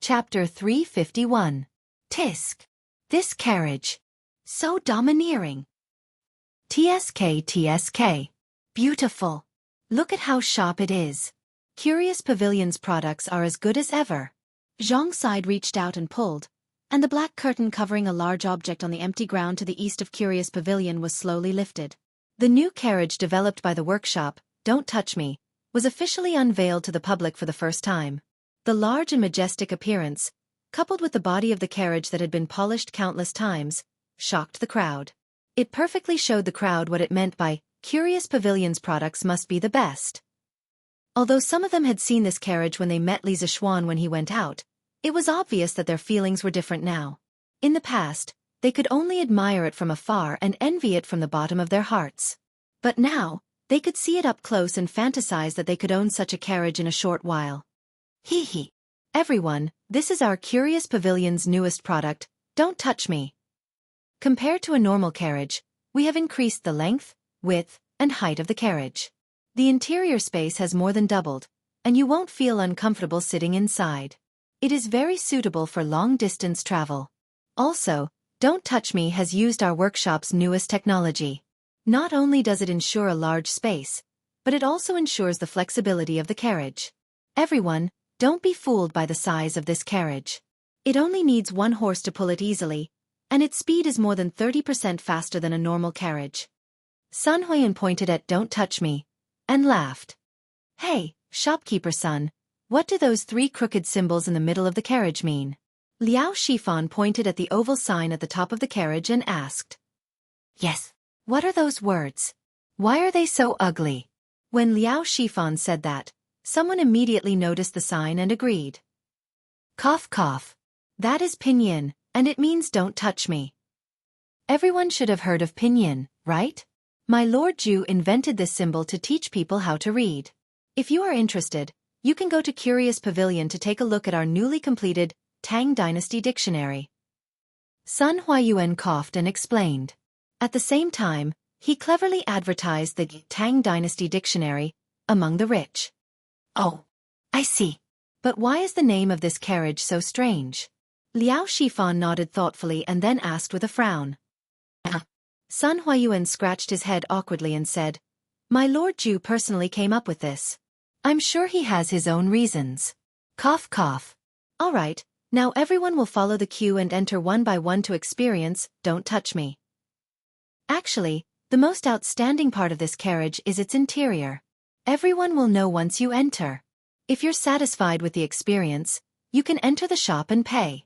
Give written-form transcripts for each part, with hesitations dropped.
Chapter 351. Tisk. This carriage. So domineering. TSK. Beautiful. Look at how sharp it is. Curious Pavilion's products are as good as ever. Zhang side reached out and pulled, and the black curtain covering a large object on the empty ground to the east of Curious Pavilion was slowly lifted. The new carriage developed by the workshop, Don't Touch Me, was officially unveiled to the public for the first time. The large and majestic appearance, coupled with the body of the carriage that had been polished countless times, shocked the crowd. It perfectly showed the crowd what it meant by, Curious Pavilion's products must be the best. Although some of them had seen this carriage when they met Li Zixuan when he went out, it was obvious that their feelings were different now. In the past, they could only admire it from afar and envy it from the bottom of their hearts. But now, they could see it up close and fantasize that they could own such a carriage in a short while. Hee hee. Everyone, this is our Curious Pavilion's newest product, Don't Touch Me. Compared to a normal carriage, we have increased the length, width, and height of the carriage. The interior space has more than doubled, and you won't feel uncomfortable sitting inside. It is very suitable for long-distance travel. Also, Don't Touch Me has used our workshop's newest technology. Not only does it ensure a large space, but it also ensures the flexibility of the carriage. Everyone, don't be fooled by the size of this carriage. It only needs 1 horse to pull it easily, and its speed is more than 30% faster than a normal carriage. Sun Huiyan pointed at Don't Touch Me, and laughed. Hey, shopkeeper son, what do those 3 crooked symbols in the middle of the carriage mean? Liao Shifan pointed at the oval sign at the top of the carriage and asked. Yes. What are those words? Why are they so ugly? When Liao Shifan said that, someone immediately noticed the sign and agreed. Cough cough. That is pinyin, and it means don't touch me. Everyone should have heard of pinyin, right? My Lord Zhu invented this symbol to teach people how to read. If you are interested, you can go to Curious Pavilion to take a look at our newly completed Tang Dynasty Dictionary. Sun Huayuan coughed and explained. At the same time, he cleverly advertised the Tang Dynasty Dictionary among the rich. Oh, I see. But why is the name of this carriage so strange? Liao Shifan nodded thoughtfully and then asked with a frown. Sun Huayuan scratched his head awkwardly and said, My Lord Zhu personally came up with this. I'm sure he has his own reasons. Cough cough. All right, now everyone will follow the queue and enter one by one to experience Don't Touch Me. Actually, the most outstanding part of this carriage is its interior. Everyone will know once you enter. If you're satisfied with the experience, you can enter the shop and pay.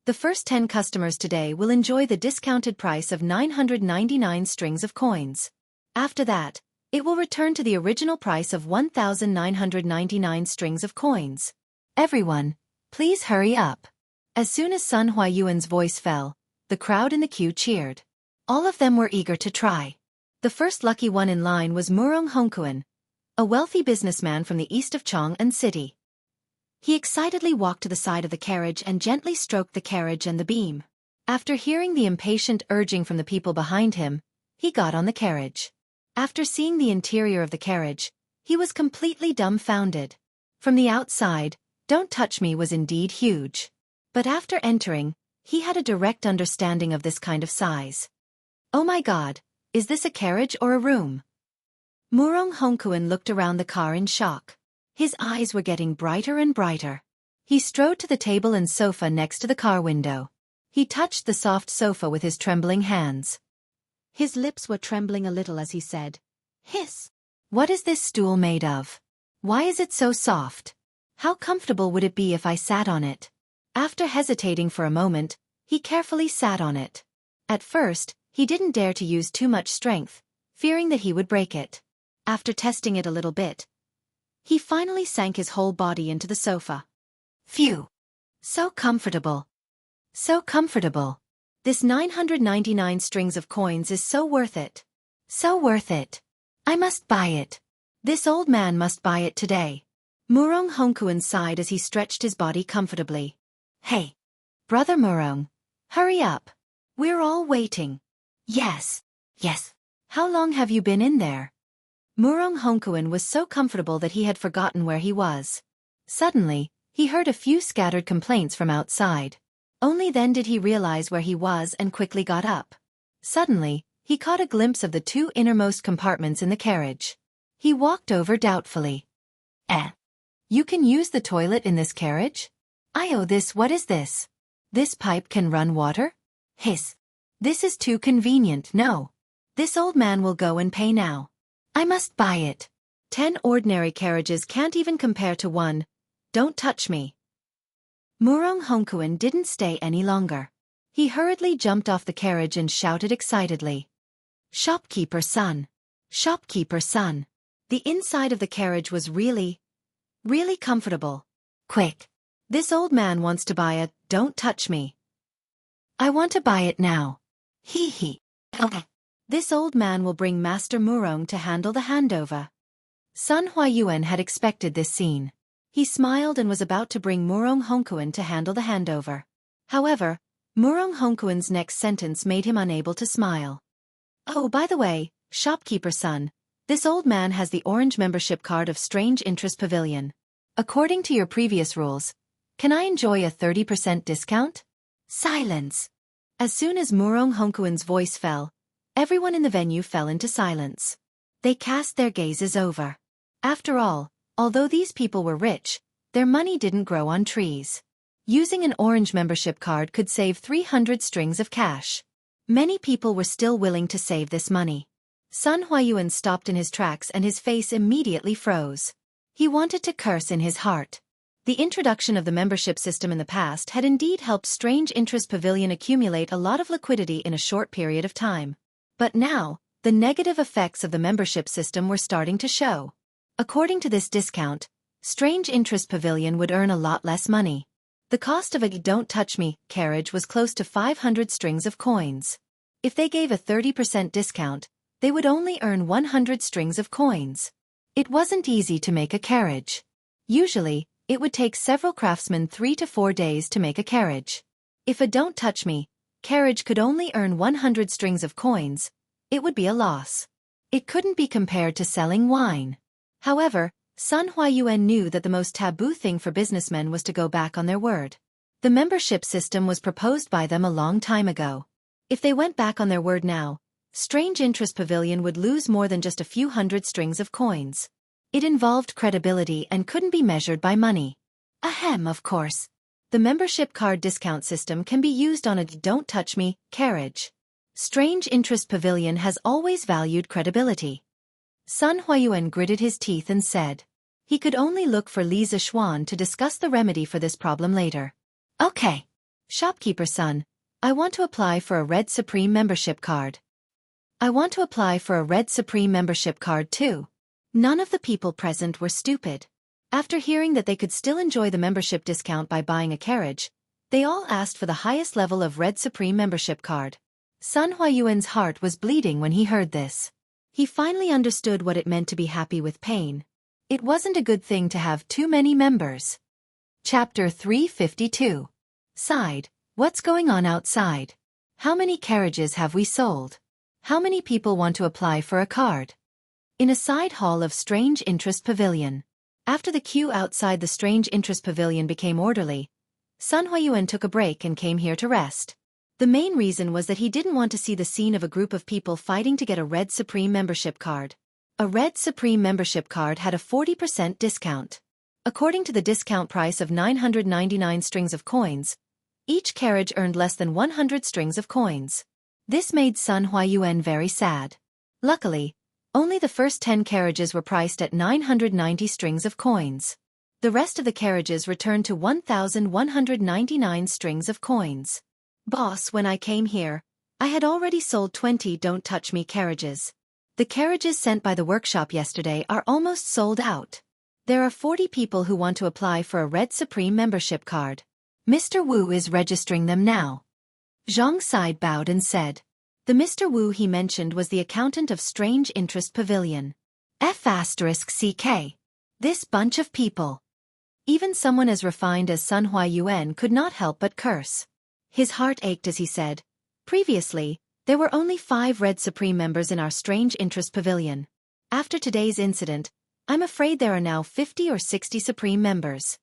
The first 10 customers today will enjoy the discounted price of 999 strings of coins. After that, it will return to the original price of 1,999 strings of coins. Everyone, please hurry up. As soon as Sun Huayuan's voice fell, the crowd in the queue cheered. All of them were eager to try. The first lucky one in line was Murong Hongkuan, a wealthy businessman from the east of Chang'an City. He excitedly walked to the side of the carriage and gently stroked the carriage and the beam. After hearing the impatient urging from the people behind him, he got on the carriage. After seeing the interior of the carriage, he was completely dumbfounded. From the outside, Don't Touch Me was indeed huge. But after entering, he had a direct understanding of this kind of size. Oh my God, is this a carriage or a room? Murong Hongkuan looked around the car in shock. His eyes were getting brighter and brighter. He strode to the table and sofa next to the car window. He touched the soft sofa with his trembling hands. His lips were trembling a little as he said, Hiss! What is this stool made of? Why is it so soft? How comfortable would it be if I sat on it? After hesitating for a moment, he carefully sat on it. At first, he didn't dare to use too much strength, fearing that he would break it. After testing it a little bit, he finally sank his whole body into the sofa. Phew! So comfortable. So comfortable. This 999 strings of coins is so worth it. So worth it. I must buy it. This old man must buy it today. Murong Hongkuan sighed as he stretched his body comfortably. Hey! Brother Murong, hurry up. We're all waiting. Yes. Yes. How long have you been in there? Murong Hongkuan was so comfortable that he had forgotten where he was. Suddenly, He heard a few scattered complaints from outside. Only then did he realize where he was and quickly got up. Suddenly, he caught a glimpse of the two innermost compartments in the carriage. He walked over doubtfully. You can use the toilet in this carriage? What is this? This pipe can run water? Hiss. This is too convenient, no. This old man will go and pay now. I must buy it. 10 ordinary carriages can't even compare to one. Don't touch me. Murong Hongkuan didn't stay any longer. He hurriedly jumped off the carriage and shouted excitedly. Shopkeeper son! Shopkeeper son! The inside of the carriage was really comfortable. Quick! This old man wants to buy it, don't touch me. I want to buy it now. Hee. This old man will bring Master Murong to handle the handover. Sun Huayuan had expected this scene. He smiled and was about to bring Murong Hongkuan to handle the handover. However, Murong Hongkuan's next sentence made him unable to smile. Oh, by the way, shopkeeper son, this old man has the orange membership card of Strange Interest Pavilion. According to your previous rules, can I enjoy a 30% discount? Silence. As soon as Murong Hongkuan's voice fell, everyone in the venue fell into silence. They cast their gazes over. After all, although these people were rich, their money didn't grow on trees. Using an orange membership card could save 300 strings of cash. Many people were still willing to save this money. Sun Huayuan stopped in his tracks and his face immediately froze. He wanted to curse in his heart. The introduction of the membership system in the past had indeed helped Strange Interest Pavilion accumulate a lot of liquidity in a short period of time. But now, the negative effects of the membership system were starting to show. According to this discount, Strange Interest Pavilion would earn a lot less money. The cost of a Don't Touch Me carriage was close to 500 strings of coins. If they gave a 30% discount, they would only earn 100 strings of coins. It wasn't easy to make a carriage. Usually, it would take several craftsmen 3 to 4 days to make a carriage. If a Don't Touch Me carriage could only earn 100 strings of coins, it would be a loss. It couldn't be compared to selling wine. However, Sun Huayuan knew that the most taboo thing for businessmen was to go back on their word. The membership system was proposed by them a long time ago. If they went back on their word now, Strange Interest Pavilion would lose more than just a few hundred strings of coins. It involved credibility and couldn't be measured by money. Of course. The membership card discount system can be used on a Don't Touch Me carriage. Strange Interest Pavilion has always valued credibility. Sun Huayuan gritted his teeth and said. He could only look for Li Zixuan to discuss the remedy for this problem later. Okay. Shopkeeper son, I want to apply for a Red Supreme membership card. I want to apply for a Red Supreme membership card too. None of the people present were stupid. After hearing that they could still enjoy the membership discount by buying a carriage, they all asked for the highest level of Red Supreme membership card. Sun Huayuan's heart was bleeding when he heard this. He finally understood what it meant to be happy with pain. It wasn't a good thing to have too many members. Chapter 352. Side, what's going on outside? How many carriages have we sold? How many people want to apply for a card? In a side hall of Strange Interest Pavilion. After the queue outside the Strange Interest Pavilion became orderly, Sun Huayuan took a break and came here to rest. The main reason was that he didn't want to see the scene of a group of people fighting to get a Red Supreme membership card. A Red Supreme membership card had a 40% discount. According to the discount price of 999 strings of coins, each carriage earned less than 100 strings of coins. This made Sun Huayuan very sad. Luckily, only the first 10 carriages were priced at 990 strings of coins. The rest of the carriages returned to 1,199 strings of coins. Boss, when I came here, I had already sold 20 Don't Touch Me carriages. The carriages sent by the workshop yesterday are almost sold out. There are 40 people who want to apply for a Red Supreme membership card. Mr. Wu is registering them now. Xianxia bowed and said. The Mr. Wu he mentioned was the accountant of Strange Interest Pavilion. F***CK. This bunch of people. Even someone as refined as Sun Huayuan could not help but curse. His heart ached as he said, previously, there were only 5 Red Supreme members in our Strange Interest Pavilion. After today's incident, I'm afraid there are now 50 or 60 Supreme members.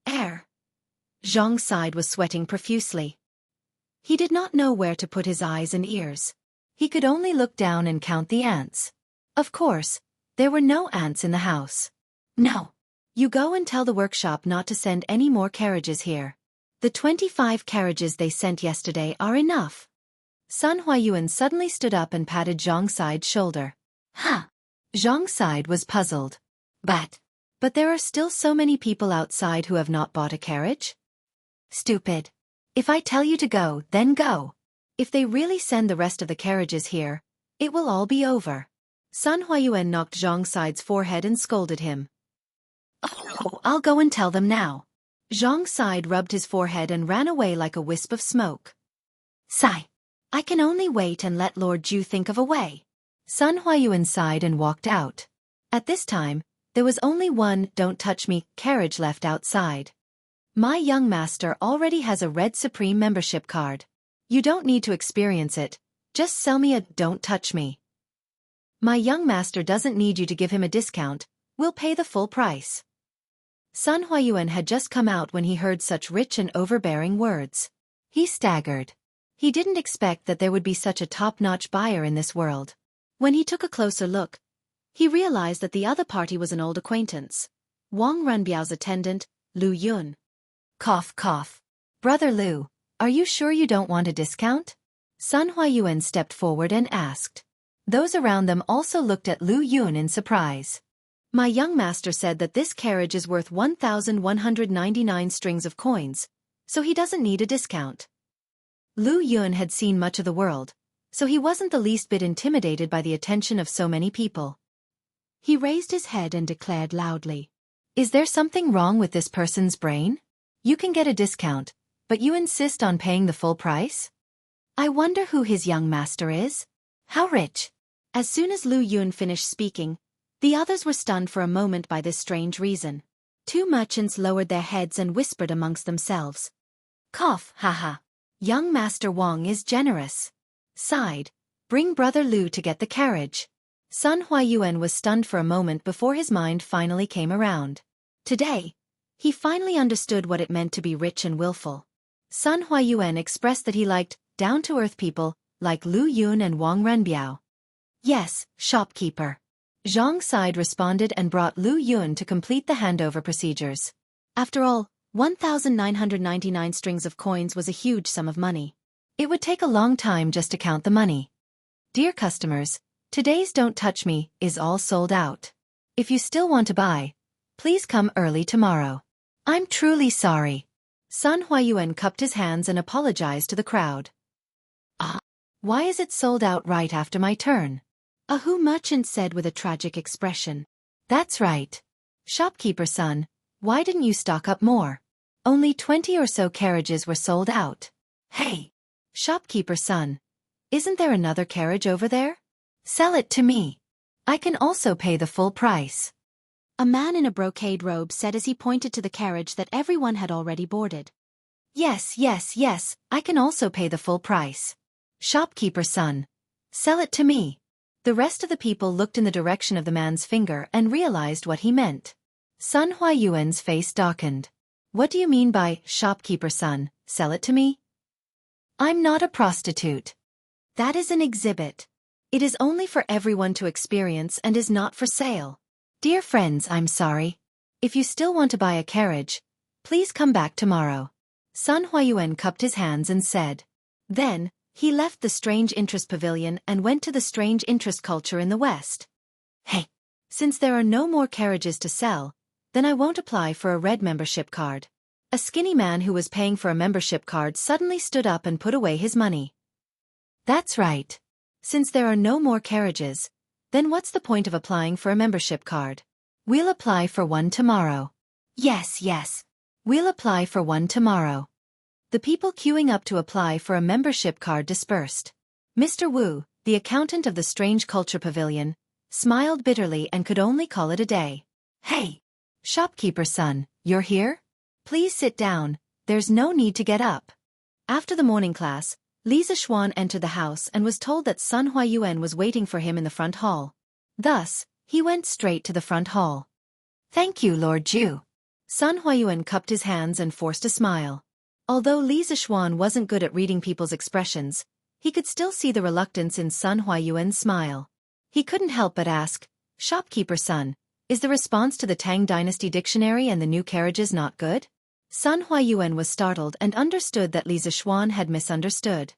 Air. Xianxia was sweating profusely. He did not know where to put his eyes and ears. He could only look down and count the ants. Of course, there were no ants in the house. No. You go and tell the workshop not to send any more carriages here. The 25 carriages they sent yesterday are enough. Sun Huayuan suddenly stood up and patted Xiangxia's shoulder. Huh. Xiangxia was puzzled. But there are still so many people outside who have not bought a carriage? Stupid. If I tell you to go, then go. If they really send the rest of the carriages here, it will all be over. Sun Huayuan knocked Xiangxia's forehead and scolded him. Oh, I'll go and tell them now. Xiangxia rubbed his forehead and ran away like a wisp of smoke. Sigh. I can only wait and let Lord Ju think of a way. Sun Huayuan sighed and walked out. At this time, there was only one "Don't Touch Me" carriage left outside. My young master already has a Red Supreme membership card. You don't need to experience it, just sell me a "Don't Touch Me." My young master doesn't need you to give him a discount, we'll pay the full price. Sun Huayuan had just come out when he heard such rich and overbearing words. He staggered. He didn't expect that there would be such a top-notch buyer in this world. When he took a closer look, he realized that the other party was an old acquaintance. Wang Runbiao's attendant, Lu Yun. Cough, cough. Brother Lu, are you sure you don't want a discount? Sun Huayuan stepped forward and asked. Those around them also looked at Lu Yun in surprise. My young master said that this carriage is worth 1,199 strings of coins, so he doesn't need a discount. Lu Yun had seen much of the world, so he wasn't the least bit intimidated by the attention of so many people. He raised his head and declared loudly. Is there something wrong with this person's brain? You can get a discount, but you insist on paying the full price? I wonder who his young master is. How rich! As soon as Lu Yun finished speaking, the others were stunned for a moment by this strange reason. Two merchants lowered their heads and whispered amongst themselves. Cough, haha. Young Master Wang is generous. Sighed. Bring Brother Lu to get the carriage. Sun Huayuan was stunned for a moment before his mind finally came around. Today, he finally understood what it meant to be rich and willful. Sun Huayuan expressed that he liked down-to-earth people like Lu Yun and Wang Renbiao. Yes, shopkeeper. Xianxia responded and brought Lu Yun to complete the handover procedures. After all, 1,999 strings of coins was a huge sum of money. It would take a long time just to count the money. Dear customers, today's Don't Touch Me is all sold out. If you still want to buy, please come early tomorrow. I'm truly sorry. Sun Huayuan cupped his hands and apologized to the crowd. Ah, why is it sold out right after my turn? A Hu merchant said with a tragic expression. That's right. Shopkeeper son, why didn't you stock up more? Only 20 or so carriages were sold out. Hey! Shopkeeper son, isn't there another carriage over there? Sell it to me. I can also pay the full price. A man in a brocade robe said as he pointed to the carriage that everyone had already boarded. Yes, yes, yes, I can also pay the full price. Shopkeeper son, sell it to me. The rest of the people looked in the direction of the man's finger and realized what he meant. Sun Huayuan's face darkened. What do you mean by, shopkeeper son, sell it to me? I'm not a prostitute. That is an exhibit. It is only for everyone to experience and is not for sale. Dear friends, I'm sorry. If you still want to buy a carriage, please come back tomorrow. Sun Huayuan cupped his hands and said. Then, he left the Strange Interest Pavilion and went to the Strange Interest Culture in the West. Hey, since there are no more carriages to sell, then I won't apply for a red membership card. A skinny man who was paying for a membership card suddenly stood up and put away his money. That's right. Since there are no more carriages, then what's the point of applying for a membership card? We'll apply for one tomorrow. Yes, yes. We'll apply for one tomorrow. The people queuing up to apply for a membership card dispersed. Mr. Wu, the accountant of the Strange Culture Pavilion, smiled bitterly and could only call it a day. Hey! Shopkeeper son, you're here? Please sit down, there's no need to get up. After the morning class, Li Zixuan entered the house and was told that Sun Huayuan was waiting for him in the front hall. Thus, he went straight to the front hall. Thank you, Lord Ju. Sun Huayuan cupped his hands and forced a smile. Although Li Zixuan wasn't good at reading people's expressions, he could still see the reluctance in Sun Huayuan's smile. He couldn't help but ask, "Shopkeeper Sun, is the response to the Tang Dynasty dictionary and the new carriages not good?" Sun Huayuan was startled and understood that Li Zixuan had misunderstood.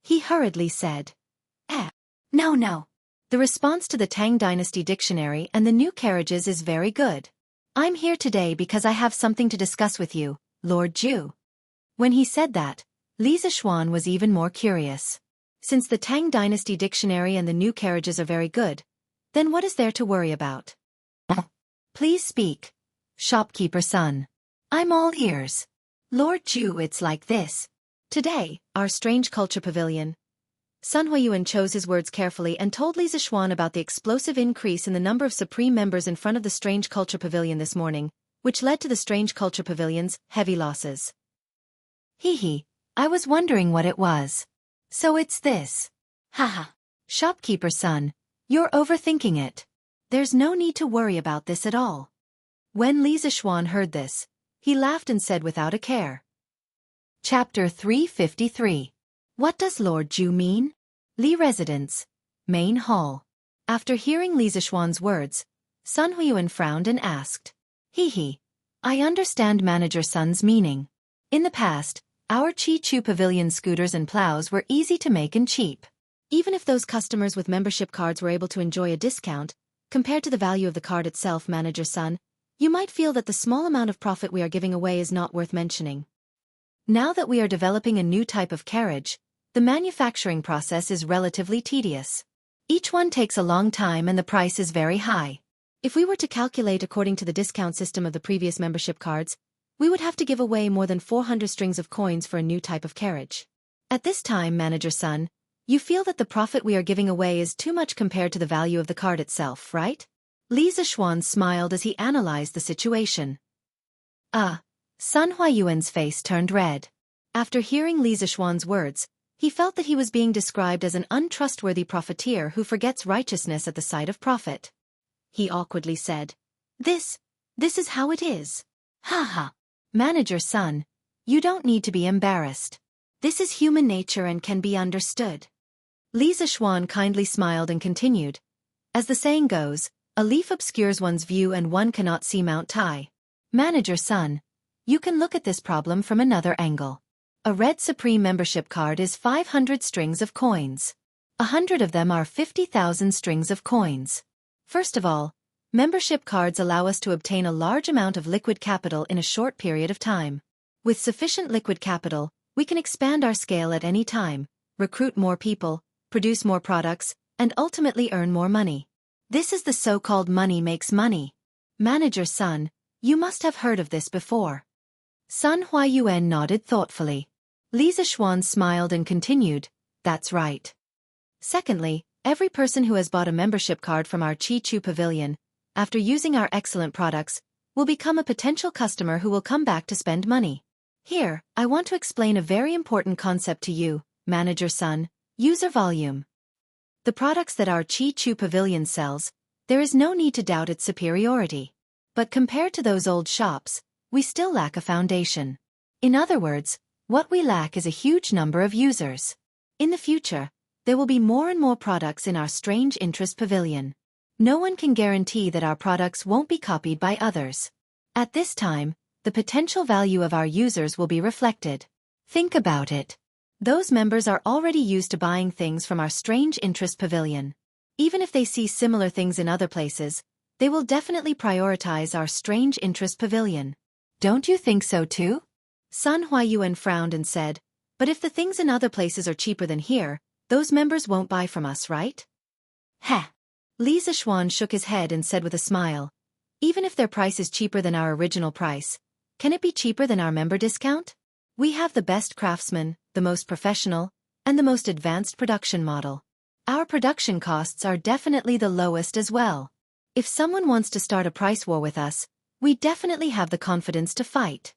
He hurriedly said, No. The response to the Tang Dynasty dictionary and the new carriages is very good. I'm here today because I have something to discuss with you, Lord Zhu." When he said that, Li Zixuan was even more curious. Since the Tang Dynasty dictionary and the new carriages are very good, then what is there to worry about? Please speak, Shopkeeper Sun. I'm all ears. Lord Zhu, it's like this. Today, our strange culture pavilion. Sun Huayuan chose his words carefully and told Li Zixuan about the explosive increase in the number of supreme members in front of the Strange Culture Pavilion this morning, which led to the Strange Culture Pavilion's heavy losses. I was wondering what it was. So it's this. Haha. Shopkeeper Sun, you're overthinking it. There's no need to worry about this at all. When Li Zixuan heard this, he laughed and said without a care. Chapter 353. What does Lord Zhu mean? Li Residence, Main Hall. After hearing Li Zixuan's words, Sun Huayuan frowned and asked, I understand Manager Sun's meaning. In the past, our Chi-Chu Pavilion scooters and plows were easy to make and cheap. Even if those customers with membership cards were able to enjoy a discount, compared to the value of the card itself, Manager Sun, you might feel that the small amount of profit we are giving away is not worth mentioning. Now that we are developing a new type of carriage, the manufacturing process is relatively tedious. Each one takes a long time and the price is very high. If we were to calculate according to the discount system of the previous membership cards, we would have to give away more than 400 strings of coins for a new type of carriage. At this time, Manager Sun, you feel that the profit we are giving away is too much compared to the value of the card itself, right? Li Zixuan smiled as he analyzed the situation. Sun Huayuan's face turned red. After hearing Li Zixuan's words, he felt that he was being described as an untrustworthy profiteer who forgets righteousness at the sight of profit. He awkwardly said, This is how it is. Manager Sun, you don't need to be embarrassed. This is human nature and can be understood. Li Zixuan kindly smiled and continued, as the saying goes, a leaf obscures one's view and one cannot see Mount Tai. Manager Sun, you can look at this problem from another angle. A Red Supreme membership card is 500 strings of coins. 100 of them are 50,000 strings of coins. First of all, membership cards allow us to obtain a large amount of liquid capital in a short period of time. With sufficient liquid capital, we can expand our scale at any time, recruit more people, produce more products, and ultimately earn more money. This is the so-called money makes money. Manager Sun, you must have heard of this before. Sun Huayuan nodded thoughtfully. Li Zixuan smiled and continued, That's right. Secondly, every person who has bought a membership card from our Chi-Chu Pavilion, after using our excellent products, will become a potential customer who will come back to spend money. Here, I want to explain a very important concept to you, Manager Sun, user volume. The products that our Chi-Chu Pavilion sells, there is no need to doubt its superiority. But compared to those old shops, we still lack a foundation. In other words, what we lack is a huge number of users. In the future, there will be more and more products in our Strange Interest Pavilion. No one can guarantee that our products won't be copied by others. At this time, the potential value of our users will be reflected. Think about it. Those members are already used to buying things from our Strange Interest Pavilion. Even if they see similar things in other places, they will definitely prioritize our Strange Interest Pavilion. Don't you think so too? Sun Huayuan frowned and said, But if the things in other places are cheaper than here, those members won't buy from us, right? Li Zixuan shook his head and said with a smile, Even if their price is cheaper than our original price, can it be cheaper than our member discount? We have the best craftsmen, the most professional, and the most advanced production model. Our production costs are definitely the lowest as well. If someone wants to start a price war with us, we definitely have the confidence to fight.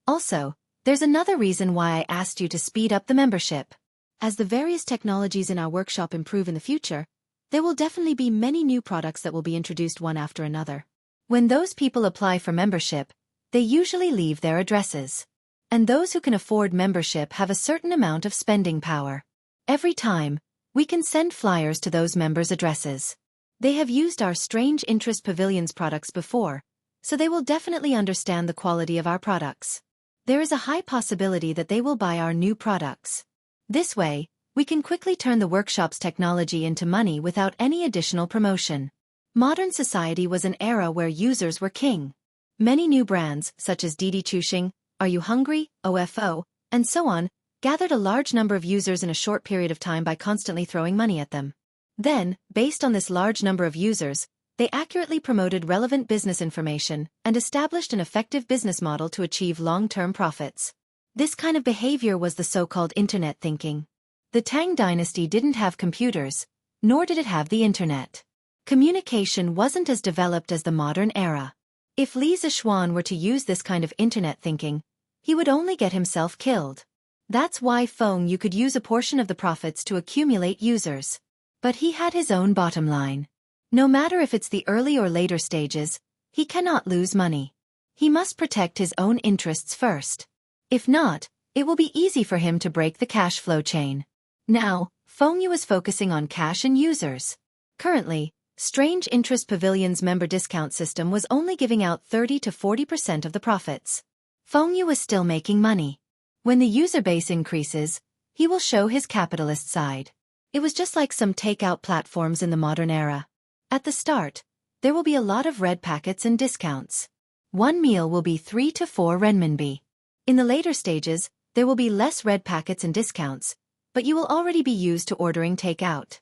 Also, there's another reason why I asked you to speed up the membership. As the various technologies in our workshop improve in the future, there will definitely be many new products that will be introduced one after another. When those people apply for membership, They usually leave their addresses. And those who can afford membership have a certain amount of spending power. Every time, we can send flyers to those members' addresses. They have used our Strange Interest Pavilion's products before, so they will definitely understand the quality of our products. There is a high possibility that they will buy our new products. This way, we can quickly turn the workshop's technology into money without any additional promotion. Modern society was an era where users were king. Many new brands, such as Didi Chuxing, Are You Hungry, OFO, and so on, gathered a large number of users in a short period of time by constantly throwing money at them. Then, based on this large number of users, they accurately promoted relevant business information and established an effective business model to achieve long-term profits. This kind of behavior was the so-called internet thinking. The Tang dynasty didn't have computers, nor did it have the internet. Communication wasn't as developed as the modern era. If Li Zishuan were to use this kind of internet thinking, he would only get himself killed. That's why Feng Yu could use a portion of the profits to accumulate users. But he had his own bottom line. No matter if it's the early or later stages, he cannot lose money. He must protect his own interests first. If not, it will be easy for him to break the cash flow chain. Now, Feng Yu is focusing on cash and users. Currently, Strange Interest Pavilion's member discount system was only giving out 30 to 40% of the profits. Feng Yu is still making money. When the user base increases, he will show his capitalist side. It was just like some takeout platforms in the modern era. At the start, there will be a lot of red packets and discounts. One meal will be 3 to 4 renminbi. In the later stages, there will be less red packets and discounts, but you will already be used to ordering takeout.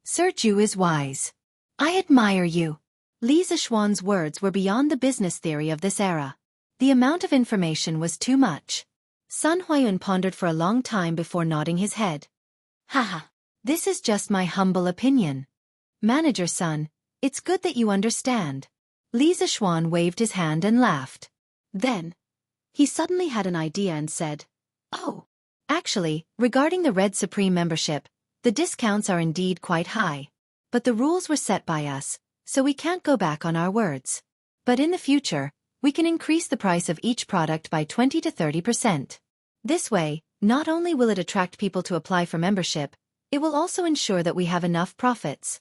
Sir Ju is wise. I admire you. Li Zishuan's words were beyond the business theory of this era. The amount of information was too much. Sun Huayun pondered for a long time before nodding his head. Haha, this is just my humble opinion. Manager son, it's good that you understand. Li Zishuan waved his hand and laughed. Then, he suddenly had an idea and said, "Oh, actually, regarding the Red Supreme membership, the discounts are indeed quite high. But the rules were set by us, so we can't go back on our words. But in the future, we can increase the price of each product by 20 to 30%. This way, not only will it attract people to apply for membership, it will also ensure that we have enough profits."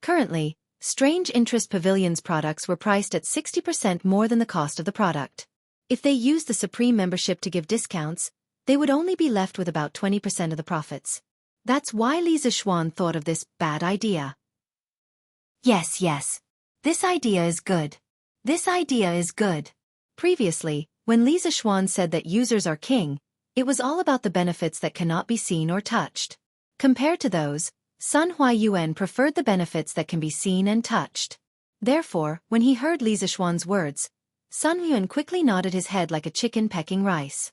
Currently, Strange Interest Pavilion's products were priced at 60% more than the cost of the product. If they used the Supreme membership to give discounts, they would only be left with about 20% of the profits. That's why Li Zishuan thought of this bad idea. Yes. This idea is good. This idea is good. Previously, when Li Zishuan said that users are king, it was all about the benefits that cannot be seen or touched. Compared to those, Sun Huayuan preferred the benefits that can be seen and touched. Therefore, when he heard Li Zishuan's words, Sun Huayuan quickly nodded his head like a chicken pecking rice.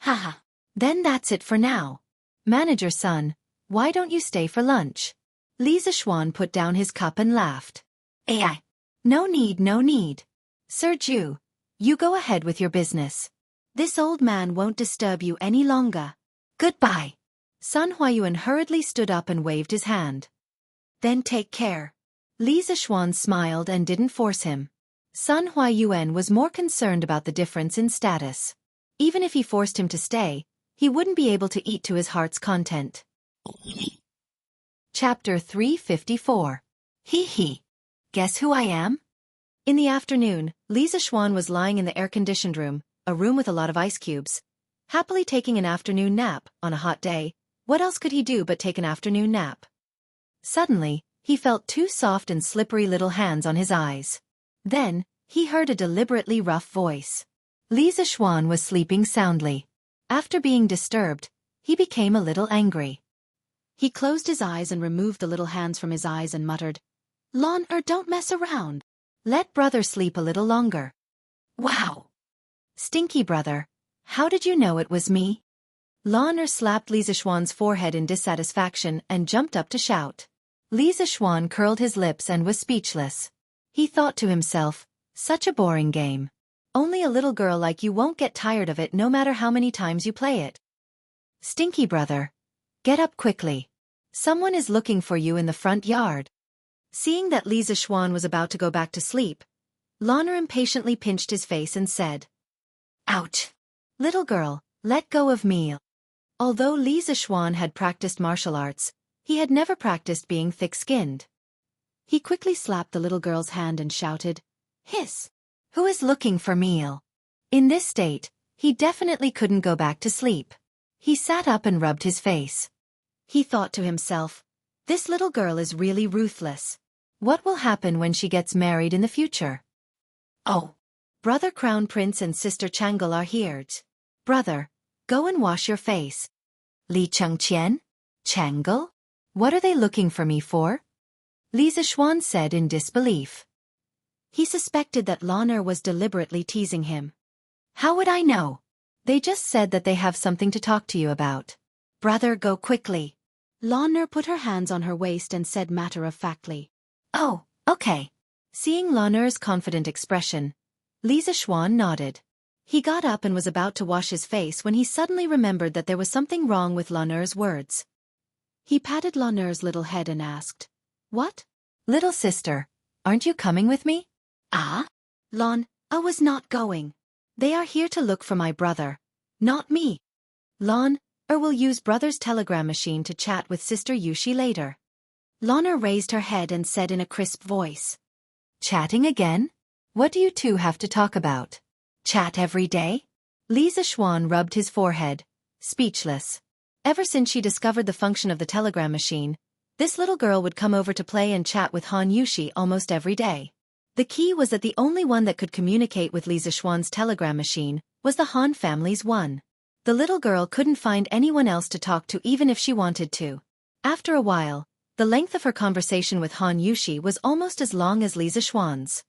Haha. Then that's it for now. Manager son, why don't you stay for lunch? Li Zishuan put down his cup and laughed. AI. No need. Sir Ju, you go ahead with your business. This old man won't disturb you any longer. Goodbye. Sun Huayuan hurriedly stood up and waved his hand. Then take care. Li Zishuan smiled and didn't force him. Sun Huayuan was more concerned about the difference in status. Even if he forced him to stay, he wouldn't be able to eat to his heart's content. Chapter 354. Hee. Guess who I am? In the afternoon, Li Zishuan was lying in the air-conditioned room, a room with a lot of ice cubes, happily taking an afternoon nap. On a hot day, what else could he do but take an afternoon nap? Suddenly, he felt two soft and slippery little hands on his eyes. Then, he heard a deliberately rough voice. Li Zishuan was sleeping soundly. After being disturbed, he became a little angry. He closed his eyes and removed the little hands from his eyes and muttered, Don't mess around. Let brother sleep a little longer. Wow! Stinky brother, how did you know it was me? Lon slapped Li Zishuan's forehead in dissatisfaction and jumped up to shout. Li Zishuan curled his lips and was speechless. He thought to himself, such a boring game. Only a little girl like you won't get tired of it no matter how many times you play it. Stinky brother, get up quickly. Someone is looking for you in the front yard. Seeing that Li Zishuan was about to go back to sleep, Lana impatiently pinched his face and said, "Ouch! Little girl, let go of me." Although Li Zixuan had practiced martial arts, he had never practiced being thick-skinned. He quickly slapped the little girl's hand and shouted, "Hiss! Who is looking for meal?" In this state, he definitely couldn't go back to sleep. He sat up and rubbed his face. He thought to himself, this little girl is really ruthless. What will happen when she gets married in the future? Oh, brother Crown Prince and sister Changle are here. Brother, go and wash your face. Li Chengqian? Changle? What are they looking for me for? Li Zixuan said in disbelief. He suspected that Lana was deliberately teasing him. How would I know? They just said that they have something to talk to you about. Brother, go quickly. Lana put her hands on her waist and said matter-of-factly, "Oh, okay." Seeing Lana's confident expression, Li Zixuan nodded. He got up and was about to wash his face when he suddenly remembered that there was something wrong with Lana's words. He patted Lana's little head and asked, "What? Little sister, aren't you coming with me?" "Ah? Lana was not going. They are here to look for my brother, not me. Lana will use brother's telegram machine to chat with sister Yushi later." Lana raised her head and said in a crisp voice, "Chatting again? What do you two have to talk about? Chat every day?" Li Zixuan rubbed his forehead, speechless. Ever since she discovered the function of the telegram machine, this little girl would come over to play and chat with Han Yushi almost every day. The key was that the only one that could communicate with Li Zixuan's telegram machine was the Han family's one. The little girl couldn't find anyone else to talk to even if she wanted to. After a while, the length of her conversation with Han Yushi was almost as long as Li Zixuan's.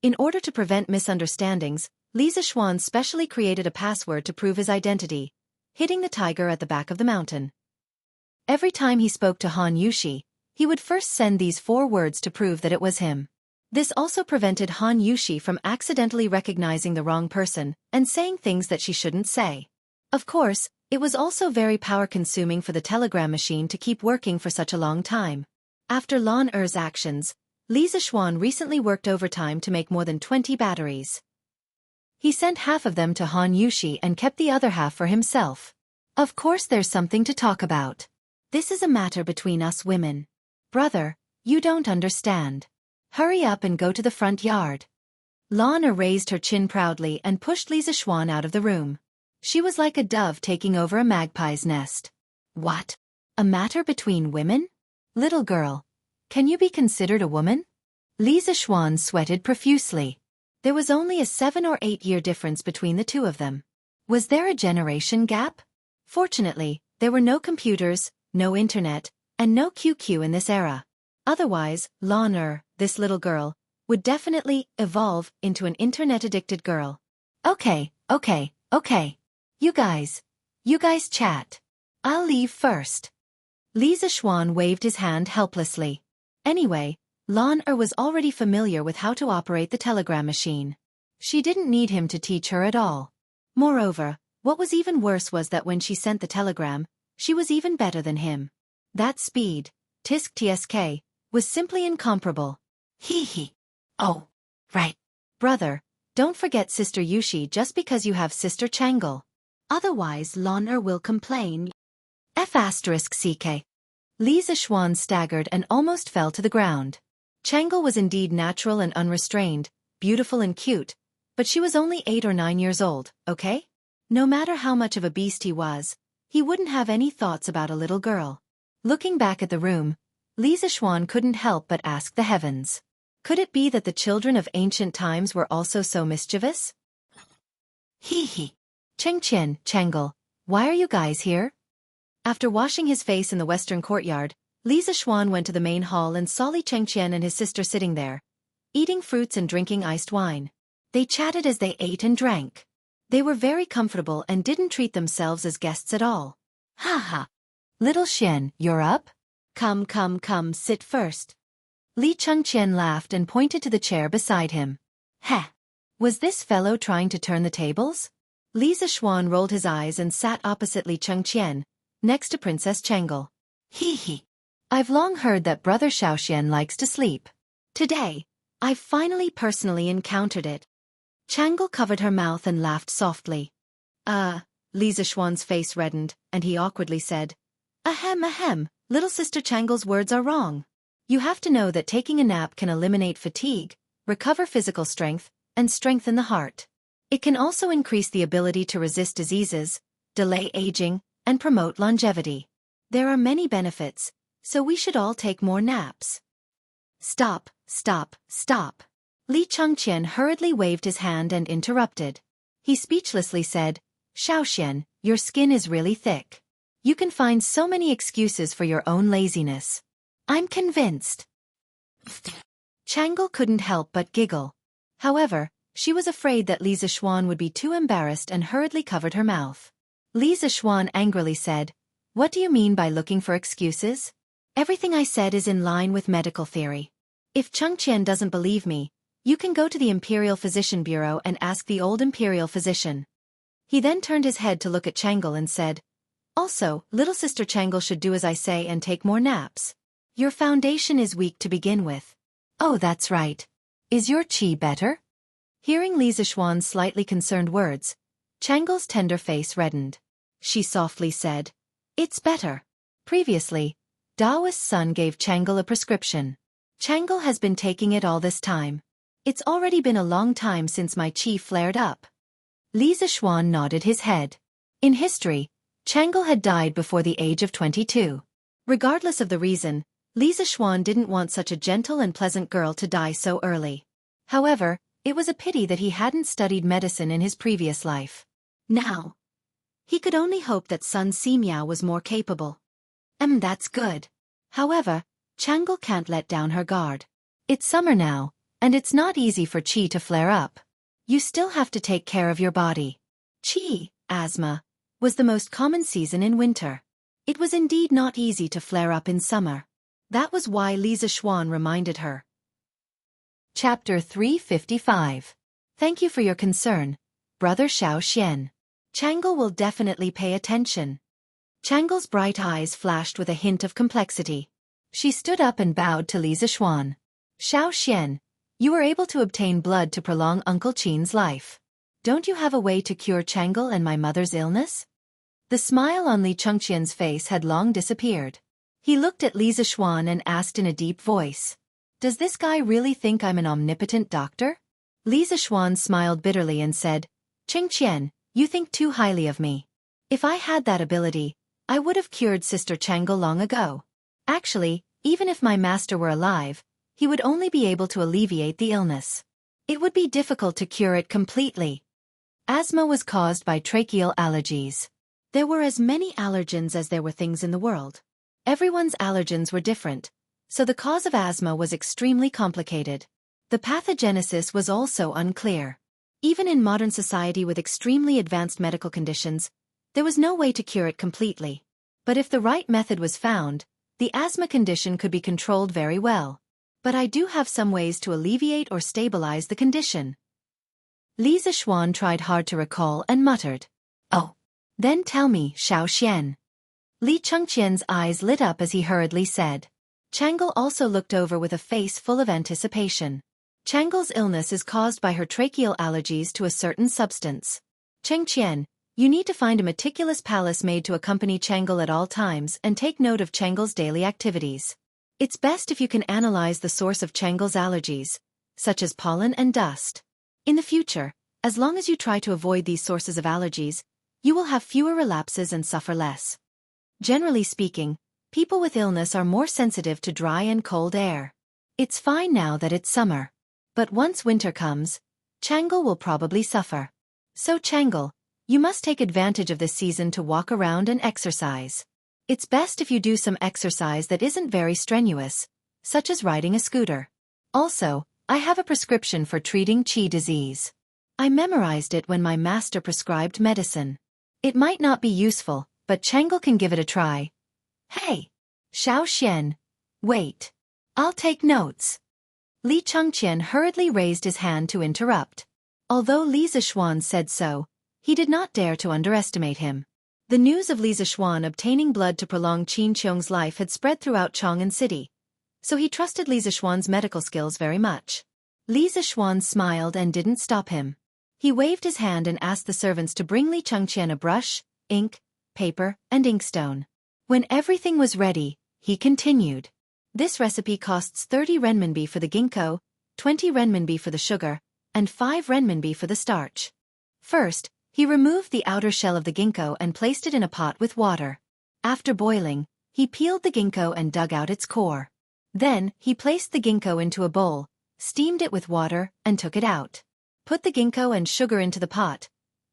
In order to prevent misunderstandings, Li Zixuan specially created a password to prove his identity, hitting the tiger at the back of the mountain. Every time he spoke to Han Yushi, he would first send these 4 words to prove that it was him. This also prevented Han Yushi from accidentally recognizing the wrong person and saying things that she shouldn't say. Of course, it was also very power-consuming for the telegram machine to keep working for such a long time. After Lan Er's actions, Li Zixuan recently worked overtime to make more than 20 batteries. He sent half of them to Han Yushi and kept the other half for himself. Of course there's something to talk about. This is a matter between us women. Brother, you don't understand. Hurry up and go to the front yard. Lana raised her chin proudly and pushed Li Zixuan out of the room. She was like a dove taking over a magpie's nest. What? A matter between women? Little girl, can you be considered a woman? Li Zixuan sweated profusely. There was only a 7 or 8 year difference between the two of them. Was there a generation gap? Fortunately, there were no computers, no internet, and no QQ in this era. Otherwise, Lana, this little girl, would definitely evolve into an internet-addicted girl. Okay. You guys chat. I'll leave first. Li Zixuan waved his hand helplessly. Anyway, Lana was already familiar with how to operate the telegram machine. She didn't need him to teach her at all. Moreover, what was even worse was that when she sent the telegram, she was even better than him. That speed, tsk, was simply incomparable. Hee. Oh, right. Brother, don't forget Sister Yushi just because you have Sister Changle. Otherwise Lana will complain. F*ck. Li Zixuan staggered and almost fell to the ground. Changle was indeed natural and unrestrained, beautiful and cute, but she was only 8 or 9 years old, okay? No matter how much of a beast he wouldn't have any thoughts about a little girl. Looking back at the room, Li Zixuan couldn't help but ask the heavens. Could it be that the children of ancient times were also so mischievous? Hee. Chengqian, Changle, why are you guys here? After washing his face in the western courtyard, Li Zixuan went to the main hall and saw Li Chengqian and his sister sitting there, eating fruits and drinking iced wine. They chatted as they ate and drank. They were very comfortable and didn't treat themselves as guests at all. Ha. Little Xian, you're up? Come, sit first. Li Chengqian laughed and pointed to the chair beside him. Heh. Was this fellow trying to turn the tables? Li Zixuan rolled his eyes and sat opposite Li Chengqian, next to Princess Changle. Hee. I've long heard that Brother Xiaoxian likes to sleep. Today, I've finally personally encountered it. Changle covered her mouth and laughed softly. Li Zishuan's face reddened, and he awkwardly said, ahem, little sister Changle's words are wrong. You have to know that taking a nap can eliminate fatigue, recover physical strength, and strengthen the heart. It can also increase the ability to resist diseases, delay aging, and promote longevity. There are many benefits, so we should all take more naps. Stop. Li Changqian hurriedly waved his hand and interrupted. He speechlessly said, Xiaoxian, your skin is really thick. You can find so many excuses for your own laziness. I'm convinced. Changle couldn't help but giggle. However, she was afraid that Li Zishuan would be too embarrassed and hurriedly covered her mouth. Li Zishuan angrily said, What do you mean by looking for excuses? Everything I said is in line with medical theory. If Changqian doesn't believe me, you can go to the Imperial Physician Bureau and ask the old Imperial Physician. He then turned his head to look at Changle and said, Also, little sister Changle should do as I say and take more naps. Your foundation is weak to begin with. Oh, that's right. Is your qi better? Hearing Li Zishuan's slightly concerned words, Changle's tender face reddened. She softly said, It's better. Previously, Daoist's son gave Changle a prescription. Changle has been taking it all this time. It's already been a long time since my qi flared up. Li Zishuan nodded his head. In history, Changle had died before the age of 22. Regardless of the reason, Li Zishuan didn't want such a gentle and pleasant girl to die so early. However, it was a pity that he hadn't studied medicine in his previous life. Now, he could only hope that son Ximiao was more capable. That's good. However, Changle can't let down her guard. It's summer now, and it's not easy for qi to flare up. You still have to take care of your body. Qi, asthma, was the most common season in winter. It was indeed not easy to flare up in summer. That was why Li Zishuan reminded her. Chapter 355. Thank you for your concern, Brother Xiaoxian. Changle will definitely pay attention. Changle's bright eyes flashed with a hint of complexity. She stood up and bowed to Li Zishuan. Xiaoxian, you were able to obtain blood to prolong Uncle Qin's life. Don't you have a way to cure Changle and my mother's illness? The smile on Li Changqian's face had long disappeared. He looked at Li Zishuan and asked in a deep voice, Does this guy really think I'm an omnipotent doctor? Li Zishuan smiled bitterly and said, Changqian, you think too highly of me. If I had that ability, I would have cured Sister Changle long ago. Actually, even if my master were alive, he would only be able to alleviate the illness. It would be difficult to cure it completely. Asthma was caused by tracheal allergies. There were as many allergens as there were things in the world. Everyone's allergens were different, so the cause of asthma was extremely complicated. The pathogenesis was also unclear. Even in modern society with extremely advanced medical conditions, there was no way to cure it completely. But if the right method was found, the asthma condition could be controlled very well. But I do have some ways to alleviate or stabilize the condition. Li Zishuan tried hard to recall and muttered, Oh. Then tell me, Xiaoxian. Li Changqian's eyes lit up as he hurriedly said. Changle also looked over with a face full of anticipation. Changle's illness is caused by her tracheal allergies to a certain substance. Changqian, you need to find a meticulous palace made to accompany Changle at all times and take note of Changle's daily activities. It's best if you can analyze the source of Changle's allergies, such as pollen and dust. In the future, as long as you try to avoid these sources of allergies, you will have fewer relapses and suffer less. Generally speaking, people with illness are more sensitive to dry and cold air. It's fine now that it's summer. But once winter comes, Changle will probably suffer. So Changle, you must take advantage of this season to walk around and exercise. It's best if you do some exercise that isn't very strenuous, such as riding a scooter. Also, I have a prescription for treating qi disease. I memorized it when my master prescribed medicine. It might not be useful, but Changle can give it a try. Hey! Xiaoxian! Wait! I'll take notes. Li Changqian hurriedly raised his hand to interrupt. Although Li Zishuan said so, he did not dare to underestimate him. The news of Li Zishuan obtaining blood to prolong Qin Qiong's life had spread throughout Chang'an City, so he trusted Li Zishuan's medical skills very much. Li Zishuan smiled and didn't stop him. He waved his hand and asked the servants to bring Li Chengqian a brush, ink, paper, and inkstone. When everything was ready, he continued. This recipe costs 30 renminbi for the ginkgo, 20 renminbi for the sugar, and 5 renminbi for the starch. First, he removed the outer shell of the ginkgo and placed it in a pot with water. After boiling, he peeled the ginkgo and dug out its core. Then, he placed the ginkgo into a bowl, steamed it with water, and took it out. Put the ginkgo and sugar into the pot.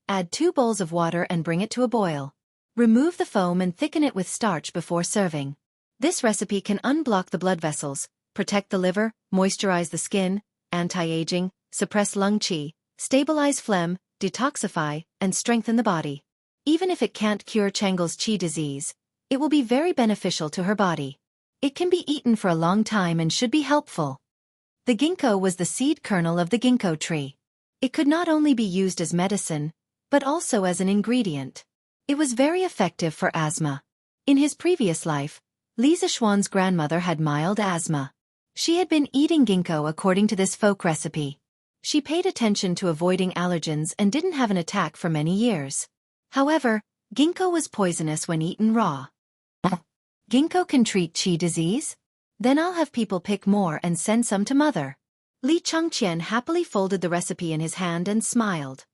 Add 2 bowls of water and bring it to a boil. Remove the foam and thicken it with starch before serving. This recipe can unblock the blood vessels, protect the liver, moisturize the skin, anti-aging, suppress lung qi, stabilize phlegm, detoxify, and strengthen the body. Even if it can't cure Changle's qi disease, it will be very beneficial to her body. It can be eaten for a long time and should be helpful. The ginkgo was the seed kernel of the ginkgo tree. It could not only be used as medicine, but also as an ingredient. It was very effective for asthma. In his previous life, Li Zishuan's grandmother had mild asthma. She had been eating ginkgo according to this folk recipe. She paid attention to avoiding allergens and didn't have an attack for many years. However, ginkgo was poisonous when eaten raw. Ginkgo can treat qi disease? Then I'll have people pick more and send some to mother. Li Chengqian happily folded the recipe in his hand and smiled.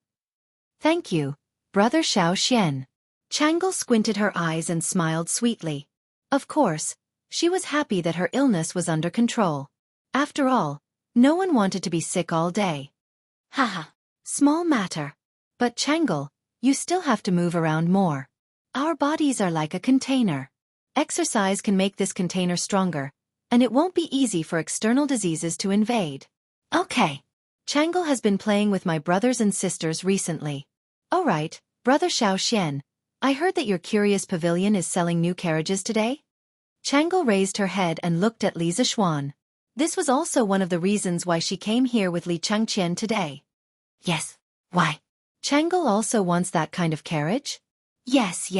Thank you, Brother Xianxia. Changle squinted her eyes and smiled sweetly. Of course, she was happy that her illness was under control. After all, no one wanted to be sick all day. Haha, small matter. But Changle, you still have to move around more. Our bodies are like a container. Exercise can make this container stronger, and it won't be easy for external diseases to invade. Okay. Changle has been playing with my brothers and sisters recently. All right, Brother Xianxia, I heard that your curious pavilion is selling new carriages today? Changle raised her head and looked at Li Zishuan. This was also one of the reasons why she came here with Li Chengqian today. Yes. Why? Changle also wants that kind of carriage? Yes.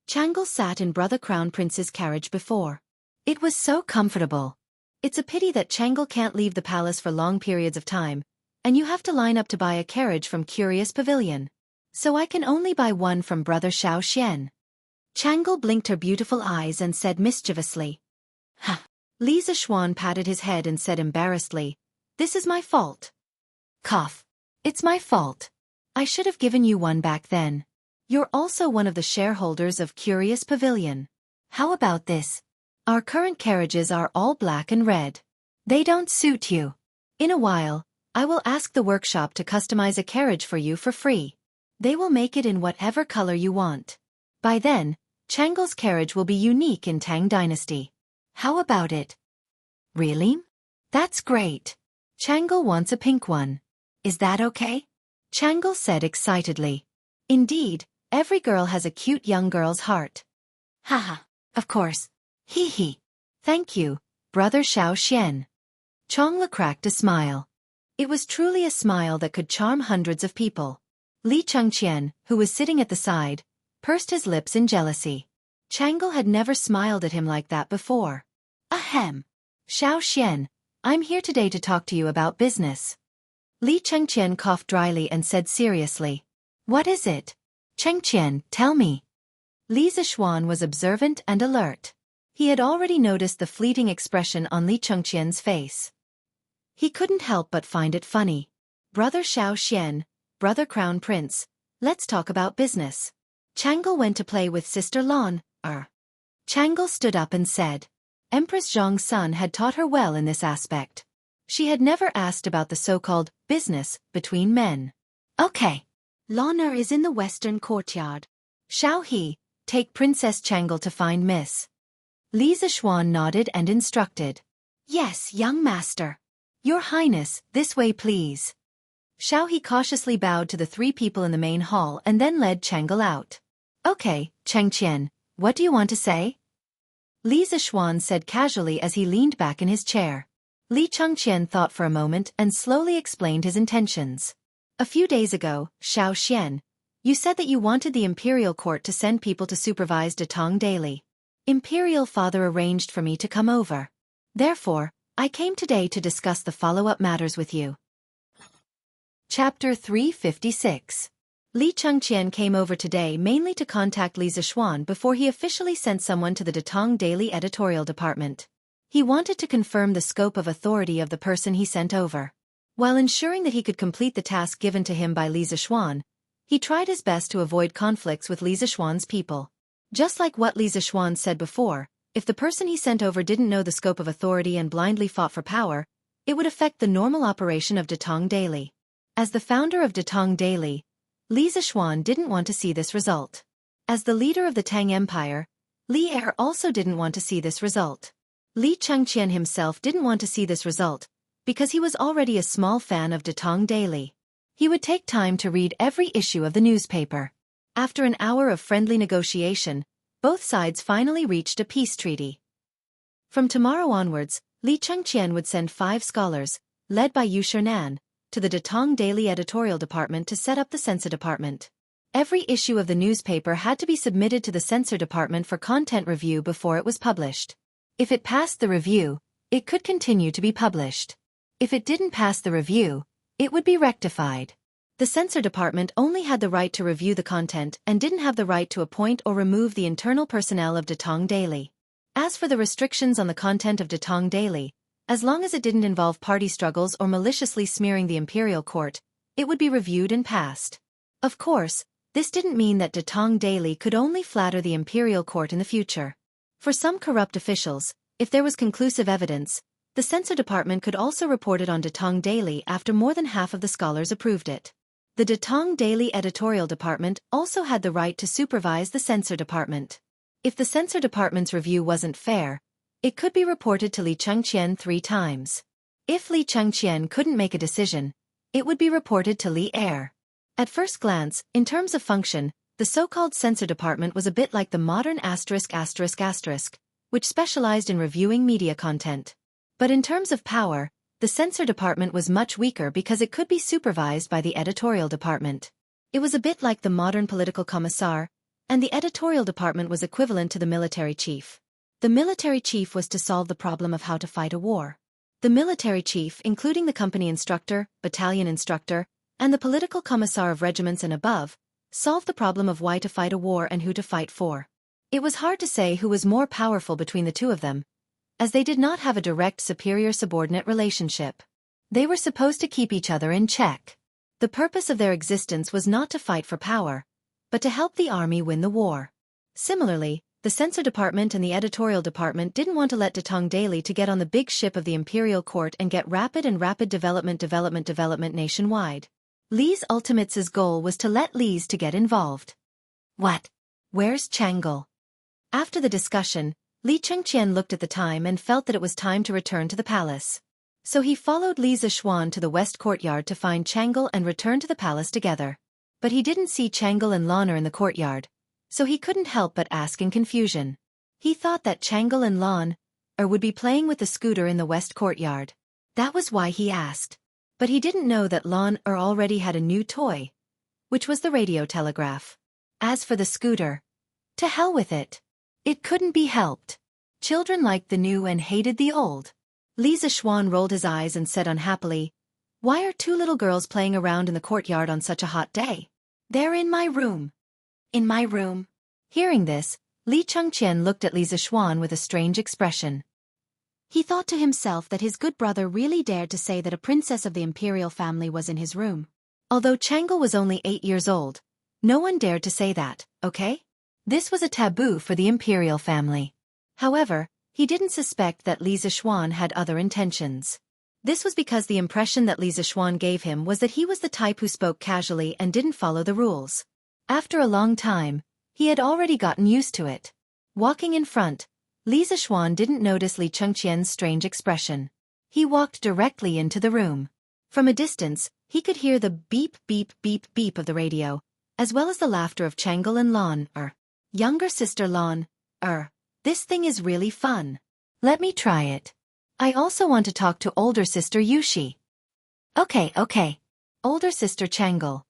Changle sat in Brother Crown Prince's carriage before. It was so comfortable. It's a pity that Changle can't leave the palace for long periods of time, and you have to line up to buy a carriage from Curious Pavilion. So I can only buy one from Brother Xianxia. Changle blinked her beautiful eyes and said mischievously. Huh. Li Zishuan patted his head and said embarrassedly, This is my fault. Cough. It's my fault. I should have given you one back then. You're also one of the shareholders of Curious Pavilion. How about this? Our current carriages are all black and red. They don't suit you. In a while, I will ask the workshop to customize a carriage for you for free. They will make it in whatever color you want. By then, Changle's carriage will be unique in Tang Dynasty. How about it? Really? That's great. Changle wants a pink one. Is that okay? Changle said excitedly. Indeed, every girl has a cute young girl's heart. Haha, of course. Hee hee. Thank you, Brother Xianxia. Changla cracked a smile. It was truly a smile that could charm hundreds of people. Li Chengqian, who was sitting at the side, pursed his lips in jealousy. Changle had never smiled at him like that before. Ahem. Xianxia, I'm here today to talk to you about business. Li Chengqian coughed dryly and said seriously. What is it? Chengqian, tell me. Li Zishuan was observant and alert. He had already noticed the fleeting expression on Li Chengqian's face. He couldn't help but find it funny. Brother Xianxia, Brother Crown Prince, let's talk about business. Changle went to play with Sister Lan. Changle stood up and said. Empress Zhang's son had taught her well in this aspect. She had never asked about the so-called business between men. Okay. Lan is in the western courtyard. Shall he take Princess Changle to find Miss? Li Zishuan nodded and instructed. Yes, young master. Your Highness, this way please. Shao He cautiously bowed to the 3 people in the main hall and then led Changle out. Okay, Chengqian, what do you want to say? Li Zishuan said casually as he leaned back in his chair. Li Chengqian thought for a moment and slowly explained his intentions. A few days ago, Xianxia, you said that you wanted the imperial court to send people to supervise Datong daily. Imperial father arranged for me to come over. Therefore, I came today to discuss the follow-up matters with you. Chapter 356. Li Chengqian came over today mainly to contact Li Zishuan before he officially sent someone to the Datong Daily editorial department. He wanted to confirm the scope of authority of the person he sent over. While ensuring that he could complete the task given to him by Li Zishuan, he tried his best to avoid conflicts with Li Zishuan's people. Just like what Li Zishuan said before, if the person he sent over didn't know the scope of authority and blindly fought for power, it would affect the normal operation of Datong Daily. As the founder of Datong Daily, Li Zishuan didn't want to see this result. As the leader of the Tang Empire, Li Er also didn't want to see this result. Li Chengqian himself didn't want to see this result, because he was already a small fan of Datong Daily. He would take time to read every issue of the newspaper. After an hour of friendly negotiation, both sides finally reached a peace treaty. From tomorrow onwards, Li Chengqian would send 5 scholars, led by Yu Shernan, to the Datong Daily editorial department to set up the censor department. Every issue of the newspaper had to be submitted to the censor department for content review before it was published. If it passed the review, it could continue to be published. If it didn't pass the review, it would be rectified. The censor department only had the right to review the content and didn't have the right to appoint or remove the internal personnel of Datong Daily. As for the restrictions on the content of Datong Daily, as long as it didn't involve party struggles or maliciously smearing the imperial court, it would be reviewed and passed. Of course, this didn't mean that Datong Daily could only flatter the imperial court in the future. For some corrupt officials, if there was conclusive evidence, the censor department could also report it on Datong Daily after more than half of the scholars approved it. The Datong Daily editorial department also had the right to supervise the censor department. If the censor department's review wasn't fair, it could be reported to Li Chengqian 3 times. If Li Chengqian couldn't make a decision, it would be reported to Li Er. At first glance, in terms of function, the so-called censor department was a bit like the modern *****, which specialized in reviewing media content. But in terms of power, the censor department was much weaker because it could be supervised by the editorial department. It was a bit like the modern political commissar, and the editorial department was equivalent to the military chief. The military chief was to solve the problem of how to fight a war. The military chief, including the company instructor, battalion instructor, and the political commissar of regiments and above, solved the problem of why to fight a war and who to fight for. It was hard to say who was more powerful between the two of them, as they did not have a direct superior-subordinate relationship. They were supposed to keep each other in check. The purpose of their existence was not to fight for power, but to help the army win the war. Similarly, the censor department and the editorial department didn't want to let Datong Daily to get on the big ship of the imperial court and get rapid development nationwide. Li's ultimate's goal was to let Li's to get involved. What? Where's Chang'e? After the discussion, Li Chengqian looked at the time and felt that it was time to return to the palace. So he followed Li Zishuan to the west courtyard to find Chang'e and return to the palace together. But he didn't see Chang'e and Lan in the courtyard, so he couldn't help but ask in confusion. He thought that Chang'e and Lan would be playing with the scooter in the west courtyard. That was why he asked. But he didn't know that Lan already had a new toy, which was the radio telegraph. As for the scooter, to hell with it. It couldn't be helped. Children liked the new and hated the old. Li Zishuan rolled his eyes and said unhappily, "Why are 2 little girls playing around in the courtyard on such a hot day? They're in my room." In my room? Hearing this, Li Chengqian looked at Li Zishuan with a strange expression. He thought to himself that his good brother really dared to say that a princess of the imperial family was in his room. Although Chang'e was only 8 years old, no one dared to say that, okay? This was a taboo for the imperial family. However, he didn't suspect that Li Zishuan had other intentions. This was because the impression that Li Zishuan gave him was that he was the type who spoke casually and didn't follow the rules. After a long time, he had already gotten used to it. Walking in front, Li Zishuan didn't notice Li Chengqian's strange expression. He walked directly into the room. From a distance, he could hear the beep beep beep beep of the radio, as well as the laughter of Chang'e and Lan. Younger sister Lan, this thing is really fun. Let me try it. I also want to talk to older sister Yushi. Okay. Older sister Chang'e.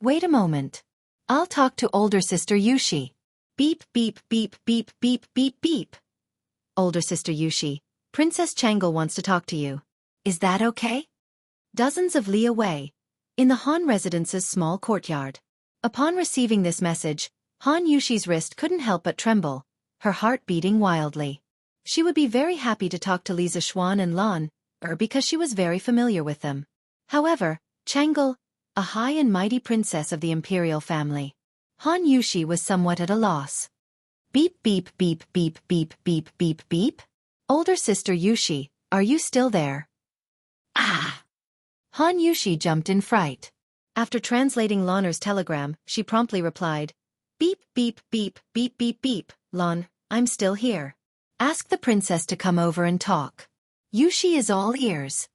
Wait a moment. I'll talk to older sister Yushi. Beep beep beep beep beep beep beep. Older sister Yushi, Princess Changel wants to talk to you. Is that okay? Dozens of li away, in the Han residence's small courtyard. Upon receiving this message, Han Yushi's wrist couldn't help but tremble, her heart beating wildly. She would be very happy to talk to Li Zishuan and Lan because she was very familiar with them. However, Changel, a high and mighty princess of the imperial family. Han Yushi was somewhat at a loss. Beep beep beep beep beep beep beep beep. Older sister Yushi, are you still there? Ah! Han Yushi jumped in fright. After translating Lan's telegram, she promptly replied, Beep beep beep beep beep beep, Lan, I'm still here. Ask the princess to come over and talk. Yushi is all ears.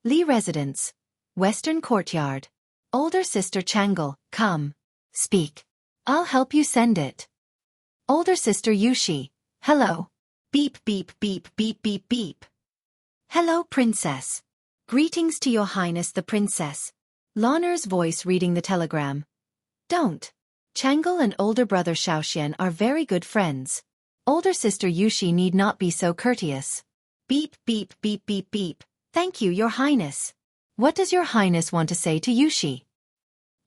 Li Residence. Western Courtyard. Older sister Changel, come. Speak. I'll help you send it. Older sister Yushi, hello. Beep beep beep beep beep beep. Hello princess. Greetings to your highness the princess. Lan's voice reading the telegram. Don't. Changel and older brother Xiaoxian are very good friends. Older sister Yushi need not be so courteous. Beep beep beep beep beep. Thank you your highness. What does your highness want to say to Yushi?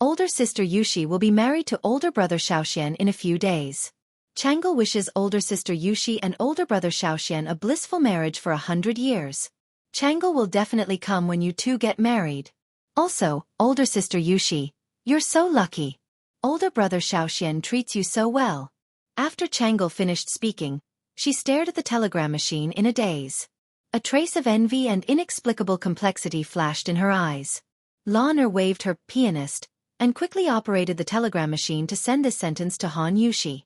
Older sister Yushi will be married to older brother Xiaoxian in a few days. Changel wishes older sister Yushi and older brother Xiaoxian a blissful marriage for 100 years. Changel will definitely come when you two get married. Also, older sister Yushi, you're so lucky. Older brother Xiaoxian treats you so well. After Changel finished speaking, she stared at the telegram machine in a daze. A trace of envy and inexplicable complexity flashed in her eyes. Lan waved her pianist and quickly operated the telegram machine to send this sentence to Han Yushi.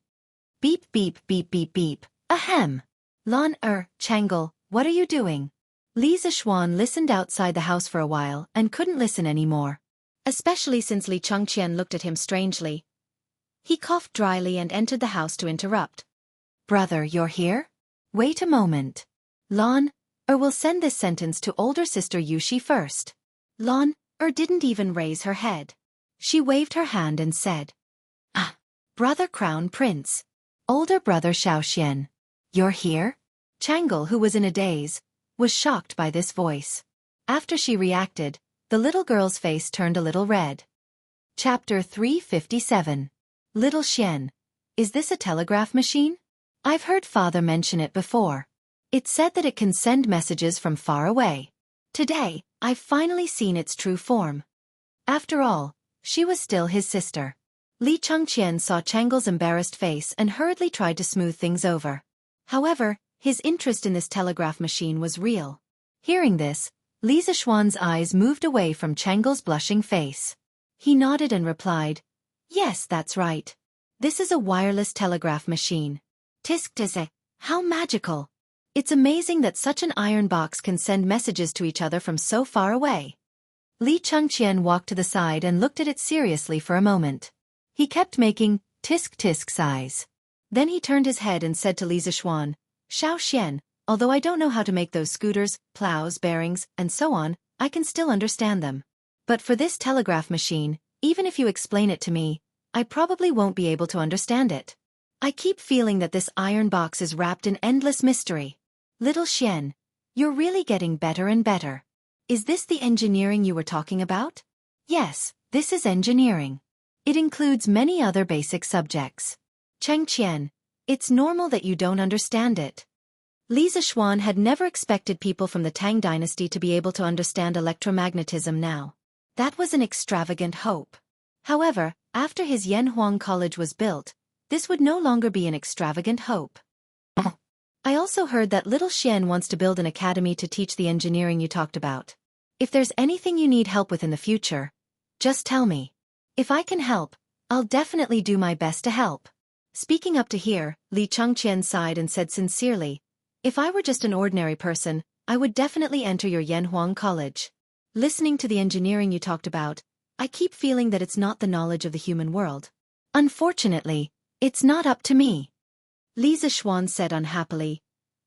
Beep beep beep beep beep. Ahem. Lan Changel, what are you doing? Li Zishuan listened outside the house for a while and couldn't listen anymore. Especially since Li Changqian looked at him strangely. He coughed dryly and entered the house to interrupt. Brother, you're here? Wait a moment. Lan will send this sentence to older sister Yushi first. Lan didn't even raise her head. She waved her hand and said, Ah, brother Crown Prince. Older brother Xiaoxian. You're here? Changel, who was in a daze, was shocked by this voice. After she reacted, the little girl's face turned a little red. Chapter 357. Little Xian. Is this a telegraph machine? I've heard father mention it before. It said that it can send messages from far away. Today, I've finally seen its true form. After all, she was still his sister. Li Changqian saw Changel's embarrassed face and hurriedly tried to smooth things over. However, his interest in this telegraph machine was real. Hearing this, Li Zishuan's eyes moved away from Changel's blushing face. He nodded and replied, Yes, that's right. This is a wireless telegraph machine. Tisk tisk, how magical. It's amazing that such an iron box can send messages to each other from so far away. Li Changqian walked to the side and looked at it seriously for a moment. He kept making tisk tisk sighs. Then he turned his head and said to Li Zishuan, Xiaoxian, although I don't know how to make those scooters, plows, bearings, and so on, I can still understand them. But for this telegraph machine, even if you explain it to me, I probably won't be able to understand it. I keep feeling that this iron box is wrapped in endless mystery. Little Xian, you're really getting better and better. Is this the engineering you were talking about? Yes, this is engineering. It includes many other basic subjects. Changqian, it's normal that you don't understand it. Li Zishuan had never expected people from the Tang dynasty to be able to understand electromagnetism now. That was an extravagant hope. However, after his Yanhuang College was built, this would no longer be an extravagant hope. I also heard that little Xian wants to build an academy to teach the engineering you talked about. If there's anything you need help with in the future, just tell me. If I can help, I'll definitely do my best to help. Speaking up to here, Li Changqian sighed and said sincerely, If I were just an ordinary person, I would definitely enter your Yanhuang College. Listening to the engineering you talked about, I keep feeling that it's not the knowledge of the human world. Unfortunately, it's not up to me. Li Zishuan said unhappily,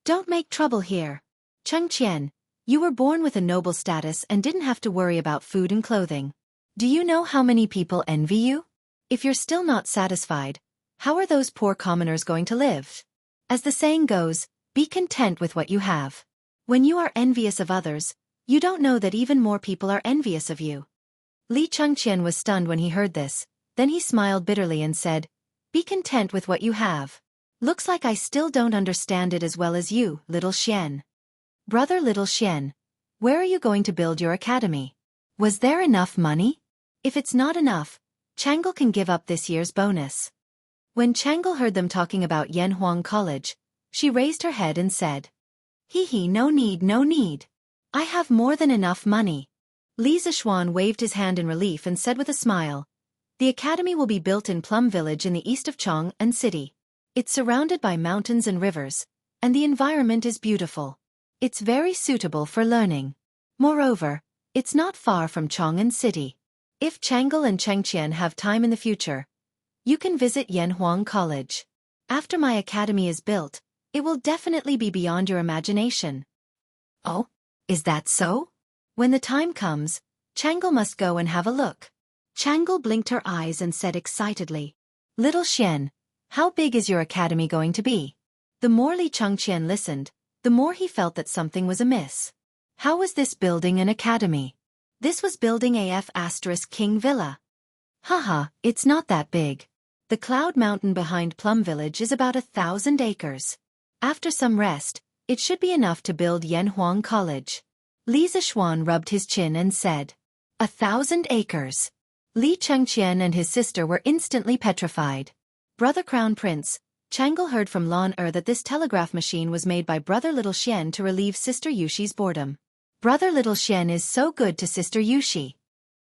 Don't make trouble here. Changqian, you were born with a noble status and didn't have to worry about food and clothing. Do you know how many people envy you? If you're still not satisfied, how are those poor commoners going to live? As the saying goes, be content with what you have. When you are envious of others, you don't know that even more people are envious of you. Li Chengqian was stunned when he heard this, then he smiled bitterly and said, "Be content with what you have. Looks like I still don't understand it as well as you, little Xian." "Brother little Xian, where are you going to build your academy? Was there enough money? If it's not enough, Chang'e can give up this year's bonus." When Chang'e heard them talking about Yanhuang College, she raised her head and said, "Hee, no need, no need. I have more than enough money." Li Zishuan waved his hand in relief and said with a smile, "The academy will be built in Plum Village in the east of Chang'an City. It's surrounded by mountains and rivers, and the environment is beautiful. It's very suitable for learning. Moreover, it's not far from Chang'an City. If Chang'e and Chengqian have time in the future, you can visit Yanhuang College. After my academy is built, it will definitely be beyond your imagination." "Oh, is that so? When the time comes, Chang'e must go and have a look." Chang'e blinked her eyes and said excitedly, "Little Xian, how big is your academy going to be?" The more Li Chengqian listened, the more he felt that something was amiss. How was this building an academy? This was building King Villa. Haha, it's not that big. The Cloud Mountain behind Plum Village is about 1,000 acres. After some rest, it should be enough to build Yanhuang College. Li Zishuan rubbed his chin and said, 1,000 acres. Li Chengqian and his sister were instantly petrified. Brother Crown Prince, Chang'e heard from Lan that this telegraph machine was made by Brother Little Xian to relieve Sister Yushi's boredom. Brother Little Xian is so good to Sister Yushi.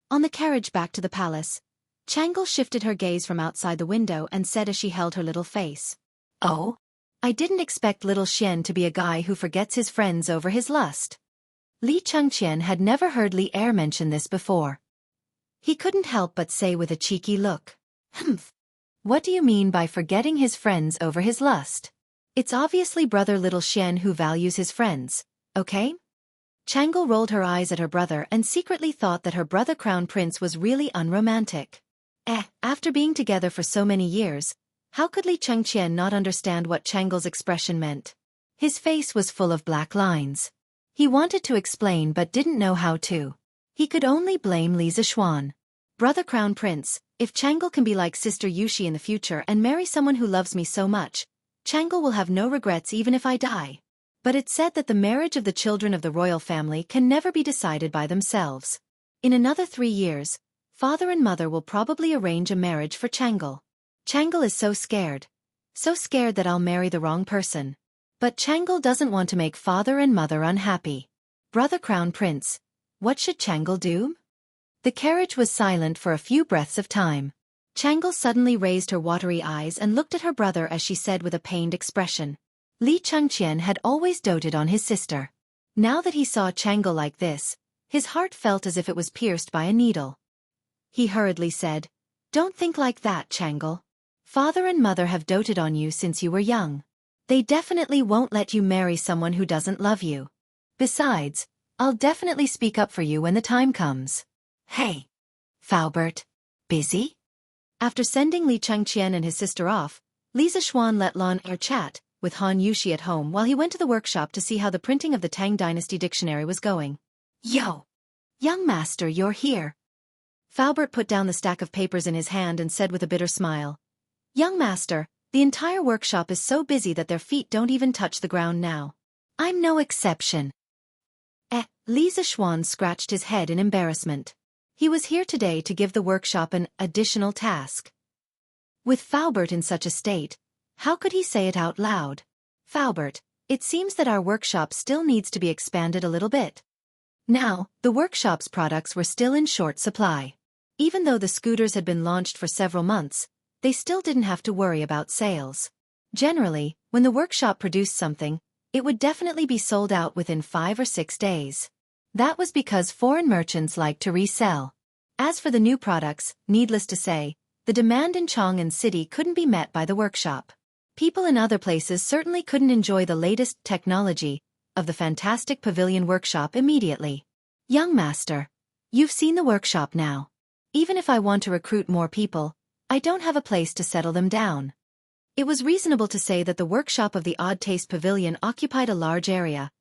On the carriage back to the palace, Chang'e shifted her gaze from outside the window and said as she held her little face, "Oh, I didn't expect Little Xian to be a guy who forgets his friends over his lust." Li Chengqian had never heard Li Er mention this before. He couldn't help but say with a cheeky look, "Humph. What do you mean by forgetting his friends over his lust? It's obviously Brother Little Xian who values his friends, okay?" Chang'e rolled her eyes at her brother and secretly thought that her brother Crown Prince was really unromantic. After being together for so many years, how could Li Chengqian not understand what Chang'e's expression meant? His face was full of black lines. He wanted to explain but didn't know how to. He could only blame Li Zishuan. "Brother Crown Prince, if Chang'e can be like Sister Yushi in the future and marry someone who loves me so much, Chang'e will have no regrets even if I die." But it's said that the marriage of the children of the royal family can never be decided by themselves. In another 3 years, father and mother will probably arrange a marriage for Chang'e. Chang'e is so scared that I'll marry the wrong person. But Chang'e doesn't want to make father and mother unhappy. Brother Crown Prince, what should Chang'e do? The carriage was silent for a few breaths of time. Chang'e suddenly raised her watery eyes and looked at her brother as she said with a pained expression. Li Chengqian had always doted on his sister. Now that he saw Chang'e like this, his heart felt as if it was pierced by a needle. He hurriedly said, "Don't think like that, Chang'e. Father and mother have doted on you since you were young. They definitely won't let you marry someone who doesn't love you. Besides, I'll definitely speak up for you when the time comes." "Hey, Faubert, busy?" After sending Li Chengqian and his sister off, Li Zishuan let Lan chat with Han Yushi at home while he went to the workshop to see how the printing of the Tang Dynasty dictionary was going. "Yo! Young master, you're here." Faubert put down the stack of papers in his hand and said with a bitter smile, "Young master, the entire workshop is so busy that their feet don't even touch the ground now. I'm no exception." Li Zishuan scratched his head in embarrassment. He was here today to give the workshop an additional task. With Faubert in such a state, how could he say it out loud? "Faubert, it seems that our workshop still needs to be expanded a little bit." Now, the workshop's products were still in short supply. Even though the scooters had been launched for several months, they still didn't have to worry about sales. Generally, when the workshop produced something, it would definitely be sold out within 5 or 6 days. That was because foreign merchants liked to resell. As for the new products, needless to say, the demand in Chang'an City couldn't be met by the workshop. People in other places certainly couldn't enjoy the latest technology of the fantastic pavilion workshop immediately. "Young master, you've seen the workshop now. Even if I want to recruit more people, I don't have a place to settle them down." It was reasonable to say that the workshop of the Odd Taste Pavilion occupied a large area,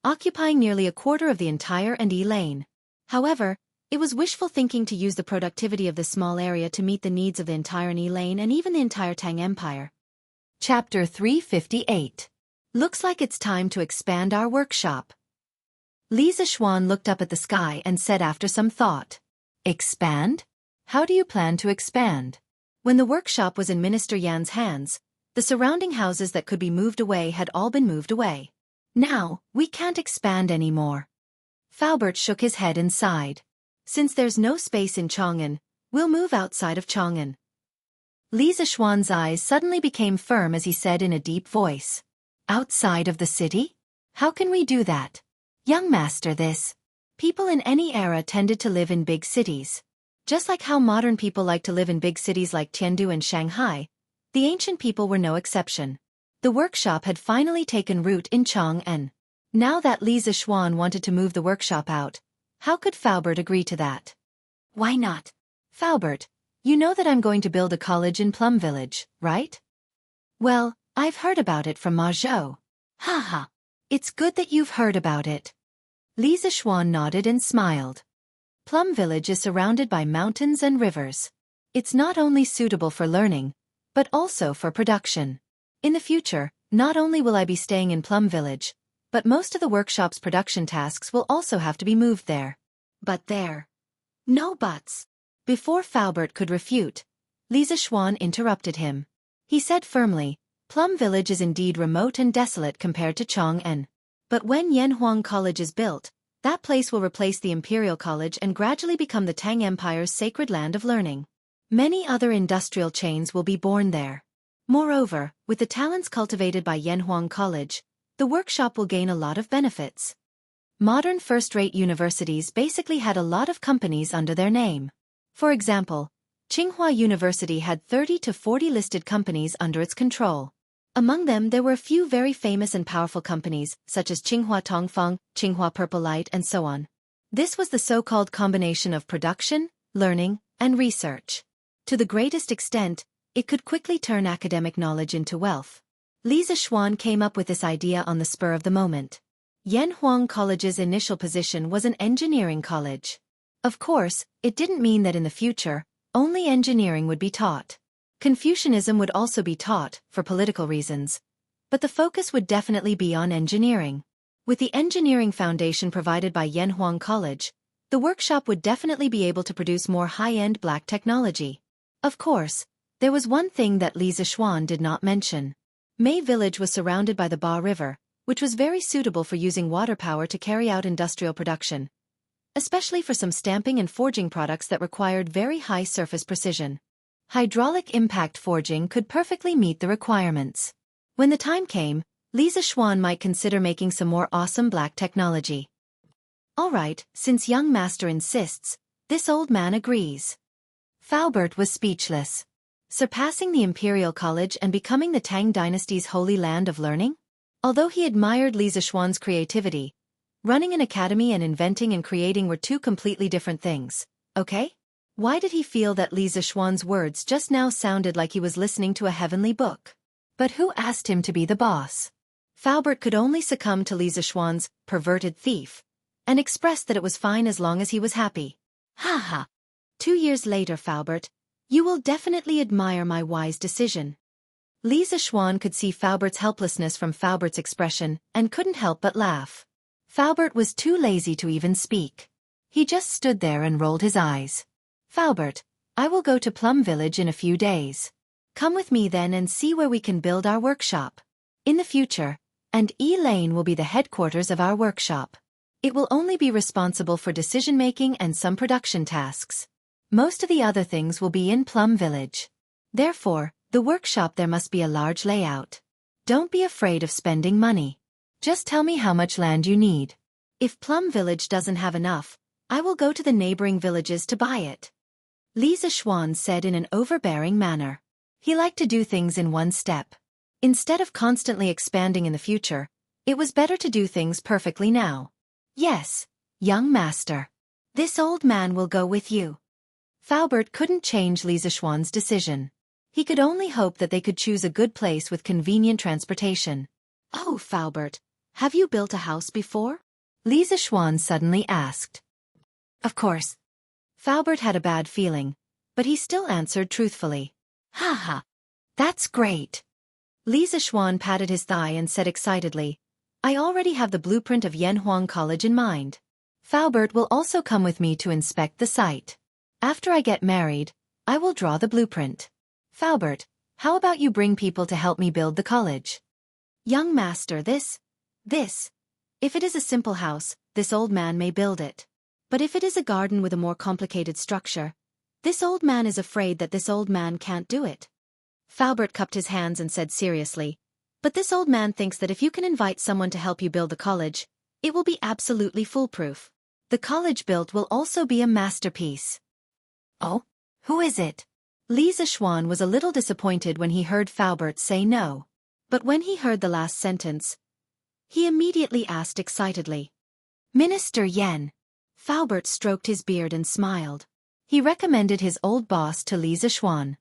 occupying nearly a quarter of the entire E lane. However, it was wishful thinking to use the productivity of this small area to meet the needs of the entire E lane and even the entire Tang Empire. Chapter 358. Looks like it's time to expand our workshop. Li Zixuan looked up at the sky and said after some thought, "Expand? How do you plan to expand?" When the workshop was in Minister Yan's hands, the surrounding houses that could be moved away had all been moved away. Now, we can't expand anymore. Faubert shook his head and sighed. Since there's no space in Chang'an, we'll move outside of Chang'an. Li Zixuan's eyes suddenly became firm as he said in a deep voice, "Outside of the city? How can we do that? Young master, people in any era tended to live in big cities. Just like how modern people like to live in big cities like Tiandu and Shanghai, the ancient people were no exception. The workshop had finally taken root in Chang'an. Now that Li Zixuan wanted to move the workshop out, how could Faubert agree to that? Why not? Faubert, you know that I'm going to build a college in Plum Village, right? Well, I've heard about it from Ma Zhou. Haha. It's good that you've heard about it. Li Zixuan nodded and smiled. Plum Village is surrounded by mountains and rivers. It's not only suitable for learning, but also for production. In the future, not only will I be staying in Plum Village, but most of the workshop's production tasks will also have to be moved there. But there. No buts. Before Faubert could refute, Li Zixuan interrupted him. He said firmly, Plum Village is indeed remote and desolate compared to Chang'an. But when Yanhuang College is built, that place will replace the Imperial College and gradually become the Tang Empire's sacred land of learning. Many other industrial chains will be born there. Moreover, with the talents cultivated by Yanhuang College, the workshop will gain a lot of benefits. Modern first-rate universities basically had a lot of companies under their name. For example, Tsinghua University had 30 to 40 listed companies under its control. Among them there were a few very famous and powerful companies, such as Tsinghua Tongfeng, Tsinghua Purple Light and so on. This was the so-called combination of production, learning, and research. To the greatest extent, it could quickly turn academic knowledge into wealth. Li Zixuan came up with this idea on the spur of the moment. Yanhuang College's initial position was an engineering college. Of course, it didn't mean that in the future, only engineering would be taught. Confucianism would also be taught, for political reasons. But the focus would definitely be on engineering. With the engineering foundation provided by Yanhuang College, the workshop would definitely be able to produce more high-end black technology. Of course, there was one thing that Li Zixuan did not mention. Mei Village was surrounded by the Ba River, which was very suitable for using water power to carry out industrial production, especially for some stamping and forging products that required very high surface precision. Hydraulic impact forging could perfectly meet the requirements. When the time came, Li Zixuan might consider making some more awesome black technology. Alright, since young master insists, this old man agrees. Faubert was speechless. Surpassing the Imperial College and becoming the Tang Dynasty's holy land of learning? Although he admired Li Zixuan's creativity, running an academy and inventing and creating were two completely different things, okay? Why did he feel that Li Zixuan's words just now sounded like he was listening to a heavenly book? But who asked him to be the boss? Faubert could only succumb to Li Zixuan's perverted thief, and express that it was fine as long as he was happy. Ha. 2 years later, Faubert, you will definitely admire my wise decision. Li Zixuan could see Faubert's helplessness from Faubert's expression and couldn't help but laugh. Faubert was too lazy to even speak. He just stood there and rolled his eyes. Faubert, I will go to Plum Village in a few days. Come with me then and see where we can build our workshop. In the future, and E Lane will be the headquarters of our workshop. It will only be responsible for decision-making and some production tasks. Most of the other things will be in Plum Village. Therefore, the workshop there must be a large layout. Don't be afraid of spending money. Just tell me how much land you need. If Plum Village doesn't have enough, I will go to the neighboring villages to buy it. Li Zixuan said in an overbearing manner. He liked to do things in one step. Instead of constantly expanding in the future, it was better to do things perfectly now. Yes, young master. This old man will go with you. Faubert couldn't change Li Zixuan's decision. He could only hope that they could choose a good place with convenient transportation. Oh, Faubert, Have you built a house before? Li Zishuan suddenly asked. Of course. Faubert had a bad feeling, but he still answered truthfully. Haha. That's great. Li Zishuan patted his thigh and said excitedly, I already have the blueprint of Yanhuang College in mind. Faubert will also come with me to inspect the site. After I get married, I will draw the blueprint. Faubert, how about you bring people to help me build the college? Young master, this. If it is a simple house, this old man may build it. But if it is a garden with a more complicated structure, this old man is afraid that this old man can't do it. Faubert cupped his hands and said seriously, but this old man thinks that if you can invite someone to help you build the college, it will be absolutely foolproof. The college built will also be a masterpiece. Oh? Who is it? Li Zishuan was a little disappointed when he heard Faubert say no. But when he heard the last sentence, he immediately asked excitedly. Minister Yan. Faubert stroked his beard and smiled. He recommended his old boss to Li Zishuan.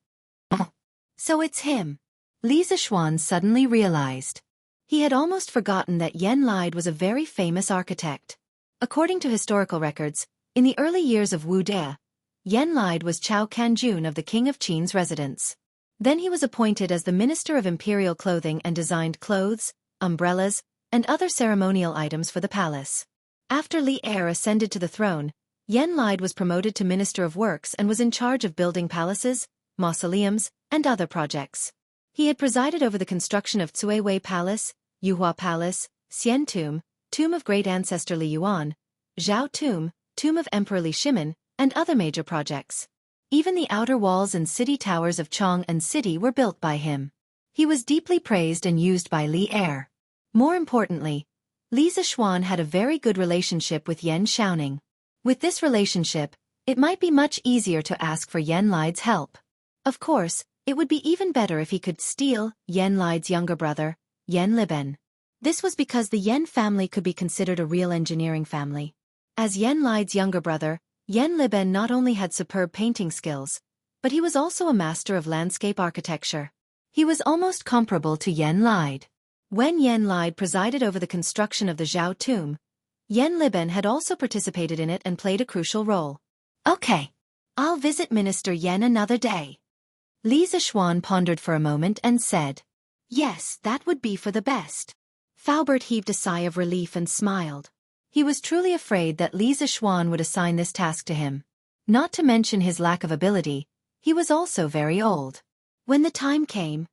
Oh, so it's him. Li Zishuan suddenly realized. He had almost forgotten that Yan Lide was a very famous architect. According to historical records, in the early years of Wu De, Yan Lide was Chao Kanjun of the King of Qin's residence. Then he was appointed as the Minister of Imperial Clothing and designed clothes, umbrellas, and other ceremonial items for the palace. After Li Er ascended to the throne, Yan Lide was promoted to Minister of Works and was in charge of building palaces, mausoleums, and other projects. He had presided over the construction of Cuiwei Palace, Yuhua Palace, Xian Tomb of Great Ancestor Li Yuan, Zhao Tomb of Emperor Li Shimin, and other major projects. Even the outer walls and city towers of Chang'an City were built by him. He was deeply praised and used by Li Er. More importantly, Li Zishuan had a very good relationship with Yan Xiaoning. With this relationship, it might be much easier to ask for Yan Lide's help. Of course, it would be even better if he could steal Yan Lide's younger brother, Yan Liben. This was because the Yan family could be considered a real engineering family. As Yan Lide's younger brother, Yan Liben not only had superb painting skills, but he was also a master of landscape architecture. He was almost comparable to Yan Lide. When Yan Lide presided over the construction of the Zhao Tomb, Yan Liben had also participated in it and played a crucial role. Okay. I'll visit Minister Yan another day. Li Zishuan pondered for a moment and said, Yes, that would be for the best. Faubert heaved a sigh of relief and smiled. He was truly afraid that Li Zishuan would assign this task to him. Not to mention his lack of ability, he was also very old. When the time came,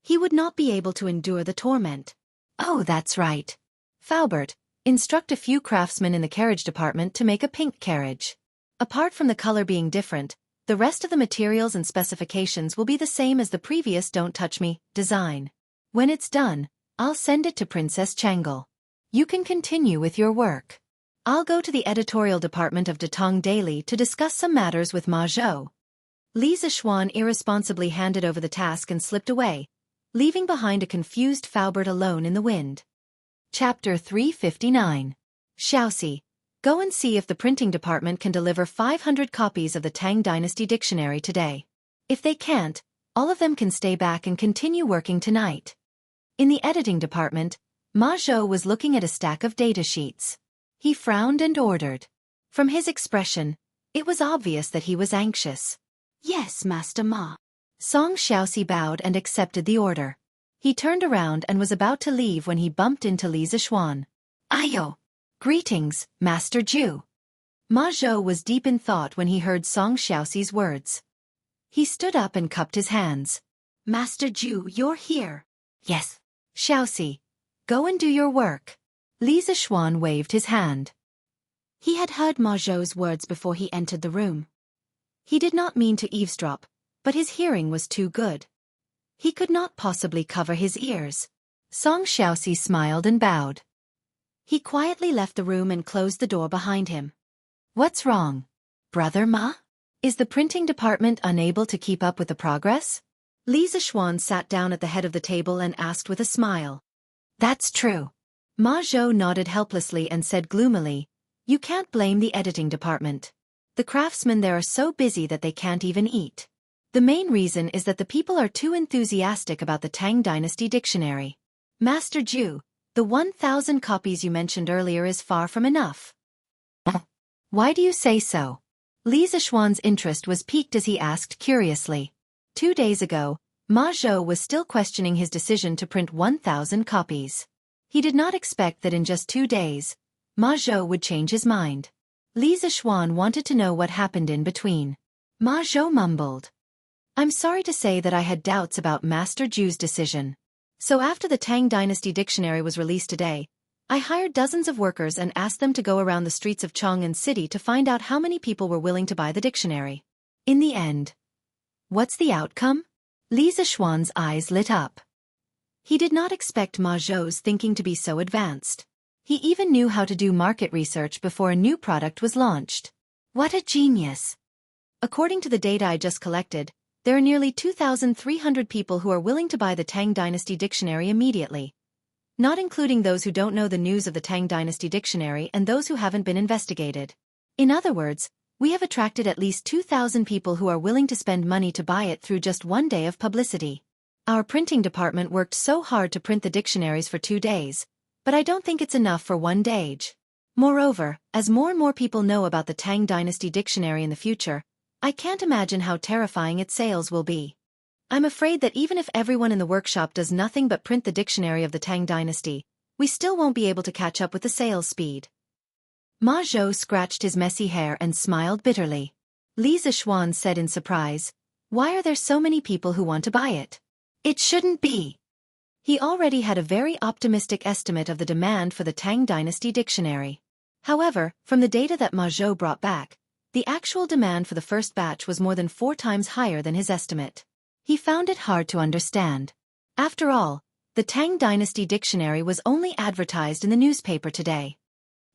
he would not be able to endure the torment. Oh, that's right. Faubert, instruct a few craftsmen in the carriage department to make a pink carriage. Apart from the color being different, the rest of the materials and specifications will be the same as the previous Don't Touch Me design. When it's done, I'll send it to Princess Chang'e. You can continue with your work. I'll go to the editorial department of Datong Daily to discuss some matters with Ma Zhou. Li Zishuan irresponsibly handed over the task and slipped away, leaving behind a confused Faubert alone in the wind. Chapter 359. Xiaoxi, go and see if the printing department can deliver 500 copies of the Tang Dynasty Dictionary today. If they can't, all of them can stay back and continue working tonight. In the editing department, Ma Zhou was looking at a stack of datasheets. He frowned and ordered. From his expression, it was obvious that he was anxious. Yes, Master Ma. Song Xiaoxi bowed and accepted the order. He turned around and was about to leave when he bumped into Li Zishuan. Ayo! Greetings, Master Ju. Ma Zhou was deep in thought when he heard Song Xiaoxi's words. He stood up and cupped his hands. Master Ju, you're here. Yes. Xiaoxi, go and do your work. Li Zishuan waved his hand. He had heard Ma Zhou's words before he entered the room. He did not mean to eavesdrop, but his hearing was too good. He could not possibly cover his ears. Song Xiaoxi smiled and bowed. He quietly left the room and closed the door behind him. What's wrong? Brother Ma? Is the printing department unable to keep up with the progress? Li Zishuan sat down at the head of the table and asked with a smile. That's true. Ma Zhou nodded helplessly and said gloomily, You can't blame the editing department. The craftsmen there are so busy that they can't even eat. The main reason is that the people are too enthusiastic about the Tang Dynasty Dictionary. Master Ju, The 1,000 copies you mentioned earlier is far from enough. Why do you say so? Li Zixuan's interest was piqued as he asked curiously. 2 days ago, Ma Zhou was still questioning his decision to print 1,000 copies. He did not expect that in just 2 days, Ma Zhou would change his mind. Li Zixuan wanted to know what happened in between. Ma Zhou mumbled. I'm sorry to say that I had doubts about Master Zhu's decision. So after the Tang Dynasty Dictionary was released today, I hired dozens of workers and asked them to go around the streets of Chang'an City to find out how many people were willing to buy the dictionary. In the end, what's the outcome? Li Zixuan's eyes lit up. He did not expect Ma Zhou's thinking to be so advanced. He even knew how to do market research before a new product was launched. What a genius! According to the data I just collected, there are nearly 2,300 people who are willing to buy the Tang Dynasty Dictionary immediately, not including those who don't know the news of the Tang Dynasty Dictionary and those who haven't been investigated. In other words, we have attracted at least 2,000 people who are willing to spend money to buy it through just 1 day of publicity. Our printing department worked so hard to print the dictionaries for 2 days, but I don't think it's enough for 1 day. Moreover, as more and more people know about the Tang Dynasty Dictionary in the future, I can't imagine how terrifying its sales will be. I'm afraid that even if everyone in the workshop does nothing but print the dictionary of the Tang Dynasty, we still won't be able to catch up with the sales speed. Ma Zhou scratched his messy hair and smiled bitterly. Li Zixuan said in surprise, why are there so many people who want to buy it? It shouldn't be. He already had a very optimistic estimate of the demand for the Tang Dynasty Dictionary. However, from the data that Ma Zhou brought back, the actual demand for the first batch was more than 4 times higher than his estimate. He found it hard to understand. After all, the Tang Dynasty Dictionary was only advertised in the newspaper today.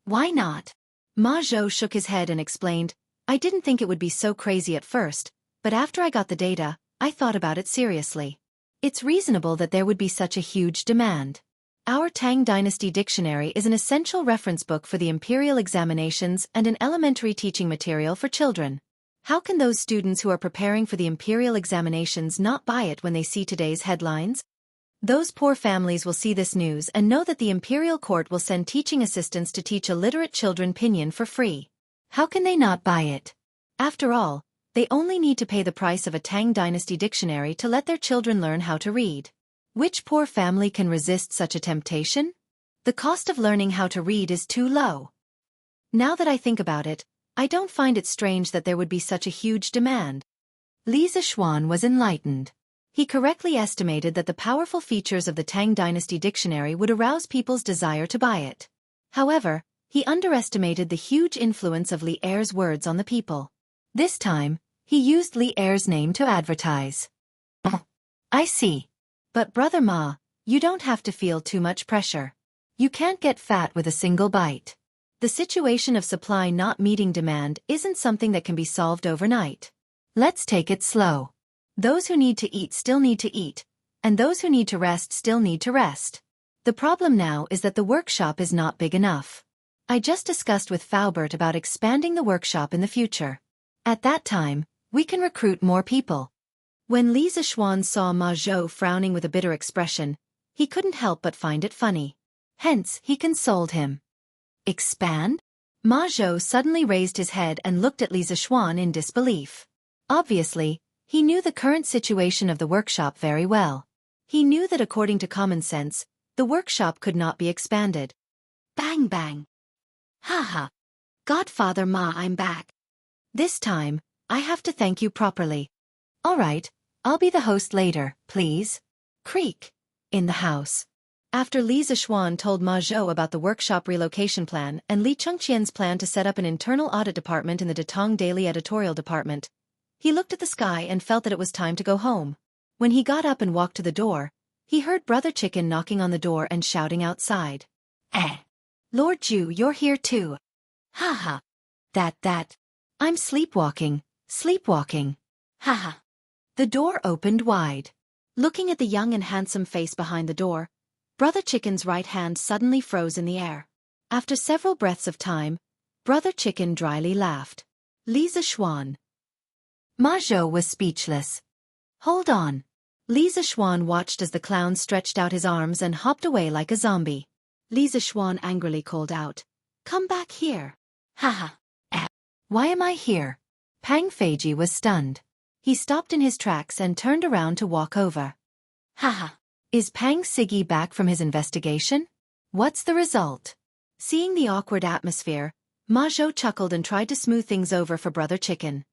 Why not? Ma Zhou shook his head and explained, I didn't think it would be so crazy at first, but after I got the data, I thought about it seriously. It's reasonable that there would be such a huge demand. Our Tang Dynasty Dictionary is an essential reference book for the imperial examinations and an elementary teaching material for children. How can those students who are preparing for the imperial examinations not buy it when they see today's headlines? Those poor families will see this news and know that the imperial court will send teaching assistants to teach illiterate children pinyin for free. How can they not buy it? After all, they only need to pay the price of a Tang Dynasty Dictionary to let their children learn how to read. Which poor family can resist such a temptation? The cost of learning how to read is too low. Now that I think about it, I don't find it strange that there would be such a huge demand. Li Zixuan was enlightened. He correctly estimated that the powerful features of the Tang Dynasty Dictionary would arouse people's desire to buy it. However, he underestimated the huge influence of Li Er's words on the people. This time, he used Li Er's name to advertise. I see. But Brother Ma, you don't have to feel too much pressure. You can't get fat with a single bite. The situation of supply not meeting demand isn't something that can be solved overnight. Let's take it slow. Those who need to eat still need to eat, and those who need to rest still need to rest. The problem now is that the workshop is not big enough. I just discussed with Faubert about expanding the workshop in the future. At that time, we can recruit more people. When Li Zixuan saw Ma Zhou frowning with a bitter expression, he couldn't help but find it funny. Hence, he consoled him. Expand? Ma Zhou suddenly raised his head and looked at Li Zixuan in disbelief. Obviously, he knew the current situation of the workshop very well. He knew that according to common sense, the workshop could not be expanded. Bang bang. Ha. Godfather Ma, I'm back. This time, I have to thank you properly. All right, I'll be the host later, please. Creak. In the house. After Li Zixuan told Ma Zhou about the workshop relocation plan and Li Chengqian's plan to set up an internal audit department in the Datong Daily editorial department, he looked at the sky and felt that it was time to go home. When he got up and walked to the door, he heard Brother Chicken knocking on the door and shouting outside. Lord Zhu, you're here too. Ha. That. I'm sleepwalking. Ha. The door opened wide. Looking at the young and handsome face behind the door, Brother Chicken's right hand suddenly froze in the air. After several breaths of time, Brother Chicken dryly laughed. Li Zixuan. Ma Zhou was speechless. Hold on. Li Zixuan watched as the clown stretched out his arms and hopped away like a zombie. Li Zishuan angrily called out. Come back here. Haha. Why am I here? Pang Feiji was stunned. He stopped in his tracks and turned around to walk over. Haha. Is Pang Siggy back from his investigation? What's the result? Seeing the awkward atmosphere, Ma Zhou chuckled and tried to smooth things over for Brother Chicken.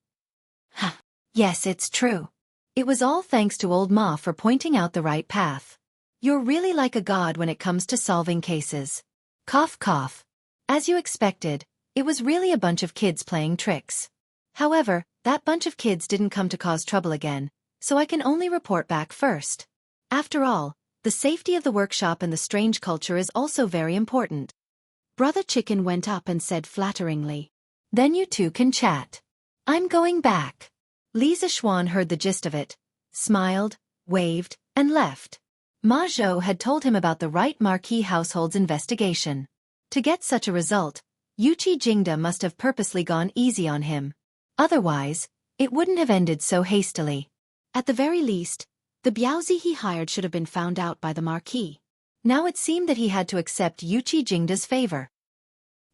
Ha. Yes, it's true. It was all thanks to old Ma for pointing out the right path. You're really like a god when it comes to solving cases. Cough cough. As you expected, it was really a bunch of kids playing tricks. However, that bunch of kids didn't come to cause trouble again, so I can only report back first. After all, the safety of the workshop and the strange culture is also very important. Brother Chicken went up and said flatteringly. Then you two can chat. I'm going back. Li Zishuan heard the gist of it, smiled, waved, and left. Ma Zhou had told him about the right marquee household's investigation. To get such a result, Yuqi Jingda must have purposely gone easy on him. Otherwise, it wouldn't have ended so hastily. At the very least, the Biaozi he hired should have been found out by the marquis. Now it seemed that he had to accept Yuqi Jingda's favor.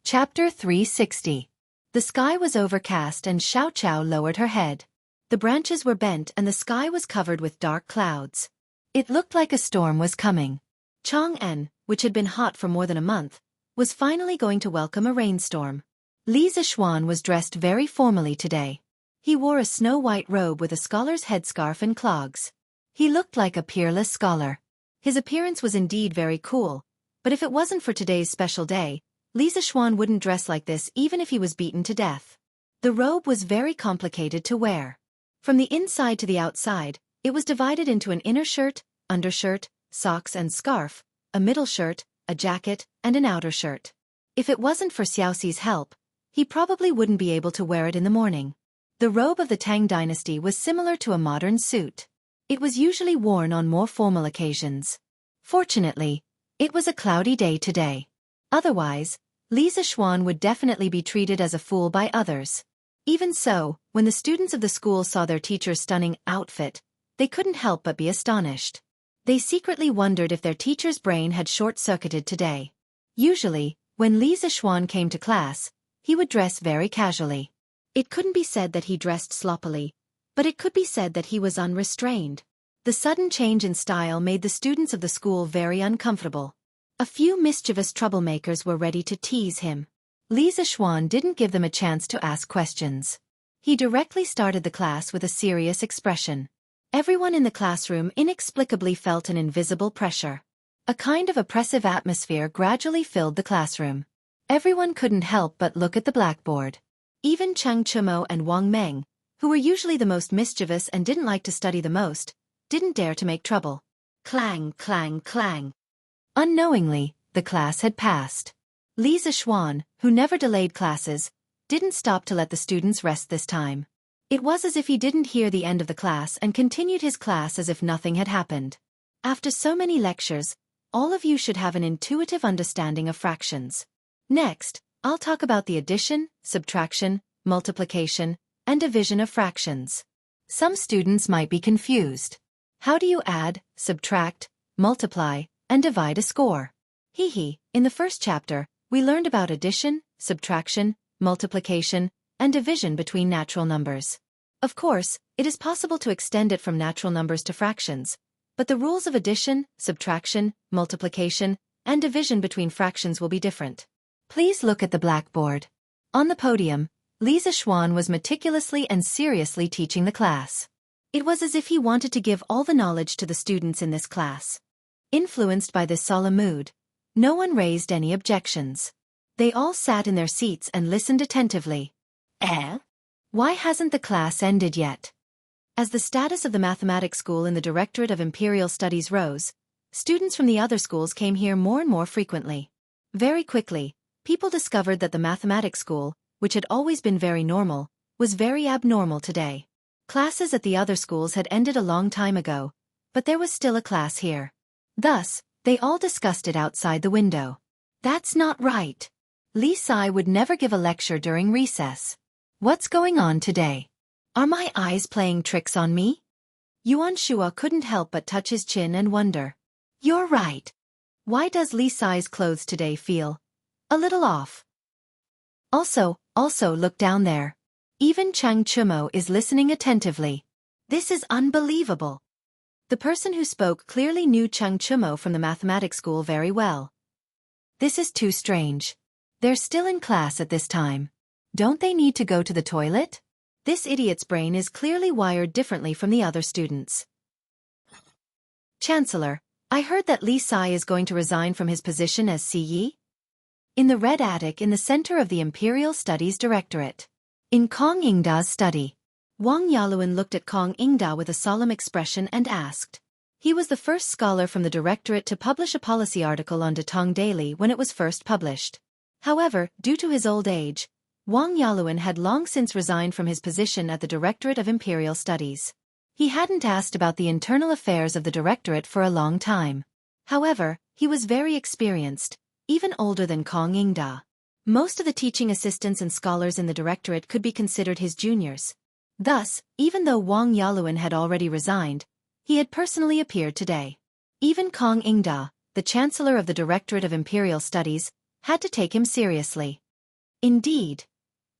Chapter 360. The sky was overcast and Xiao Qiao lowered her head. The branches were bent and the sky was covered with dark clouds. It looked like a storm was coming. Chang'an, which had been hot for more than a month, was finally going to welcome a rainstorm. Li Zishuan was dressed very formally today. He wore a snow-white robe with a scholar's headscarf and clogs. He looked like a peerless scholar. His appearance was indeed very cool, but if it wasn't for today's special day, Li Zishuan wouldn't dress like this even if he was beaten to death. The robe was very complicated to wear. From the inside to the outside, it was divided into an inner shirt, undershirt, socks and scarf, a middle shirt, a jacket, and an outer shirt. If it wasn't for Xiaoxi's help, he probably wouldn't be able to wear it in the morning. The robe of the Tang dynasty was similar to a modern suit. It was usually worn on more formal occasions. Fortunately, it was a cloudy day today. Otherwise, Li Zishuan would definitely be treated as a fool by others. Even so, when the students of the school saw their teacher's stunning outfit, they couldn't help but be astonished. They secretly wondered if their teacher's brain had short-circuited today. Usually, when Li Zishuan came to class, he would dress very casually. It couldn't be said that he dressed sloppily, but it could be said that he was unrestrained. The sudden change in style made the students of the school very uncomfortable. A few mischievous troublemakers were ready to tease him. Li Zishuan didn't give them a chance to ask questions. He directly started the class with a serious expression. Everyone in the classroom inexplicably felt an invisible pressure. A kind of oppressive atmosphere gradually filled the classroom. Everyone couldn't help but look at the blackboard. Even Cheng Chimo and Wang Meng, who were usually the most mischievous and didn't like to study the most, didn't dare to make trouble. Clang, clang, clang. Unknowingly, the class had passed. Li Zishuan, who never delayed classes, didn't stop to let the students rest this time. It was as if he didn't hear the end of the class and continued his class as if nothing had happened. After so many lectures, all of you should have an intuitive understanding of fractions. Next, I'll talk about the addition, subtraction, multiplication, and division of fractions. Some students might be confused. How do you add, subtract, multiply, and divide a score? In the first chapter, we learned about addition, subtraction, multiplication, and division between natural numbers. Of course, it is possible to extend it from natural numbers to fractions, but the rules of addition, subtraction, multiplication, and division between fractions will be different. Please look at the blackboard. On the podium, Li Zishuan was meticulously and seriously teaching the class. It was as if he wanted to give all the knowledge to the students in this class. Influenced by this solemn mood, no one raised any objections. They all sat in their seats and listened attentively. Why hasn't the class ended yet? As the status of the mathematics school in the Directorate of Imperial Studies rose, students from the other schools came here more and more frequently. Very quickly, people discovered that the mathematics school, which had always been very normal, was very abnormal today. Classes at the other schools had ended a long time ago, but there was still a class here. Thus, they all discussed it outside the window. That's not right. Li Sai would never give a lecture during recess. What's going on today? Are my eyes playing tricks on me? Yuan Shua couldn't help but touch his chin and wonder. You're right. Why does Li Sai's clothes today feel a little off? Also look down there. Even Chang Chumo is listening attentively. This is unbelievable. The person who spoke clearly knew Chang Chumo from the mathematics school very well. This is too strange. They're still in class at this time. Don't they need to go to the toilet? This idiot's brain is clearly wired differently from the other students. Chancellor, I heard that Li Sai is going to resign from his position as CE? In the red attic in the center of the Imperial Studies Directorate. In Kong Yingda's study. Wang Yaluan looked at Kong Yingda with a solemn expression and asked. He was the first scholar from the directorate to publish a policy article on Datong Daily when it was first published. However, due to his old age, Wang Yaluan had long since resigned from his position at the Directorate of Imperial Studies. He hadn't asked about the internal affairs of the directorate for a long time. However, he was very experienced, even older than Kong Yingda. Most of the teaching assistants and scholars in the directorate could be considered his juniors. Thus, even though Wang Yaluan had already resigned, he had personally appeared today. Even Kong Yingda, the Chancellor of the Directorate of Imperial Studies, had to take him seriously. Indeed.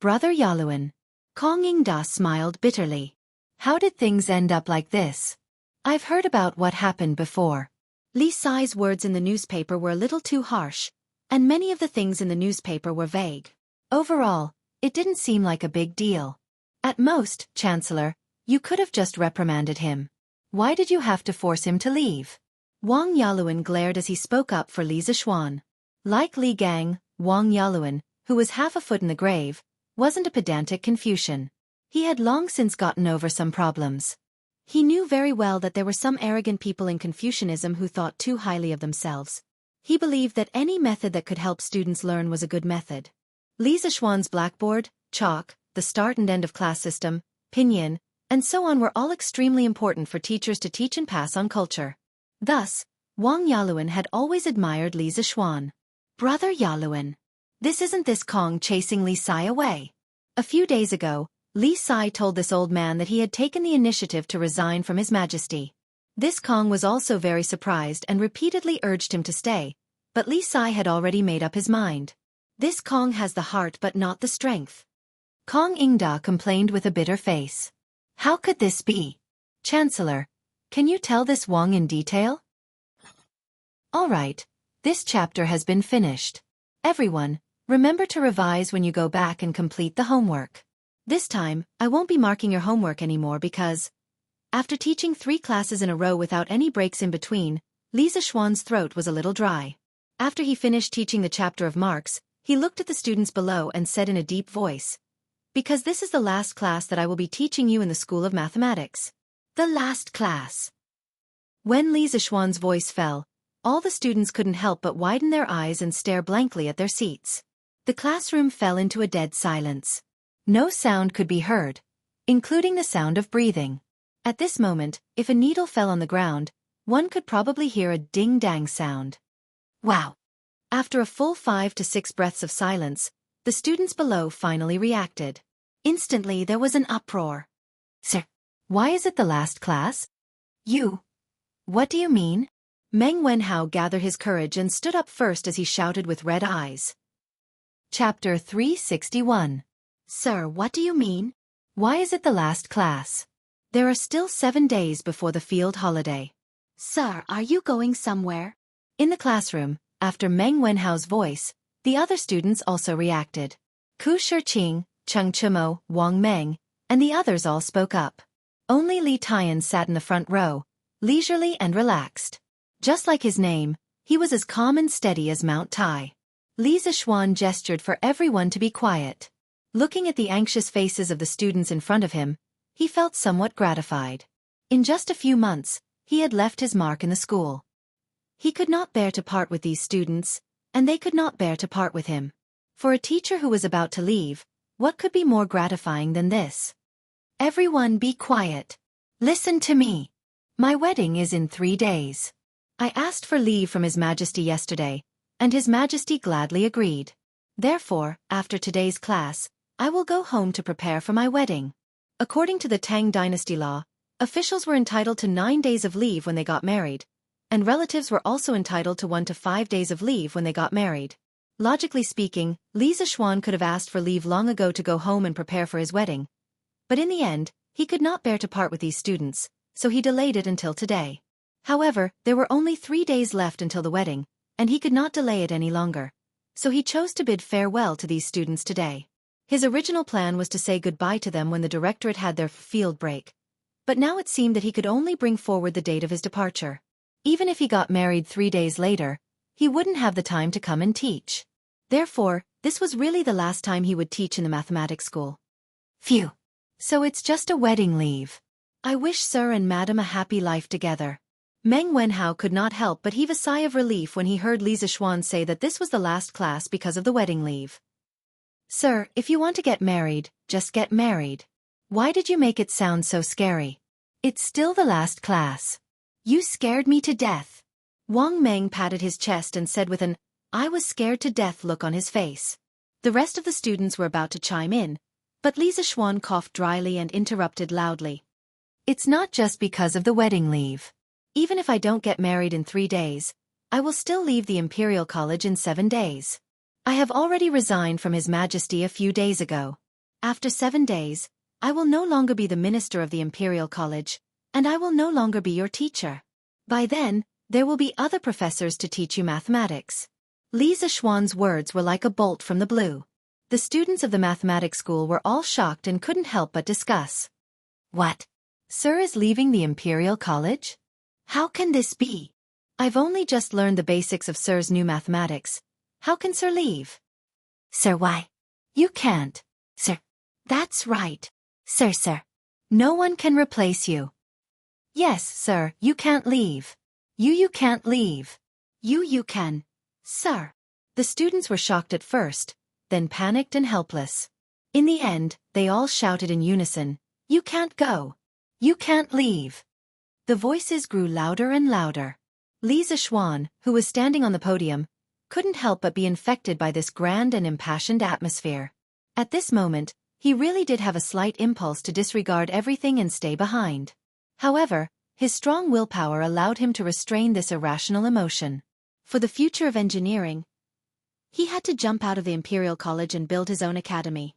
Brother Yaluan. Kong Yingda smiled bitterly. How did things end up like this? I've heard about what happened before. Li Sai's words in the newspaper were a little too harsh, and many of the things in the newspaper were vague. Overall, it didn't seem like a big deal. At most, Chancellor, you could have just reprimanded him. Why did you have to force him to leave? Wang Yaluan glared as he spoke up for Li Zixuan. Like Li Gang, Wang Yaluan, who was half a foot in the grave, wasn't a pedantic Confucian. He had long since gotten over some problems. He knew very well that there were some arrogant people in Confucianism who thought too highly of themselves. He believed that any method that could help students learn was a good method. Li Zixuan's blackboard, chalk, the start and end of class system, pinyin, and so on were all extremely important for teachers to teach and pass on culture. Thus, Wang Yaluan had always admired Li Zixuan. Brother Yaluan. This isn't this Kong chasing Li Sai away. A few days ago, Li Sai told this old man that he had taken the initiative to resign from His Majesty. This Kong was also very surprised and repeatedly urged him to stay, but Li Sai had already made up his mind. This Kong has the heart but not the strength. Kong Yingda complained with a bitter face. How could this be? Chancellor, can you tell this Wang in detail? All right, this chapter has been finished. Everyone, remember to revise when you go back and complete the homework. This time, I won't be marking your homework anymore because, after teaching 3 classes in a row without any breaks in between, Li Zixuan's throat was a little dry. After he finished teaching the chapter of marks, he looked at the students below and said in a deep voice, "Because this is the last class that I will be teaching you in the School of Mathematics." The last class. When Li Zixuan's voice fell, all the students couldn't help but widen their eyes and stare blankly at their seats. The classroom fell into a dead silence. No sound could be heard, including the sound of breathing. At this moment, if a needle fell on the ground, one could probably hear a ding-dang sound. Wow! After a full 5 to 6 breaths of silence, the students below finally reacted. Instantly there was an uproar. Sir, why is it the last class? You. What do you mean? Meng Wenhao gathered his courage and stood up first as he shouted with red eyes. Chapter 361. Sir, what do you mean? Why is it the last class? There are still 7 days before the field holiday. Sir, are you going somewhere? In the classroom, after Meng Wenhao's voice, the other students also reacted. Ku Shiqing, Cheng Chumo, Wang Meng, and the others all spoke up. Only Li Tian sat in the front row, leisurely and relaxed. Just like his name, he was as calm and steady as Mount Tai. Li Zixuan gestured for everyone to be quiet. Looking at the anxious faces of the students in front of him, he felt somewhat gratified. In just a few months, he had left his mark in the school. He could not bear to part with these students, and they could not bear to part with him. For a teacher who was about to leave, what could be more gratifying than this? Everyone be quiet. Listen to me. My wedding is in 3 days. I asked for leave from His Majesty yesterday, and His Majesty gladly agreed. Therefore, after today's class, I will go home to prepare for my wedding. According to the Tang dynasty law, officials were entitled to 9 days of leave when they got married, and relatives were also entitled to 1 to 5 days of leave when they got married. Logically speaking, Li Zixuan could have asked for leave long ago to go home and prepare for his wedding. But in the end, he could not bear to part with these students, so he delayed it until today. However, there were only 3 days left until the wedding, and he could not delay it any longer. So he chose to bid farewell to these students today. His original plan was to say goodbye to them when the directorate had their field break. But now it seemed that he could only bring forward the date of his departure. Even if he got married 3 days later, he wouldn't have the time to come and teach. Therefore, this was really the last time he would teach in the mathematics school. Phew. So it's just a wedding leave. I wish Sir and Madam a happy life together. Meng Wenhao could not help but heave a sigh of relief when he heard Li Zixuan say that this was the last class because of the wedding leave. Sir, if you want to get married, just get married. Why did you make it sound so scary? It's still the last class. You scared me to death. Wang Meng patted his chest and said with an, "I was scared to death" look on his face. The rest of the students were about to chime in, but Li Zixuan coughed dryly and interrupted loudly. It's not just because of the wedding leave. Even if I don't get married in 3 days, I will still leave the Imperial College in 7 days. I have already resigned from His Majesty a few days ago. After 7 days, I will no longer be the minister of the Imperial College, and I will no longer be your teacher. By then, there will be other professors to teach you mathematics. Li Zixuan's words were like a bolt from the blue. The students of the mathematics school were all shocked and couldn't help but discuss. What? Sir is leaving the Imperial College? How can this be? I've only just learned the basics of Sir's new mathematics. How can Sir leave? Sir, why? You can't. Sir. That's right. Sir. No one can replace you. Yes, sir, you can't leave. You can't leave. You can. Sir. The students were shocked at first, then panicked and helpless. In the end, they all shouted in unison, "You can't go. You can't leave." The voices grew louder and louder. Li Zixuan, who was standing on the podium, couldn't help but be infected by this grand and impassioned atmosphere. At this moment, he really did have a slight impulse to disregard everything and stay behind. However, his strong willpower allowed him to restrain this irrational emotion. For the future of engineering, he had to jump out of the Imperial College and build his own academy.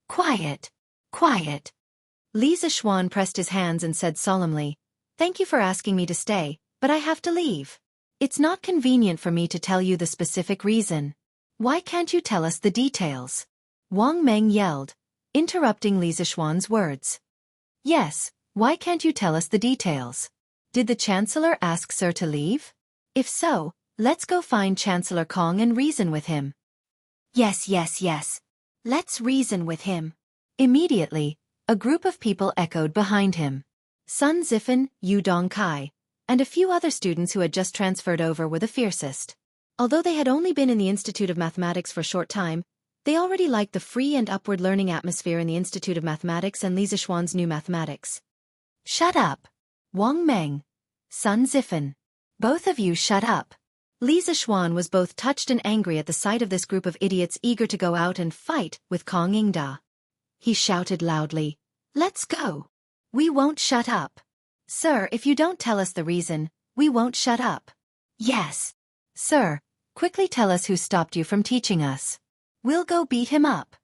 Quiet. Quiet. Li Zixuan pressed his hands and said solemnly, "Thank you for asking me to stay, but I have to leave. It's not convenient for me to tell you the specific reason. Why can't you tell us the details?" Wang Meng yelled, interrupting Li Zixuan's words. Yes, why can't you tell us the details? Did the Chancellor ask Sir to leave? If so, let's go find Chancellor Kong and reason with him. Yes. Let's reason with him. Immediately, a group of people echoed behind him. Sun Zifan, Yu Dongkai, and a few other students who had just transferred over were the fiercest. Although they had only been in the Institute of Mathematics for a short time, they already liked the free and upward learning atmosphere in the Institute of Mathematics and Li Zixuan's new mathematics. Shut up. Wang Meng. Sun Zifan. Both of you shut up. Li Zixuan was both touched and angry at the sight of this group of idiots eager to go out and fight with Kong Yingda. He shouted loudly, "Let's go. We won't shut up. Sir, if you don't tell us the reason, we won't shut up." Yes. Sir, quickly tell us who stopped you from teaching us. We'll go beat him up.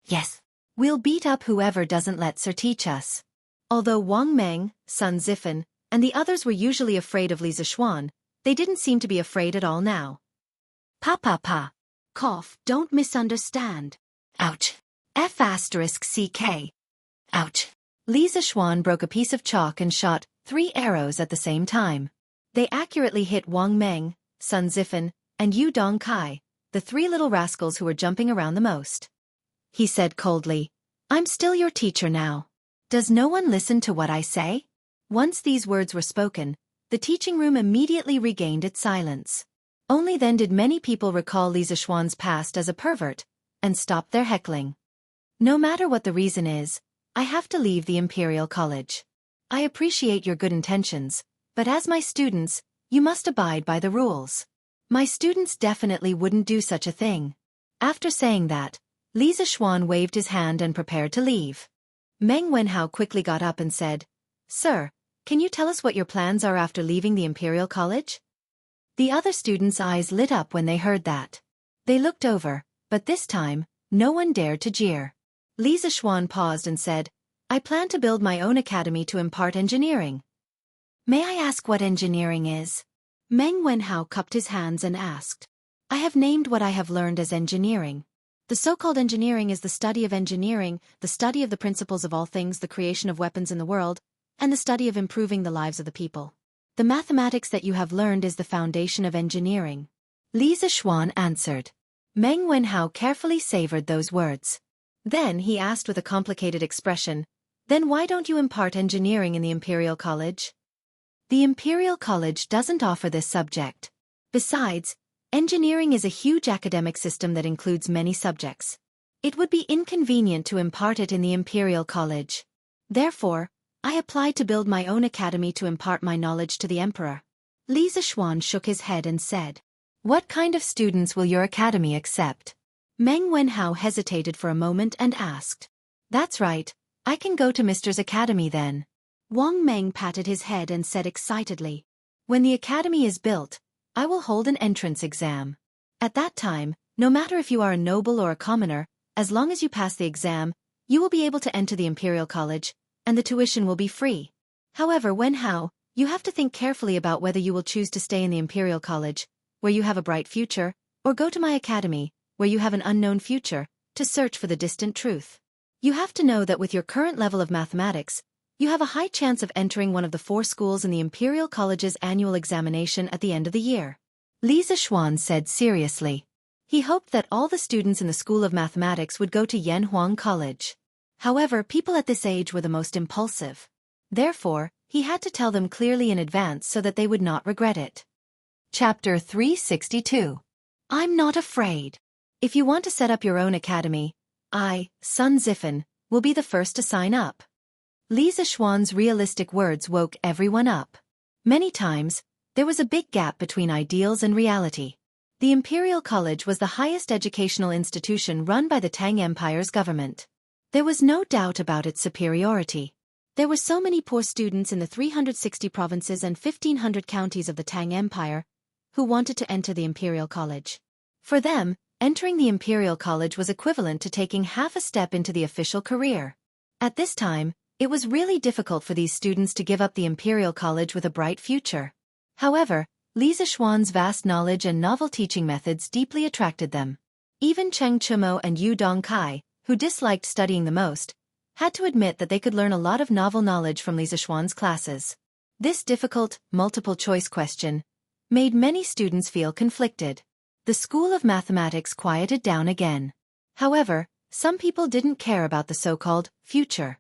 Yes. We'll beat up whoever doesn't let Sir teach us. Although Wang Meng, Sun Zifan, and the others were usually afraid of Li Zixuan, they didn't seem to be afraid at all now. Pa. Cough, don't misunderstand. Ouch. F***CK. Ouch. Li Zixuan broke a piece of chalk and shot 3 arrows at the same time. They accurately hit Wang Meng, Sun Zifan, and Yu Dongkai, the 3 little rascals who were jumping around the most. He said coldly, "I'm still your teacher now. Does no one listen to what I say?" Once these words were spoken, the teaching room immediately regained its silence. Only then did many people recall Li Zixuan's past as a pervert, and stop their heckling. No matter what the reason is, I have to leave the Imperial College. I appreciate your good intentions, but as my students, you must abide by the rules. My students definitely wouldn't do such a thing. After saying that, Li Zixuan waved his hand and prepared to leave. Meng Wenhao quickly got up and said, "Sir, Can you tell us what your plans are after leaving the Imperial College? The other students' eyes lit up when they heard that. They looked over, but this time, no one dared to jeer. Li Zishuan paused and said, I plan to build my own academy to impart engineering. May I ask what engineering is? Meng Wenhao cupped his hands and asked. I have named what I have learned as engineering. The so-called engineering is the study of engineering, the study of the principles of all things, the creation of weapons in the world, and the study of improving the lives of the people. The mathematics that you have learned is the foundation of engineering. Li Zishuan answered. Meng Wenhao carefully savored those words. Then he asked with a complicated expression, Then why don't you impart engineering in the Imperial College? The Imperial College doesn't offer this subject. Besides, engineering is a huge academic system that includes many subjects. It would be inconvenient to impart it in the Imperial College. Therefore, I applied to build my own academy to impart my knowledge to the Emperor. Li Zishuan shook his head and said, What kind of students will your academy accept? Meng Wenhao hesitated for a moment and asked. That's right, I can go to Mr.'s academy then. Wang Meng patted his head and said excitedly, When the academy is built, I will hold an entrance exam. At that time, no matter if you are a noble or a commoner, as long as you pass the exam, you will be able to enter the Imperial College, and the tuition will be free. However, Wenhao, you have to think carefully about whether you will choose to stay in the Imperial College, where you have a bright future, or go to my academy, where you have an unknown future, to search for the distant truth. You have to know that with your current level of mathematics, you have a high chance of entering one of the 4 schools in the Imperial College's annual examination at the end of the year. Li Zishuan said seriously. He hoped that all the students in the School of Mathematics would go to Yanhuang College. However, people at this age were the most impulsive. Therefore, he had to tell them clearly in advance so that they would not regret it. Chapter 362. I'm not afraid. If you want to set up your own academy, I, Sun Zifen, will be the first to sign up. Li Zishuan's realistic words woke everyone up. Many times, there was a big gap between ideals and reality. The Imperial College was the highest educational institution run by the Tang Empire's government. There was no doubt about its superiority. There were so many poor students in the 360 provinces and 1,500 counties of the Tang Empire who wanted to enter the Imperial College. For them, entering the Imperial College was equivalent to taking half a step into the official career. At this time, it was really difficult for these students to give up the Imperial College with a bright future. However, Li Zishuan's vast knowledge and novel teaching methods deeply attracted them. Even Cheng Chumo and Yu Dongkai, who disliked studying the most, had to admit that they could learn a lot of novel knowledge from Li Zishuan's classes. This difficult, multiple-choice question made many students feel conflicted. The School of Mathematics quieted down again. However, some people didn't care about the so-called future.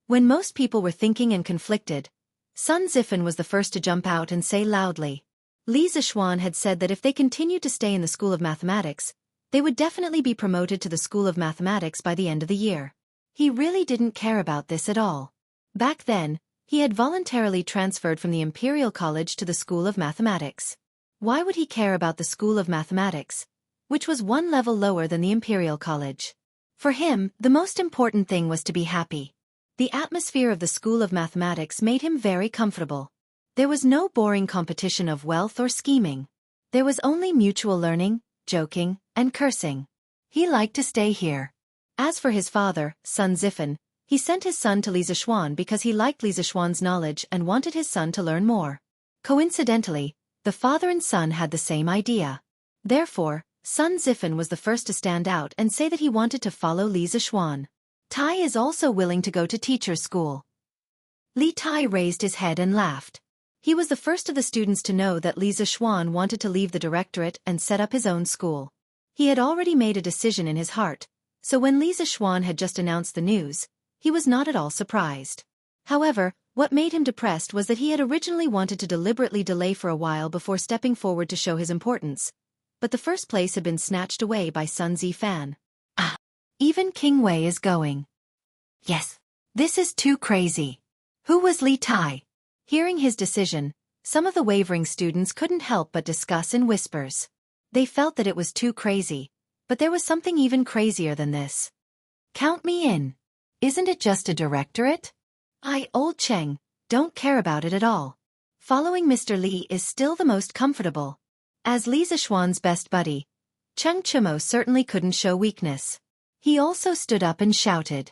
When most people were thinking and conflicted, Sun Zifen was the first to jump out and say loudly. Li Zishuan had said that if they continued to stay in the School of Mathematics, they would definitely be promoted to the School of Mathematics by the end of the year. He really didn't care about this at all. Back then, he had voluntarily transferred from the Imperial College to the School of Mathematics. Why would he care about the School of Mathematics, which was one level lower than the Imperial College? For him, the most important thing was to be happy. The atmosphere of the School of Mathematics made him very comfortable. There was no boring competition of wealth or scheming. There was only mutual learning, joking, and cursing. He liked to stay here. As for his father, Sun Zifen, he sent his son to Li Zishuan because he liked Li Zishuan's knowledge and wanted his son to learn more. Coincidentally, the father and son had the same idea. Therefore, Sun Zifen was the first to stand out and say that he wanted to follow Li Zishuan. Tai is also willing to go to teacher's school. Li Tai raised his head and laughed. He was the first of the students to know that Li Zishuan wanted to leave the directorate and set up his own school. He had already made a decision in his heart, so when Li Zishuan had just announced the news, he was not at all surprised. However, what made him depressed was that he had originally wanted to deliberately delay for a while before stepping forward to show his importance, but the first place had been snatched away by Sun Zifan. Ah! Even King Wei is going. Yes. This is too crazy. Who was Li Tai? Hearing his decision, some of the wavering students couldn't help but discuss in whispers. They felt that it was too crazy, but there was something even crazier than this. Count me in. Isn't it just a directorate? Old Cheng, don't care about it at all. Following Mr. Li is still the most comfortable. As Li Zishuan's best buddy, Cheng Chimo certainly couldn't show weakness. He also stood up and shouted,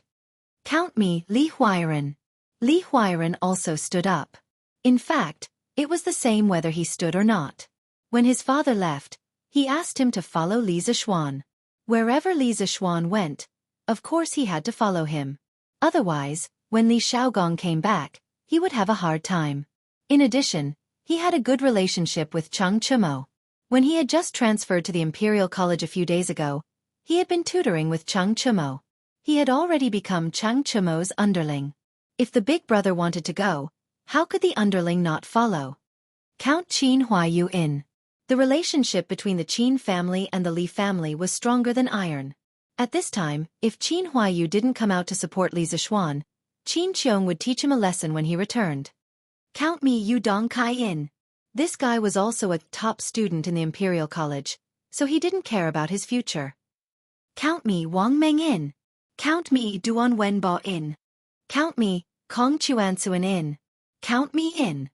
"Count me, Li Huairen." Li Huairen also stood up. In fact, it was the same whether he stood or not. When his father left, he asked him to follow Li Zishuan. Wherever Li Zishuan went, of course he had to follow him. Otherwise, when Li Xiaogong came back, he would have a hard time. In addition, he had a good relationship with Cheng Chimo. When he had just transferred to the Imperial College a few days ago, he had been tutoring with Cheng Chimo. He had already become Cheng Chimo's underling. If the big brother wanted to go, how could the underling not follow? Count Qin Huayu in. The relationship between the Qin family and the Li family was stronger than iron. At this time, if Qin Huayu didn't come out to support Li Zishuan, Qin Qiong would teach him a lesson when he returned. Count me Yu Dong Kai in. This guy was also a top student in the Imperial College, so he didn't care about his future. Count me Wang Meng in. Count me Duan Wenbo in. Count me Kong Chuansuan in. Count me in.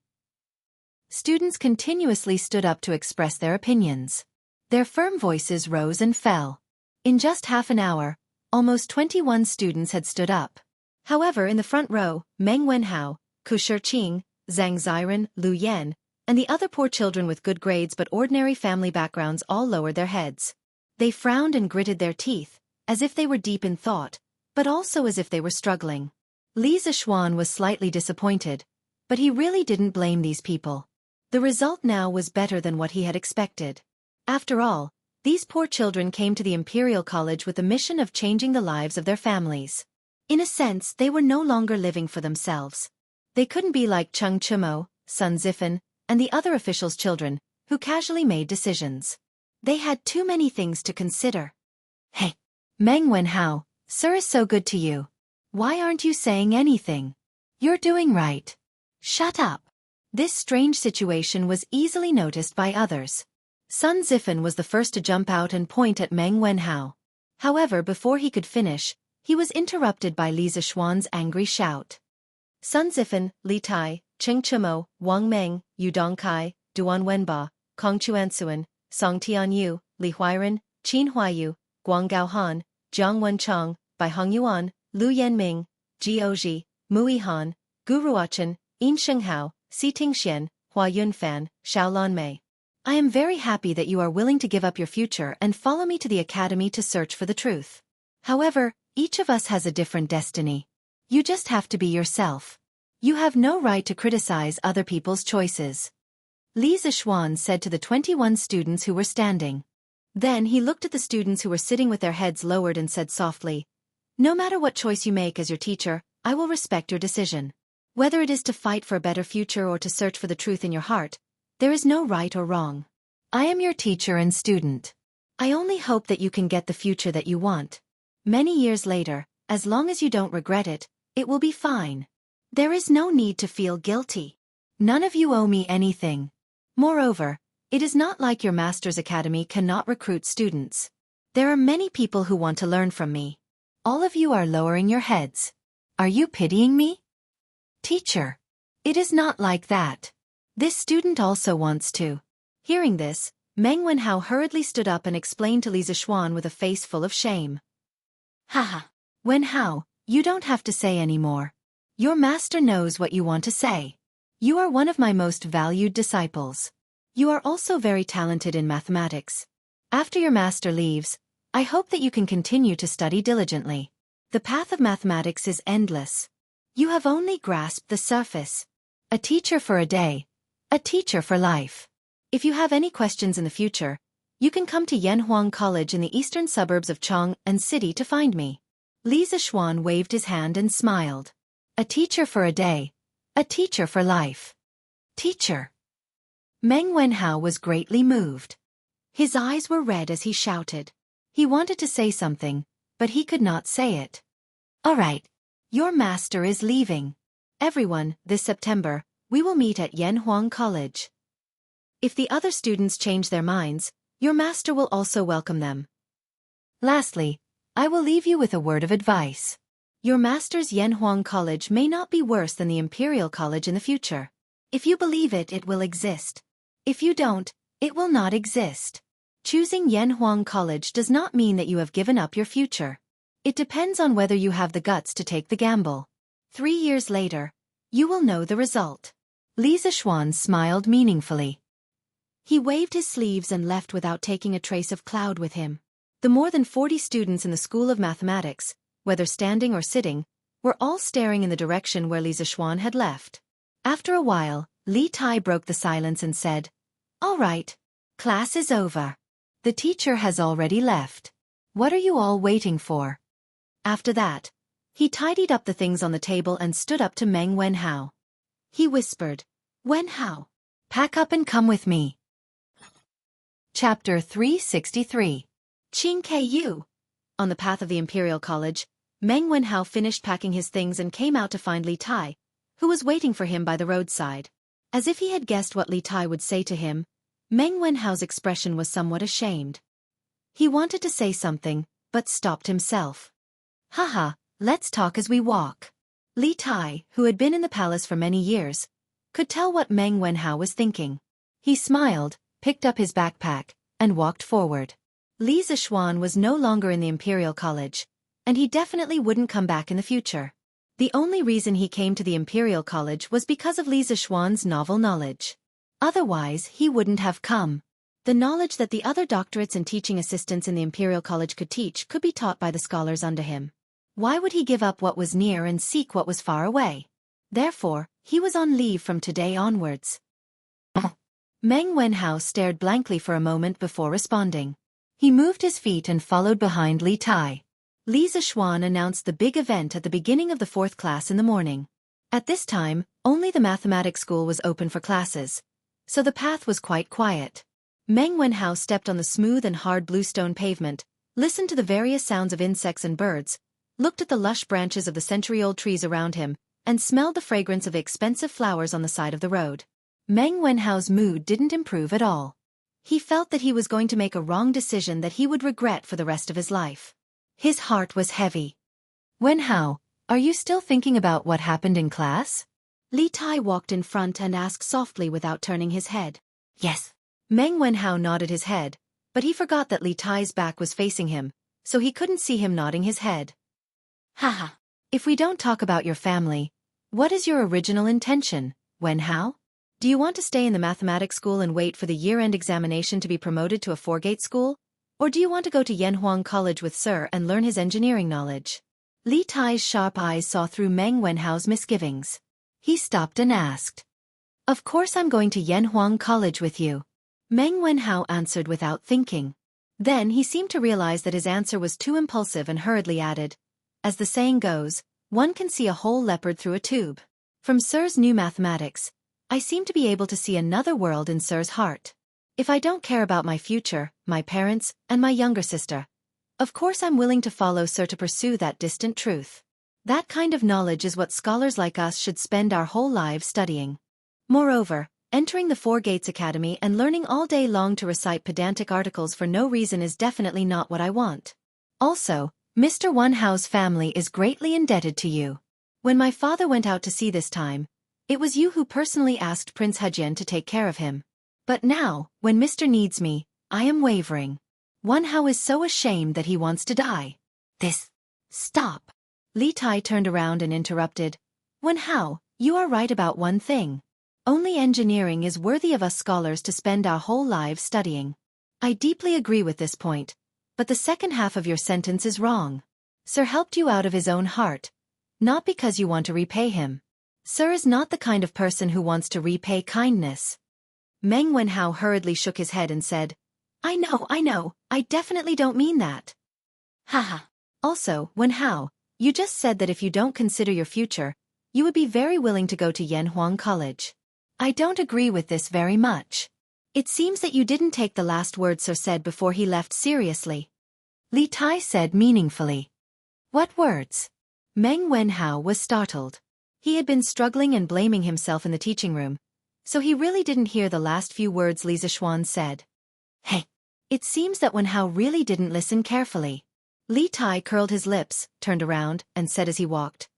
Students continuously stood up to express their opinions. Their firm voices rose and fell. In just half an hour, almost 21 students had stood up. However, in the front row, Meng Wenhao, Ku Shiqing, Zhang Ziren, Lu Yan, and the other poor children with good grades but ordinary family backgrounds all lowered their heads. They frowned and gritted their teeth, as if they were deep in thought, but also as if they were struggling. Li Zishuan was slightly disappointed, but he really didn't blame these people. The result now was better than what he had expected. After all, these poor children came to the Imperial College with the mission of changing the lives of their families. In a sense, they were no longer living for themselves. They couldn't be like Cheng Chimo, Sun Zifan, and the other officials' children, who casually made decisions. They had too many things to consider. Hey, Meng Wenhao, sir is so good to you. Why aren't you saying anything? You're doing right. Shut up. This strange situation was easily noticed by others. Sun Zifan was the first to jump out and point at Meng Wenhao. However, before he could finish, he was interrupted by Li Zishuan's angry shout. Sun Zifan, Li Tai, Cheng Chimo, Wang Meng, Yu Dongkai, Duan Wenba, Kong Chuansuan, Song Tianyu, Li Huairen, Qin Huayu, Guang Gaohan, Jiang Wenchang, Bai Hongyuan, Lu Yanming, Ji Oji, Mu Yihan, Gu Ruochen, Yin Shenghao, Si Tingxian, Hua Yunfan, Xiaolan Mei. I am very happy that you are willing to give up your future and follow me to the academy to search for the truth. However, each of us has a different destiny. You just have to be yourself. You have no right to criticize other people's choices. Li Zishuan said to the 21 students who were standing. Then he looked at the students who were sitting with their heads lowered and said softly, "No matter what choice you make as your teacher, I will respect your decision. Whether it is to fight for a better future or to search for the truth in your heart, there is no right or wrong. I am your teacher and student. I only hope that you can get the future that you want. Many years later, as long as you don't regret it, it will be fine. There is no need to feel guilty. None of you owe me anything. Moreover, it is not like your master's academy cannot recruit students. There are many people who want to learn from me. All of you are lowering your heads. Are you pitying me? Teacher. It is not like that. This student also wants to." Hearing this, Meng Wenhao hurriedly stood up and explained to Li Zishuan with a face full of shame. "Haha. Wenhao, you don't have to say any more. Your master knows what you want to say. You are one of my most valued disciples. You are also very talented in mathematics. After your master leaves, I hope that you can continue to study diligently. The path of mathematics is endless. You have only grasped the surface. A teacher for a day. A teacher for life. If you have any questions in the future, you can come to Yanhuang College in the eastern suburbs of Chang'an City to find me." Li Zishuan waved his hand and smiled. A teacher for a day. A teacher for life. Teacher. Meng Wenhao was greatly moved. His eyes were red as he shouted. He wanted to say something, but he could not say it. "All right. Your master is leaving. Everyone, this September, we will meet at Yanhuang College. If the other students change their minds, your master will also welcome them. Lastly, I will leave you with a word of advice. Your master's Yanhuang College may not be worse than the Imperial College in the future. If you believe it, it will exist. If you don't, it will not exist. Choosing Yanhuang College does not mean that you have given up your future. It depends on whether you have the guts to take the gamble. 3 years later, you will know the result. Li Zishuan smiled meaningfully. He waved his sleeves and left without taking a trace of cloud with him. The more than 40 students in the School of Mathematics, whether standing or sitting, were all staring in the direction where Li Zishuan had left. After a while, Li Tai broke the silence and said, "All right. Class is over. The teacher has already left. What are you all waiting for?" After that, he tidied up the things on the table and stood up to Meng Wenhao. He whispered, "Wenhao, pack up and come with me." Chapter 363. Qing Ku. On the path of the Imperial College, Meng Wenhao finished packing his things and came out to find Li Tai, who was waiting for him by the roadside. As if he had guessed what Li Tai would say to him, Meng Wenhao's expression was somewhat ashamed. He wanted to say something, but stopped himself. "Haha, let's talk as we walk." Li Tai, who had been in the palace for many years, could tell what Meng Wenhao was thinking. He smiled, picked up his backpack, and walked forward. Li Zishuan was no longer in the Imperial College, and he definitely wouldn't come back in the future. The only reason he came to the Imperial College was because of Li Zishuan's novel knowledge. Otherwise, he wouldn't have come. The knowledge that the other doctorates and teaching assistants in the Imperial College could teach could be taught by the scholars under him. Why would he give up what was near and seek what was far away? Therefore, he was on leave from today onwards. Meng Wenhao stared blankly for a moment before responding. He moved his feet and followed behind Li Tai. Li Zishuan announced the big event at the beginning of the 4th class in the morning. At this time, only the mathematics school was open for classes, so the path was quite quiet. Meng Wenhao stepped on the smooth and hard bluestone pavement, listened to the various sounds of insects and birds, looked at the lush branches of the century-old trees around him, and smelled the fragrance of expensive flowers on the side of the road. Meng Wenhao's mood didn't improve at all. He felt that he was going to make a wrong decision that he would regret for the rest of his life. His heart was heavy. "Wenhao, are you still thinking about what happened in class?" Li Tai walked in front and asked softly without turning his head. "Yes." Meng Wenhao nodded his head, but he forgot that Li Tai's back was facing him, so he couldn't see him nodding his head. "Haha. If we don't talk about your family, what is your original intention, Wenhao? Do you want to stay in the mathematics school and wait for the year-end examination to be promoted to a 4-gate school? Or do you want to go to Yanhuang College with Sir and learn his engineering knowledge?" Li Tai's sharp eyes saw through Meng Wenhao's misgivings. He stopped and asked, "Of course I'm going to Yanhuang College with you." Meng Wenhao answered without thinking. Then he seemed to realize that his answer was too impulsive and hurriedly added, "As the saying goes, one can see a whole leopard through a tube. From Sir's new mathematics, I seem to be able to see another world in Sir's heart. If I don't care about my future, my parents, and my younger sister, of course I'm willing to follow Sir to pursue that distant truth. That kind of knowledge is what scholars like us should spend our whole lives studying. Moreover, entering the 4 Gates Academy and learning all day long to recite pedantic articles for no reason is definitely not what I want. Also, Mr. Wenhao's family is greatly indebted to you. When my father went out to sea this time, it was you who personally asked Prince Hejian to take care of him. But now, when Mr. needs me, I am wavering. Wenhao is so ashamed that he wants to die. This. Stop." Li Tai turned around and interrupted. "Wenhao, you are right about one thing. Only engineering is worthy of us scholars to spend our whole lives studying. I deeply agree with this point, but the second half of your sentence is wrong. Sir helped you out of his own heart, not because you want to repay him. Sir is not the kind of person who wants to repay kindness." Meng Wenhao hurriedly shook his head and said, I know, I definitely don't mean that." "Haha. Also, Wenhao, you just said that if you don't consider your future, you would be very willing to go to Yanhuang College. I don't agree with this very much. It seems that you didn't take the last words Sir said before he left seriously." Li Tai said meaningfully. "What words?" Meng Wenhao was startled. He had been struggling and blaming himself in the teaching room, so he really didn't hear the last few words Li Zishuan said. Hey! It seems that Wenhao really didn't listen carefully. Li Tai curled his lips, turned around, and said as he walked.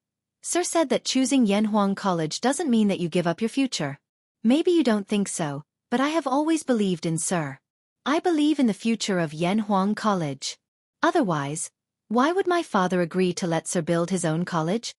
Sir said that choosing Yanhuang College doesn't mean that you give up your future. Maybe you don't think so, but I have always believed in Sir. I believe in the future of Yanhuang College. Otherwise, why would my father agree to let Sir build his own college?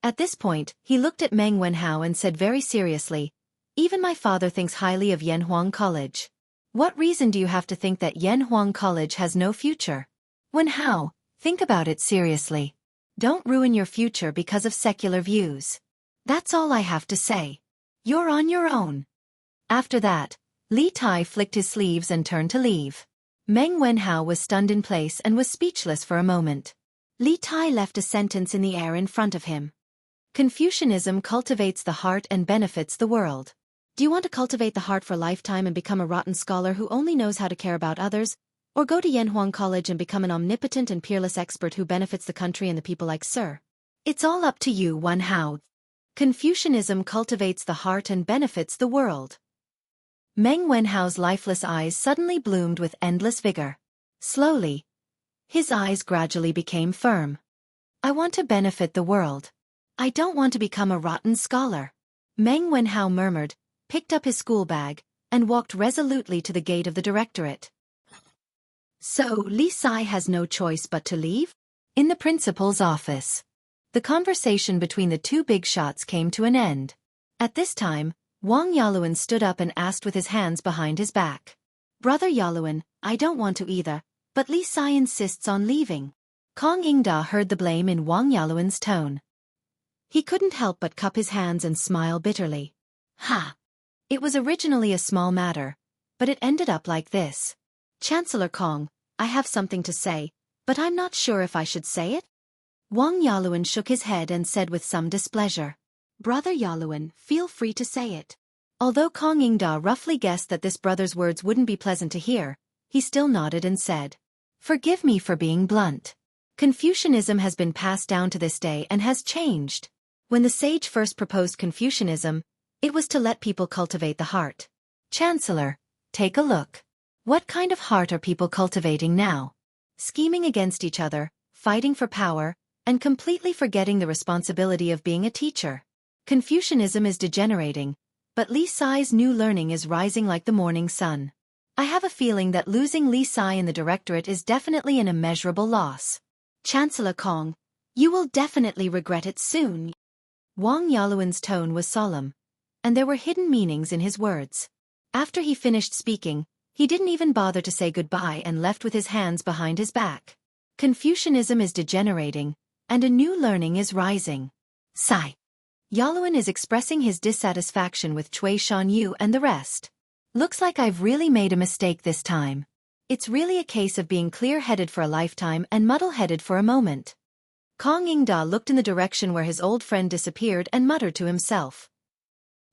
At this point, he looked at Meng Wenhao and said very seriously, even my father thinks highly of Yanhuang College. What reason do you have to think that Yanhuang College has no future? Wenhao, think about it seriously. Don't ruin your future because of secular views. That's all I have to say. You're on your own. After that, Li Tai flicked his sleeves and turned to leave. Meng Wenhao was stunned in place and was speechless for a moment. Li Tai left a sentence in the air in front of him. Confucianism cultivates the heart and benefits the world. Do you want to cultivate the heart for a lifetime and become a rotten scholar who only knows how to care about others? Or go to Yanhuang College and become an omnipotent and peerless expert who benefits the country and the people like Sir? It's all up to you, Wenhao. Confucianism cultivates the heart and benefits the world. Meng Wenhao's lifeless eyes suddenly bloomed with endless vigor. Slowly, his eyes gradually became firm. I want to benefit the world. I don't want to become a rotten scholar. Meng Wenhao murmured, picked up his school bag, and walked resolutely to the gate of the directorate. So, Li Sai has no choice but to leave? In the principal's office. The conversation between the two big shots came to an end. At this time, Wang Yaluan stood up and asked with his hands behind his back. Brother Yaluan, I don't want to either, but Li Sai insists on leaving. Kong Yingda heard the blame in Wang Yaluan's tone. He couldn't help but cup his hands and smile bitterly. Ha! It was originally a small matter, but it ended up like this. Chancellor Kong, I have something to say, but I'm not sure if I should say it. Wang Yaluan shook his head and said with some displeasure. Brother Yaluan, feel free to say it. Although Kong Yingda roughly guessed that this brother's words wouldn't be pleasant to hear, he still nodded and said, forgive me for being blunt. Confucianism has been passed down to this day and has changed. When the sage first proposed Confucianism, it was to let people cultivate the heart. Chancellor, take a look. What kind of heart are people cultivating now? Scheming against each other, fighting for power, and completely forgetting the responsibility of being a teacher. Confucianism is degenerating, but Li Sai's new learning is rising like the morning sun. I have a feeling that losing Li Sai in the directorate is definitely an immeasurable loss. Chancellor Kong, you will definitely regret it soon. Wang Yaluan's tone was solemn, and there were hidden meanings in his words. After he finished speaking, he didn't even bother to say goodbye and left with his hands behind his back. Confucianism is degenerating, and a new learning is rising. Sigh. Yaluan is expressing his dissatisfaction with Cui Shanyu and the rest. Looks like I've really made a mistake this time. It's really a case of being clear-headed for a lifetime and muddle-headed for a moment. Kong Yingda looked in the direction where his old friend disappeared and muttered to himself.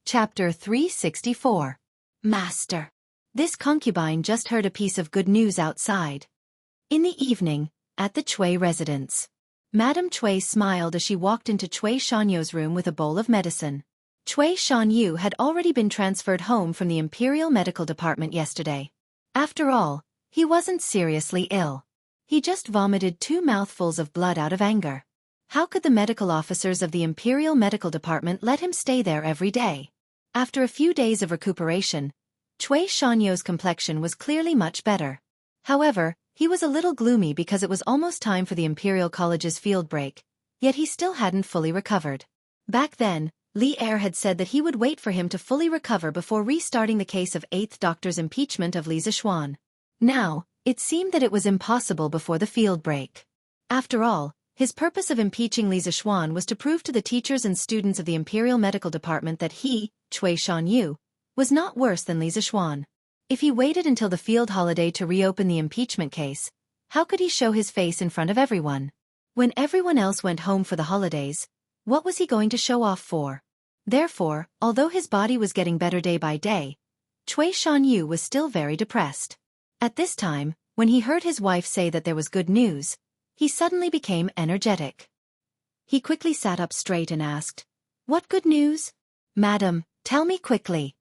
Chapter 364. Master. This concubine just heard a piece of good news outside. In the evening, at the Cui residence, Madame Cui smiled as she walked into Cui Shanyu's room with a bowl of medicine. Cui Shanyu had already been transferred home from the Imperial Medical Department yesterday. After all, he wasn't seriously ill. He just vomited 2 mouthfuls of blood out of anger. How could the medical officers of the Imperial Medical Department let him stay there every day? After a few days of recuperation, Cui Shanyu's complexion was clearly much better. However, he was a little gloomy because it was almost time for the Imperial College's field break, yet he still hadn't fully recovered. Back then, Li Er had said that he would wait for him to fully recover before restarting the case of 8th Doctor's impeachment of Li Zixuan. Now, it seemed that it was impossible before the field break. After all, his purpose of impeaching Li Zixuan was to prove to the teachers and students of the Imperial Medical Department that he, Cui Shanyu, was not worse than Li Zixuan. If he waited until the field holiday to reopen the impeachment case, how could he show his face in front of everyone? When everyone else went home for the holidays, what was he going to show off for? Therefore, although his body was getting better day by day, Cui Shanyu was still very depressed. At this time, when he heard his wife say that there was good news, he suddenly became energetic. He quickly sat up straight and asked, "What good news? Madam, tell me quickly."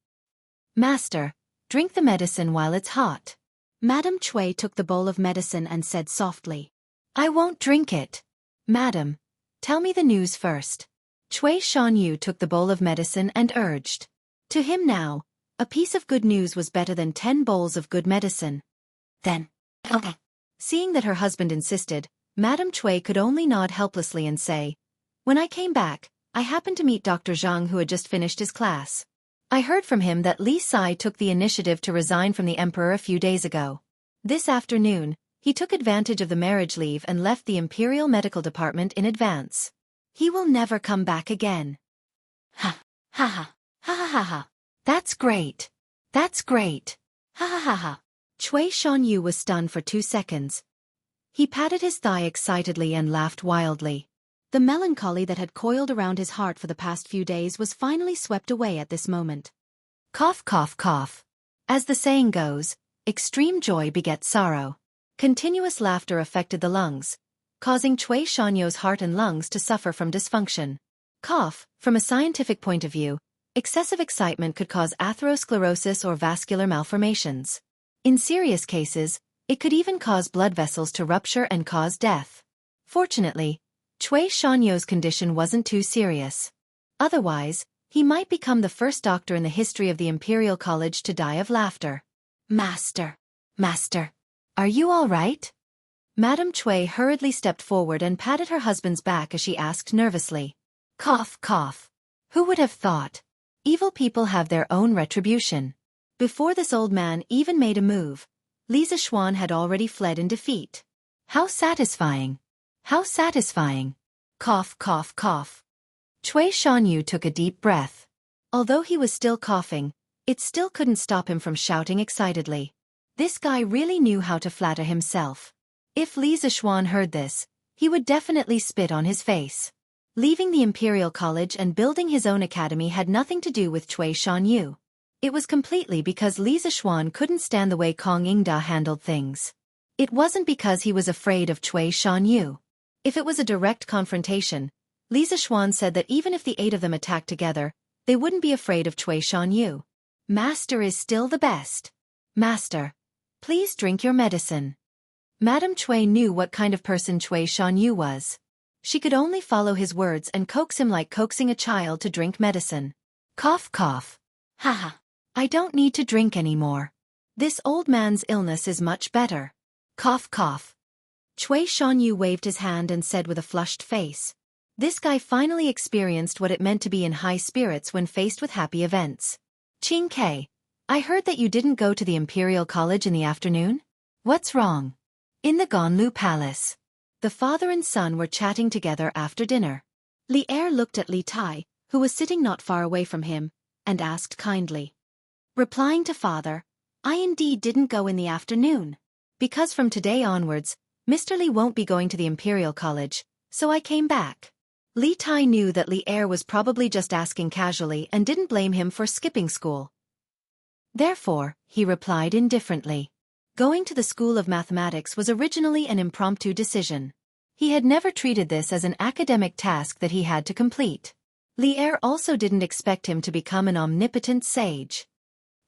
"Master, drink the medicine while it's hot." Madame Cui took the bowl of medicine and said softly, I won't drink it. Madam, tell me the news first. Cui Xianyu took the bowl of medicine and urged. To him now, a piece of good news was better than 10 bowls of good medicine. Then, okay. Seeing that her husband insisted, Madame Cui could only nod helplessly and say, when I came back, I happened to meet Dr. Zhang, who had just finished his class. I heard from him that Li Sai took the initiative to resign from the emperor a few days ago. This afternoon, he took advantage of the marriage leave and left the Imperial Medical Department in advance. He will never come back again. Ha, ha ha, ha ha ha ha. That's great. That's great. Ha ha ha ha. Cui Xianyu was stunned for 2 seconds. He patted his thigh excitedly and laughed wildly. The melancholy that had coiled around his heart for the past few days was finally swept away at this moment. Cough cough cough. As the saying goes, extreme joy begets sorrow. Continuous laughter affected the lungs, causing Cui Xianyu's heart and lungs to suffer from dysfunction. Cough, from a scientific point of view, excessive excitement could cause atherosclerosis or vascular malformations. In serious cases, it could even cause blood vessels to rupture and cause death. Fortunately, Cui Xianyu's condition wasn't too serious. Otherwise, he might become the first doctor in the history of the Imperial College to die of laughter. Master, are you all right? Madame Cui hurriedly stepped forward and patted her husband's back as she asked nervously. Cough cough. Who would have thought? Evil people have their own retribution. Before this old man even made a move, Li Zixuan had already fled in defeat. How satisfying. How satisfying. Cough cough cough. Cui Xianyu took a deep breath. Although he was still coughing, it still couldn't stop him from shouting excitedly. This guy really knew how to flatter himself. If Li Zixuan heard this, he would definitely spit on his face. Leaving the Imperial College and building his own academy had nothing to do with Cui Xianyu. It was completely because Li Zixuan couldn't stand the way Kong Yingda handled things. It wasn't because he was afraid of Cui Xianyu. If it was a direct confrontation, Li Zixuan said that even if the 8 of them attacked together, they wouldn't be afraid of Cui Xianyu. Master is still the best. Master, please drink your medicine. Madame Cui knew what kind of person Cui Xianyu was. She could only follow his words and coax him like coaxing a child to drink medicine. Cough cough. Haha. I don't need to drink anymore. This old man's illness is much better. Cough cough. Cui Xianyu waved his hand and said with a flushed face. This guy finally experienced what it meant to be in high spirits when faced with happy events. Qingke, I heard that you didn't go to the Imperial College in the afternoon? What's wrong? In the Ganlu Palace. The father and son were chatting together after dinner. Li Er looked at Li Tai, who was sitting not far away from him, and asked kindly. Replying to father, I indeed didn't go in the afternoon. Because from today onwards, Mr. Li won't be going to the Imperial College, so I came back. Li Tai knew that Li Er was probably just asking casually and didn't blame him for skipping school. Therefore, he replied indifferently. Going to the School of Mathematics was originally an impromptu decision. He had never treated this as an academic task that he had to complete. Li Er also didn't expect him to become an omnipotent sage.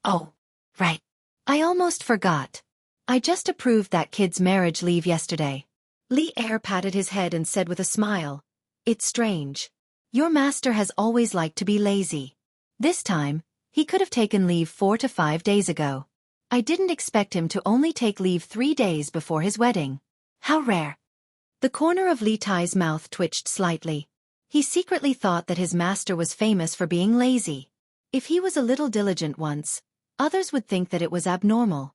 Oh, right. I almost forgot. I just approved that kid's marriage leave yesterday. Li Er patted his head and said with a smile, It's strange. Your master has always liked to be lazy. This time, he could have taken leave 4 to 5 days ago. I didn't expect him to only take leave 3 days before his wedding. How rare. The corner of Li Tai's mouth twitched slightly. He secretly thought that his master was famous for being lazy. If he was a little diligent once, others would think that it was abnormal.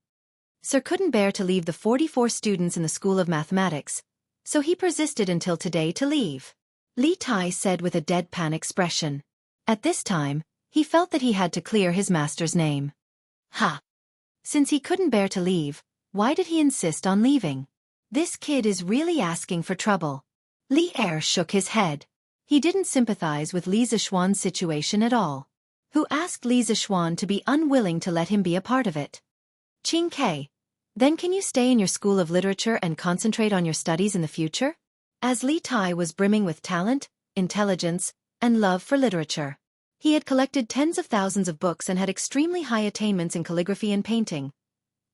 Sir couldn't bear to leave the 44 students in the School of Mathematics, so he persisted until today to leave. Li Tai said with a deadpan expression. At this time, he felt that he had to clear his master's name. Ha! Since he couldn't bear to leave, why did he insist on leaving? This kid is really asking for trouble. Li Er shook his head. He didn't sympathize with Li Zixuan's situation at all. Who asked Li Zixuan to be unwilling to let him be a part of it? Qingke, then can you stay in your school of literature and concentrate on your studies in the future? As Li Tai was brimming with talent, intelligence, and love for literature. He had collected tens of thousands of books and had extremely high attainments in calligraphy and painting.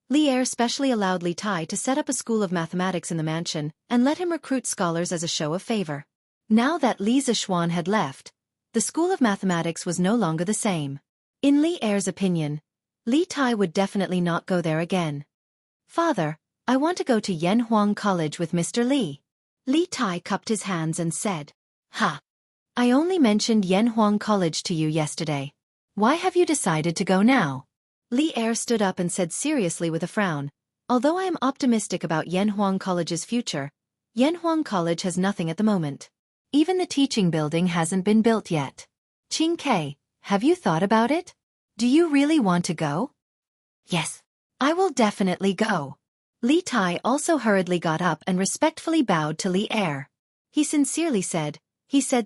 Li Er specially allowed Li Tai to set up a school of mathematics in the mansion and let him recruit scholars as a show of favor. Now that Li Zishuan had left, the school of mathematics was no longer the same. In Li Er's opinion, Li Tai would definitely not go there again. "Father, I want to go to Yanhuang College with Mr. Li." Li Tai cupped his hands and said, "Ha! I only mentioned Yanhuang College to you yesterday. Why have you decided to go now?" Li Er stood up and said seriously with a frown, "Although I am optimistic about Yanhuang College's future, Yanhuang College has nothing at the moment. Even the teaching building hasn't been built yet. Qing Ke, have you thought about it? Do you really want to go?" "Yes, I will definitely go." Li Tai also hurriedly got up and respectfully bowed to Li Er. He said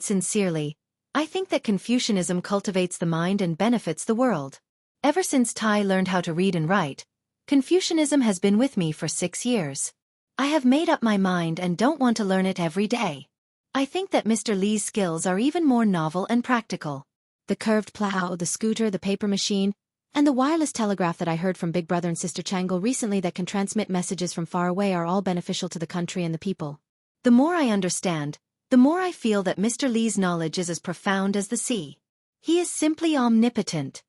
sincerely, "I think that Confucianism cultivates the mind and benefits the world. Ever since Tai learned how to read and write, Confucianism has been with me for 6 years. I have made up my mind and don't want to learn it every day. I think that Mr. Li's skills are even more novel and practical. The curved plow, the scooter, the paper machine, and the wireless telegraph that I heard from Big Brother and Sister Changle recently that can transmit messages from far away are all beneficial to the country and the people. The more I understand, the more I feel that Mr. Li's knowledge is as profound as the sea. He is simply omnipotent.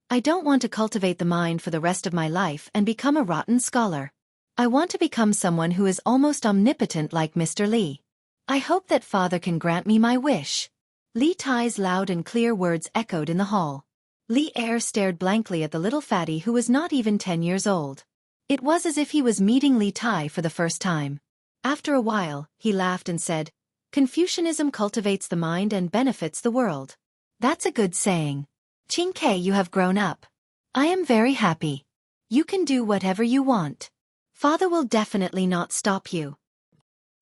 I don't want to cultivate the mind for the rest of my life and become a rotten scholar. I want to become someone who is almost omnipotent like Mr. Li. I hope that Father can grant me my wish." Li Tai's loud and clear words echoed in the hall. Li Er stared blankly at the little fatty who was not even 10 years old. It was as if he was meeting Li Tai for the first time. After a while, he laughed and said, "Confucianism cultivates the mind and benefits the world. That's a good saying. Qing Ke, you have grown up. I am very happy. You can do whatever you want. Father will definitely not stop you."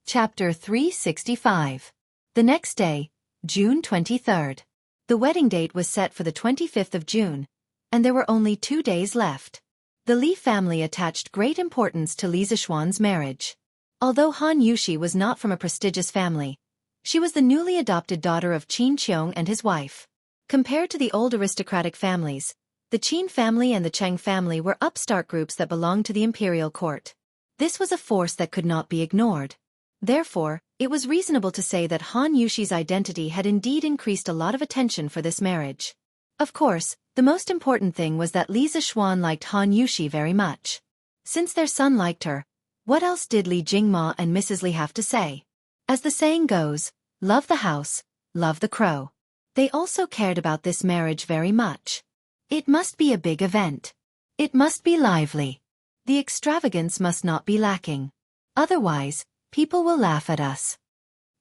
Chapter 365. The next day, June 23rd. The wedding date was set for the 25th of June, and there were only 2 days left. The Li family attached great importance to Li Zishuan's marriage. Although Han Yushi was not from a prestigious family, she was the newly adopted daughter of Qin Qiong and his wife. Compared to the old aristocratic families, the Qin family and the Cheng family were upstart groups that belonged to the imperial court. This was a force that could not be ignored. Therefore, it was reasonable to say that Han Yushi's identity had indeed increased a lot of attention for this marriage. Of course, the most important thing was that Li Zishuan liked Han Yushi very much. Since their son liked her, what else did Li Jingma and Mrs. Li have to say? As the saying goes, love the house, love the crow. They also cared about this marriage very much. It must be a big event. It must be lively. The extravagance must not be lacking. Otherwise, people will laugh at us.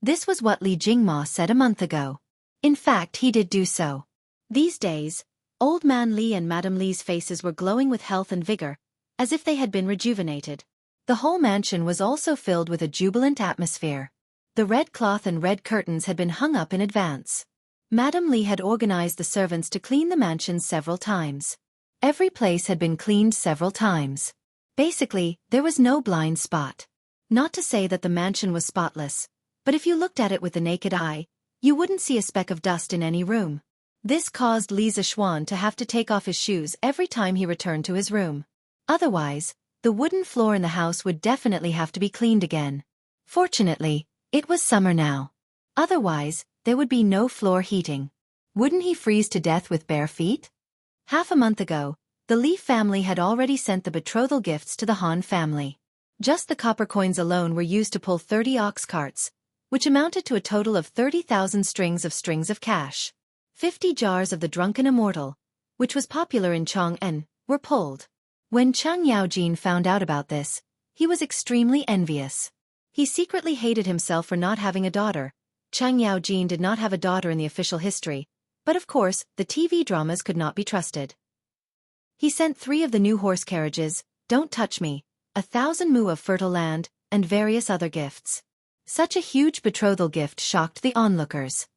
This was what Li Jingma said a month ago. In fact, he did do so. These days, Old Man Li and Madame Li's faces were glowing with health and vigor, as if they had been rejuvenated. The whole mansion was also filled with a jubilant atmosphere. The red cloth and red curtains had been hung up in advance. Madame Li had organized the servants to clean the mansion several times. Every place had been cleaned several times. Basically, there was no blind spot. Not to say that the mansion was spotless, but if you looked at it with the naked eye, you wouldn't see a speck of dust in any room. This caused Li Zishuan to have to take off his shoes every time he returned to his room. Otherwise, the wooden floor in the house would definitely have to be cleaned again. Fortunately, it was summer now. Otherwise, there would be no floor heating. Wouldn't he freeze to death with bare feet? Half a month ago, the Li family had already sent the betrothal gifts to the Han family. Just the copper coins alone were used to pull 30 ox carts, which amounted to a total of 30,000 strings of cash. 50 jars of the drunken immortal, which was popular in Chang'an, were pulled. When Cheng Yaojin found out about this, he was extremely envious. He secretly hated himself for not having a daughter. Cheng Yaojin did not have a daughter in the official history, but of course, the TV dramas could not be trusted. He sent 3 of the new horse carriages, "Don't Touch Me," 1,000 mu of fertile land, and various other gifts. Such a huge betrothal gift shocked the onlookers.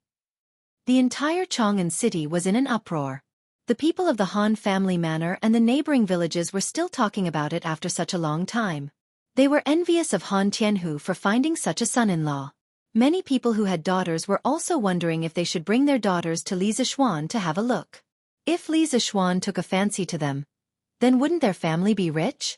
The entire Chang'an city was in an uproar. The people of the Han family manor and the neighboring villages were still talking about it after such a long time. They were envious of Han Tianhu for finding such a son-in-law. Many people who had daughters were also wondering if they should bring their daughters to Li Zishuan to have a look. If Li Zishuan took a fancy to them, Then wouldn't their family be rich?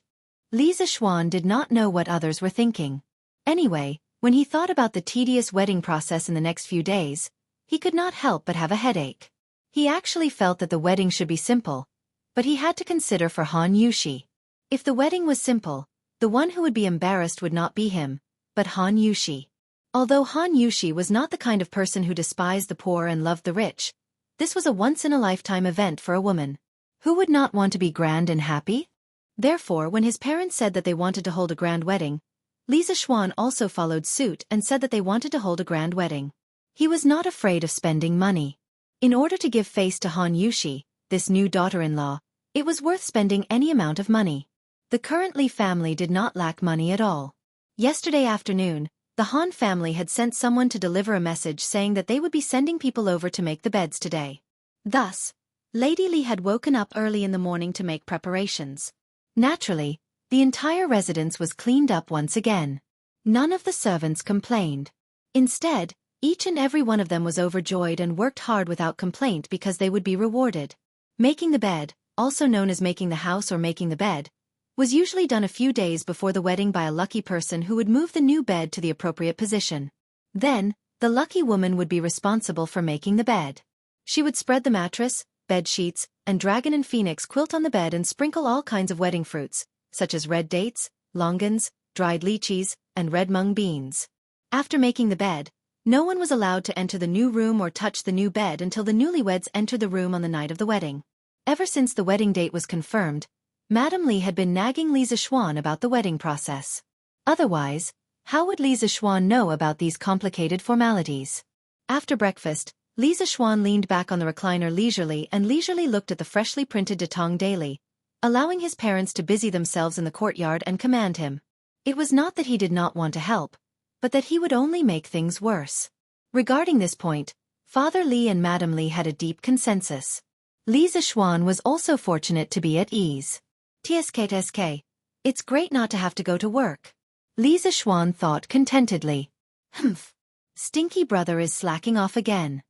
Li Zixuan did not know what others were thinking. Anyway, when he thought about the tedious wedding process in the next few days, he could not help but have a headache. He actually felt that the wedding should be simple, but he had to consider for Han Yushi. If the wedding was simple, the one who would be embarrassed would not be him, but Han Yushi. Although Han Yushi was not the kind of person who despised the poor and loved the rich, this was a once-in-a-lifetime event for a woman. Who would not want to be grand and happy? Therefore, when his parents said that they wanted to hold a grand wedding, Li Zixuan also followed suit and said that they wanted to hold a grand wedding. He was not afraid of spending money. In order to give face to Han Yushi, this new daughter-in-law, it was worth spending any amount of money. The current Li family did not lack money at all. Yesterday afternoon, the Han family had sent someone to deliver a message saying that they would be sending people over to make the beds today. Thus, Lady Li had woken up early in the morning to make preparations. Naturally, the entire residence was cleaned up once again. None of the servants complained. Instead, each and every one of them was overjoyed and worked hard without complaint because they would be rewarded. Making the bed, also known as making the house or making the bed, was usually done a few days before the wedding by a lucky person who would move the new bed to the appropriate position. Then, the lucky woman would be responsible for making the bed. She would spread the mattress, bed sheets, and dragon and phoenix quilt on the bed and sprinkle all kinds of wedding fruits, such as red dates, longans, dried lychees, and red mung beans. After making the bed, no one was allowed to enter the new room or touch the new bed until the newlyweds entered the room on the night of the wedding. Ever since the wedding date was confirmed, Madame Li had been nagging Li Zixuan about the wedding process. Otherwise, how would Li Zixuan know about these complicated formalities? After breakfast, Li Zixuan leaned back on the recliner leisurely and leisurely looked at the freshly printed Datong Daily, allowing his parents to busy themselves in the courtyard and command him. It was not that he did not want to help, but that he would only make things worse. Regarding this point, Father Li and Madame Li had a deep consensus. Li Zixuan was also fortunate to be at ease. TSK, it's great not to have to go to work. Li Zixuan thought contentedly. Humph. Stinky brother is slacking off again.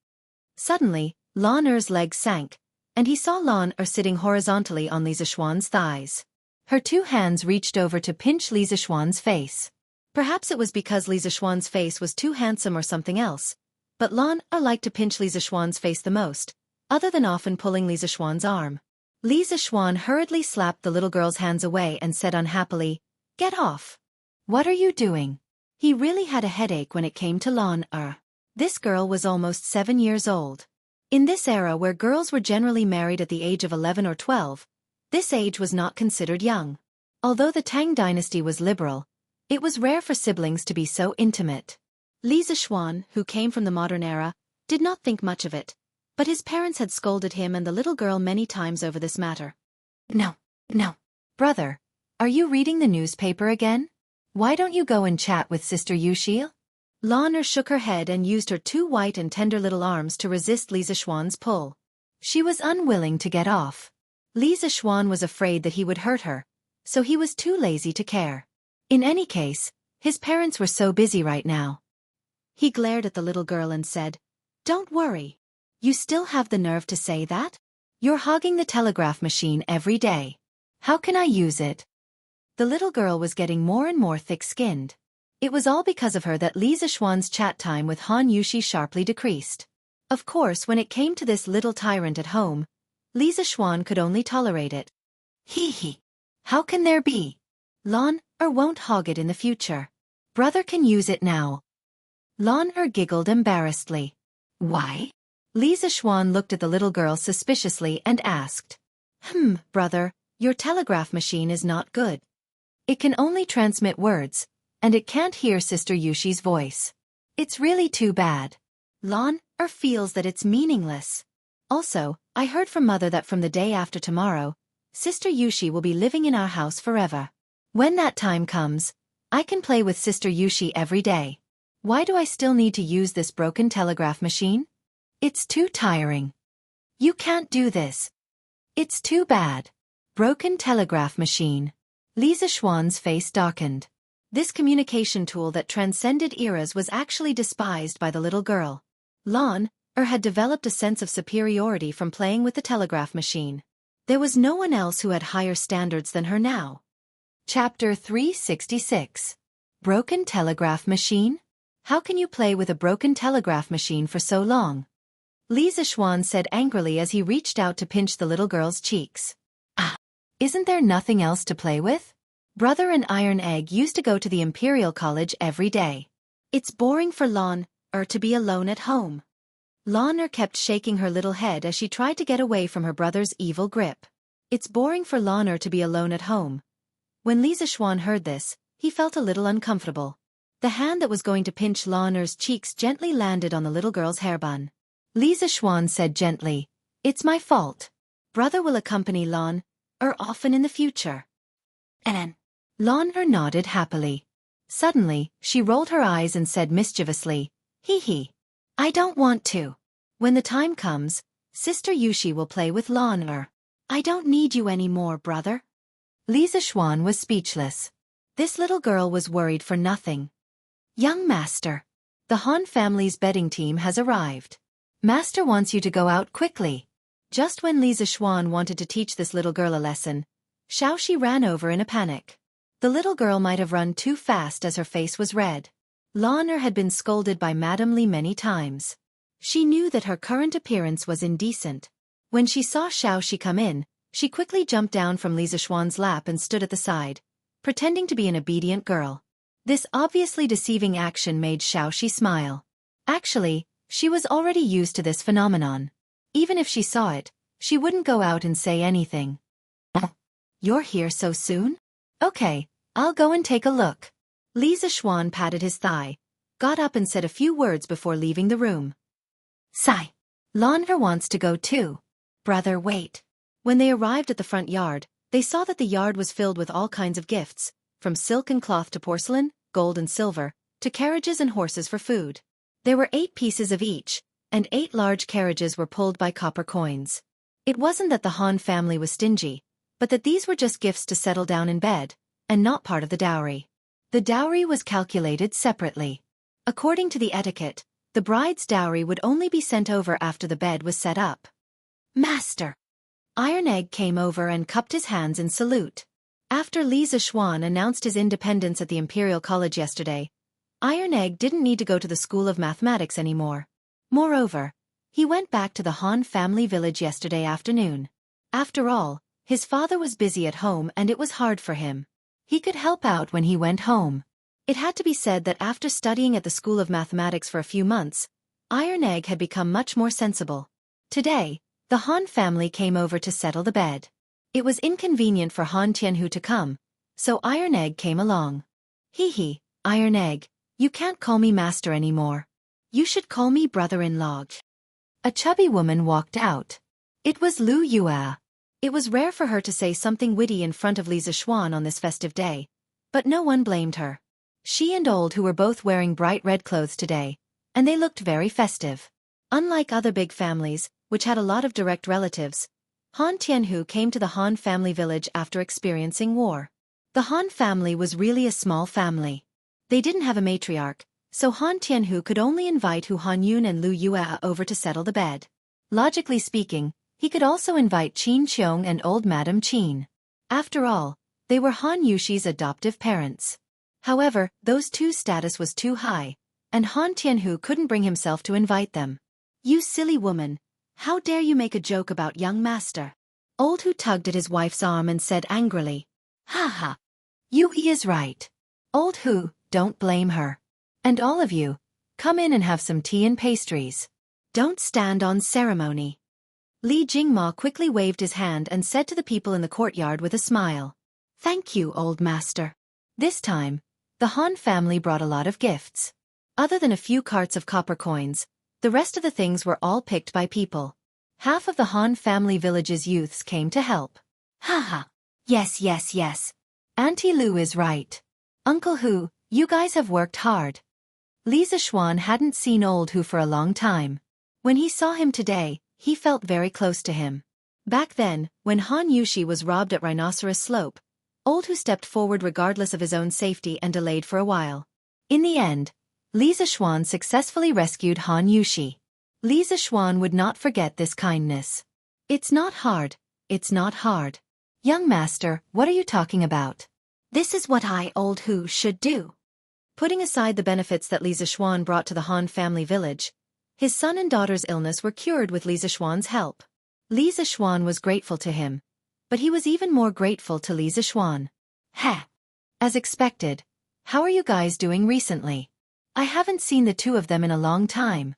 Suddenly, Lan Er's legs sank, and he saw Lan Er sitting horizontally on Li Zixuan's thighs. Her two hands reached over to pinch Li Zixuan's face. Perhaps it was because Li Zixuan's face was too handsome or something else, but Lan Er liked to pinch Li Zixuan's face the most, other than often pulling Li Zixuan's arm. Li Zixuan hurriedly slapped the little girl's hands away and said unhappily, "Get off. What are you doing?" He really had a headache when it came to Lan Er. This girl was almost 7 years old. In this era where girls were generally married at the age of 11 or 12, this age was not considered young. Although the Tang dynasty was liberal, it was rare for siblings to be so intimate. Li Zixuan, who came from the modern era, did not think much of it, but his parents had scolded him and the little girl many times over this matter. No. Brother, are you reading the newspaper again? Why don't you go and chat with Sister Yushi? Lan Er shook her head and used her two white and tender little arms to resist Li Zixuan's pull. She was unwilling to get off. Li Zixuan was afraid that he would hurt her, so he was too lazy to care. In any case, his parents were so busy right now. He glared at the little girl and said, "Don't worry. You still have the nerve to say that? You're hogging the telegraph machine every day. How can I use it?" The little girl was getting more and more thick-skinned. It was all because of her that Li Zixuan's chat time with Han Yushi sharply decreased. Of course, when it came to this little tyrant at home, Li Zixuan could only tolerate it. Hee. How can there be? Lan Er won't hog it in the future. Brother can use it now. Lan Er giggled embarrassedly. Why? Li Zixuan looked at the little girl suspiciously and asked. Brother, your telegraph machine is not good. It can only transmit words, and it can't hear Sister Yushi's voice. It's really too bad. Lan Er feels that it's meaningless. Also, I heard from Mother that from the day after tomorrow, Sister Yushi will be living in our house forever. When that time comes, I can play with Sister Yushi every day. Why do I still need to use this broken telegraph machine? It's too tiring. You can't do this. It's too bad. Broken telegraph machine. Li Zixuan's face darkened. This communication tool that transcended eras was actually despised by the little girl. Lan Er had developed a sense of superiority from playing with the telegraph machine. There was no one else who had higher standards than her now. Chapter 366. Broken Telegraph Machine? How can you play with a broken telegraph machine for so long? Li Zishuan said angrily as he reached out to pinch the little girl's cheeks. Ah, isn't there nothing else to play with? Brother and Iron Egg used to go to the Imperial College every day. It's boring for Lan-er to be alone at home. Lan-er kept shaking her little head as she tried to get away from her brother's evil grip. It's boring for Lan-er to be alone at home. When Li Zishuan heard this, he felt a little uncomfortable. The hand that was going to pinch Lan-er's cheeks gently landed on the little girl's hairbun. Li Zishuan said gently, "It's my fault. Brother will accompany Lan-er often in the future." And Lan-er nodded happily. Suddenly, she rolled her eyes and said mischievously, "Hee hee. I don't want to. When the time comes, Sister Yushi will play with Lan-er. I don't need you anymore, brother." Li Zishuan was speechless. This little girl was worried for nothing. "Young master, the Han family's betting team has arrived. Master wants you to go out quickly." Just when Li Zishuan wanted to teach this little girl a lesson, Xiaoxi ran over in a panic. The little girl might have run too fast as her face was red. Lan-er had been scolded by Madame Li many times. She knew that her current appearance was indecent. When she saw Xiaoxi come in, she quickly jumped down from Li Zishuan's lap and stood at the side, pretending to be an obedient girl. This obviously deceiving action made Xiaoxi smile. Actually, she was already used to this phenomenon. Even if she saw it, she wouldn't go out and say anything. "You're here so soon? Okay, I'll go and take a look." Li Zishuan patted his thigh, got up and said a few words before leaving the room. "Sigh. Lan-er wants to go too. Brother, wait." When they arrived at the front yard, they saw that the yard was filled with all kinds of gifts, from silk and cloth to porcelain, gold and silver, to carriages and horses for food. There were 8 pieces of each, and 8 large carriages were pulled by copper coins. It wasn't that the Han family was stingy, but that these were just gifts to settle down in bed, and not part of the dowry. The dowry was calculated separately. According to the etiquette, the bride's dowry would only be sent over after the bed was set up. "Master!" Iron Egg came over and cupped his hands in salute. After Li Zishuan announced his independence at the Imperial College yesterday, Iron Egg didn't need to go to the School of Mathematics anymore. Moreover, he went back to the Han family village yesterday afternoon. After all, his father was busy at home and it was hard for him. He could help out when he went home. It had to be said that after studying at the School of Mathematics for a few months, Iron Egg had become much more sensible. Today, the Han family came over to settle the bed. It was inconvenient for Han Tianhu to come, so Iron Egg came along. "Hee hee, Iron Egg, you can't call me master anymore. You should call me brother-in-law." A chubby woman walked out. It was Lu Yua. It was rare for her to say something witty in front of Li Zishuan on this festive day, but no one blamed her. She and Old Hu were both wearing bright red clothes today, and they looked very festive. Unlike other big families, which had a lot of direct relatives, Han Tianhu came to the Han family village after experiencing war. The Han family was really a small family. They didn't have a matriarch, so Han Tianhu could only invite Hu Hanyun and Lu Yua over to settle the bed. Logically speaking, he could also invite Qin Qiong and old Madame Qin. After all, they were Han Yushi's adoptive parents. However, those two's status was too high, and Han Tianhu couldn't bring himself to invite them. "You silly woman, how dare you make a joke about young master?" Old Hu tugged at his wife's arm and said angrily. "Ha ha. Yue is right. Old Hu, don't blame her. And all of you, come in and have some tea and pastries. Don't stand on ceremony." Li Jingma quickly waved his hand and said to the people in the courtyard with a smile, "Thank you, old master." This time, the Han family brought a lot of gifts. Other than a few carts of copper coins, the rest of the things were all picked by people. Half of the Han family village's youths came to help. "Ha ha. Yes, yes, yes. Auntie Lu is right. Uncle Hu, you guys have worked hard." Li Zishuan hadn't seen Old Hu for a long time. When he saw him today, he felt very close to him. Back then, when Han Yushi was robbed at Rhinoceros Slope, Old Hu stepped forward regardless of his own safety and delayed for a while. In the end, Li Zishuan successfully rescued Han Yushi. Li Zishuan would not forget this kindness. It's not hard, It's not hard. Young master, what are you talking about? This is what I, old Hu, should do. Putting aside the benefits that Li Zixuan brought to the Han family village, his son and daughter's illness were cured with Li Zixuan's help. Li Zixuan was grateful to him, but he was even more grateful to Li Zixuan. Heh. As expected. How are you guys doing recently? I haven't seen the two of them in a long time.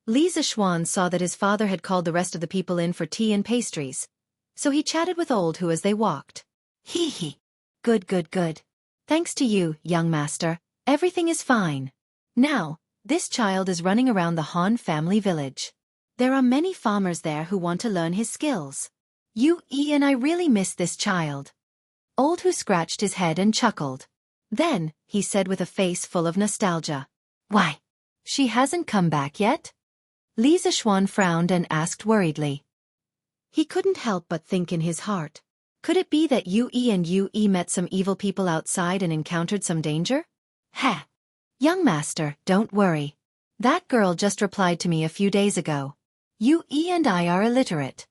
Li Zixuan saw that his father had called the rest of the people in for tea and pastries, so he chatted with old Hu as they walked. Hee hee. Good. Thanks to you, young master, everything is fine. Now, this child is running around the Han family village. There are many farmers there who want to learn his skills. And I really miss this child. Old Hu scratched his head and chuckled. Then, he said with a face full of nostalgia. Why? She hasn't come back yet? Li Zixuan frowned and asked worriedly. He couldn't help but think in his heart. Could it be that Yue met some evil people outside and encountered some danger? Heh. Young master, don't worry. That girl just replied to me a few days ago. Yue and I are illiterate.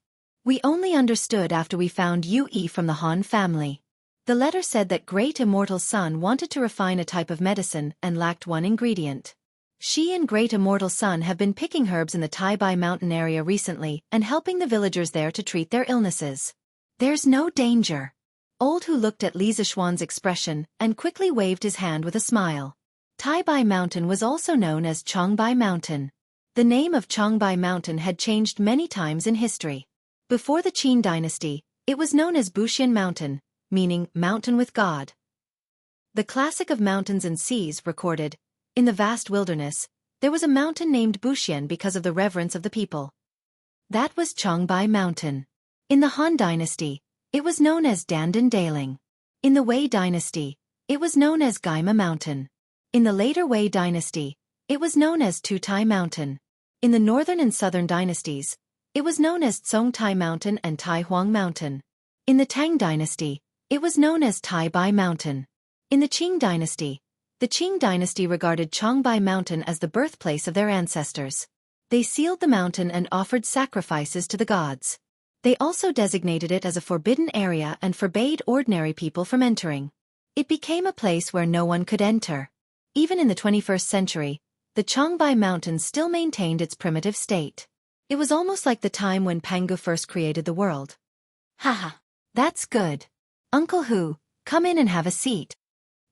We only understood after we found Yue from the Han family. The letter said that Great Immortal's son wanted to refine a type of medicine and lacked one ingredient. She and Great Immortal's son have been picking herbs in the Taibai mountain area recently and helping the villagers there to treat their illnesses. There's no danger. Old Hu looked at Li Zixuan's expression and quickly waved his hand with a smile. Taibai Mountain was also known as Chongbai Mountain. The name of Chongbai Mountain had changed many times in history. Before the Qin dynasty, it was known as Buxian Mountain, meaning mountain with God. The classic of mountains and seas recorded, in the vast wilderness, there was a mountain named Buxian because of the reverence of the people. That was Chongbai Mountain. In the Han dynasty, it was known as Dandan Daling. In the Wei dynasty, it was known as Gaima Mountain. In the later Wei dynasty, it was known as Tutai Mountain. In the northern and southern dynasties, it was known as Tsongtai Mountain and Taihuang Mountain. In the Tang dynasty, it was known as Taibai Mountain. In the Qing dynasty, the Qing dynasty regarded Chongbai Mountain as the birthplace of their ancestors. They sealed the mountain and offered sacrifices to the gods. They also designated it as a forbidden area and forbade ordinary people from entering. It became a place where no one could enter. Even in the 21st century, the Chongbai Mountain still maintained its primitive state. It was almost like the time when Pangu first created the world. Haha, that's good. Uncle Hu, come in and have a seat.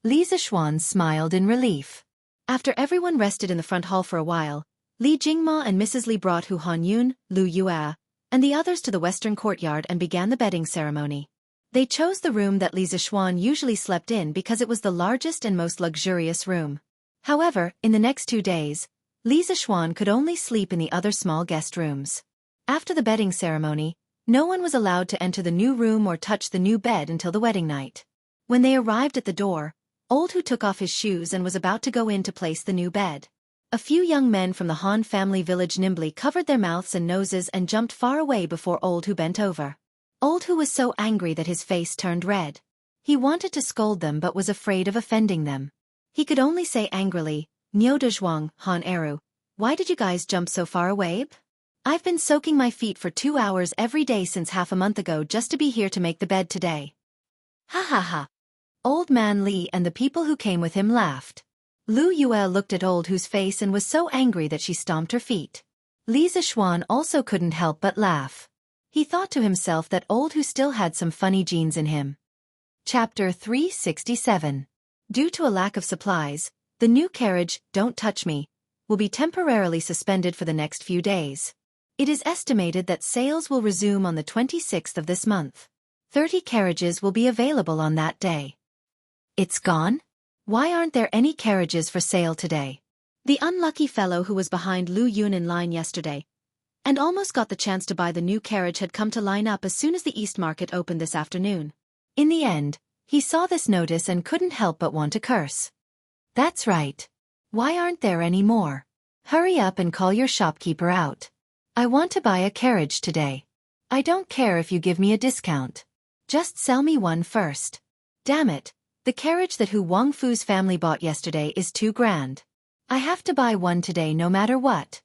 Li Zixuan smiled in relief. After everyone rested in the front hall for a while, Li Jingma and Mrs. Li brought Hu Hanyun, Lu Yue, and the others to the western courtyard and began the bedding ceremony. They chose the room that Li Zixuan usually slept in because it was the largest and most luxurious room. However, in the next 2 days, Li Zixuan could only sleep in the other small guest rooms. After the bedding ceremony, no one was allowed to enter the new room or touch the new bed until the wedding night. When they arrived at the door, Old Hu took off his shoes and was about to go in to place the new bed. A few young men from the Han family village nimbly covered their mouths and noses and jumped far away before Old Hu bent over. Old Hu was so angry that his face turned red. He wanted to scold them but was afraid of offending them. He could only say angrily, "Niu de zhuang, Han Eru, why did you guys jump so far away? I've been soaking my feet for 2 hours every day since half a month ago just to be here to make the bed today." Ha ha ha. Old Man Li and the people who came with him laughed. Lu Yue looked at Old Hu's face and was so angry that she stomped her feet. Li Zixuan also couldn't help but laugh. He thought to himself that Old Hu still had some funny genes in him. Chapter 367. Due to a lack of supplies, the new carriage, Don't Touch Me, will be temporarily suspended for the next few days. It is estimated that sales will resume on the 26th of this month. 30 carriages will be available on that day. It's gone? Why aren't there any carriages for sale today? The unlucky fellow who was behind Lu Yun in line yesterday and almost got the chance to buy the new carriage had come to line up as soon as the East Market opened this afternoon. In the end, he saw this notice and couldn't help but want to curse. That's right. Why aren't there any more? Hurry up and call your shopkeeper out. I want to buy a carriage today. I don't care if you give me a discount. Just sell me one first. Damn it, the carriage that Hu Wangfu's family bought yesterday is too grand. I have to buy one today no matter what.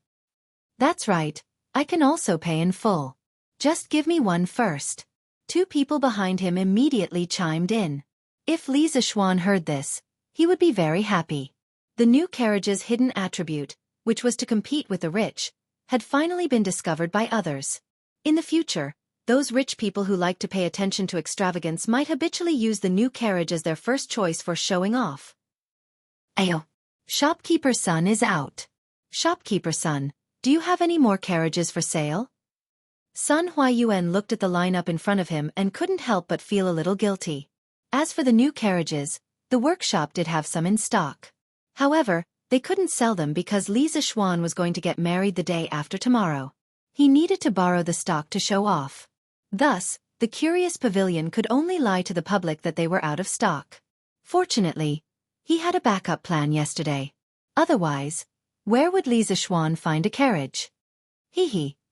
That's right, I can also pay in full. Just give me one first. Two people behind him immediately chimed in. If Li Zixuan heard this, he would be very happy. The new carriage's hidden attribute, which was to compete with the rich, had finally been discovered by others. In the future, those rich people who like to pay attention to extravagance might habitually use the new carriage as their first choice for showing off. Ayo. Shopkeeper's son is out. Shopkeeper's son, do you have any more carriages for sale? Sun Huayuan looked at the lineup in front of him and couldn't help but feel a little guilty. As for the new carriages, the workshop did have some in stock. However, they couldn't sell them because Li Zixuan was going to get married the day after tomorrow. He needed to borrow the stock to show off. Thus, the curious pavilion could only lie to the public that they were out of stock. Fortunately, he had a backup plan yesterday. Otherwise, where would Li Zixuan find a carriage?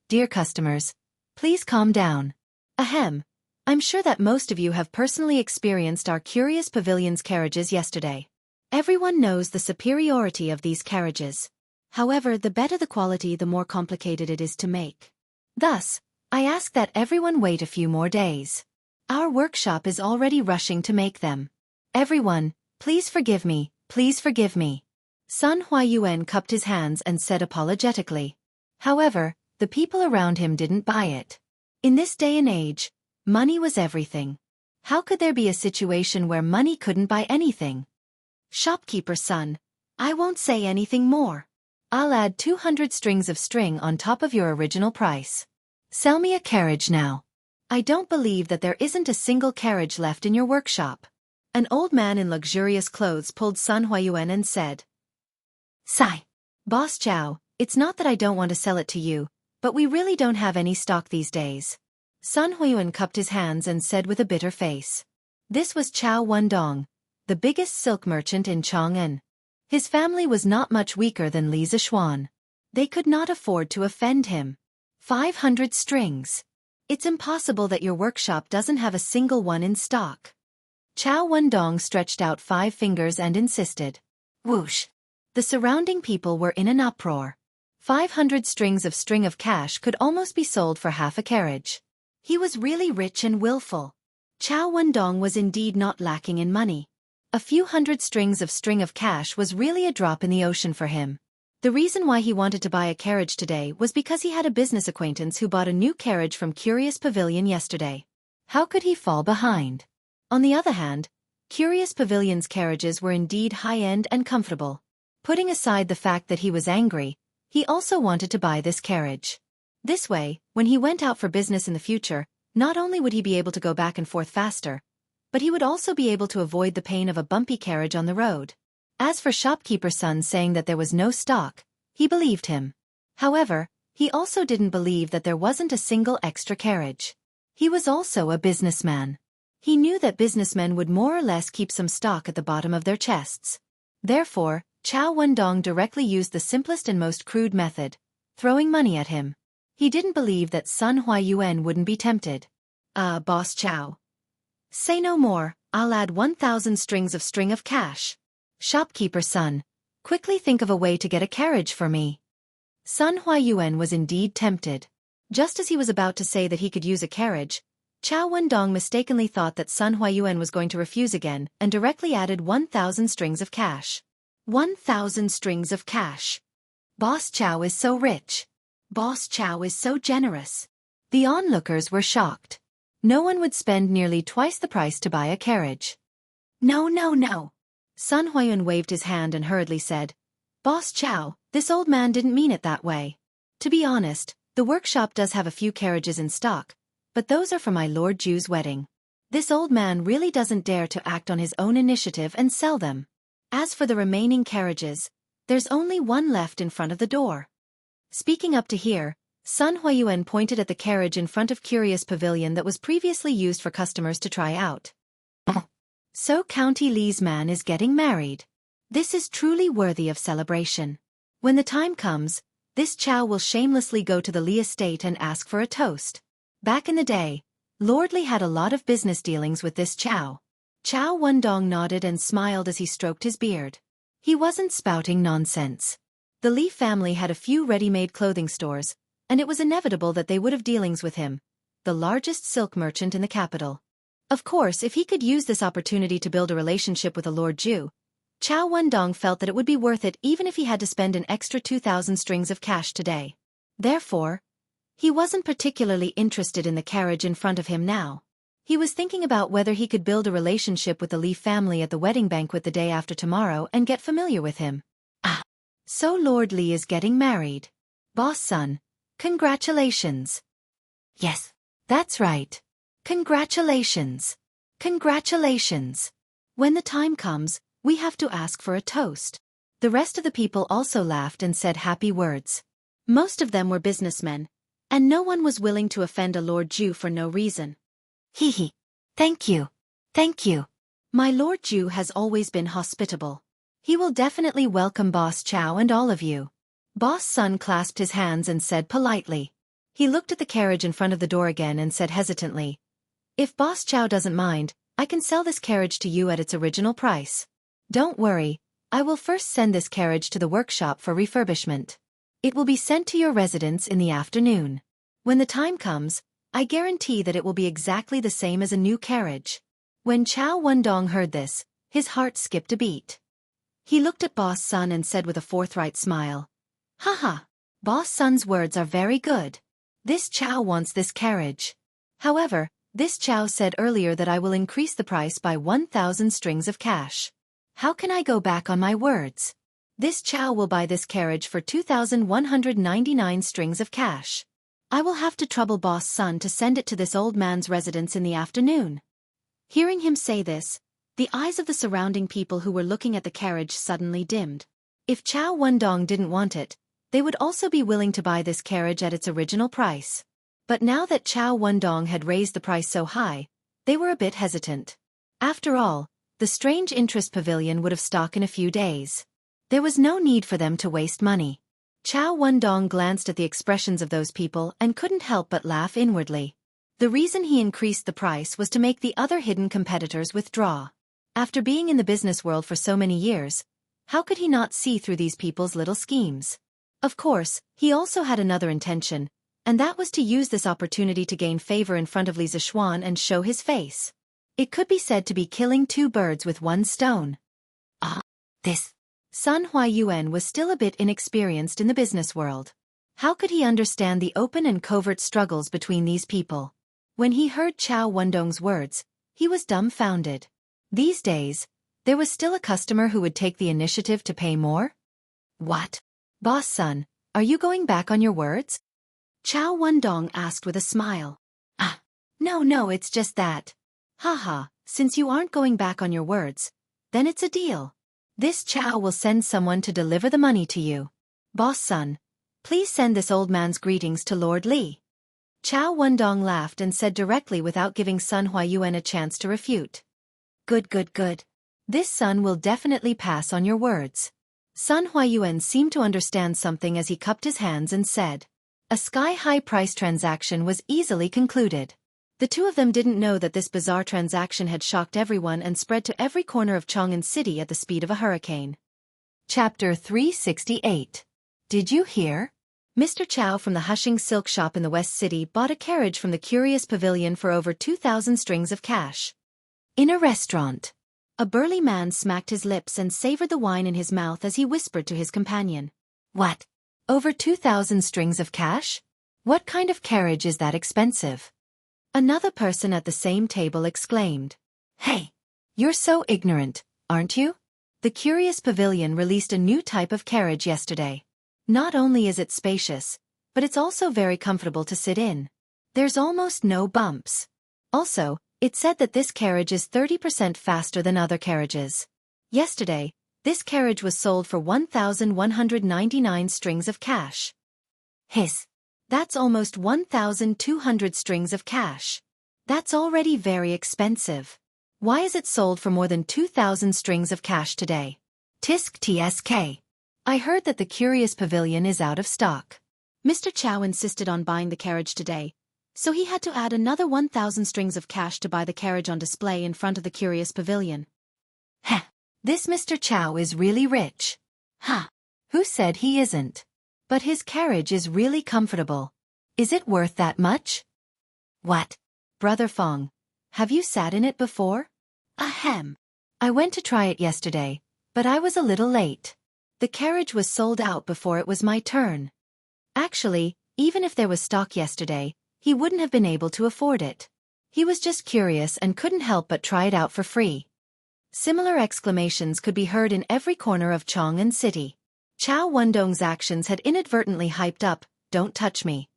Dear customers, please calm down. Ahem. I'm sure that most of you have personally experienced our curious pavilion's carriages yesterday. Everyone knows the superiority of these carriages. However, the better the quality, the more complicated it is to make. Thus, I ask that everyone wait a few more days. Our workshop is already rushing to make them. Everyone, please forgive me, please forgive me. Sun Huayuan cupped his hands and said apologetically. However, the people around him didn't buy it. In this day and age, money was everything. How could there be a situation where money couldn't buy anything? Shopkeeper's son, I won't say anything more. I'll add 200 strings of string on top of your original price. Sell me a carriage now. I don't believe that there isn't a single carriage left in your workshop. An old man in luxurious clothes pulled Sun Huayuan and said. Sigh. Boss Chow, it's not that I don't want to sell it to you, but we really don't have any stock these days. Sun Huayuan cupped his hands and said with a bitter face. This was Chow Wendong, the biggest silk merchant in Chang'an. His family was not much weaker than Li Zixuan. They could not afford to offend him. 500 strings. It's impossible that your workshop doesn't have a single one in stock. Chow Wendong stretched out 5 fingers and insisted. Whoosh. The surrounding people were in an uproar. 500 strings of string of cash could almost be sold for half a carriage. He was really rich and willful. Chow Wendong was indeed not lacking in money. A few hundred strings of string of cash was really a drop in the ocean for him. The reason why he wanted to buy a carriage today was because he had a business acquaintance who bought a new carriage from Curious Pavilion yesterday. How could he fall behind? On the other hand, Curious Pavilion's carriages were indeed high-end and comfortable. Putting aside the fact that he was angry, he also wanted to buy this carriage. This way, when he went out for business in the future, not only would he be able to go back and forth faster, but he would also be able to avoid the pain of a bumpy carriage on the road. As for shopkeeper's son saying that there was no stock, he believed him. However, he also didn't believe that there wasn't a single extra carriage. He was also a businessman. He knew that businessmen would more or less keep some stock at the bottom of their chests. Therefore, Chow Wendong directly used the simplest and most crude method, throwing money at him. He didn't believe that Sun Huayuan wouldn't be tempted. Boss Chow. Say no more, I'll add 1,000 strings of string of cash. Shopkeeper's son, quickly think of a way to get a carriage for me. Sun Huayuan was indeed tempted. Just as he was about to say that he could use a carriage, Chow Wendong mistakenly thought that Sun Huayuan was going to refuse again and directly added 1,000 strings of cash. 1,000 strings of cash. Boss Chow is so rich. Boss Chow is so generous. The onlookers were shocked. No one would spend nearly twice the price to buy a carriage. No, no, no. Sun Huayuan waved his hand and hurriedly said, Boss Chow, this old man didn't mean it that way. To be honest, the workshop does have a few carriages in stock, but those are for my Lord Ju's wedding. This old man really doesn't dare to act on his own initiative and sell them. As for the remaining carriages, there's only one left in front of the door. Speaking up to here, Sun Huayuan pointed at the carriage in front of Curious Pavilion that was previously used for customers to try out. So County Li's man is getting married. This is truly worthy of celebration. When the time comes, this Chow will shamelessly go to the Li estate and ask for a toast. Back in the day, Lord Li had a lot of business dealings with this Chow. Chow Wendong nodded and smiled as he stroked his beard. He wasn't spouting nonsense. The Li family had a few ready-made clothing stores, and it was inevitable that they would have dealings with him. the largest silk merchant in the capital. Of course, if he could use this opportunity to build a relationship with a Lord Ju, Chao Wendong felt that it would be worth it even if he had to spend an extra 2,000 strings of cash today. Therefore, he wasn't particularly interested in the carriage in front of him now. He was thinking about whether he could build a relationship with the Li family at the wedding banquet the day after tomorrow and get familiar with him. Ah, so Lord Li is getting married. Boss son, congratulations. Yes, that's right. Congratulations. Congratulations. When the time comes, we have to ask for a toast. The rest of the people also laughed and said happy words. Most of them were businessmen, and no one was willing to offend a Lord Ju for no reason. Hee hee. Thank you. Thank you. My Lord Ju has always been hospitable. He will definitely welcome Boss Chow and all of you. Boss Sun clasped his hands and said politely. He looked at the carriage in front of the door again and said hesitantly, "If Boss Chow doesn't mind, I can sell this carriage to you at its original price. Don't worry, I will first send this carriage to the workshop for refurbishment. It will be sent to your residence in the afternoon. When the time comes, I guarantee that it will be exactly the same as a new carriage." When Chao Wendong heard this, his heart skipped a beat. He looked at Boss Sun and said with a forthright smile, "Haha, Boss Sun's words are very good. This Chao wants this carriage. However, this Chao said earlier that I will increase the price by 1,000 strings of cash. How can I go back on my words? This Chao will buy this carriage for 2,199 strings of cash. I will have to trouble Boss Sun to send it to this old man's residence in the afternoon." Hearing him say this, the eyes of the surrounding people who were looking at the carriage suddenly dimmed. If Chao Wendong didn't want it, they would also be willing to buy this carriage at its original price. But now that Chao Wendong had raised the price so high, they were a bit hesitant. After all, the strange interest pavilion would have stock in a few days. There was no need for them to waste money. Chao Wendong glanced at the expressions of those people and couldn't help but laugh inwardly. The reason he increased the price was to make the other hidden competitors withdraw. After being in the business world for so many years, how could he not see through these people's little schemes? Of course, he also had another intention, and that was to use this opportunity to gain favor in front of Li Zixuan and show his face. It could be said to be killing two birds with one stone. This. Sun Huayuan was still a bit inexperienced in the business world. How could he understand the open and covert struggles between these people? When he heard Chao Wendong's words, he was dumbfounded. These days, there was still a customer who would take the initiative to pay more? What? Boss Sun, are you going back on your words? Chao Wendong asked with a smile. No, it's just that. Haha, since you aren't going back on your words, then it's a deal. This Chao will send someone to deliver the money to you. Boss Sun, please send this old man's greetings to Lord Li. Chao Wendong laughed and said directly without giving Sun Huayuan a chance to refute. Good. This Sun will definitely pass on your words. Sun Huayuan seemed to understand something as he cupped his hands and said. A sky-high price transaction was easily concluded. The two of them didn't know that this bizarre transaction had shocked everyone and spread to every corner of Chang'an City at the speed of a hurricane. Chapter 368. Did you hear? Mr. Chow from the Hushing Silk Shop in the West City bought a carriage from the Curious Pavilion for over 2,000 strings of cash. In a restaurant, a burly man smacked his lips and savored the wine in his mouth as he whispered to his companion. What? Over 2,000 strings of cash? What kind of carriage is that expensive? Another person at the same table exclaimed. Hey! You're so ignorant, aren't you? The Curious Pavilion released a new type of carriage yesterday. Not only is it spacious, but it's also very comfortable to sit in. There's almost no bumps. Also, it said that this carriage is 30% faster than other carriages. Yesterday, this carriage was sold for 1,199 strings of cash. Hiss. That's almost 1,200 strings of cash. That's already very expensive. Why is it sold for more than 2,000 strings of cash today? Tisk tsk. I heard that the Curious Pavilion is out of stock. Mr. Chow insisted on buying the carriage today, so he had to add another 1,000 strings of cash to buy the carriage on display in front of the Curious Pavilion. Heh, this Mr. Chow is really rich. Who said he isn't? But his carriage is really comfortable. Is it worth that much? What? Brother Fong, have you sat in it before? Ahem. I went to try it yesterday, but I was a little late. The carriage was sold out before it was my turn. Actually, even if there was stock yesterday, he wouldn't have been able to afford it. He was just curious and couldn't help but try it out for free. Similar exclamations could be heard in every corner of Chang'an City. Chao Wendong's actions had inadvertently hyped up, "Don't touch me."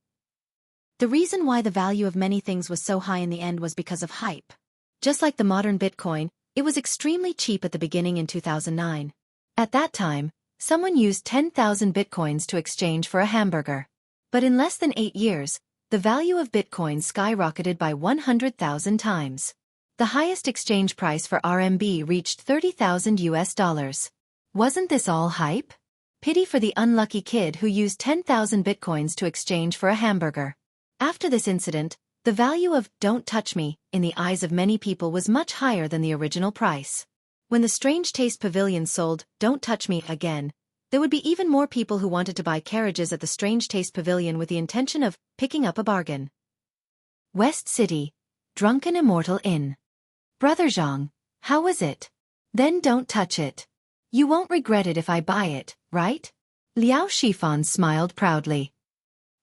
The reason why the value of many things was so high in the end was because of hype. Just like the modern Bitcoin, it was extremely cheap at the beginning in 2009. At that time, someone used 10,000 Bitcoins to exchange for a hamburger. But in less than 8 years, the value of Bitcoin skyrocketed by 100,000 times. The highest exchange price for RMB reached $30,000. Wasn't this all hype? Pity for the unlucky kid who used 10,000 Bitcoins to exchange for a hamburger. After this incident, the value of "Don't touch me" in the eyes of many people was much higher than the original price. When the Strange Taste Pavilion sold "Don't Touch Me" again, there would be even more people who wanted to buy carriages at the Strange Taste Pavilion with the intention of picking up a bargain. West City, Drunken Immortal Inn. Brother Zhang, how was it? Then don't touch it. You won't regret it if I buy it, right? Liao Shifan smiled proudly.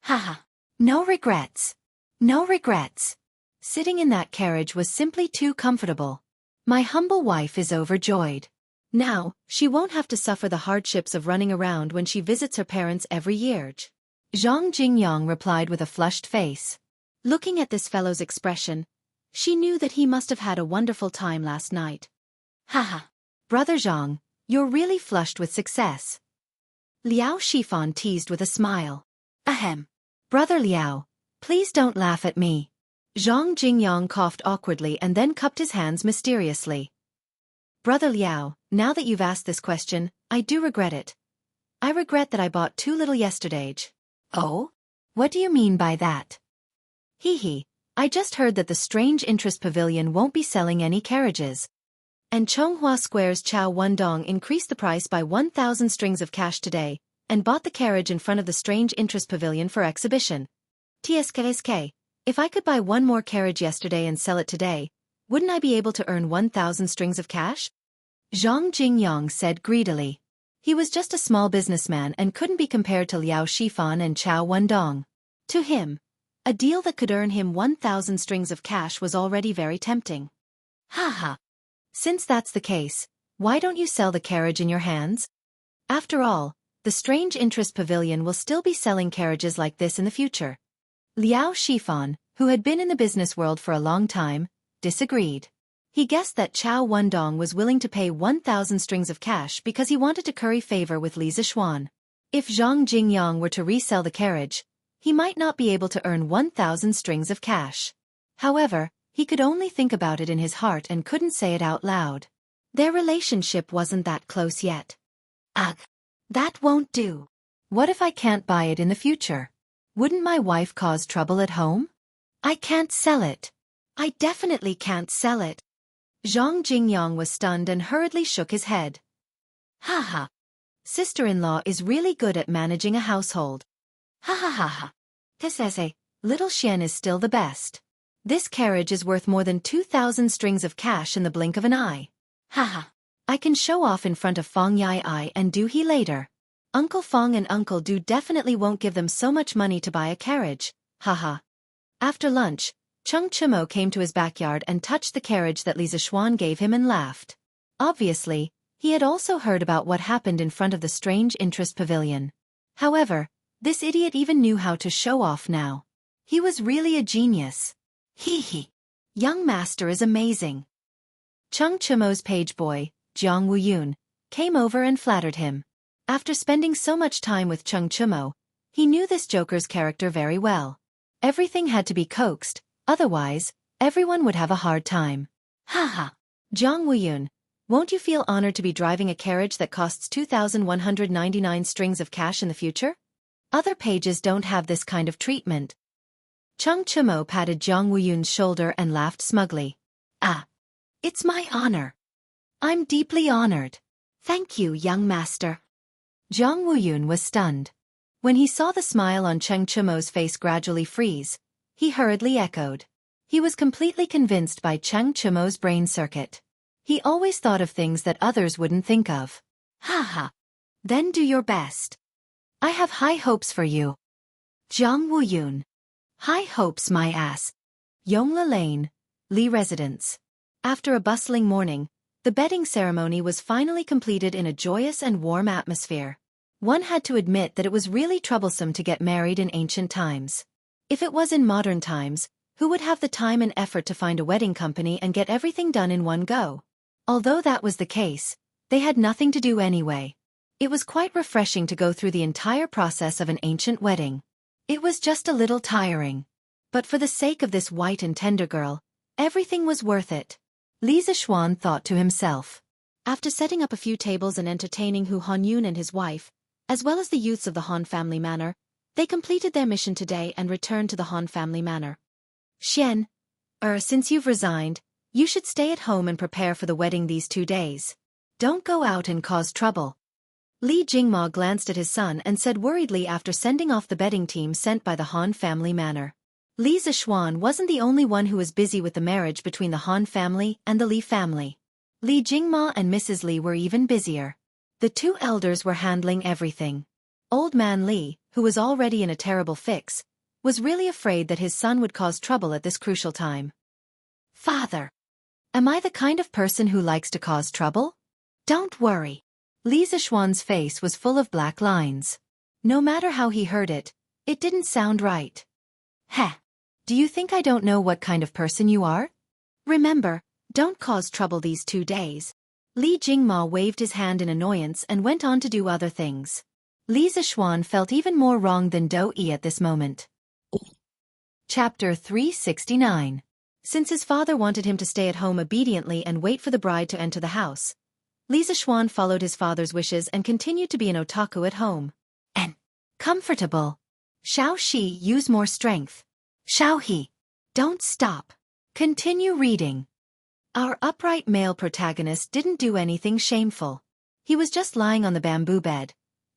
Haha. No regrets. No regrets. Sitting in that carriage was simply too comfortable. My humble wife is overjoyed. Now, she won't have to suffer the hardships of running around when she visits her parents every year. Zhang Jingyang replied with a flushed face. Looking at this fellow's expression, she knew that he must have had a wonderful time last night. Haha. Brother Zhang, you're really flushed with success. Liao Shifan teased with a smile. Ahem. Brother Liao, please don't laugh at me. Zhang Jingyang coughed awkwardly and then cupped his hands mysteriously. Brother Liao, now that you've asked this question, I do regret it. I regret that I bought too little yesterday. Oh? What do you mean by that? Hee, I just heard that the Strange Interest Pavilion won't be selling any carriages. And Chonghua Square's Chao Wendong increased the price by 1,000 strings of cash today, and bought the carriage in front of the Strange Interest Pavilion for exhibition. TSKSK, if I could buy one more carriage yesterday and sell it today, wouldn't I be able to earn 1,000 strings of cash? Zhang Jingyang said greedily. He was just a small businessman and couldn't be compared to Liao Shifan and Chao Wendong. To him, a deal that could earn him 1,000 strings of cash was already very tempting. Haha. Since that's the case, why don't you sell the carriage in your hands? After all, the Strange Interest Pavilion will still be selling carriages like this in the future. Liao Shifan, who had been in the business world for a long time, disagreed. He guessed that Chao Wendong was willing to pay 1,000 strings of cash because he wanted to curry favor with Li Zixuan. If Zhang Jingyang were to resell the carriage, he might not be able to earn 1,000 strings of cash. However, he could only think about it in his heart and couldn't say it out loud. Their relationship wasn't that close yet. Ugh. That won't do. What if I can't buy it in the future? Wouldn't my wife cause trouble at home? I can't sell it. I definitely can't sell it. Zhang Jingyang was stunned and hurriedly shook his head. Haha. Sister-in-law is really good at managing a household. Ha ha ha ha. Tesese, little Xian is still the best. This carriage is worth more than 2,000 strings of cash in the blink of an eye. Haha. I can show off in front of Fong Yai and Do He later. Uncle Fong and Uncle Do definitely won't give them so much money to buy a carriage. Haha. After lunch, Chung Chimo came to his backyard and touched the carriage that Li Zixuan gave him and laughed. Obviously, he had also heard about what happened in front of the Strange Interest Pavilion. However, this idiot even knew how to show off now. He was really a genius. Hee. Young master is amazing. Chung Chimo's page boy, Jianghu, came over and flattered him. After spending so much time with Chung Chimo, he knew this joker's character very well. Everything had to be coaxed, otherwise, everyone would have a hard time. Haha. Jianghu, won't you feel honored to be driving a carriage that costs 2,199 strings of cash in the future? Other pages don't have this kind of treatment. Chung Chimo patted Jianghu shoulder and laughed smugly. Ah. It's my honor. I'm deeply honored. Thank you, young master. Jiang Wuyun was stunned. When he saw the smile on Cheng Chimo's face gradually freeze, he hurriedly echoed. He was completely convinced by Cheng Chumo's brain circuit. He always thought of things that others wouldn't think of. Ha. Then do your best. I have high hopes for you. Jianghu Yun. High hopes my ass. Yongla Lane, Li Residence. After a bustling morning, the bedding ceremony was finally completed in a joyous and warm atmosphere. One had to admit that it was really troublesome to get married in ancient times. If it was in modern times, who would have the time and effort to find a wedding company and get everything done in one go? Although that was the case, they had nothing to do anyway. It was quite refreshing to go through the entire process of an ancient wedding. It was just a little tiring. But for the sake of this white and tender girl, everything was worth it. Li Zixuan thought to himself. After setting up a few tables and entertaining Hu Honyun and his wife, as well as the youths of the Han family manor, they completed their mission today and returned to the Han family manor. Since you've resigned, you should stay at home and prepare for the wedding these 2 days. Don't go out and cause trouble. Li Jingma glanced at his son and said worriedly after sending off the betting team sent by the Han family manor. Li Zixuan wasn't the only one who was busy with the marriage between the Han family and the Li family. Li Jingma and Mrs. Li were even busier. The two elders were handling everything. Old man Li, who was already in a terrible fix, was really afraid that his son would cause trouble at this crucial time. Father, am I the kind of person who likes to cause trouble? Don't worry. Li Zixuan's face was full of black lines. No matter how he heard it, it didn't sound right. Heh. Do you think I don't know what kind of person you are? Remember, don't cause trouble these 2 days. Li Jingma waved his hand in annoyance and went on to do other things. Li Zixuan felt even more wrong than Do-yi at this moment. Chapter 369. Since his father wanted him to stay at home obediently and wait for the bride to enter the house, Li Zixuan followed his father's wishes and continued to be an otaku at home. And comfortable. Xiao Shi, use more strength. Xiao He, don't stop. Continue reading. Our upright male protagonist didn't do anything shameful. He was just lying on the bamboo bed,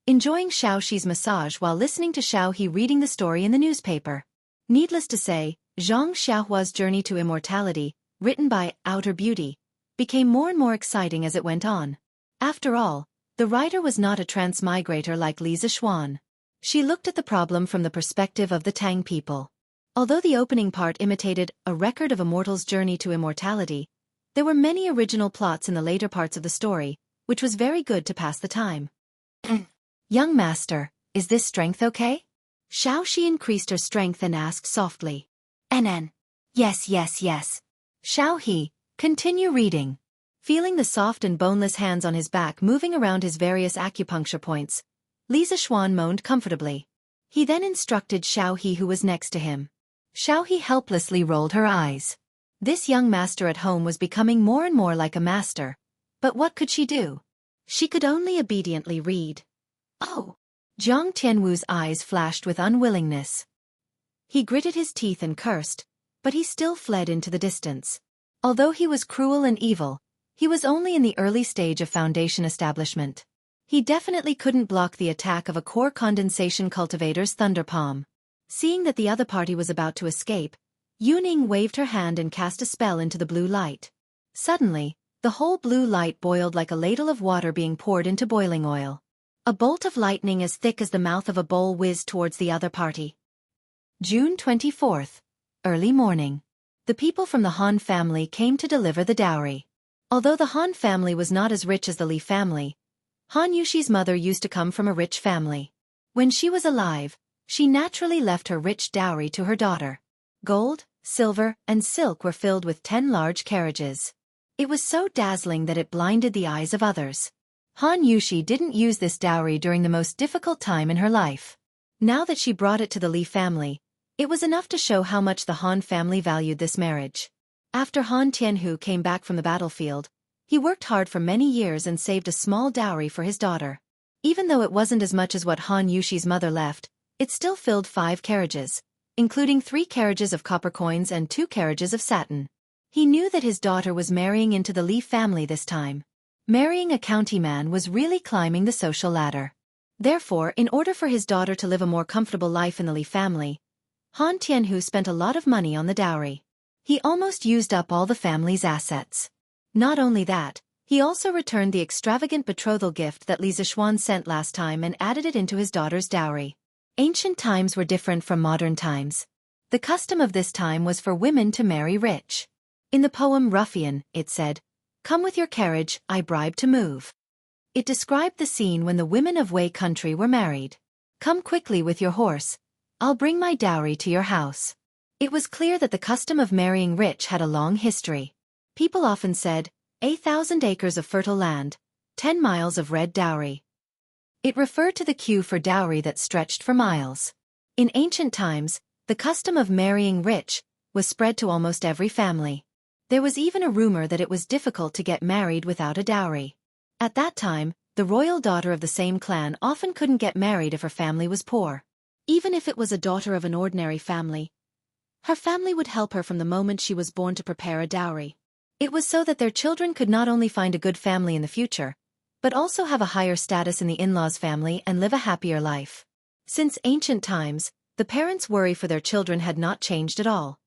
enjoying Xiao Shi's massage while listening to Xiao He reading the story in the newspaper. Needless to say, Zhang Xiaohua's journey to immortality, written by Outer Beauty, became more and more exciting as it went on. After all, the writer was not a transmigrator like Li Zixuan. She looked at the problem from the perspective of the Tang people. Although the opening part imitated a record of a mortal's journey to immortality, there were many original plots in the later parts of the story, which was very good to pass the time. Young master, is this strength okay? Xiao Shi increased her strength and asked softly. NN. Yes. Xiao He, continue reading. Feeling the soft and boneless hands on his back moving around his various acupuncture points, Li Zixuan moaned comfortably. He then instructed Xiao He, who was next to him. Xiao He helplessly rolled her eyes. This young master at home was becoming more and more like a master. But what could she do? She could only obediently read. Oh! Jiang Tianwu's eyes flashed with unwillingness. He gritted his teeth and cursed, but he still fled into the distance. Although he was cruel and evil, he was only in the early stage of foundation establishment. He definitely couldn't block the attack of a core condensation cultivator's thunder palm. Seeing that the other party was about to escape, Yuning waved her hand and cast a spell into the blue light. Suddenly, the whole blue light boiled like a ladle of water being poured into boiling oil. A bolt of lightning as thick as the mouth of a bowl whizzed towards the other party. June 24th. Early morning. The people from the Han family came to deliver the dowry. Although the Han family was not as rich as the Li family, Han Yushi's mother used to come from a rich family. When she was alive, she naturally left her rich dowry to her daughter. Gold, silver, and silk were filled with 10 large carriages. It was so dazzling that it blinded the eyes of others. Han Yushi didn't use this dowry during the most difficult time in her life. Now that she brought it to the Li family, it was enough to show how much the Han family valued this marriage. After Han Tianhu came back from the battlefield, he worked hard for many years and saved a small dowry for his daughter. Even though it wasn't as much as what Han Yushi's mother left, it still filled 5 carriages, including 3 carriages of copper coins and 2 carriages of satin. He knew that his daughter was marrying into the Li family this time. Marrying a county man was really climbing the social ladder. Therefore, in order for his daughter to live a more comfortable life in the Li family, Han Tianhu spent a lot of money on the dowry. He almost used up all the family's assets. Not only that, he also returned the extravagant betrothal gift that Li Zixuan sent last time and added it into his daughter's dowry. Ancient times were different from modern times. The custom of this time was for women to marry rich. In the poem Ruffian, it said, "Come with your carriage, I bribe to move." It described the scene when the women of Wei country were married. "Come quickly with your horse, I'll bring my dowry to your house." It was clear that the custom of marrying rich had a long history. People often said, 1,000 acres of fertile land, 10 miles of red dowry. It referred to the queue for dowry that stretched for miles. In ancient times, the custom of marrying rich was spread to almost every family. There was even a rumor that it was difficult to get married without a dowry. At that time, the royal daughter of the same clan often couldn't get married if her family was poor. Even if it was a daughter of an ordinary family, her family would help her from the moment she was born to prepare a dowry. It was so that their children could not only find a good family in the future, but also have a higher status in the in-laws' family and live a happier life. Since ancient times, the parents' worry for their children had not changed at all.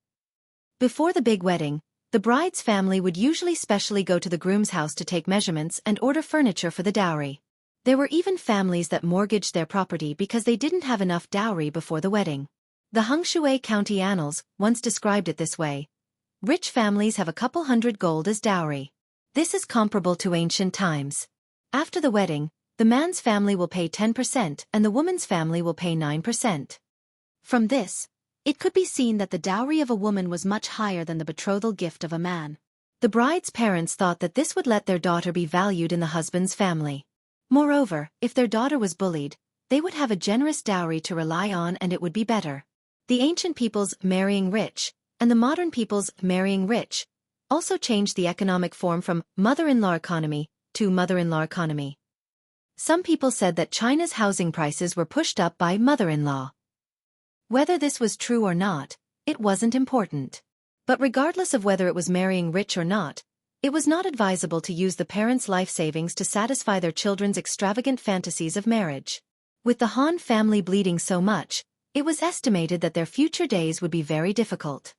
Before the big wedding, the bride's family would usually specially go to the groom's house to take measurements and order furniture for the dowry. There were even families that mortgaged their property because they didn't have enough dowry before the wedding. The Hengshui County Annals once described it this way: "Rich families have a couple hundred gold as dowry." This is comparable to ancient times. After the wedding, the man's family will pay 10% and the woman's family will pay 9%. From this, it could be seen that the dowry of a woman was much higher than the betrothal gift of a man. The bride's parents thought that this would let their daughter be valued in the husband's family. Moreover, if their daughter was bullied, they would have a generous dowry to rely on and it would be better. The ancient people's marrying rich and the modern people's marrying rich also changed the economic form from mother-in-law economy to mother-in-law economy. Some people said that China's housing prices were pushed up by mother-in-law. Whether this was true or not, it wasn't important. But regardless of whether it was marrying rich or not, it was not advisable to use the parents' life savings to satisfy their children's extravagant fantasies of marriage. With the Han family bleeding so much, it was estimated that their future days would be very difficult.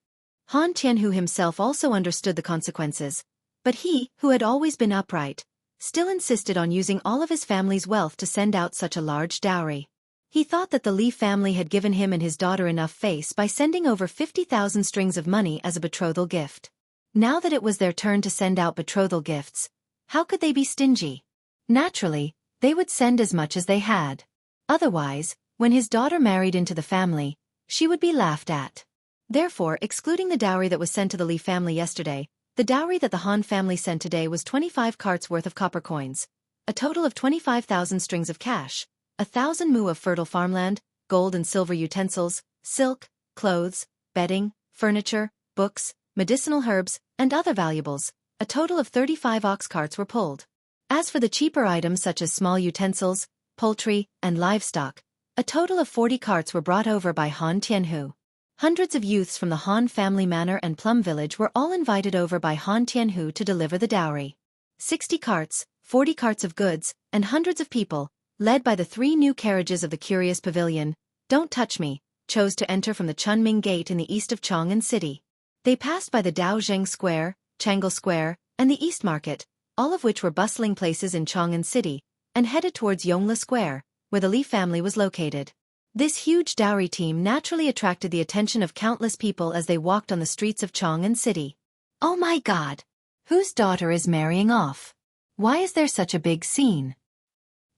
Han Jianghu himself also understood the consequences, but he, who had always been upright, still insisted on using all of his family's wealth to send out such a large dowry. He thought that the Li family had given him and his daughter enough face by sending over 50,000 strings of money as a betrothal gift. Now that it was their turn to send out betrothal gifts, how could they be stingy? Naturally, they would send as much as they had. Otherwise, when his daughter married into the family, she would be laughed at. Therefore, excluding the dowry that was sent to the Li family yesterday, the dowry that the Han family sent today was 25 carts worth of copper coins, a total of 25,000 strings of cash, 1,000 mu of fertile farmland, gold and silver utensils, silk, clothes, bedding, furniture, books, medicinal herbs, and other valuables. A total of 35 ox carts were pulled. As for the cheaper items such as small utensils, poultry, and livestock, a total of 40 carts were brought over by Han Jianghu. Hundreds of youths from the Han family manor and plum village were all invited over by Han Jianghu to deliver the dowry. 60 carts, 40 carts of goods, and hundreds of people, led by the 3 new carriages of the curious pavilion, Don't Touch Me, chose to enter from the Chunming Gate in the east of Chang'an City. They passed by the Daozheng Square, Changle Square, and the East Market, all of which were bustling places in Chang'an City, and headed towards Yongla Square, where the Li family was located. This huge dowry team naturally attracted the attention of countless people as they walked on the streets of Chang'an City. Oh my God! Whose daughter is marrying off? Why is there such a big scene?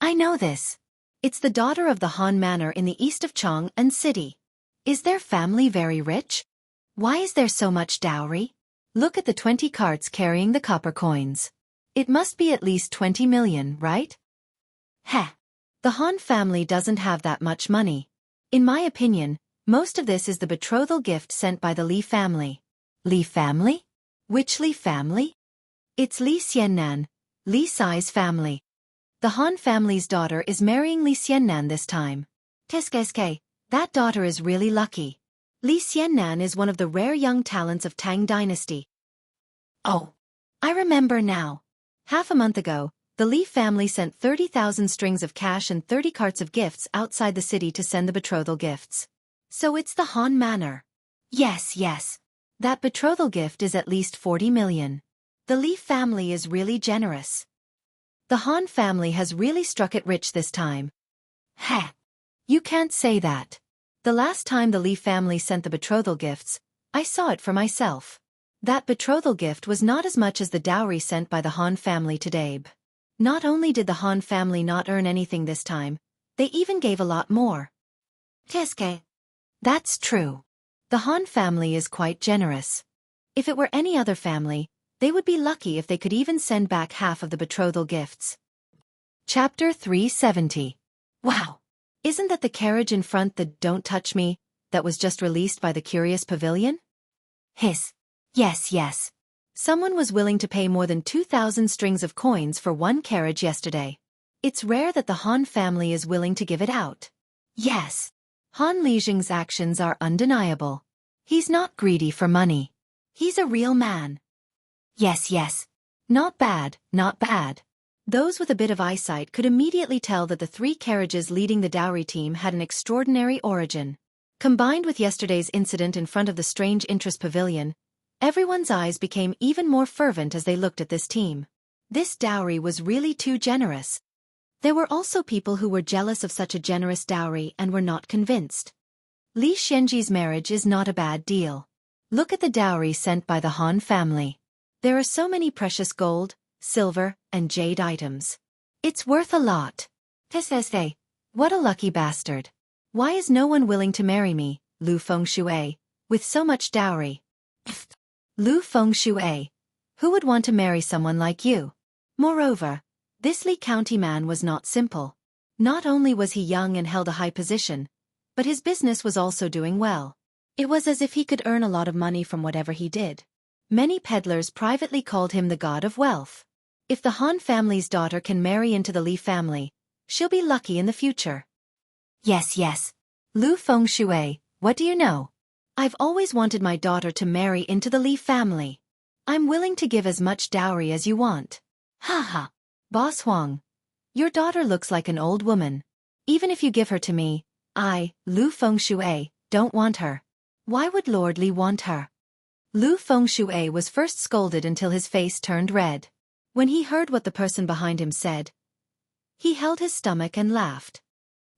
I know this. It's the daughter of the Han Manor in the east of Chang'an City. Is their family very rich? Why is there so much dowry? Look at the 20 carts carrying the copper coins. It must be at least 20 million, right? Heh. The Han family doesn't have that much money. In my opinion, most of this is the betrothal gift sent by the Li family. Li family? Which Li family? It's Li Xiannan, Li Sai's family. The Han family's daughter is marrying Li Xiannan this time. Teskeske, that daughter is really lucky. Li Xiannan is one of the rare young talents of Tang dynasty. Oh, I remember now. Half a month ago, the Li family sent 30,000 strings of cash and 30 carts of gifts outside the city to send the betrothal gifts. So it's the Han Manor. Yes, yes. That betrothal gift is at least 40 million. The Li family is really generous. The Han family has really struck it rich this time. Heh. You can't say that. The last time the Li family sent the betrothal gifts, I saw it for myself. That betrothal gift was not as much as the dowry sent by the Han family to Dabe. Not only did the Han family not earn anything this time, they even gave a lot more. Keske. That's true. The Han family is quite generous. If it were any other family, they would be lucky if they could even send back half of the betrothal gifts. Chapter 370. Wow! Isn't that the carriage in front, the "Don't Touch Me" that was just released by the Curious Pavilion? Hiss. Yes. Someone was willing to pay more than 2,000 strings of coins for one carriage yesterday. It's rare that the Han family is willing to give it out. Yes. Han Lijing's actions are undeniable. He's not greedy for money. He's a real man. Yes. Not bad. Those with a bit of eyesight could immediately tell that the 3 carriages leading the dowry team had an extraordinary origin. Combined with yesterday's incident in front of the strange Interest Pavilion, everyone's eyes became even more fervent as they looked at this team. This dowry was really too generous. There were also people who were jealous of such a generous dowry and were not convinced. Li Xianxi's marriage is not a bad deal. Look at the dowry sent by the Han family. There are so many precious gold, silver, and jade items. It's worth a lot. Psst. What a lucky bastard. Why is no one willing to marry me, Lu Fengshui, with so much dowry? Lu Fengshui. Who would want to marry someone like you? Moreover, this Li County man was not simple. Not only was he young and held a high position, but his business was also doing well. It was as if he could earn a lot of money from whatever he did. Many peddlers privately called him the god of wealth. If the Han family's daughter can marry into the Li family, she'll be lucky in the future. Yes. Lu Fengshui, what do you know? I've always wanted my daughter to marry into the Li family. I'm willing to give as much dowry as you want. Ha. Boss Huang, your daughter looks like an old woman. Even if you give her to me, I, Lu Fengshui, don't want her. Why would Lord Li want her? Lu Fengshui was first scolded until his face turned red. When he heard what the person behind him said, he held his stomach and laughed.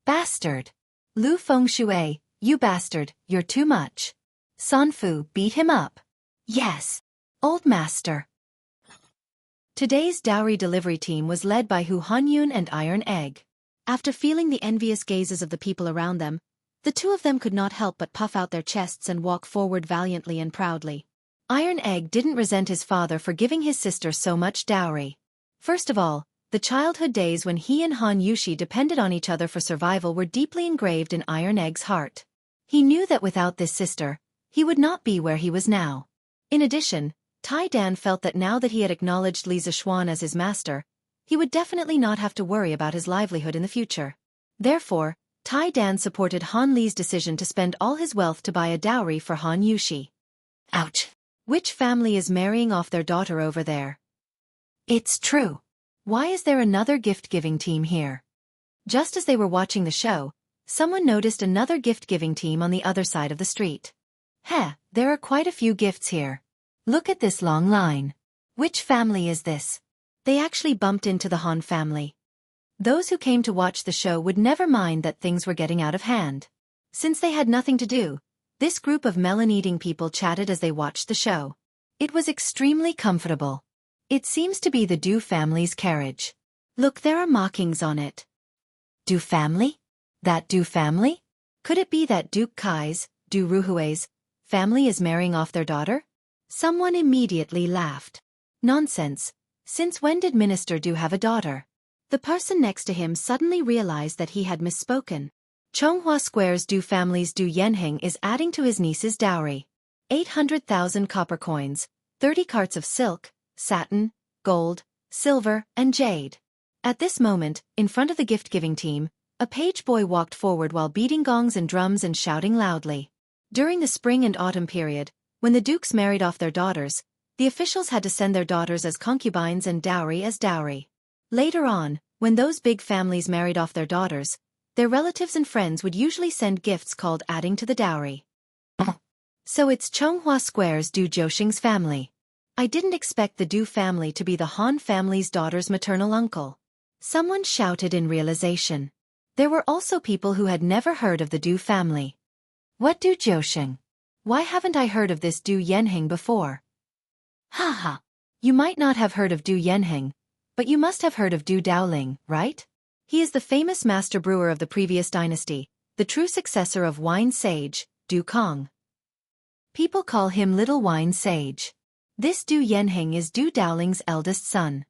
Bastard! Lu Fengshui, you bastard, you're too much. Sanfu, beat him up. Yes. Old master. Today's dowry delivery team was led by Hu Hanyun and Iron Egg. After feeling the envious gazes of the people around them, the two of them could not help but puff out their chests and walk forward valiantly and proudly. Iron Egg didn't resent his father for giving his sister so much dowry. First of all, the childhood days when he and Han Yushi depended on each other for survival were deeply engraved in Iron Egg's heart. He knew that without this sister, he would not be where he was now. In addition, Tai Dan felt that now that he had acknowledged Li Zishuan as his master, he would definitely not have to worry about his livelihood in the future. Therefore, Tai Dan supported Han Li's decision to spend all his wealth to buy a dowry for Han Yushi. Ouch! Which family is marrying off their daughter over there? It's true. Why is there another gift-giving team here? Just as they were watching the show, someone noticed another gift-giving team on the other side of the street. There are quite a few gifts here. Look at this long line. Which family is this? They actually bumped into the Han family. Those who came to watch the show would never mind that things were getting out of hand. Since they had nothing to do, this group of melon-eating people chatted as they watched the show. It was extremely comfortable. It seems to be the Du family's carriage. Look, there are markings on it. Du family? That Du family? Could it be that Duke Kai's, Du Ruhui's, family is marrying off their daughter? Someone immediately laughed. Nonsense. Since when did Minister Du have a daughter? The person next to him suddenly realized that he had misspoken. Chonghua Square's Du family's Du Yanheng is adding to his niece's dowry. 800,000 copper coins, 30 carts of silk, satin, gold, silver, and jade. At this moment, in front of the gift-giving team, a page boy walked forward while beating gongs and drums and shouting loudly. During the spring and autumn period, when the dukes married off their daughters, the officials had to send their daughters as concubines and dowry as dowry. Later on, when those big families married off their daughters, their relatives and friends would usually send gifts called adding to the dowry. So it's Chonghua Square's Du Zhouxing's family. I didn't expect the Du family to be the Han family's daughter's maternal uncle. Someone shouted in realization. There were also people who had never heard of the Du family. What Du Zhouxing? Why haven't I heard of this Du Yanheng before? Haha. You might not have heard of Du Yanheng, but you must have heard of Du Daoling, right? He is the famous master brewer of the previous dynasty, the true successor of wine sage, Du Kong. People call him Little Wine Sage. This Du Yanheng is Du Daoling's eldest son.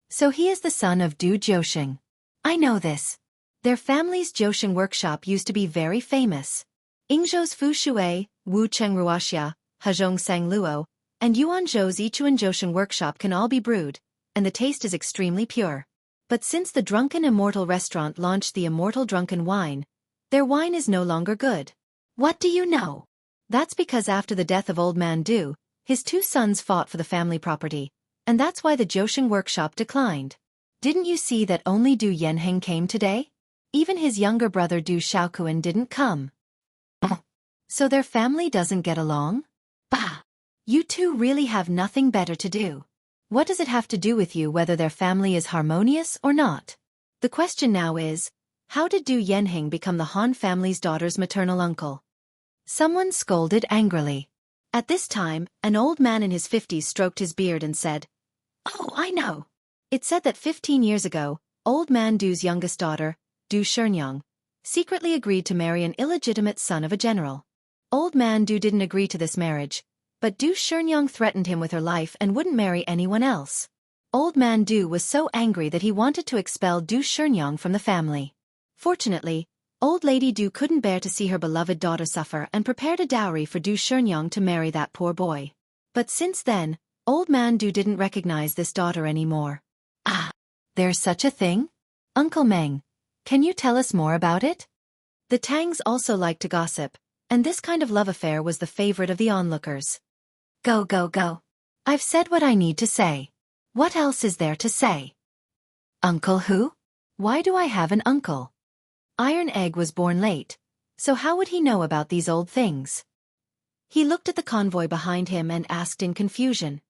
So he is the son of Du Zhouxing. I know this. Their family's Zhouxing workshop used to be very famous. Yingzhou's Fu Shui, Wu Cheng Ruoxia, Hezhong Sang Luo, and Yuanzhou's Yichuan Zhouxing workshop can all be brewed, and the taste is extremely pure. But since the Drunken Immortal restaurant launched the Immortal Drunken Wine, their wine is no longer good. What do you know? That's because after the death of Old Man Du, his two sons fought for the family property, and that's why the Zhouxing workshop declined. Didn't you see that only Du Yanheng came today? Even his younger brother Du Shaokuan didn't come. So their family doesn't get along? Bah! You two really have nothing better to do. What does it have to do with you whether their family is harmonious or not? The question now is, how did Du Yanheng become the Han family's daughter's maternal uncle? Someone scolded angrily. At this time, an old man in his 50s stroked his beard and said, "Oh, I know." It said that 15 years ago, Old Man Du's youngest daughter, Du Xianxia, secretly agreed to marry an illegitimate son of a general. Old Man Du didn't agree to this marriage, but Du Xianxia threatened him with her life and wouldn't marry anyone else. Old Man Du was so angry that he wanted to expel Du Xianxia from the family. Fortunately, Old Lady Du couldn't bear to see her beloved daughter suffer and prepared a dowry for Du Xianxia to marry that poor boy. But since then, Old Man Du didn't recognize this daughter anymore. Ah, there's such a thing? Uncle Meng, can you tell us more about it? The Tangs also liked to gossip, and this kind of love affair was the favorite of the onlookers. Go, go, go. I've said what I need to say. What else is there to say? Uncle who? Why do I have an uncle? Iron Egg was born late, so how would he know about these old things? He looked at the convoy behind him and asked in confusion.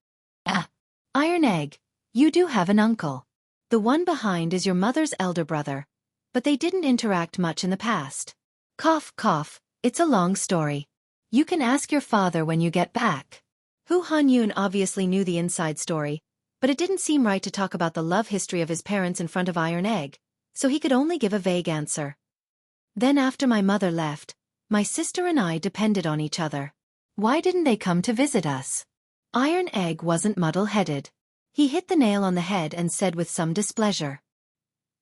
Ah, Iron Egg, you do have an uncle. The one behind is your mother's elder brother, but they didn't interact much in the past. Cough, cough, it's a long story. You can ask your father when you get back. Hu Hanyun obviously knew the inside story, but it didn't seem right to talk about the love history of his parents in front of Iron Egg, so he could only give a vague answer. Then after my mother left, my sister and I depended on each other. Why didn't they come to visit us? Iron Egg wasn't muddle-headed. He hit the nail on the head and said with some displeasure.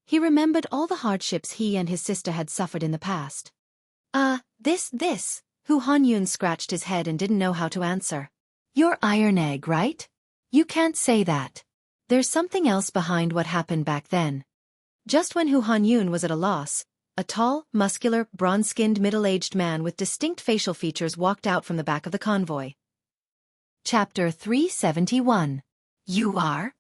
He remembered all the hardships he and his sister had suffered in the past. This. Hu Hanyun scratched his head and didn't know how to answer. You're Iron Egg, right? You can't say that. There's something else behind what happened back then. Just when Hu Hanyun was at a loss, a tall, muscular, bronze-skinned middle-aged man with distinct facial features walked out from the back of the convoy. Chapter 371. You are?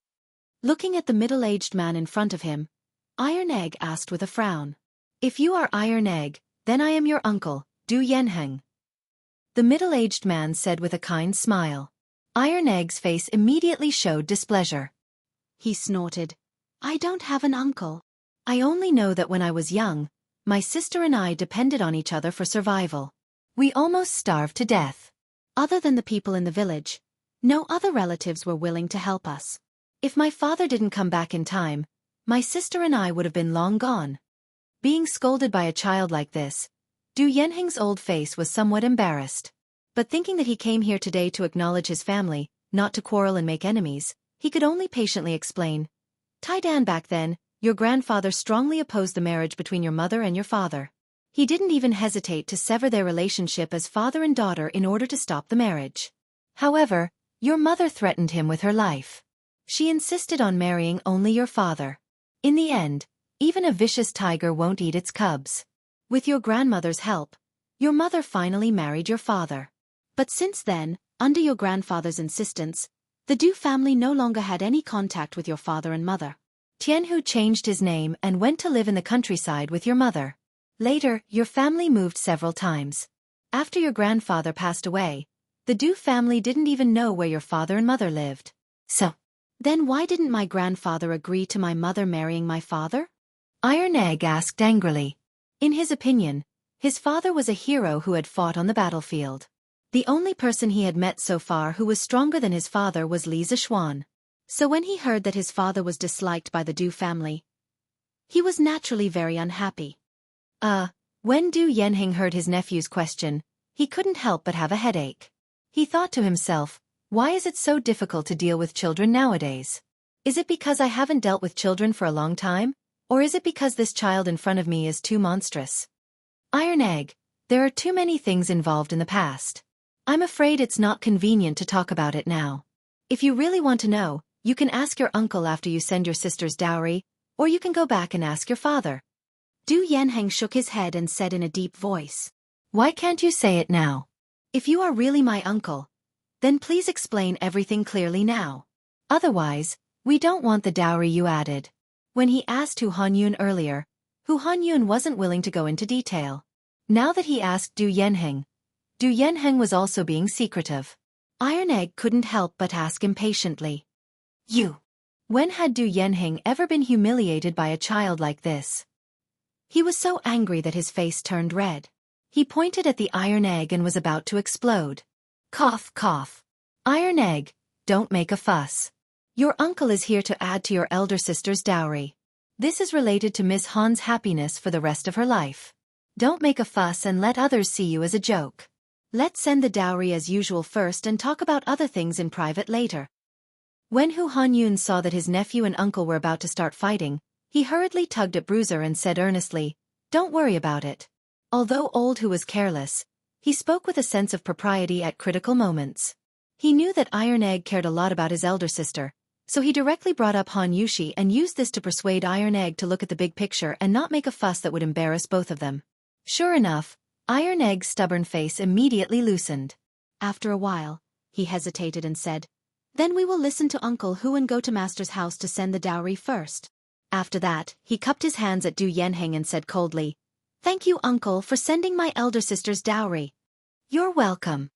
Looking at the middle-aged man in front of him, Iron Egg asked with a frown. If you are Iron Egg, then I am your uncle, Du Yanheng. The middle-aged man said with a kind smile. Iron Egg's face immediately showed displeasure. He snorted. I don't have an uncle. I only know that when I was young, my sister and I depended on each other for survival. We almost starved to death. Other than the people in the village, no other relatives were willing to help us. If my father didn't come back in time, my sister and I would have been long gone. Being scolded by a child like this, Du Yanheng's old face was somewhat embarrassed. But thinking that he came here today to acknowledge his family, not to quarrel and make enemies, he could only patiently explain. Taidan back then, your grandfather strongly opposed the marriage between your mother and your father. He didn't even hesitate to sever their relationship as father and daughter in order to stop the marriage. However, your mother threatened him with her life. She insisted on marrying only your father. In the end, even a vicious tiger won't eat its cubs. With your grandmother's help, your mother finally married your father. But since then, under your grandfather's insistence, the Du family no longer had any contact with your father and mother. Tianhu changed his name and went to live in the countryside with your mother. Later, your family moved several times. After your grandfather passed away, the Du family didn't even know where your father and mother lived. So, then why didn't my grandfather agree to my mother marrying my father? Iron Egg asked angrily. In his opinion, his father was a hero who had fought on the battlefield. The only person he had met so far who was stronger than his father was Li Zishuan. So when he heard that his father was disliked by the Du family, he was naturally very unhappy. When Du Yanheng heard his nephew's question, he couldn't help but have a headache. He thought to himself, why is it so difficult to deal with children nowadays? Is it because I haven't dealt with children for a long time? Or is it because this child in front of me is too monstrous? Iron Egg, there are too many things involved in the past. I'm afraid it's not convenient to talk about it now. If you really want to know, you can ask your uncle after you send your sister's dowry, or you can go back and ask your father. Du Yanheng shook his head and said in a deep voice, why can't you say it now? If you are really my uncle, then please explain everything clearly now. Otherwise, we don't want the dowry you added. When he asked Hu Hanyun earlier, Hu Hanyun wasn't willing to go into detail. Now that he asked Du Yanheng was also being secretive. Iron Egg couldn't help but ask impatiently. When had Du Yanheng ever been humiliated by a child like this? He was so angry that his face turned red. He pointed at the Iron Egg and was about to explode. Cough, cough. Iron Egg, don't make a fuss. Your uncle is here to add to your elder sister's dowry. This is related to Miss Han's happiness for the rest of her life. Don't make a fuss and let others see you as a joke. Let's send the dowry as usual first and talk about other things in private later. When Hu Hanyun saw that his nephew and uncle were about to start fighting, he hurriedly tugged at Bruiser and said earnestly, don't worry about it. Although old Hu was careless, he spoke with a sense of propriety at critical moments. He knew that Iron Egg cared a lot about his elder sister, so he directly brought up Han Yushi and used this to persuade Iron Egg to look at the big picture and not make a fuss that would embarrass both of them. Sure enough, Iron Egg's stubborn face immediately loosened. After a while, he hesitated and said, then we will listen to Uncle Hu and go to Master's house to send the dowry first. After that, he cupped his hands at Du Yanheng and said coldly, thank you, Uncle, for sending my elder sister's dowry. You're welcome.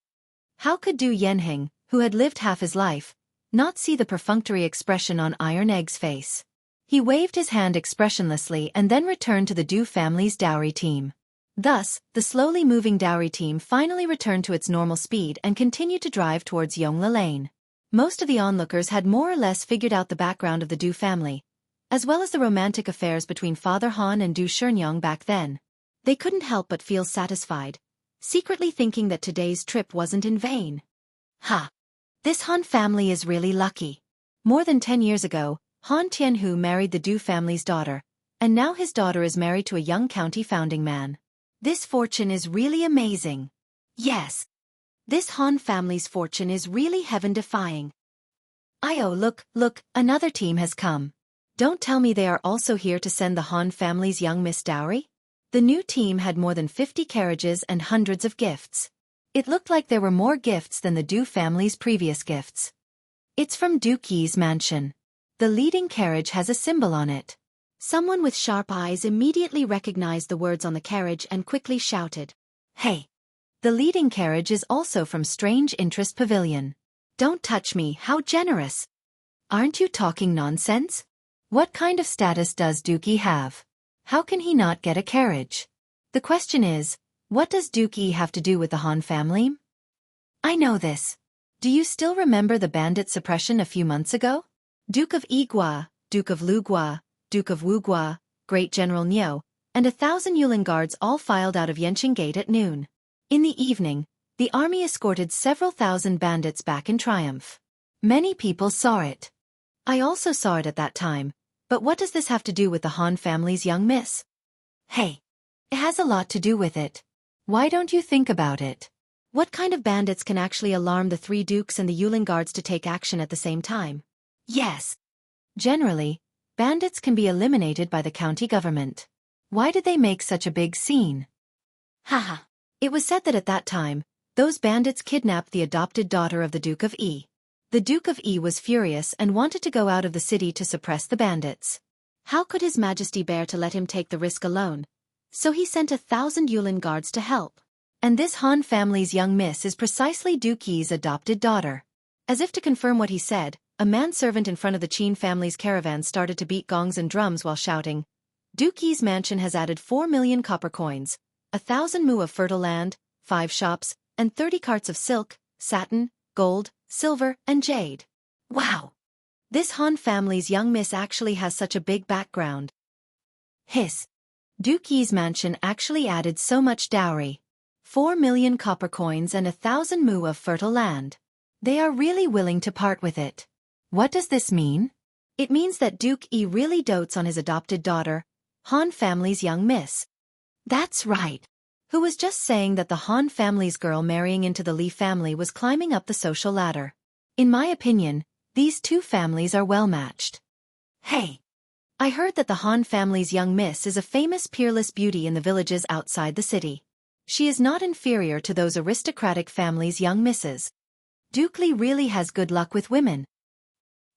How could Du Yanheng, who had lived half his life, not see the perfunctory expression on Iron Egg's face? He waved his hand expressionlessly and then returned to the Du family's dowry team. Thus, the slowly moving dowry team finally returned to its normal speed and continued to drive towards Yongle Lane. Most of the onlookers had more or less figured out the background of the Du family, as well as the romantic affairs between Father Han and Du Shenyang back then. They couldn't help but feel satisfied, secretly thinking that today's trip wasn't in vain. This Han family is really lucky. More than 10 years ago, Han Tianhu married the Du family's daughter, and now his daughter is married to a young county founding man. This fortune is really amazing. Yes. This Han family's fortune is really heaven-defying. Look, another team has come. Don't tell me they are also here to send the Han family's young Miss dowry? The new team had more than 50 carriages and hundreds of gifts. It looked like there were more gifts than the Du family's previous gifts. It's from Duke Yi's mansion. The leading carriage has a symbol on it. Someone with sharp eyes immediately recognized the words on the carriage and quickly shouted, hey! The leading carriage is also from Strange Interest Pavilion. Don't touch me, how generous! Aren't you talking nonsense? What kind of status does Duke Yi have? How can he not get a carriage? The question is, what does Duke Yi have to do with the Han family? I know this. Do you still remember the bandit suppression a few months ago? Duke of Yigua, Duke of Lugua, Duke of Wugua, Great General Niu, and 1,000 Yulin guards all filed out of Yenching Gate at noon. In the evening, the army escorted several thousand bandits back in triumph. Many people saw it. I also saw it at that time, but what does this have to do with the Han family's young miss? Hey! It has a lot to do with it. Why don't you think about it? What kind of bandits can actually alarm the 3 dukes and the Yulin guards to take action at the same time? Yes. Generally, bandits can be eliminated by the county government. Why did they make such a big scene? Haha. It was said that at that time, those bandits kidnapped the adopted daughter of the Duke of Yi. The Duke of Yi was furious and wanted to go out of the city to suppress the bandits. How could His Majesty bear to let him take the risk alone? So he sent 1,000 Yulin guards to help. And this Han family's young miss is precisely Duke Yi's adopted daughter. As if to confirm what he said, a manservant in front of the Qin family's caravan started to beat gongs and drums while shouting, "Duke Yi's mansion has added 4 million copper coins, 1,000 mu of fertile land, 5 shops, and 30 carts of silk, satin, gold, silver, and jade." Wow! This Han family's young miss actually has such a big background. Hiss! Duke Yi's mansion actually added so much dowry. 4 million copper coins and 1,000 mu of fertile land. They are really willing to part with it. What does this mean? It means that Duke Yi really dotes on his adopted daughter, Han family's young miss. That's right. Who was just saying that the Han family's girl marrying into the Li family was climbing up the social ladder. In my opinion, these two families are well matched. Hey! I heard that the Han family's young miss is a famous peerless beauty in the villages outside the city. She is not inferior to those aristocratic families' young misses. Duke Li really has good luck with women.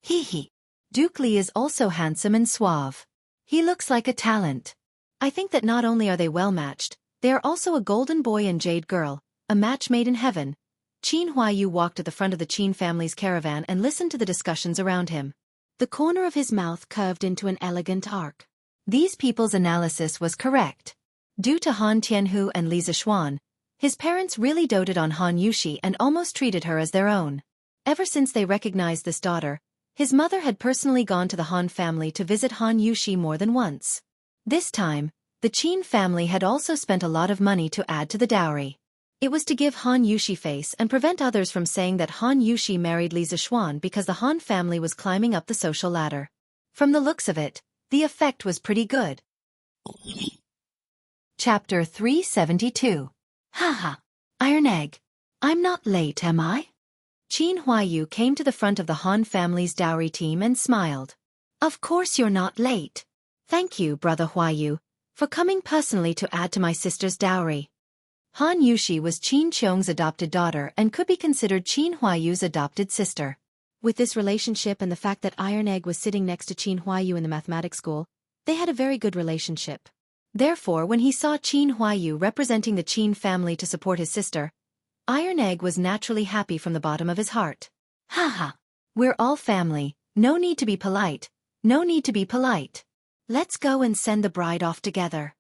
Hee hee. Duke Li is also handsome and suave. He looks like a talent. I think that not only are they well matched, they are also a golden boy and jade girl, a match made in heaven. Qin Huaiyu walked at the front of the Qin family's caravan and listened to the discussions around him. The corner of his mouth curved into an elegant arc. These people's analysis was correct. Due to Han Tianhu and Li Zixuan, his parents really doted on Han Yushi and almost treated her as their own. Ever since they recognized this daughter, his mother had personally gone to the Han family to visit Han Yushi more than once. This time, the Qin family had also spent a lot of money to add to the dowry. It was to give Han Yushi face and prevent others from saying that Han Yushi married Li Zixuan because the Han family was climbing up the social ladder. From the looks of it, the effect was pretty good. Chapter 372. Haha, Iron Egg. I'm not late, am I? Qin Huaiyu came to the front of the Han family's dowry team and smiled. Of course you're not late. Thank you, Brother Huaiyu, for coming personally to add to my sister's dowry. Han Yushi was Qin Qiong's adopted daughter and could be considered Qin Huaiyu's adopted sister. With this relationship and the fact that Iron Egg was sitting next to Qin Huaiyu in the mathematics school, they had a very good relationship. Therefore, when he saw Qin Huaiyu representing the Qin family to support his sister, Iron Egg was naturally happy from the bottom of his heart. Haha, we're all family, no need to be polite, no need to be polite. Let's go and send the bride off together.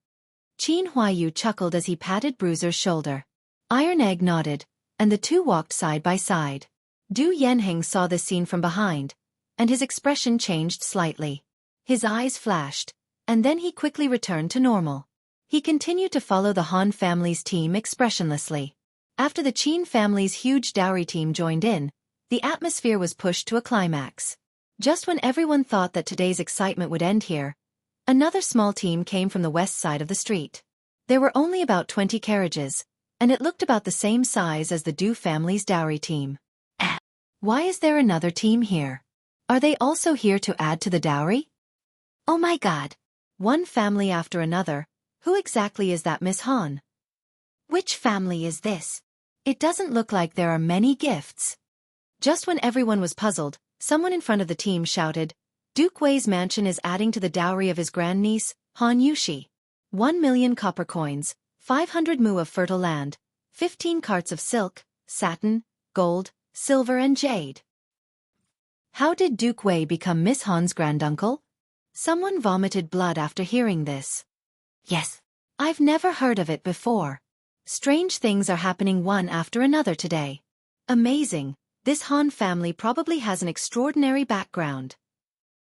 Qin Huaiyu chuckled as he patted Bruiser's shoulder. Iron Egg nodded, and the two walked side by side. Du Yanheng saw this scene from behind, and his expression changed slightly. His eyes flashed, and then he quickly returned to normal. He continued to follow the Han family's team expressionlessly. After the Qin family's huge dowry team joined in, the atmosphere was pushed to a climax. Just when everyone thought that today's excitement would end here, another small team came from the west side of the street. There were only about 20 carriages, and it looked about the same size as the Du family's dowry team. Why is there another team here? Are they also here to add to the dowry? Oh my god! One family after another. Who exactly is that Miss Han? Which family is this? It doesn't look like there are many gifts. Just when everyone was puzzled, someone in front of the team shouted, Duke Wei's mansion is adding to the dowry of his grandniece, Han Yushi. 1 million copper coins, 500 mu of fertile land, 15 carts of silk, satin, gold, silver and jade. How did Duke Wei become Miss Han's granduncle? Someone vomited blood after hearing this. Yes, I've never heard of it before. Strange things are happening one after another today. Amazing, this Han family probably has an extraordinary background.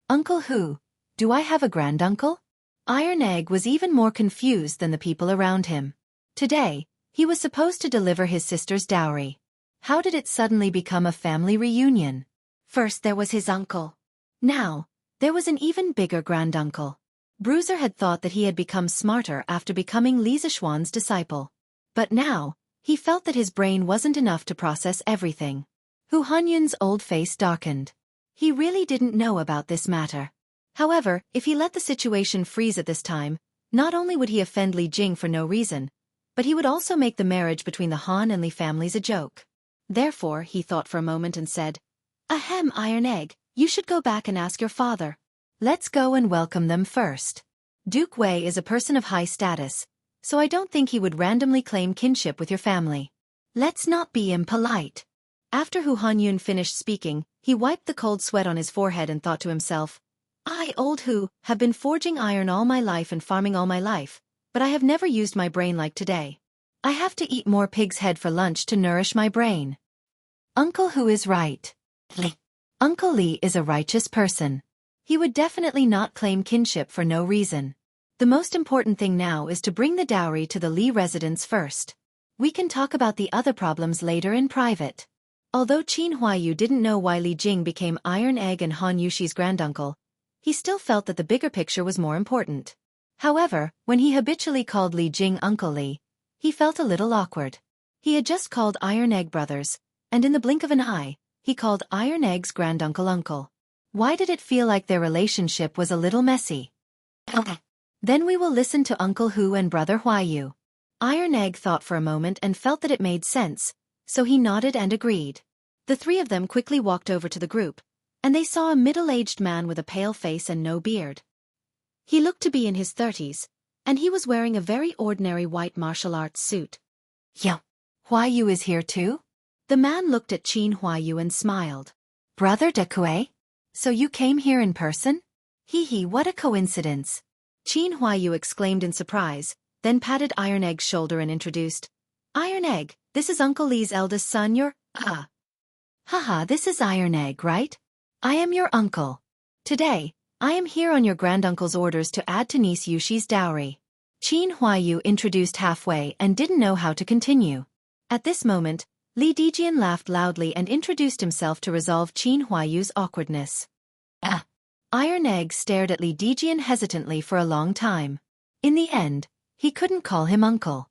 Uncle who? Do I have a granduncle? Iron Egg was even more confused than the people around him. Today, he was supposed to deliver his sister's dowry. How did it suddenly become a family reunion? First there was his uncle. Now, there was an even bigger granduncle. Bruiser had thought that he had become smarter after becoming Li Zixuan's disciple. But now, he felt that his brain wasn't enough to process everything. Hu Hanyun's old face darkened. He really didn't know about this matter. However, if he let the situation freeze at this time, not only would he offend Li Jing for no reason, but he would also make the marriage between the Han and Li families a joke. Therefore, he thought for a moment and said, Ahem, Iron Egg, you should go back and ask your father. Let's go and welcome them first. Duke Wei is a person of high status, so I don't think he would randomly claim kinship with your family. Let's not be impolite. After Hu Hanyun finished speaking, he wiped the cold sweat on his forehead and thought to himself, I, old Hu, have been forging iron all my life and farming all my life, but I have never used my brain like today. I have to eat more pig's head for lunch to nourish my brain. Uncle Hu is right. Uncle Li is a righteous person. He would definitely not claim kinship for no reason. The most important thing now is to bring the dowry to the Li residence first. We can talk about the other problems later in private. Although Qin Huaiyu didn't know why Li Jing became Iron Egg and Han Yushi's granduncle, he still felt that the bigger picture was more important. However, when he habitually called Li Jing Uncle Li, he felt a little awkward. He had just called Iron Egg brothers, and in the blink of an eye, he called Iron Egg's granduncle uncle. Why did it feel like their relationship was a little messy? Then we will listen to Uncle Hu and Brother Huaiyu. Iron Egg thought for a moment and felt that it made sense, so he nodded and agreed. The three of them quickly walked over to the group, and they saw a middle-aged man with a pale face and no beard. He looked to be in his 30s, and he was wearing a very ordinary white martial arts suit. Yeah, Huaiyu is here too? The man looked at Qin Huaiyu and smiled. Brother de Kue? So you came here in person? Hee, what a coincidence. Qin Huaiyu exclaimed in surprise, then patted Iron Egg's shoulder and introduced. Iron Egg, this is Uncle Li's eldest son, Haha, this is Iron Egg, right? I am your uncle. Today, I am here on your granduncle's orders to add to niece Yushi's dowry. Qin Huaiyu introduced halfway and didn't know how to continue. At this moment, Li Dijian laughed loudly and introduced himself to resolve Qin Huaiyu's awkwardness. Iron Egg stared at Li Dijian hesitantly for a long time. In the end, he couldn't call him uncle.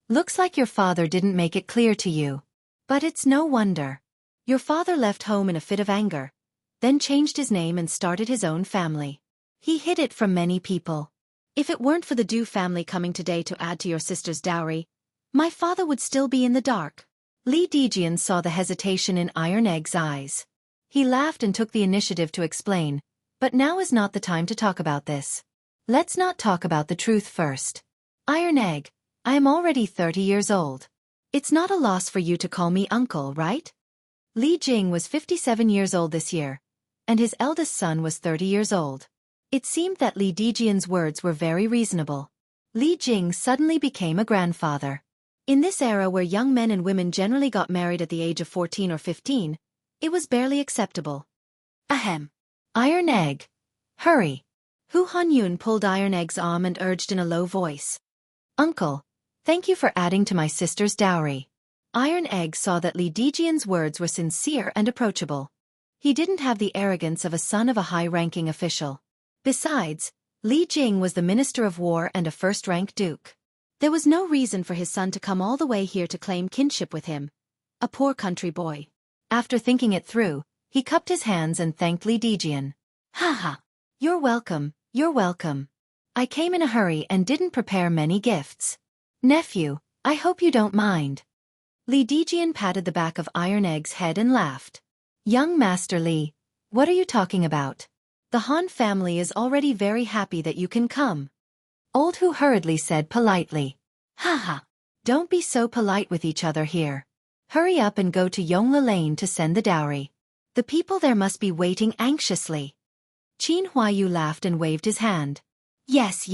Looks like your father didn't make it clear to you. But it's no wonder. Your father left home in a fit of anger, then changed his name and started his own family. He hid it from many people. If it weren't for the Du family coming today to add to your sister's dowry, my father would still be in the dark. Li Dijian saw the hesitation in Iron Egg's eyes. He laughed and took the initiative to explain, but now is not the time to talk about this. Let's not talk about the truth first. Iron Egg, I am already 30 years old. It's not a loss for you to call me uncle, right? Li Jing was 57 years old this year, and his eldest son was 30 years old. It seemed that Li Dijian's words were very reasonable. Li Jing suddenly became a grandfather. In this era where young men and women generally got married at the age of 14 or 15, it was barely acceptable. Ahem. Iron Egg. Hurry. Hu Hanyun pulled Iron Egg's arm and urged in a low voice. Uncle, thank you for adding to my sister's dowry. Iron Egg saw that Li Dijian's words were sincere and approachable. He didn't have the arrogance of a son of a high-ranking official. Besides, Li Jing was the Minister of War and a first-rank duke. There was no reason for his son to come all the way here to claim kinship with him, a poor country boy. After thinking it through, he cupped his hands and thanked Li Dijian. Haha. You're welcome, you're welcome. I came in a hurry and didn't prepare many gifts. Nephew, I hope you don't mind. Li Dijian patted the back of Iron Egg's head and laughed. Young Master Li, what are you talking about? The Han family is already very happy that you can come. Old Hu hurriedly said politely. Haha. Don't be so polite with each other here. Hurry up and go to Yongla Lane to send the dowry. The people there must be waiting anxiously. Qin Huaiyu laughed and waved his hand. Yes.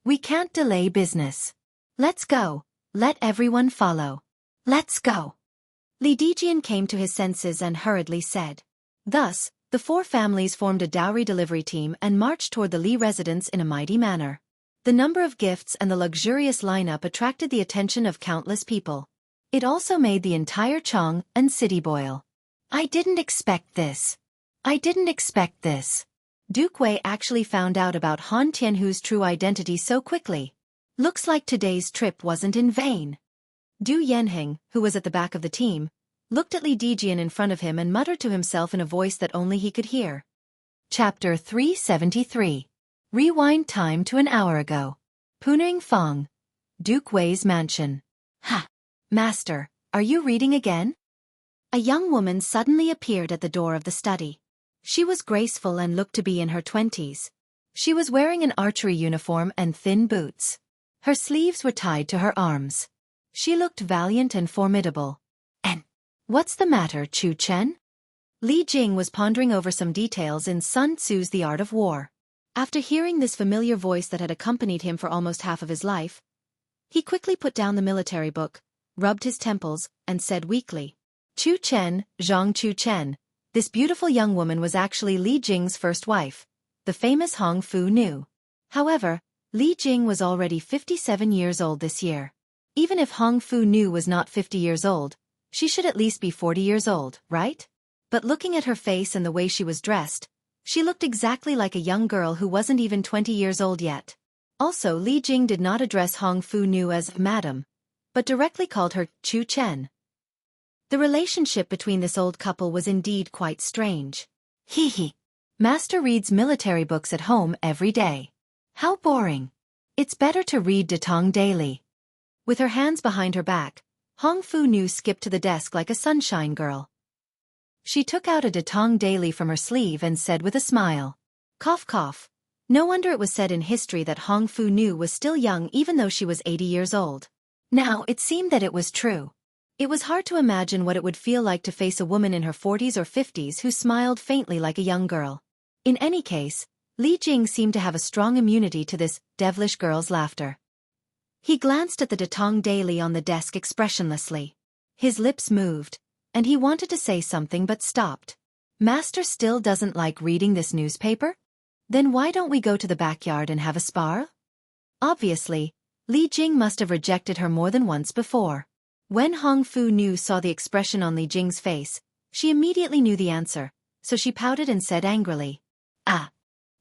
We can't delay business. Let's go. Let everyone follow. Let's go. Li Dijian came to his senses and hurriedly said. Thus, the four families formed a dowry delivery team and marched toward the Li residence in a mighty manner. The number of gifts and the luxurious lineup attracted the attention of countless people. It also made the entire Chong and city boil. I didn't expect this. Duke Wei actually found out about Han Tianhu's true identity so quickly. Looks like today's trip wasn't in vain. Du Yanheng, who was at the back of the team, looked at Li Dijian in front of him and muttered to himself in a voice that only he could hear. Chapter 373. Rewind time to an hour ago. Puning Fong. Duke Wei's mansion. Ha! Master, are you reading again? A young woman suddenly appeared at the door of the study. She was graceful and looked to be in her 20s. She was wearing an archery uniform and thin boots. Her sleeves were tied to her arms. She looked valiant and formidable. And what's the matter, Chu Chen? Li Jing was pondering over some details in Sun Tzu's The Art of War. After hearing this familiar voice that had accompanied him for almost half of his life, he quickly put down the military book, rubbed his temples, and said weakly, Chu Chen, Zhang Chu Chen, this beautiful young woman was actually Li Jing's first wife, the famous Hong Fu Nu. However, Li Jing was already 57 years old this year. Even if Hong Fu Nu was not 50 years old, she should at least be 40 years old, right? But looking at her face and the way she was dressed, she looked exactly like a young girl who wasn't even 20 years old yet. Also, Li Jing did not address Hong Fu Nu as Madam, but directly called her Chu Chen. The relationship between this old couple was indeed quite strange. Hee hee. Master reads military books at home every day. How boring. It's better to read Datong daily. With her hands behind her back, Hong Fu Nu skipped to the desk like a sunshine girl. She took out a Datong daily from her sleeve and said with a smile, cough cough. No wonder it was said in history that Hong Fu Nu was still young even though she was 80 years old. Now, it seemed that it was true. It was hard to imagine what it would feel like to face a woman in her 40s or 50s who smiled faintly like a young girl. In any case, Li Jing seemed to have a strong immunity to this devilish girl's laughter. He glanced at the Datong daily on the desk expressionlessly. His lips moved, and he wanted to say something but stopped. Master still doesn't like reading this newspaper? Then why don't we go to the backyard and have a spar? Obviously, Li Jing must have rejected her more than once before. When Hong Fu Nu saw the expression on Li Jing's face, she immediately knew the answer, so she pouted and said angrily, Ah.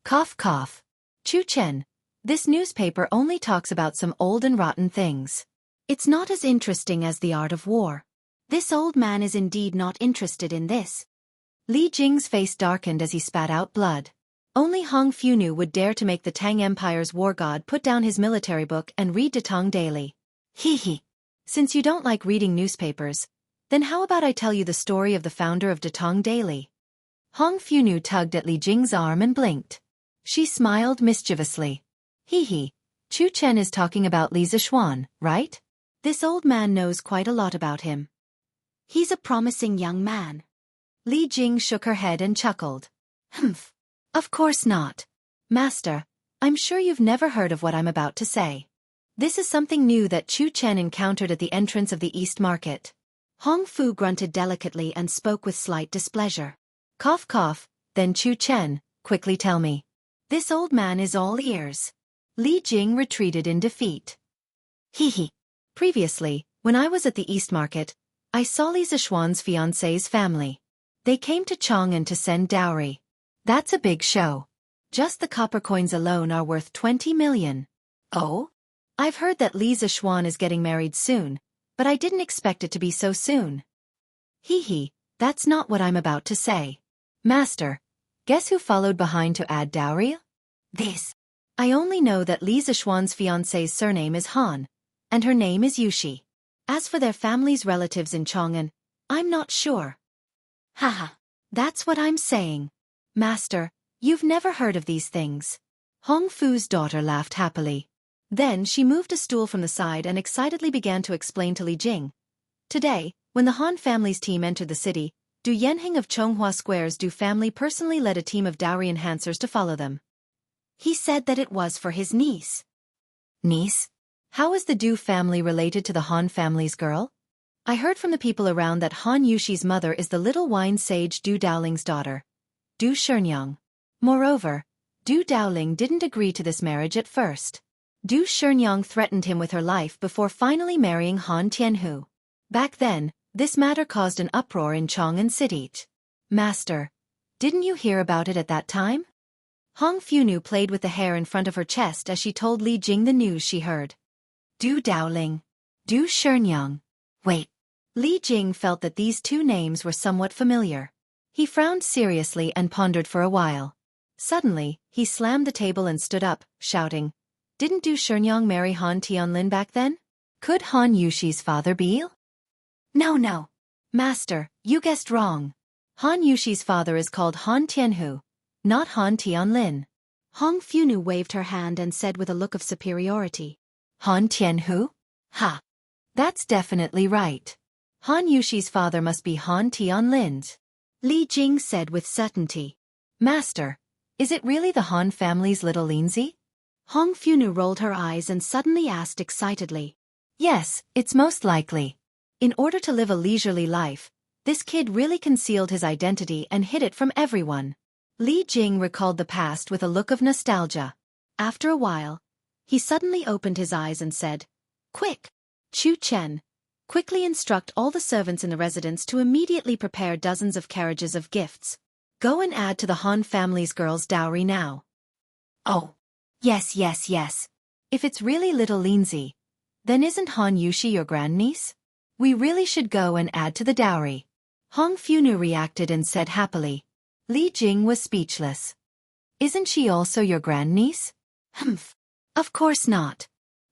Cough cough. Chu Chen, this newspaper only talks about some old and rotten things. It's not as interesting as The Art of War. This old man is indeed not interested in this. Li Jing's face darkened as he spat out blood. Only Hong Fu Nu would dare to make the Tang Empire's war god put down his military book and read Datong daily. Hee hee. Since you don't like reading newspapers, then how about I tell you the story of the founder of Datong daily? Hong Fu Nu tugged at Li Jing's arm and blinked. She smiled mischievously. Hee hee. Chu Chen is talking about Li Zixuan, right? This old man knows quite a lot about him. He's a promising young man. Li Jing shook her head and chuckled. Humph. Of course not. Master, I'm sure you've never heard of what I'm about to say. This is something new that Chu Chen encountered at the entrance of the East Market. Hong Fu grunted delicately and spoke with slight displeasure. Cough cough, then Chu Chen, quickly tell me. This old man is all ears. Li Jing retreated in defeat. Hee hee. Previously, when I was at the East Market, I saw Li Zixuan's fiancé's family. They came to Chang'an to send dowry. That's a big show. Just the copper coins alone are worth 20 million. Oh? I've heard that Li Zixuan is getting married soon, but I didn't expect it to be so soon. Hee hee, that's not what I'm about to say. Master, guess who followed behind to add dowry? This. I only know that Li Zixuan's fiancé's surname is Han, and her name is Yushi. As for their family's relatives in Chang'an, I'm not sure. Haha, that's what I'm saying. Master, you've never heard of these things. Hong Fu's daughter laughed happily. Then she moved a stool from the side and excitedly began to explain to Li Jing. Today, when the Han family's team entered the city, Du Yanheng of Chonghua Square's Du family personally led a team of dowry enhancers to follow them. He said that it was for his niece. Niece? How is the Du family related to the Han family's girl? I heard from the people around that Han Yushi's mother is the little wine sage Du Daoling's daughter, Du Shenyang. Moreover, Du Daoling didn't agree to this marriage at first. Du Shenyang threatened him with her life before finally marrying Han Tianhu. Back then, this matter caused an uproar in Chang'an City. Master, didn't you hear about it at that time? Hong Funu played with the hair in front of her chest as she told Li Jing the news she heard. Du Daoling. Du Shenyang. Wait. Li Jing felt that these two names were somewhat familiar. He frowned seriously and pondered for a while. Suddenly, he slammed the table and stood up, shouting, Didn't Du Shenyang marry Han Tianlin back then? Could Han Yushi's father be? No. Master, you guessed wrong. Han Yushi's father is called Han Tianhu, not Han Tianlin. Hong Funu waved her hand and said with a look of superiority. Han Tianhu? Ha! That's definitely right. Han Yushi's father must be Han Tianlin's. Li Jing said with certainty. Master, is it really the Han family's little Linzi? Hong Funu rolled her eyes and suddenly asked excitedly. Yes, it's most likely. In order to live a leisurely life, this kid really concealed his identity and hid it from everyone. Li Jing recalled the past with a look of nostalgia. After a while, he suddenly opened his eyes and said, Quick! Chu Chen, quickly instruct all the servants in the residence to immediately prepare dozens of carriages of gifts. Go and add to the Han family's girls' dowry now. Oh. Yes. If it's really little Linzi, then isn't Han Yushi your grandniece? We really should go and add to the dowry. Hong Funu reacted and said happily. Li Jing was speechless. Isn't she also your grandniece? Humph. Of course not.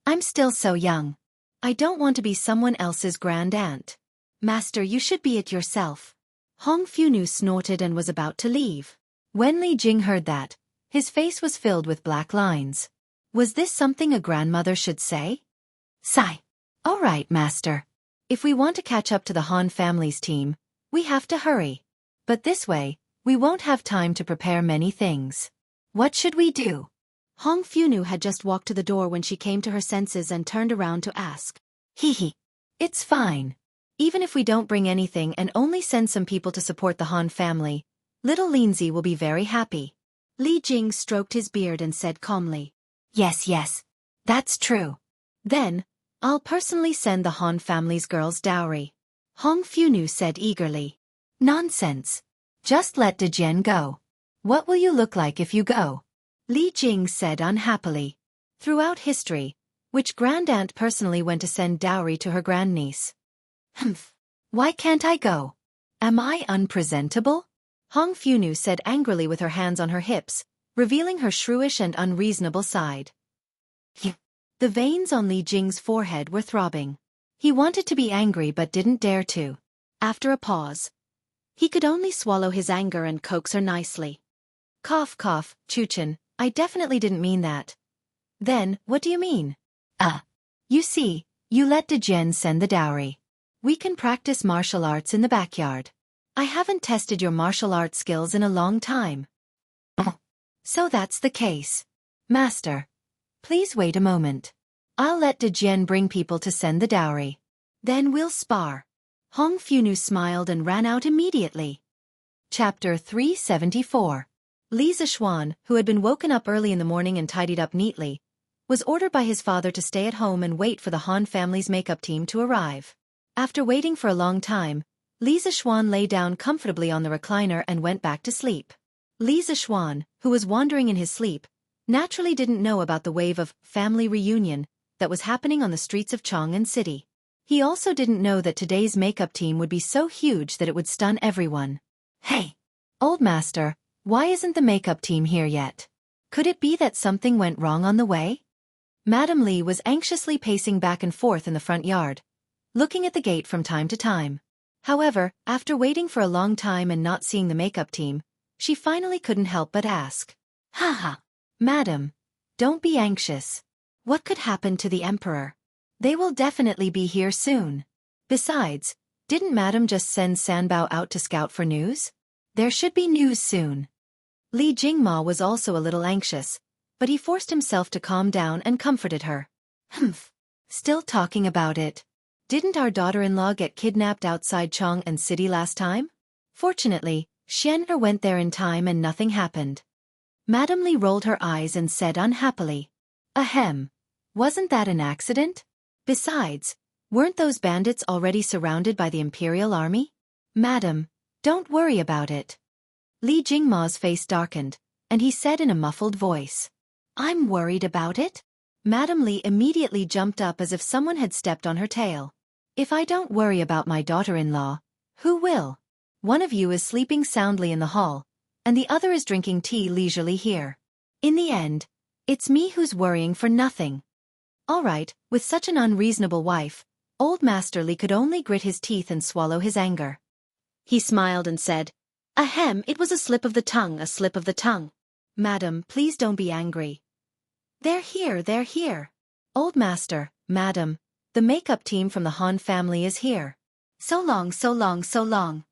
I'm still so young. I don't want to be someone else's grand aunt. Master, you should be it yourself. Hong Funu snorted and was about to leave. When Li Jing heard that, his face was filled with black lines. Was this something a grandmother should say? Sigh. All right, master. If we want to catch up to the Han family's team, we have to hurry. But this way, we won't have time to prepare many things. What should we do? Hong Funu had just walked to the door when she came to her senses and turned around to ask. Hee. It's fine. Even if we don't bring anything and only send some people to support the Han family, little Linzi will be very happy. Li Jing stroked his beard and said calmly. Yes. That's true. Then, I'll personally send the Han family's girls' dowry. Hong Funu said eagerly. Nonsense. Just let Dejian go. What will you look like if you go? Li Jing said unhappily. Throughout history, which grandaunt personally went to send dowry to her grandniece? Humph. Why can't I go? Am I unpresentable? Hong Funu said angrily with her hands on her hips, revealing her shrewish and unreasonable side. The veins on Li Jing's forehead were throbbing. He wanted to be angry but didn't dare to. After a pause, he could only swallow his anger and coax her nicely. Cough, Chuchen, I definitely didn't mean that. Then, what do you mean? You see, you let Dejian send the dowry. We can practice martial arts in the backyard. I haven't tested your martial arts skills in a long time. So that's the case. Master, please wait a moment. I'll let Dejian bring people to send the dowry. Then we'll spar. Hong Funu smiled and ran out immediately. Chapter 374. Li Zixuan, who had been woken up early in the morning and tidied up neatly, was ordered by his father to stay at home and wait for the Han family's makeup team to arrive. After waiting for a long time, Li Zixuan lay down comfortably on the recliner and went back to sleep. Li Zixuan, who was wandering in his sleep, naturally didn't know about the wave of family reunion that was happening on the streets of Chang'an City. He also didn't know that today's makeup team would be so huge that it would stun everyone. Hey! Old master, why isn't the makeup team here yet? Could it be that something went wrong on the way? Madame Li was anxiously pacing back and forth in the front yard, looking at the gate from time to time. However, after waiting for a long time and not seeing the makeup team, she finally couldn't help but ask. Haha. Madam, don't be anxious. What could happen to the emperor? They will definitely be here soon. Besides, didn't Madam just send Sanbao out to scout for news? There should be news soon. Li Jingma was also a little anxious, but he forced himself to calm down and comforted her. Humph. Still talking about it. Didn't our daughter-in-law get kidnapped outside Chang'an City last time? Fortunately, Xianxia went there in time and nothing happened. Madame Li rolled her eyes and said unhappily. Ahem. Wasn't that an accident? Besides, weren't those bandits already surrounded by the imperial army? Madam, don't worry about it. Li Jingma's face darkened, and he said in a muffled voice. I'm worried about it? Madame Li immediately jumped up as if someone had stepped on her tail. If I don't worry about my daughter-in-law, who will? One of you is sleeping soundly in the hall, and the other is drinking tea leisurely here. In the end, it's me who's worrying for nothing. All right, with such an unreasonable wife, old Master Li could only grit his teeth and swallow his anger. He smiled and said, Ahem, it was a slip of the tongue, a slip of the tongue. Madam, please don't be angry. They're here. Old master, madam, the makeup team from the Han family is here. So long, so long, so long.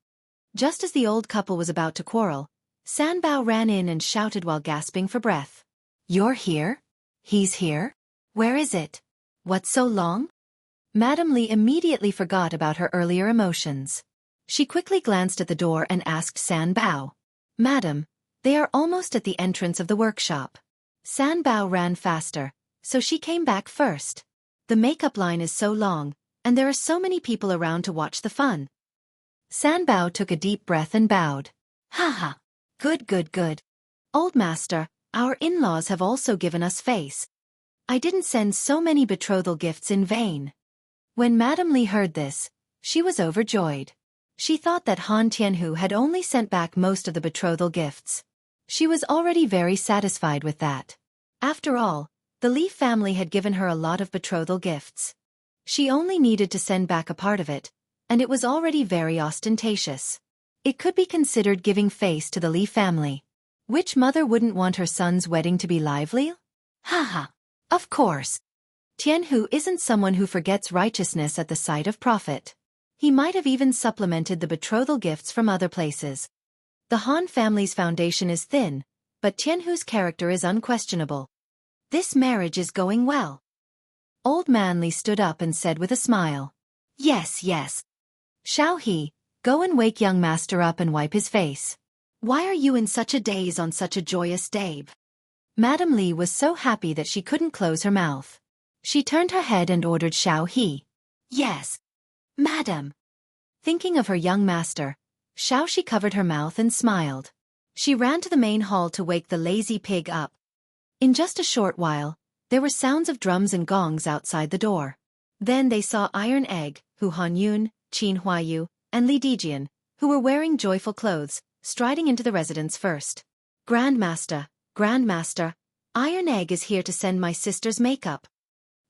Just as the old couple was about to quarrel, Sanbao ran in and shouted while gasping for breath. You're here? He's here? Where is it? What's so long? Madame Li immediately forgot about her earlier emotions. She quickly glanced at the door and asked Sanbao. Madam, they are almost at the entrance of the workshop. Sanbao ran faster, so she came back first. The makeup line is so long, and there are so many people around to watch the fun. Sanbao took a deep breath and bowed. Haha. Good, good, good. Old master, our in-laws have also given us face. I didn't send so many betrothal gifts in vain. When Madame Li heard this, she was overjoyed. She thought that Han Tianhu had only sent back most of the betrothal gifts. She was already very satisfied with that. After all, the Li family had given her a lot of betrothal gifts. She only needed to send back a part of it, and it was already very ostentatious. It could be considered giving face to the Li family. Which mother wouldn't want her son's wedding to be lively? Haha. Of course. Tianhu isn't someone who forgets righteousness at the sight of profit. He might have even supplemented the betrothal gifts from other places. The Han family's foundation is thin, but Tianhu's character is unquestionable. This marriage is going well. Old Man Li stood up and said with a smile. Yes, yes. Xiao He, go and wake young master up and wipe his face. Why are you in such a daze on such a joyous day? Madame Li was so happy that she couldn't close her mouth. She turned her head and ordered Xiao He. Yes. Madam. Thinking of her young master, Xiao Shi covered her mouth and smiled. She ran to the main hall to wake the lazy pig up. In just a short while, there were sounds of drums and gongs outside the door. Then they saw Iron Egg, Hu Hanyun, Qin Huayu, and Li Dijian, who were wearing joyful clothes, striding into the residence first. Grandmaster, Grandmaster, Iron Egg is here to send my sister's makeup.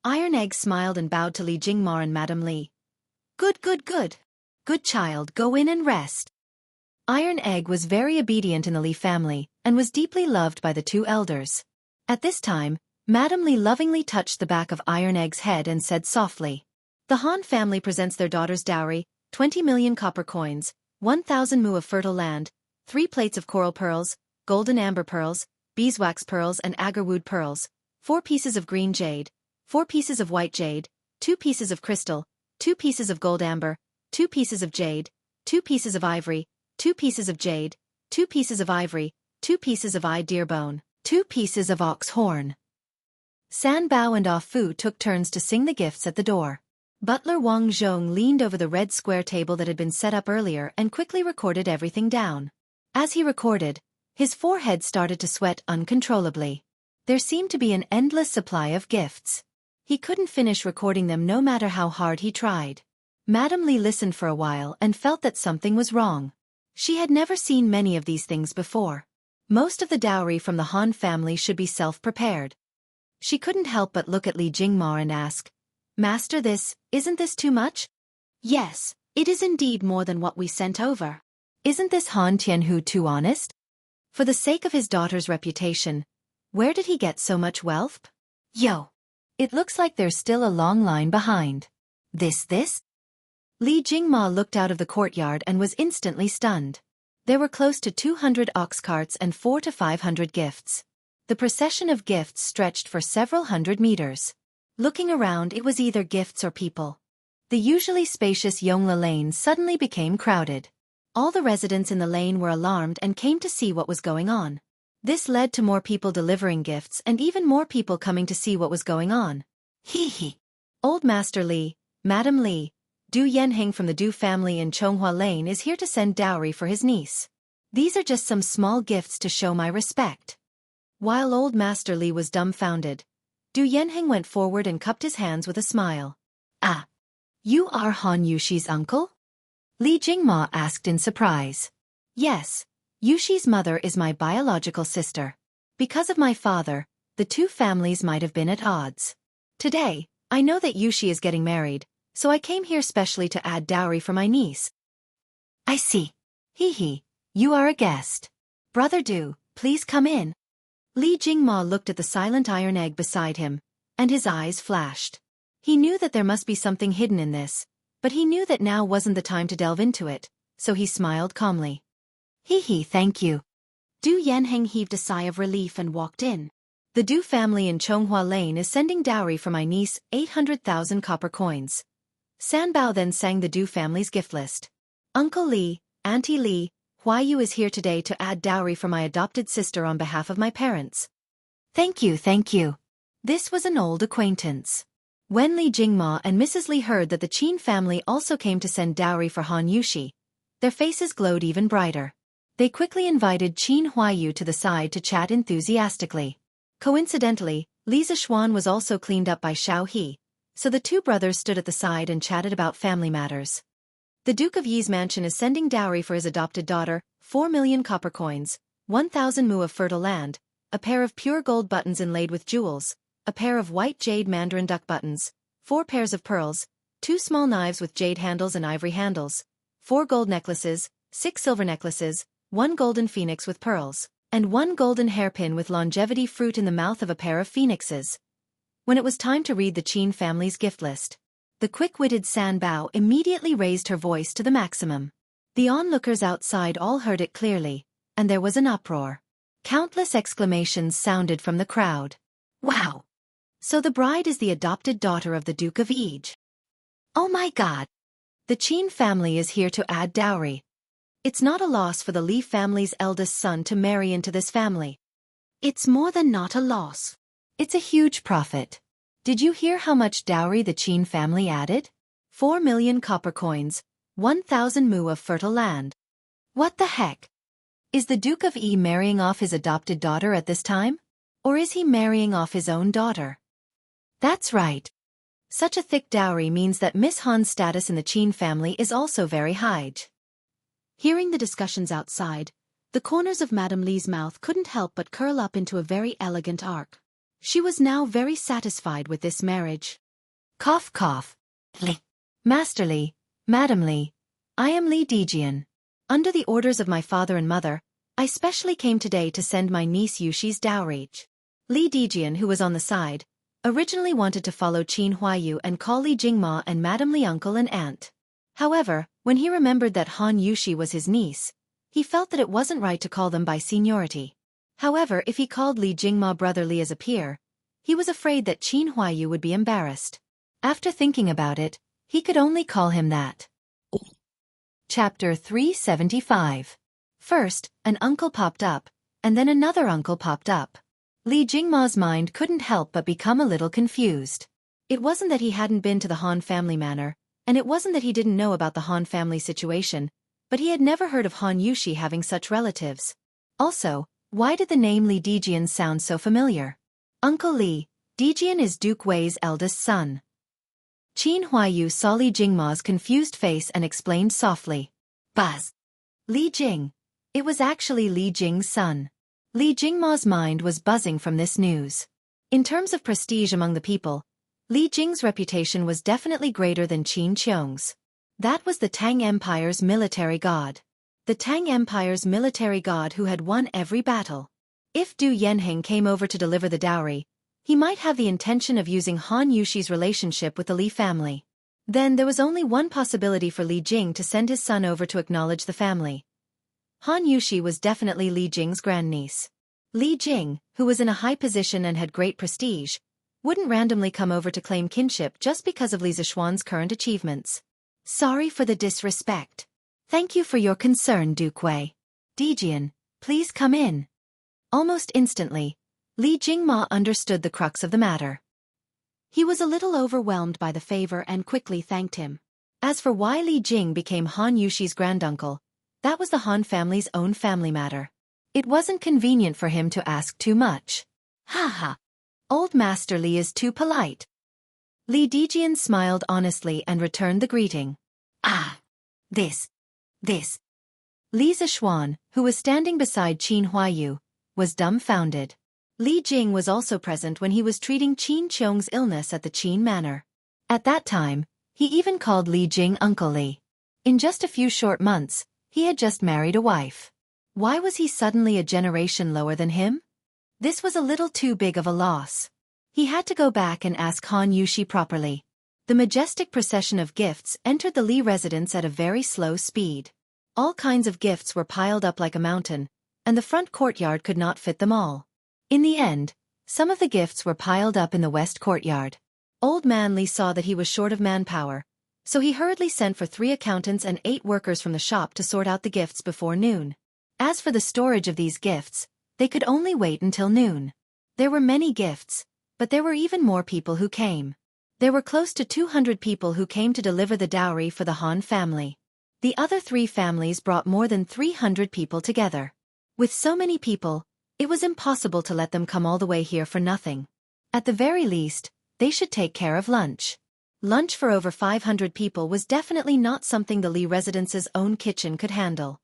Iron Egg smiled and bowed to Li Jingma and Madame Li. Good, good, good. Good child, go in and rest. Iron Egg was very obedient in the Li family, and was deeply loved by the two elders. At this time, Madame Li lovingly touched the back of Iron Egg's head and said softly, The Han family presents their daughter's dowry, 20 million copper coins, 1,000 mu of fertile land, 3 plates of coral pearls, golden amber pearls, beeswax pearls and agarwood pearls, 4 pieces of green jade, 4 pieces of white jade, 2 pieces of crystal, 2 pieces of gold amber, 2 pieces of jade, 2 pieces of ivory, 2 pieces of jade, 2 pieces of ivory, 2 pieces of deer bone, 2 pieces of ox horn. San Bao and Ah Fu took turns to sing the gifts at the door. Butler Wang Zhong leaned over the red square table that had been set up earlier and quickly recorded everything down. As he recorded, his forehead started to sweat uncontrollably. There seemed to be an endless supply of gifts. He couldn't finish recording them no matter how hard he tried. Madame Li listened for a while and felt that something was wrong. She had never seen many of these things before. Most of the dowry from the Han family should be self-prepared. She couldn't help but look at Li Jingma and ask, Master, isn't this too much? Yes, it is indeed more than what we sent over. Isn't this Han Tianhu too honest? For the sake of his daughter's reputation, where did he get so much wealth? Yo! It looks like there's still a long line behind. This? Li Jingma looked out of the courtyard and was instantly stunned. There were close to 200 ox carts and 400 to 500 gifts. The procession of gifts stretched for several hundred meters. Looking around, it was either gifts or people. The usually spacious Yongla lane suddenly became crowded. All the residents in the lane were alarmed and came to see what was going on. This led to more people delivering gifts and even more people coming to see what was going on. Hee. Old Master Li, Madame Li, Du Yanheng from the Du family in Chonghua Lane is here to send dowry for his niece. These are just some small gifts to show my respect. While Old Master Li was dumbfounded, Du Yanheng went forward and cupped his hands with a smile. Ah, you are Han Yushi's uncle? Li Jingma asked in surprise. Yes, Yushi's mother is my biological sister. Because of my father, the two families might have been at odds. Today, I know that Yushi is getting married, so I came here specially to add dowry for my niece. I see. Hee, you are a guest. Brother Du, please come in. Li Jingma looked at the silent Iron Egg beside him, and his eyes flashed. He knew that there must be something hidden in this, but he knew that now wasn't the time to delve into it, so he smiled calmly. Hee, thank you. Du Yanheng heaved a sigh of relief and walked in. The Du family in Chonghua Lane is sending dowry for my niece, 800,000 copper coins. Sanbao then sang the Du family's gift list. Uncle Li, Auntie Li, Huayu is here today to add dowry for my adopted sister on behalf of my parents. Thank you, thank you. This was an old acquaintance. When Li Jingma and Mrs. Li heard that the Qin family also came to send dowry for Han Yushi, their faces glowed even brighter. They quickly invited Qin Huayu to the side to chat enthusiastically. Coincidentally, Li Zishuan was also cleaned up by Xiao He, so the two brothers stood at the side and chatted about family matters. The Duke of Yi's mansion is sending dowry for his adopted daughter, 4 million copper coins, 1,000 mu of fertile land, a pair of pure gold buttons inlaid with jewels, a pair of white jade mandarin duck buttons, 4 pairs of pearls, 2 small knives with jade handles and ivory handles, 4 gold necklaces, 6 silver necklaces, 1 golden phoenix with pearls, and 1 golden hairpin with longevity fruit in the mouth of a pair of phoenixes. When it was time to read the Qin family's gift list, the quick-witted San Bao immediately raised her voice to the maximum. The onlookers outside all heard it clearly, and there was an uproar. Countless exclamations sounded from the crowd. Wow! So the bride is the adopted daughter of the Duke of Yi. Oh my God! The Qin family is here to add dowry. It's not a loss for the Li family's eldest son to marry into this family. It's more than not a loss. It's a huge profit. Did you hear how much dowry the Qin family added? 4 million copper coins, 1,000 mu of fertile land. What the heck? Is the Duke of Yi marrying off his adopted daughter at this time? Or is he marrying off his own daughter? That's right. Such a thick dowry means that Miss Han's status in the Qin family is also very high. Hearing the discussions outside, the corners of Madame Li's mouth couldn't help but curl up into a very elegant arc. She was now very satisfied with this marriage. Cough cough. Li. Master Li, Madame Li, I am Li Dijian. Under the orders of my father and mother, I specially came today to send my niece Yushi's dowry. Li Dijian, who was on the side, originally wanted to follow Qin Huayu and call Li Jingma and Madame Li uncle and aunt. However, when he remembered that Han Yushi was his niece, he felt that it wasn't right to call them by seniority. However, if he called Li Jingma brother Li as a peer, he was afraid that Qin Huayu would be embarrassed. After thinking about it, he could only call him that. Chapter 375. First, an uncle popped up, and then another uncle popped up. Li Jingma's mind couldn't help but become a little confused. It wasn't that he hadn't been to the Han family manor, and it wasn't that he didn't know about the Han family situation, but he had never heard of Han Yushi having such relatives. Also, why did the name Li Dijian sound so familiar? Uncle Li, Dijian is Duke Wei's eldest son. Qin Huayu saw Li Jingma's confused face and explained softly. Buzz. Li Jing. It was actually Li Jing's son. Li Jingma's mind was buzzing from this news. In terms of prestige among the people, Li Jing's reputation was definitely greater than Qin Qiong's. That was the Tang Empire's military god. The Tang Empire's military god who had won every battle. If Du Yanheng came over to deliver the dowry, he might have the intention of using Han Yushi's relationship with the Li family. Then there was only one possibility for Li Jing to send his son over to acknowledge the family. Han Yushi was definitely Li Jing's grandniece. Li Jing, who was in a high position and had great prestige, wouldn't randomly come over to claim kinship just because of Li Zishuan's current achievements. Sorry for the disrespect. Thank you for your concern, Duke Wei. Dijian, please come in. Almost instantly, Li Jingma understood the crux of the matter. He was a little overwhelmed by the favor and quickly thanked him. As for why Li Jing became Han Yushi's granduncle, that was the Han family's own family matter. It wasn't convenient for him to ask too much. Ha ha. Old Master Li is too polite. Li Dijian smiled honestly and returned the greeting. Ah. This. Li Zishuan, who was standing beside Qin Huayu, was dumbfounded. Li Jing was also present when he was treating Qin Qiong's illness at the Qin manor. At that time, he even called Li Jing Uncle Li. In just a few short months, he had just married a wife. Why was he suddenly a generation lower than him? This was a little too big of a loss. He had to go back and ask Han Yushi properly. The majestic procession of gifts entered the Li residence at a very slow speed. All kinds of gifts were piled up like a mountain, and the front courtyard could not fit them all. In the end, some of the gifts were piled up in the west courtyard. Old Man Li saw that he was short of manpower, so he hurriedly sent for 3 accountants and 8 workers from the shop to sort out the gifts before noon. As for the storage of these gifts, they could only wait until noon. There were many gifts, but there were even more people who came. There were close to 200 people who came to deliver the dowry for the Han family. The other 3 families brought more than 300 people together. With so many people, it was impossible to let them come all the way here for nothing. At the very least, they should take care of lunch. Lunch for over 500 people was definitely not something the Li residence's own kitchen could handle.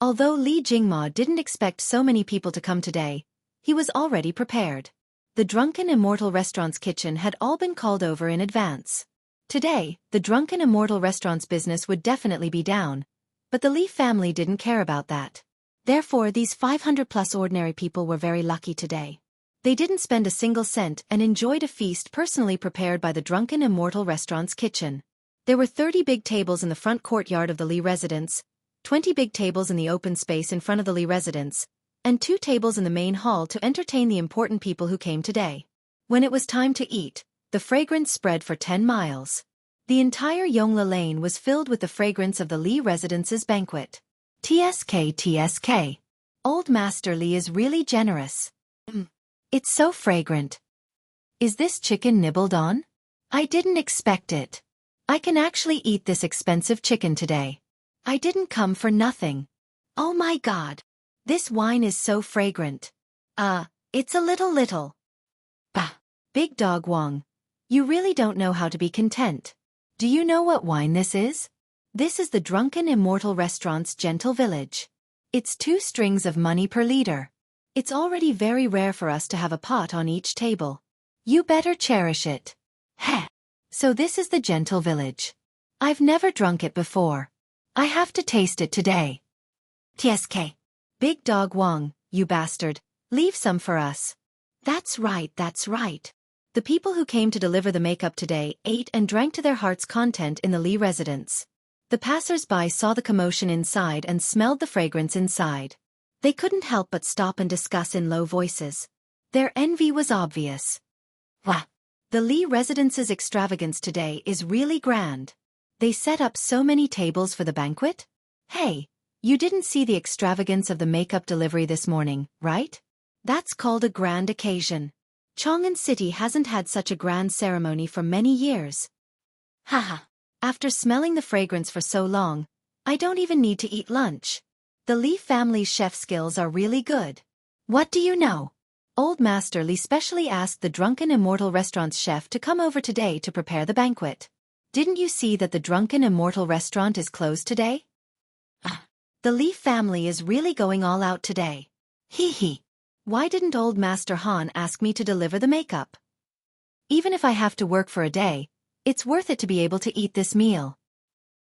Although Li Jingma didn't expect so many people to come today, he was already prepared. The Drunken Immortal Restaurant's kitchen had all been called over in advance. Today, the Drunken Immortal Restaurant's business would definitely be down, but the Li family didn't care about that. Therefore, these 500-plus ordinary people were very lucky today. They didn't spend a single cent and enjoyed a feast personally prepared by the Drunken Immortal Restaurant's kitchen. There were 30 big tables in the front courtyard of the Li residence, 20 big tables in the open space in front of the Li residence, and 2 tables in the main hall to entertain the important people who came today. When it was time to eat, the fragrance spread for 10 miles. The entire Yongla Lane was filled with the fragrance of the Li residence's banquet. TSK. Old Master Li is really generous. It's so fragrant. Is this chicken nibbled on? I didn't expect it. I can actually eat this expensive chicken today. I didn't come for nothing. Oh my God. This wine is so fragrant. It's a little. Bah. Big Dog Wang. You really don't know how to be content. Do you know what wine this is? This is the Drunken Immortal Restaurant's Gentle Village. It's 2 strings of money per liter. It's already very rare for us to have a pot on each table. You better cherish it. Heh. So this is the Gentle Village. I've never drunk it before. I have to taste it today. TSK. Big Dog Wang, you bastard, leave some for us. That's right. The people who came to deliver the makeup today ate and drank to their heart's content in the Li residence. The passers-by saw the commotion inside and smelled the fragrance inside. They couldn't help but stop and discuss in low voices. Their envy was obvious. Wah! The Li residence's extravagance today is really grand. They set up so many tables for the banquet? Hey, you didn't see the extravagance of the makeup delivery this morning, right? That's called a grand occasion. Chang'an City hasn't had such a grand ceremony for many years. Haha. After smelling the fragrance for so long, I don't even need to eat lunch. The Li family's chef skills are really good. What do you know? Old Master Li specially asked the Drunken Immortal Restaurant's chef to come over today to prepare the banquet. Didn't you see that the Drunken Immortal Restaurant is closed today? The Li family is really going all out today. Hee. Why didn't Old Master Han ask me to deliver the makeup? Even if I have to work for a day, it's worth it to be able to eat this meal.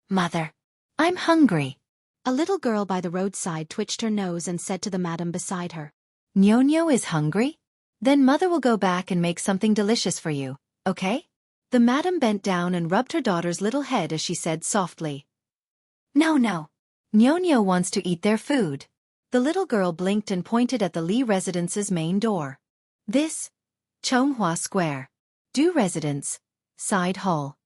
Mother, I'm hungry. A little girl by the roadside twitched her nose and said to the madam beside her, Nyo is hungry? Then Mother will go back and make something delicious for you, okay? The madam bent down and rubbed her daughter's little head as she said softly, No. Nyo wants to eat their food. The little girl blinked and pointed at the Li residence's main door. This? Chonghua Square. Du Residence. Side hall.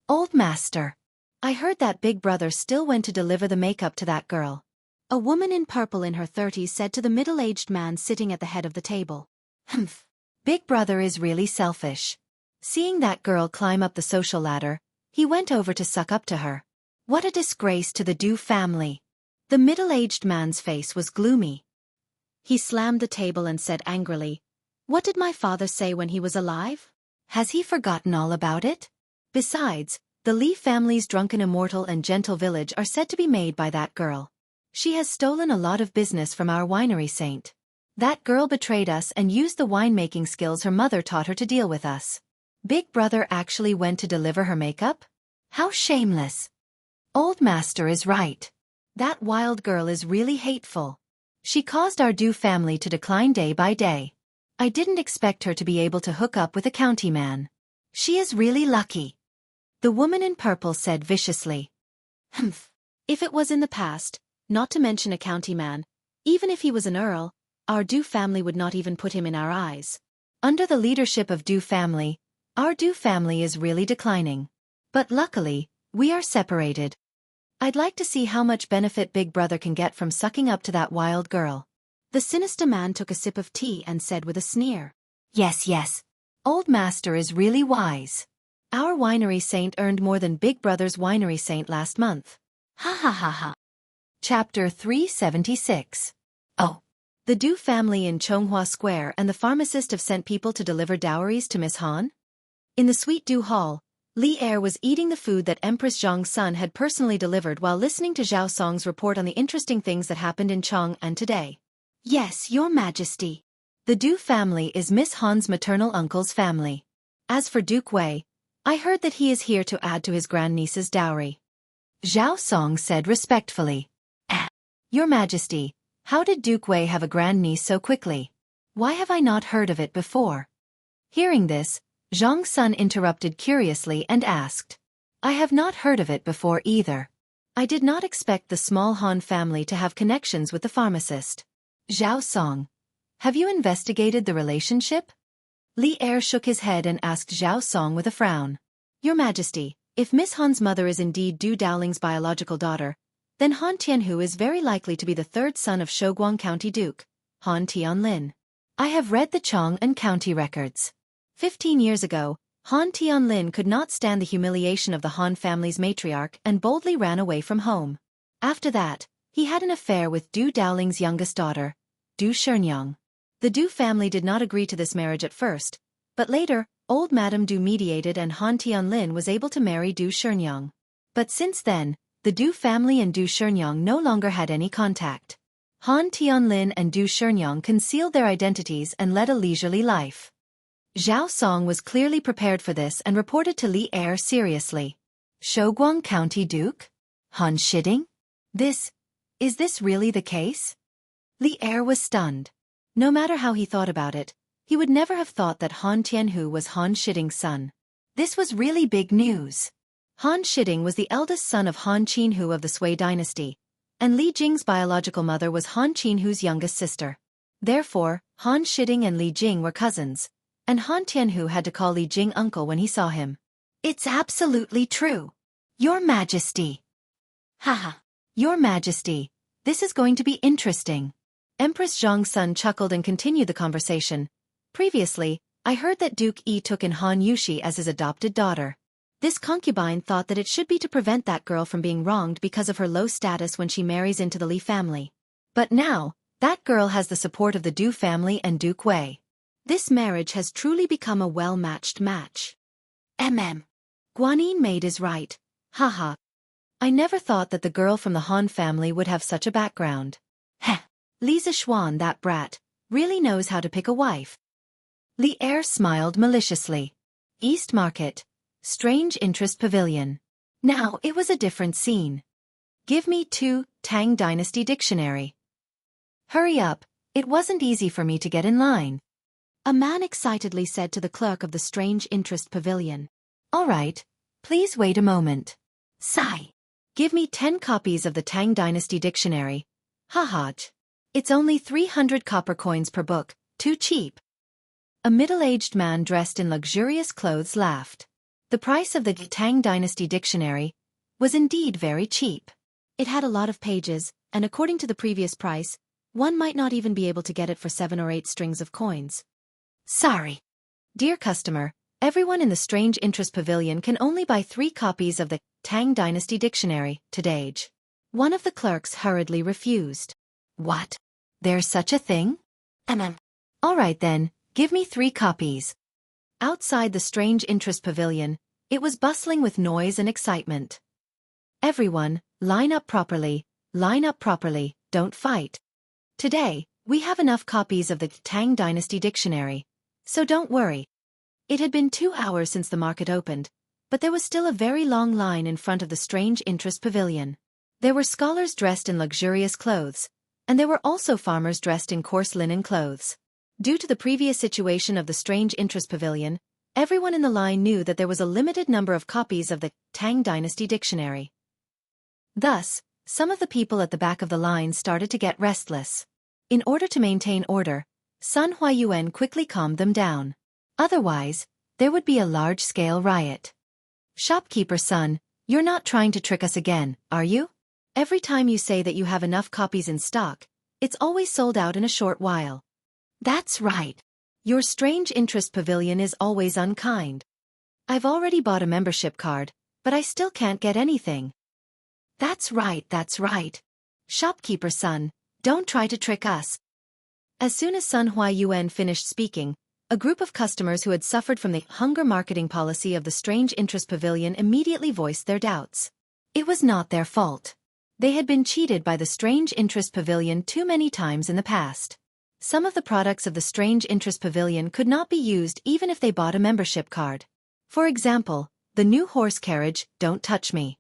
Old Master. I heard that Big Brother still went to deliver the makeup to that girl. A woman in purple in her 30s said to the middle-aged man sitting at the head of the table. Humph. Big Brother is really selfish. Seeing that girl climb up the social ladder, he went over to suck up to her. What a disgrace to the Du family. The middle-aged man's face was gloomy. He slammed the table and said angrily, What did my father say when he was alive? Has he forgotten all about it? Besides, the Li family's Drunken Immortal and Gentle Village are said to be made by that girl. She has stolen a lot of business from our winery saint. That girl betrayed us and used the winemaking skills her mother taught her to deal with us. Big Brother actually went to deliver her makeup? How shameless. Old Master is right. That wild girl is really hateful. She caused our Du family to decline day by day. I didn't expect her to be able to hook up with a county man. She is really lucky. The woman in purple said viciously. Humph. If it was in the past, not to mention a county man, even if he was an earl, our Du family would not even put him in our eyes. Under the leadership of Du family, our Du family is really declining. But luckily, we are separated. I'd like to see how much benefit Big Brother can get from sucking up to that wild girl. The sinister man took a sip of tea and said with a sneer. Yes, yes. Old Master is really wise. Our winery saint earned more than Big Brother's winery saint last month. Ha ha ha ha. Chapter 376. Oh. The Du family in Chonghua Square and the pharmacist have sent people to deliver dowries to Miss Han? In the Sweet Du Hall, Li Er was eating the food that Empress Zhang's son had personally delivered while listening to Zhao Song's report on the interesting things that happened in Chang'an today. Yes, Your Majesty. The Du family is Miss Han's maternal uncle's family. As for Duke Wei, I heard that he is here to add to his grandniece's dowry. Zhao Song said respectfully. Your Majesty, how did Duke Wei have a grandniece so quickly? Why have I not heard of it before? Hearing this, Zhang's son interrupted curiously and asked. I have not heard of it before either. I did not expect the small Han family to have connections with the pharmacist. Zhao Song. Have you investigated the relationship? Li Er shook his head and asked Zhao Song with a frown. Your Majesty, if Miss Han's mother is indeed Du Dowling's biological daughter, then Han Tianhu is very likely to be the third son of Shouguang County Duke, Han Tianlin. I have read the Chang'an County records. 15 years ago, Han Tianlin could not stand the humiliation of the Han family's matriarch and boldly ran away from home. After that, he had an affair with Du Dowling's youngest daughter, Du Shenyang. The Du family did not agree to this marriage at first, but later, old Madame Du mediated and Han Tianlin was able to marry Du Shenyang. But since then, the Du family and Du Shenyang no longer had any contact. Han Tianlin and Du Shenyang concealed their identities and led a leisurely life. Zhao Song was clearly prepared for this and reported to Li Er seriously. Shouguang County Duke? Han Shiding? Is this really the case? Li Er was stunned. No matter how he thought about it, he would never have thought that Han Tianhu was Han Shiding's son. This was really big news. Han Shiding was the eldest son of Han Qinhu of the Sui dynasty, and Li Jing's biological mother was Han Qinhu's youngest sister. Therefore, Han Shiding and Li Jing were cousins, and Han Tianhu had to call Li Jing uncle when he saw him. It's absolutely true. Your Majesty. Haha. Your Majesty, this is going to be interesting. Empress Zhang's son chuckled and continued the conversation. Previously, I heard that Duke Yi took in Han Yushi as his adopted daughter. This concubine thought that it should be to prevent that girl from being wronged because of her low status when she marries into the Li family. But now, that girl has the support of the Du family and Duke Wei. This marriage has truly become a well-matched match. Guanyin maid is right. Haha. I never thought that the girl from the Han family would have such a background. Heh. Li Zixuan, that brat, really knows how to pick a wife. Li Er smiled maliciously. East Market. Strange Interest Pavilion. Now it was a different scene. Give me 2 Tang Dynasty Dictionary. Hurry up, it wasn't easy for me to get in line. A man excitedly said to the clerk of the Strange Interest Pavilion. All right, please wait a moment. Sigh. Give me 10 copies of the Tang Dynasty Dictionary. Haha. It's only 300 copper coins per book, too cheap. A middle-aged man dressed in luxurious clothes laughed. The price of the Tang Dynasty Dictionary was indeed very cheap. It had a lot of pages, and according to the previous price, one might not even be able to get it for 7 or 8 strings of coins. Sorry. Dear customer, everyone in the Strange Interest Pavilion can only buy 3 copies of the Tang Dynasty Dictionary today. One of the clerks hurriedly refused. What? There's such a thing? All right then, give me 3 copies. Outside the Strange Interest Pavilion, it was bustling with noise and excitement. Everyone, line up properly, don't fight. Today, we have enough copies of the Tang Dynasty Dictionary, so don't worry. It had been 2 hours since the market opened, but there was still a very long line in front of the Strange Interest Pavilion. There were scholars dressed in luxurious clothes, and there were also farmers dressed in coarse linen clothes. Due to the previous situation of the Strange Interest Pavilion, everyone in the line knew that there was a limited number of copies of the Tang Dynasty Dictionary. Thus, some of the people at the back of the line started to get restless. In order to maintain order, Sun Huayuan quickly calmed them down. Otherwise, there would be a large-scale riot. Shopkeeper Sun, you're not trying to trick us again, are you? Every time you say that you have enough copies in stock, it's always sold out in a short while. That's right. Your Strange Interest Pavilion is always unkind. I've already bought a membership card, but I still can't get anything. That's right, that's right. Shopkeeper Sun, don't try to trick us. As soon as Sun Huayuan finished speaking, a group of customers who had suffered from the hunger marketing policy of the Strange Interest Pavilion immediately voiced their doubts. It was not their fault. They had been cheated by the Strange Interest Pavilion too many times in the past. Some of the products of the Strange Interest Pavilion could not be used even if they bought a membership card. For example, the new horse carriage, Don't Touch Me.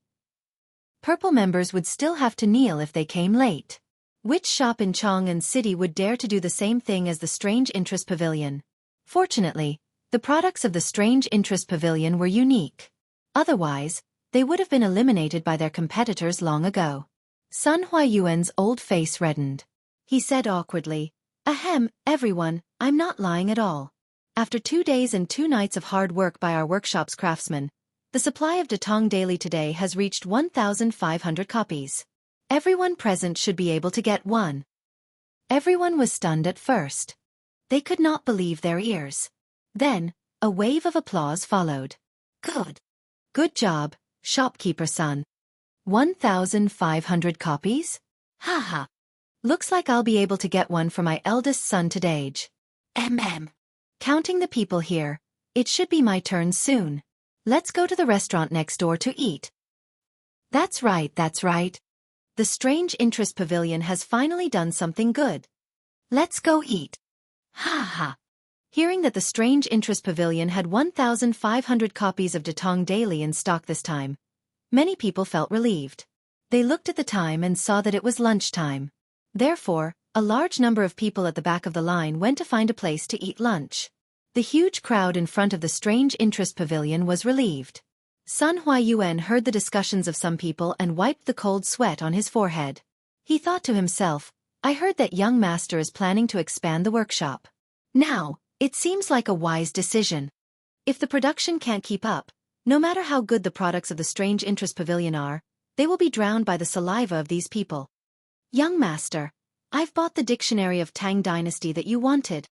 Purple members would still have to kneel if they came late. Which shop in Chang'an City would dare to do the same thing as the Strange Interest Pavilion? Fortunately, the products of the Strange Interest Pavilion were unique. Otherwise, they would have been eliminated by their competitors long ago. Sun Huayuan's old face reddened. He said awkwardly, "Ahem, everyone, I'm not lying at all. After 2 days and 2 nights of hard work by our workshop's craftsmen, the supply of Datong daily today has reached 1,500 copies. Everyone present should be able to get one." Everyone was stunned at first. They could not believe their ears. Then, a wave of applause followed. Good. Good job, Shopkeeper Sun. 1,500 copies? Haha. Looks like I'll be able to get one for my eldest son today. Counting the people here, it should be my turn soon. Let's go to the restaurant next door to eat. That's right, that's right. The Strange Interest Pavilion has finally done something good. Let's go eat. Ha. Hearing that the Strange Interest Pavilion had 1,500 copies of Datong Daily in stock this time, many people felt relieved. They looked at the time and saw that it was lunchtime. Therefore, a large number of people at the back of the line went to find a place to eat lunch. The huge crowd in front of the Strange Interest Pavilion was relieved. Sun Huayuan heard the discussions of some people and wiped the cold sweat on his forehead. He thought to himself, I heard that young master is planning to expand the workshop. Now, it seems like a wise decision. If the production can't keep up, no matter how good the products of the Strange Interest Pavilion are, they will be drowned by the saliva of these people. Young master, I've bought the dictionary of Tang Dynasty that you wanted.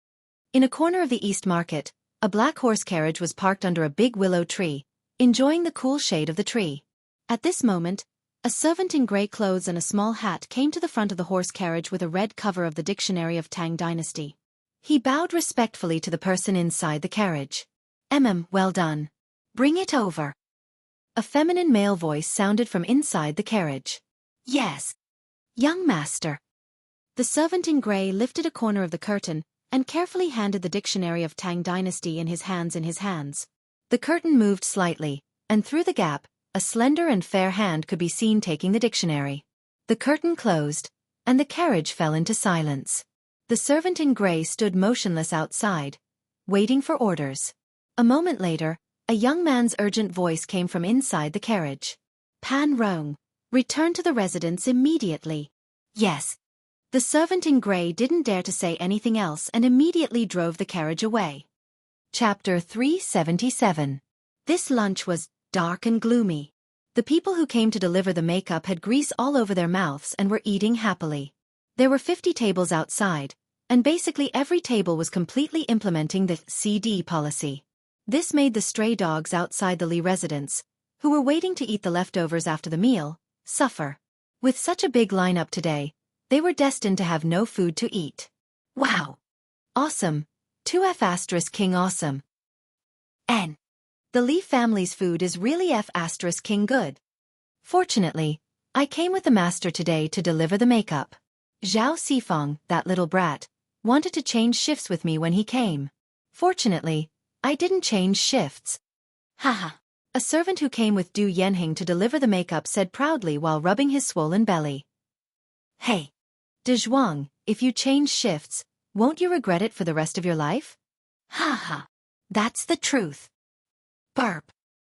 In a corner of the East Market, a black horse carriage was parked under a big willow tree, enjoying the cool shade of the tree. At this moment, a servant in grey clothes and a small hat came to the front of the horse carriage with a red cover of the dictionary of Tang Dynasty. He bowed respectfully to the person inside the carriage. Well done. Bring it over. A feminine male voice sounded from inside the carriage. Yes. Young master. The servant in grey lifted a corner of the curtain and carefully handed the dictionary of Tang Dynasty in his hands. The curtain moved slightly, and through the gap, a slender and fair hand could be seen taking the dictionary. The curtain closed, and the carriage fell into silence. The servant in grey stood motionless outside, waiting for orders. A moment later, a young man's urgent voice came from inside the carriage. Pan Rong, return to the residence immediately. Yes. The servant in grey didn't dare to say anything else and immediately drove the carriage away. Chapter 377. This lunch was dark and gloomy. The people who came to deliver the makeup had grease all over their mouths and were eating happily. There were 50 tables outside, and basically every table was completely implementing the CD policy. This made the stray dogs outside the Li residence, who were waiting to eat the leftovers after the meal, suffer. With such a big lineup today, they were destined to have no food to eat. Wow! Awesome! 2F** King awesome. N. The Li family's food is really F** King good. Fortunately, I came with the master today to deliver the makeup. Zhao Sifang, that little brat, wanted to change shifts with me when he came. Fortunately, I didn't change shifts. Haha. A servant who came with Du Yanhing to deliver the makeup said proudly while rubbing his swollen belly. Hey. De Zhuang, if you change shifts, Won't you regret it for the rest of your life? Ha ha. That's the truth. Burp.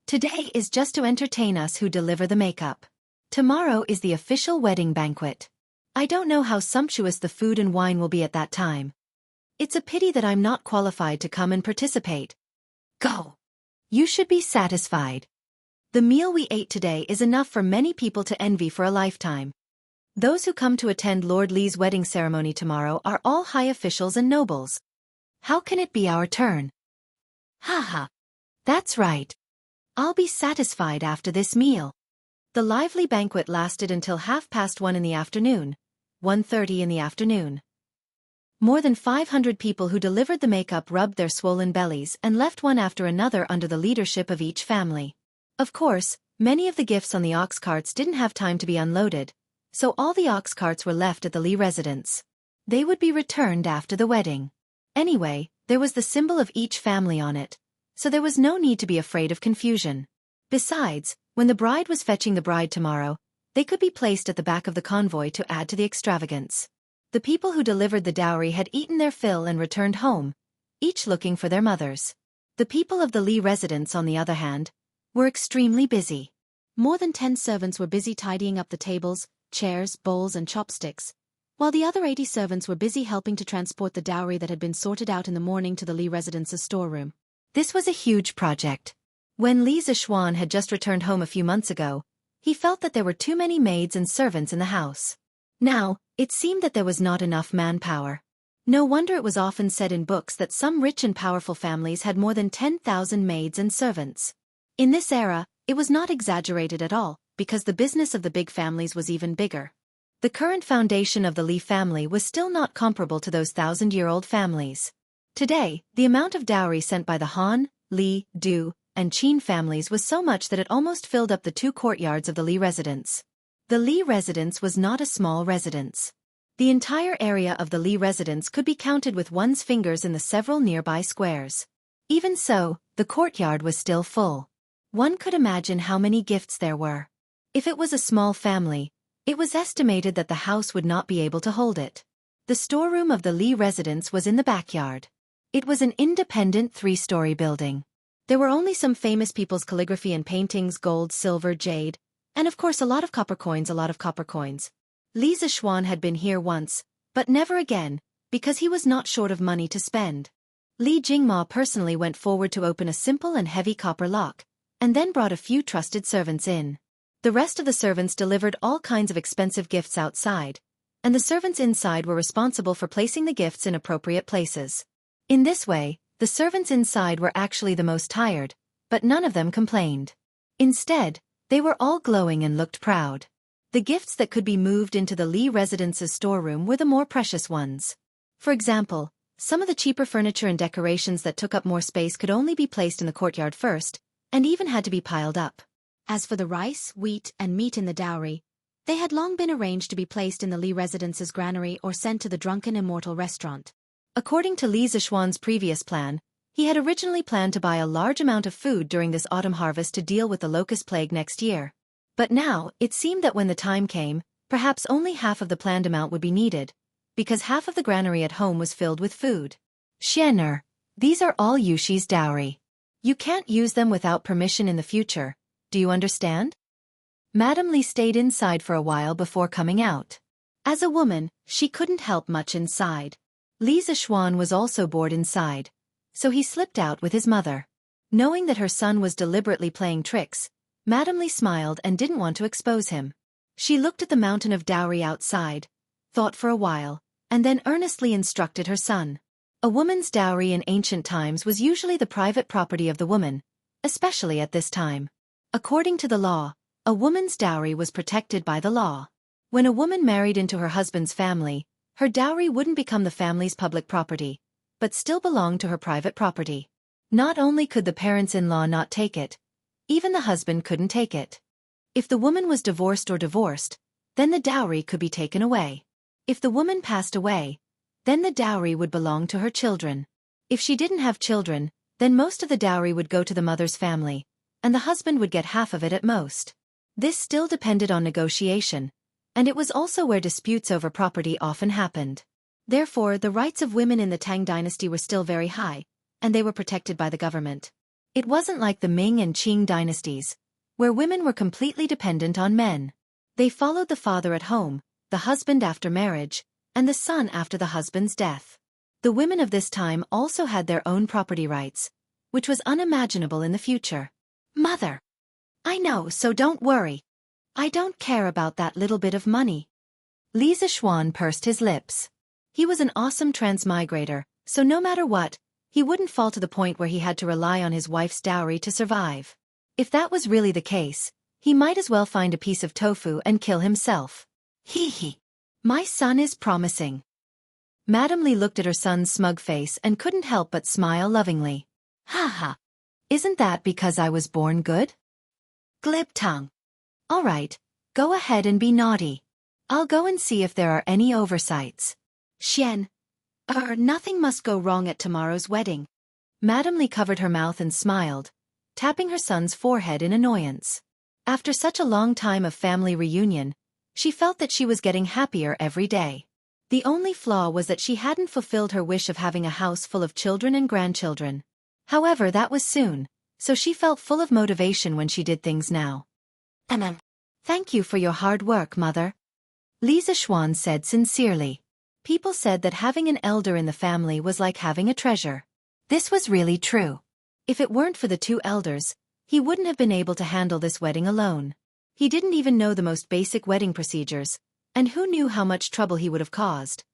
Today is just to entertain us who deliver the makeup. Tomorrow is the official wedding banquet. I don't know how sumptuous the food and wine will be at that time. It's a pity that I'm not qualified to come and participate. Go. You should be satisfied. The meal we ate today is enough for many people to envy for a lifetime. Those who come to attend Lord Li's wedding ceremony tomorrow are all high officials and nobles. How can it be our turn? Ha ha. That's right. I'll be satisfied after this meal. The lively banquet lasted until 1:30 in the afternoon, 1:30 in the afternoon. More than 500 people who delivered the makeup rubbed their swollen bellies and left one after another under the leadership of each family. Of course, many of the gifts on the ox carts didn't have time to be unloaded, so all the ox carts were left at the Li residence. They would be returned after the wedding. Anyway, there was the symbol of each family on it, so there was no need to be afraid of confusion. Besides, when the bride was fetching the bride tomorrow, they could be placed at the back of the convoy to add to the extravagance. The people who delivered the dowry had eaten their fill and returned home, each looking for their mothers. The people of the Li residence, on the other hand, were extremely busy. More than 10 servants were busy tidying up the tables, chairs, bowls and chopsticks, while the other 80 servants were busy helping to transport the dowry that had been sorted out in the morning to the Li residence's storeroom. This was a huge project. When Li Zishuan had just returned home a few months ago, he felt that there were too many maids and servants in the house. Now, it seemed that there was not enough manpower. No wonder it was often said in books that some rich and powerful families had more than 10,000 maids and servants. In this era, it was not exaggerated at all, because the business of the big families was even bigger. The current foundation of the Li family was still not comparable to those 1,000-year-old families. Today, the amount of dowry sent by the Han, Li, Du, and Qin families was so much that it almost filled up the 2 courtyards of the Li residence. The Li residence was not a small residence. The entire area of the Li residence could be counted with one's fingers in the several nearby squares. Even so, the courtyard was still full. One could imagine how many gifts there were. If it was a small family, it was estimated that the house would not be able to hold it. The storeroom of the Li residence was in the backyard. It was an independent 3-story building. There were only some famous people's calligraphy and paintings, gold, silver, jade, and of course a lot of copper coins. Li Zishuan had been here once, but never again, because he was not short of money to spend. Li Jingma personally went forward to open a simple and heavy copper lock, and then brought a few trusted servants in. The rest of the servants delivered all kinds of expensive gifts outside, and the servants inside were responsible for placing the gifts in appropriate places. In this way, the servants inside were actually the most tired, but none of them complained. Instead, they were all glowing and looked proud. The gifts that could be moved into the Li residence's storeroom were the more precious ones. For example, some of the cheaper furniture and decorations that took up more space could only be placed in the courtyard first, and even had to be piled up. As for the rice, wheat, and meat in the dowry, they had long been arranged to be placed in the Li residence's granary or sent to the Drunken Immortal restaurant. According to Li Zishuan's previous plan, he had originally planned to buy a large amount of food during this autumn harvest to deal with the locust plague next year. But now, it seemed that when the time came, perhaps only half of the planned amount would be needed, because half of the granary at home was filled with food. Xianxia, these are all Yushi's dowry. You can't use them without permission in the future, do you understand? Madame Li stayed inside for a while before coming out. As a woman, she couldn't help much inside. Li Zishuan was also bored inside, so he slipped out with his mother. Knowing that her son was deliberately playing tricks, Madame Li smiled and didn't want to expose him. She looked at the mountain of dowry outside, thought for a while, and then earnestly instructed her son. A woman's dowry in ancient times was usually the private property of the woman, especially at this time. According to the law, a woman's dowry was protected by the law. When a woman married into her husband's family, her dowry wouldn't become the family's public property, but still belonged to her private property. Not only could the parents-in-law not take it, even the husband couldn't take it. If the woman was divorced, then the dowry could be taken away. If the woman passed away, then the dowry would belong to her children. If she didn't have children, then most of the dowry would go to the mother's family, and the husband would get half of it at most. This still depended on negotiation, and it was also where disputes over property often happened. Therefore, the rights of women in the Tang dynasty were still very high, and they were protected by the government. It wasn't like the Ming and Qing dynasties, where women were completely dependent on men. They followed the father at home, the husband after marriage, and the son after the husband's death. The women of this time also had their own property rights, which was unimaginable in the future. Mother! I know, so don't worry. I don't care about that little bit of money. Li Zishuan pursed his lips. He was an awesome transmigrator, so no matter what, he wouldn't fall to the point where he had to rely on his wife's dowry to survive. If that was really the case, he might as well find a piece of tofu and kill himself. Hee hee. My son is promising. Madame Li looked at her son's smug face and couldn't help but smile lovingly. Ha ha. Isn't that because I was born good? Glib tongue. All right, go ahead and be naughty. I'll go and see if there are any oversights. Nothing must go wrong at tomorrow's wedding. Madame Li covered her mouth and smiled, tapping her son's forehead in annoyance. After such a long time of family reunion, she felt that she was getting happier every day. The only flaw was that she hadn't fulfilled her wish of having a house full of children and grandchildren. However, that was soon, so she felt full of motivation when she did things now. Thank you for your hard work, mother. Li Zishuan said sincerely. People said that having an elder in the family was like having a treasure. This was really true. If it weren't for the two elders, he wouldn't have been able to handle this wedding alone. He didn't even know the most basic wedding procedures, and who knew how much trouble he would have caused.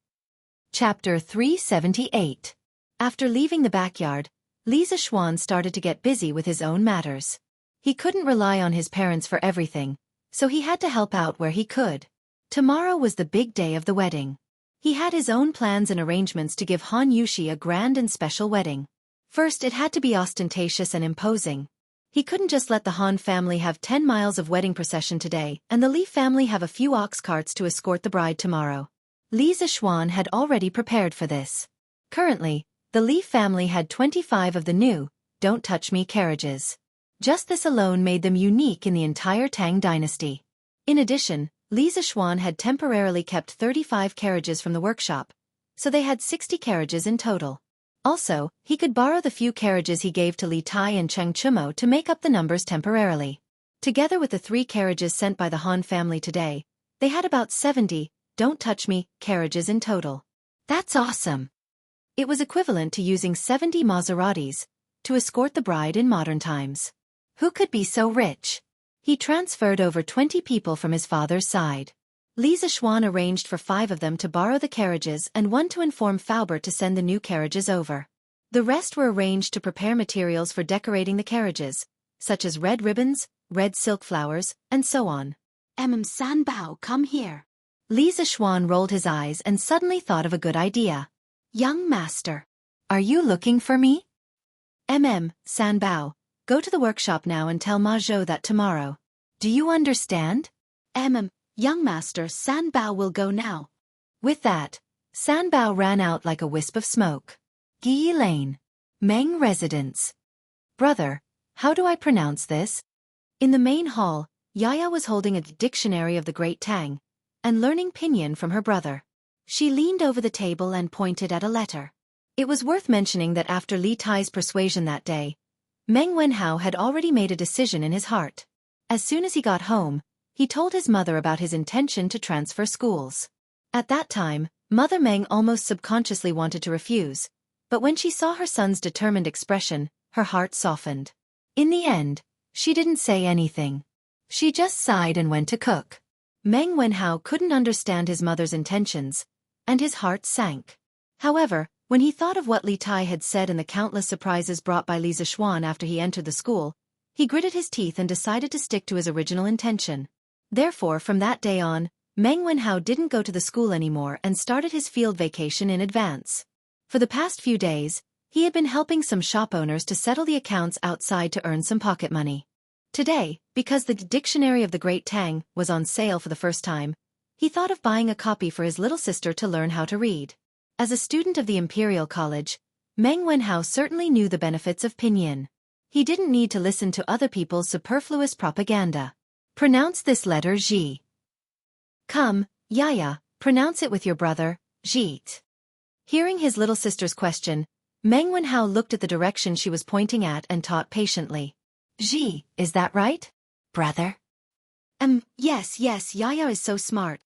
Chapter 378. After leaving the backyard, Li Zishuan started to get busy with his own matters. He couldn't rely on his parents for everything, so he had to help out where he could. Tomorrow was the big day of the wedding. He had his own plans and arrangements to give Han Yushi a grand and special wedding. First, it had to be ostentatious and imposing. He couldn't just let the Han family have 10 miles of wedding procession today and the Li family have a few ox carts to escort the bride tomorrow. Li Zishuan had already prepared for this. Currently, the Li family had 25 of the new, Don't Touch Me carriages. Just this alone made them unique in the entire Tang dynasty. In addition, Li Zishuan had temporarily kept 35 carriages from the workshop, so they had 60 carriages in total. Also, he could borrow the few carriages he gave to Li Tai and Cheng Chumo to make up the numbers temporarily. Together with the 3 carriages sent by the Han family today, they had about 70, Don't Touch Me, carriages in total. That's awesome! It was equivalent to using 70 Maseratis to escort the bride in modern times. Who could be so rich? He transferred over 20 people from his father's side. Li Zishuan arranged for 5 of them to borrow the carriages and 1 to inform Faubert to send the new carriages over. The rest were arranged to prepare materials for decorating the carriages, such as red ribbons, red silk flowers, and so on. Sanbao, come here. Li Zishuan rolled his eyes and suddenly thought of a good idea. Young master, are you looking for me? Sanbao, go to the workshop now and tell Ma Zhou that tomorrow. Do you understand? Young master, Sanbao will go now. With that, Sanbao ran out like a wisp of smoke. Yi Lane. Meng residence. Brother, how do I pronounce this? In the main hall, Yaya was holding a dictionary of the Great Tang, and learning pinyin from her brother. She leaned over the table and pointed at a letter. It was worth mentioning that after Li Tai's persuasion that day, Meng Wenhao had already made a decision in his heart. As soon as he got home, he told his mother about his intention to transfer schools. At that time, Mother Meng almost subconsciously wanted to refuse, but when she saw her son's determined expression, her heart softened. In the end, she didn't say anything. She just sighed and went to cook. Meng Wenhao couldn't understand his mother's intentions, and his heart sank. However, when he thought of what Li Tai had said and the countless surprises brought by Li Zishuan after he entered the school, he gritted his teeth and decided to stick to his original intention. Therefore, from that day on, Meng Wenhao didn't go to the school anymore and started his field vacation in advance. For the past few days, he had been helping some shop owners to settle the accounts outside to earn some pocket money. Today, because the Dictionary of the Great Tang was on sale for the first time, he thought of buying a copy for his little sister to learn how to read. As a student of the Imperial College, Meng Wenhao certainly knew the benefits of pinyin. He didn't need to listen to other people's superfluous propaganda. Pronounce this letter Ji. Come, Yaya, pronounce it with your brother, Jit. Hearing his little sister's question, Meng Wenhao looked at the direction she was pointing at and taught patiently. Is that right? Brother? Yes, Yaya is so smart.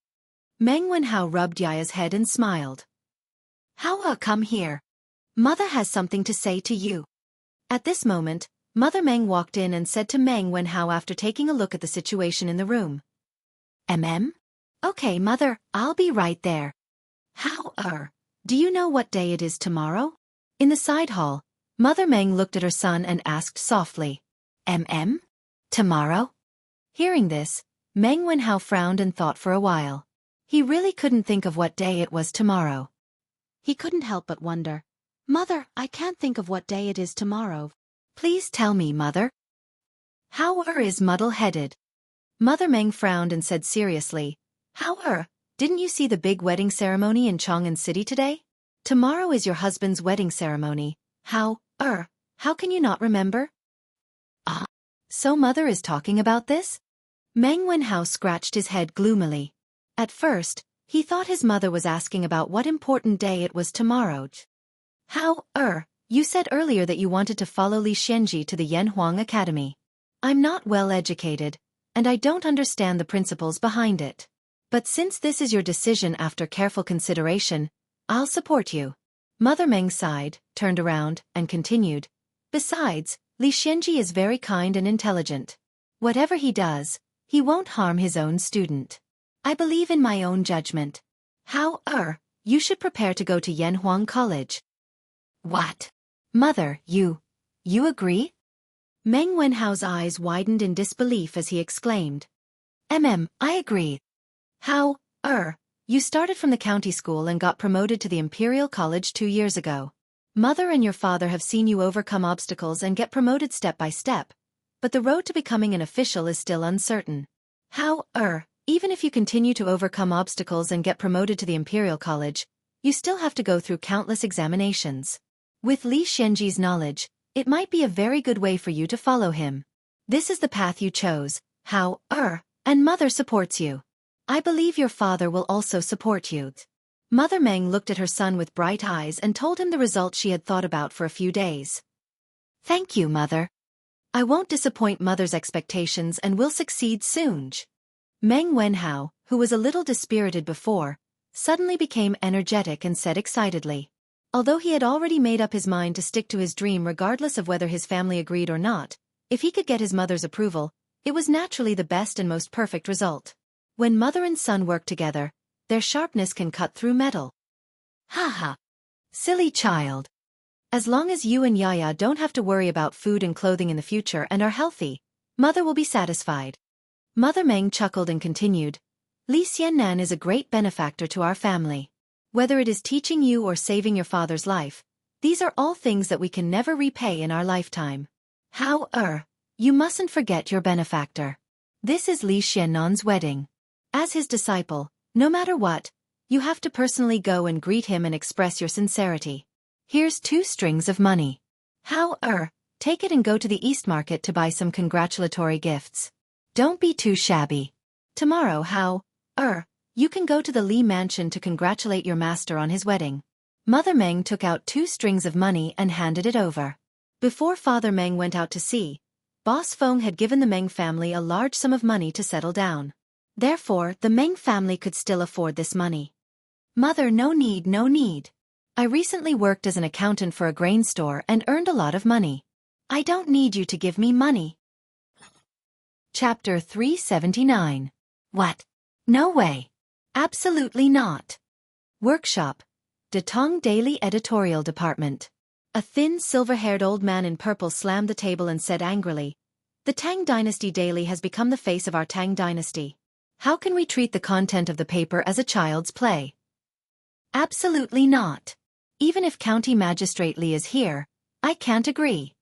Meng Wenhao rubbed Yaya's head and smiled. Come here. Mother has something to say to you. At this moment, Mother Meng walked in and said to Meng Wenhao after taking a look at the situation in the room. Okay, Mother, I'll be right there. Do you know what day it is tomorrow? In the side hall, Mother Meng looked at her son and asked softly. Tomorrow? Hearing this, Meng Wenhao frowned and thought for a while. He really couldn't think of what day it was tomorrow. He couldn't help but wonder. Mother, I can't think of what day it is tomorrow. Please tell me, Mother. How is muddle-headed? Mother Meng frowned and said seriously. Didn't you see the big wedding ceremony in Chang'an City today? Tomorrow is your husband's wedding ceremony. How can you not remember? So Mother is talking about this? Meng Wenhao scratched his head gloomily. At first, he thought his mother was asking about what important day it was tomorrow. You said earlier that you wanted to follow Li Xianji to the Yanhuang Academy. I'm not well educated, and I don't understand the principles behind it. But since this is your decision after careful consideration, I'll support you. Mother Meng sighed, turned around, and continued. Besides, Li Xianji is very kind and intelligent. Whatever he does, he won't harm his own student. I believe in my own judgment. You should prepare to go to Yanhuang College. What? Mother, you agree? Meng Wenhao's eyes widened in disbelief as he exclaimed. I agree. How? You started from the county school and got promoted to the Imperial College 2 years ago. Mother and your father have seen you overcome obstacles and get promoted step by step, but the road to becoming an official is still uncertain. How? Even if you continue to overcome obstacles and get promoted to the Imperial College, you still have to go through countless examinations. With Li Xianji's knowledge, it might be a very good way for you to follow him. This is the path you chose. How? And Mother supports you. I believe your father will also support you. Mother Meng looked at her son with bright eyes and told him the results she had thought about for a few days. Thank you, Mother. I won't disappoint Mother's expectations and will succeed soon. Meng Wenhao, who was a little dispirited before, suddenly became energetic and said excitedly. Although he had already made up his mind to stick to his dream regardless of whether his family agreed or not, if he could get his mother's approval, it was naturally the best and most perfect result. When mother and son work together, their sharpness can cut through metal. Silly child. As long as you and Yaya don't have to worry about food and clothing in the future and are healthy, Mother will be satisfied. Mother Meng chuckled and continued. Li Xiannan is a great benefactor to our family. Whether it is teaching you or saving your father's life, these are all things that we can never repay in our lifetime. You mustn't forget your benefactor. This is Li Xiannan's wedding. As his disciple, no matter what, you have to personally go and greet him and express your sincerity. Here's 2 strings of money. Take it and go to the East Market to buy some congratulatory gifts. Don't be too shabby. Tomorrow, you can go to the Li Mansion to congratulate your master on his wedding. Mother Meng took out 2 strings of money and handed it over. Before Father Meng went out to sea, Boss Feng had given the Meng family a large sum of money to settle down. Therefore, the Meng family could still afford this money. Mother, no need. I recently worked as an accountant for a grain store and earned a lot of money. I don't need you to give me money. Chapter 379. What? No way. Absolutely not. Workshop. Datong Daily Editorial Department. A thin, silver-haired old man in purple slammed the table and said angrily, "The Tang Dynasty Daily has become the face of our Tang Dynasty. How can we treat the content of the paper as a child's play?" Absolutely not. Even if County Magistrate Li is here, I can't agree.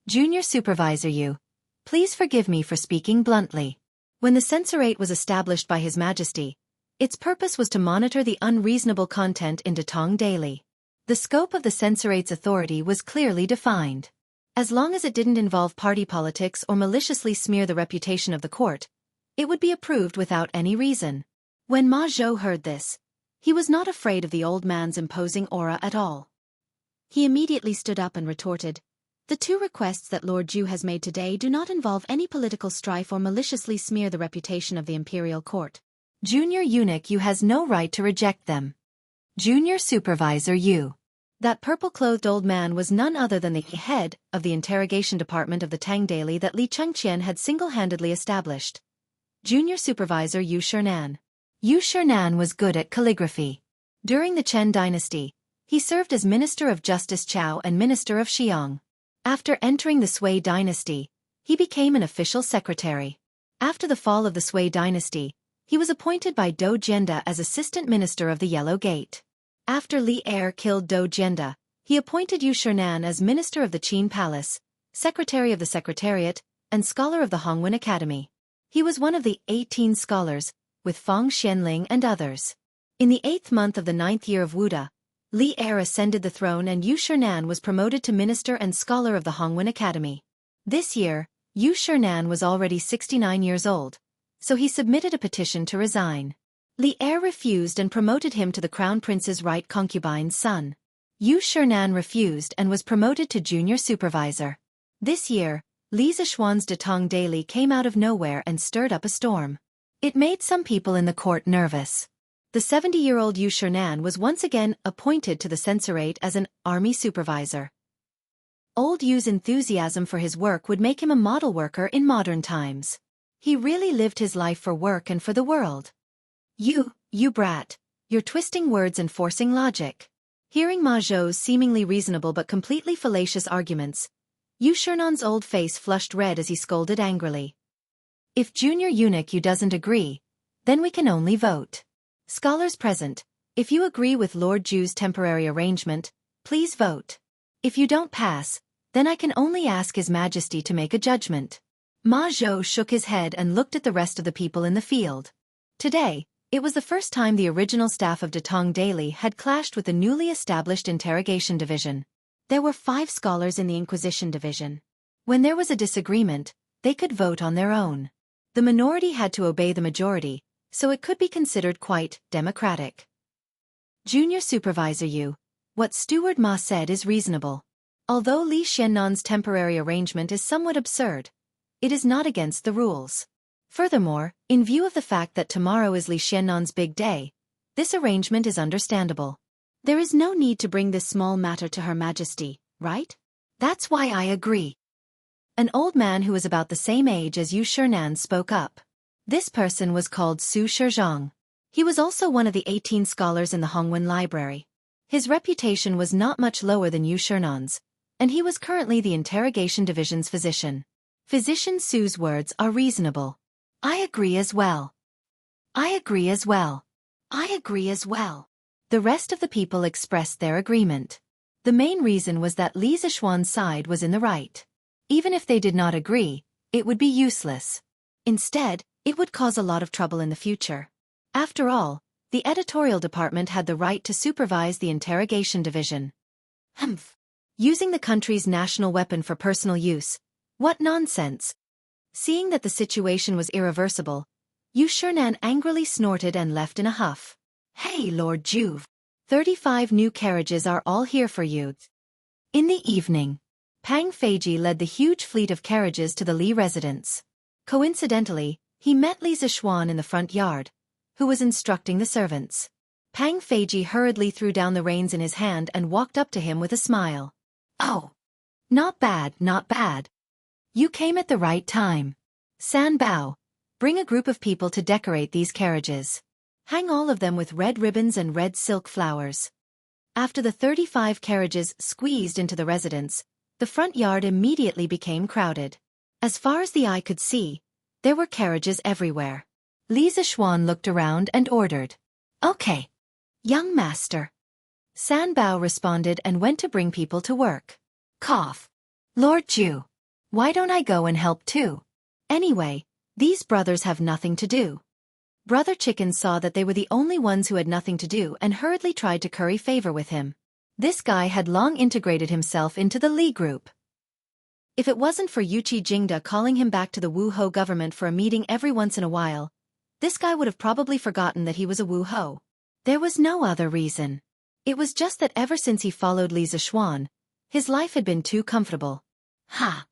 Junior Supervisor Yu, please forgive me for speaking bluntly. When the censorate was established by His Majesty, its purpose was to monitor the unreasonable content in Datong Daily. The scope of the censorate's authority was clearly defined. As long as it didn't involve party politics or maliciously smear the reputation of the court, it would be approved without any reason. When Ma Zhou heard this, He was not afraid of the old man's imposing aura at all. He immediately stood up and retorted, "The two requests that Lord Zhu has made today do not involve any political strife or maliciously smear the reputation of the imperial court. Junior eunuch Yu has no right to reject them. Junior supervisor Yu." That purple-clothed old man was none other than the head of the interrogation department of the Tang Daily that Li Chengqian had single-handedly established. Junior supervisor Yu Shernan. Yu Shernan was good at calligraphy. During the Chen dynasty, he served as Minister of Justice Chao and Minister of Xiang. After entering the Sui dynasty, he became an official secretary. After the fall of the Sui dynasty, he was appointed by Dou Jianda as Assistant Minister of the Yellow Gate. After Li Er killed Dou Jianda, he appointed Yu Shernan as Minister of the Qin Palace, Secretary of the Secretariat, and Scholar of the Hongwen Academy. He was one of the 18 scholars, with Fang Xianling and others. In the 8th month of the 9th year of Wuda, Li Er ascended the throne and Yu Shernan was promoted to Minister and Scholar of the Hongwen Academy. This year, Yu Shernan was already 69 years old, so he submitted a petition to resign. Li Er refused and promoted him to the Crown Prince's right concubine's son. Yu Shernan refused and was promoted to junior supervisor. This year, Li Zishuan's Datong Daily came out of nowhere and stirred up a storm. It made some people in the court nervous. The 70-year-old Yu Shernan was once again appointed to the censorate as an army supervisor. Old Yu's enthusiasm for his work would make him a model worker in modern times. He really lived his life for work and for the world. You brat, you're twisting words and forcing logic." Hearing Ma Zhou's seemingly reasonable but completely fallacious arguments, Yu Shernan's old face flushed red as he scolded angrily. "If Junior Eunuch Yu doesn't agree, then we can only vote. Scholars present, if you agree with Lord Zhu's temporary arrangement, please vote. If you don't pass, then I can only ask His Majesty to make a judgment." Ma Zhou shook his head and looked at the rest of the people in the field. Today, it was the first time the original staff of Datong Daily had clashed with the newly established Interrogation Division. There were 5 scholars in the Inquisition Division. When there was a disagreement, they could vote on their own. The minority had to obey the majority, so it could be considered quite democratic. Junior Supervisor Yu, what Steward Ma said is reasonable. Although Li Xiannan's temporary arrangement is somewhat absurd, it is not against the rules. Furthermore, in view of the fact that tomorrow is Li Xiannan's big day, this arrangement is understandable. There is no need to bring this small matter to Her Majesty, right? That's why I agree. An old man who was about the same age as Yu Shernan spoke up. This person was called Su Shizhang. He was also one of the 18 scholars in the Hongwen Library. His reputation was not much lower than Yu Shernan's, and he was currently the Interrogation Division's physician. Physician Su's words are reasonable. I agree as well. I agree as well. I agree as well. The rest of the people expressed their agreement. The main reason was that Li Zishuan's side was in the right. Even if they did not agree, it would be useless. Instead, it would cause a lot of trouble in the future. After all, the editorial department had the right to supervise the Interrogation Division. Humph. Using the country's national weapon for personal use. What nonsense. Seeing that the situation was irreversible, Yu Shernan angrily snorted and left in a huff. Hey Lord Zhu. 35 new carriages are all here for you. In the evening, Pang Feiji led the huge fleet of carriages to the Li residence. Coincidentally, he met Li Zishuan in the front yard, who was instructing the servants. Pang Feiji hurriedly threw down the reins in his hand and walked up to him with a smile. Oh. Not bad, not bad. You came at the right time. San Bao, bring a group of people to decorate these carriages. Hang all of them with red ribbons and red silk flowers. After the 35 carriages squeezed into the residence, the front yard immediately became crowded. As far as the eye could see, there were carriages everywhere. Li Zishuan looked around and ordered. Okay. Young master. San Bao responded and went to bring people to work. Cough. Lord Zhu. Why don't I go and help too? Anyway, these brothers have nothing to do. Brother Chicken saw that they were the only ones who had nothing to do and hurriedly tried to curry favor with him. This guy had long integrated himself into the Li group. If it wasn't for Yuqi Jingda calling him back to the Wu Ho government for a meeting every once in a while, this guy would have probably forgotten that he was a Wu Ho. There was no other reason. It was just that ever since he followed Li Zishuan, his life had been too comfortable. Ha!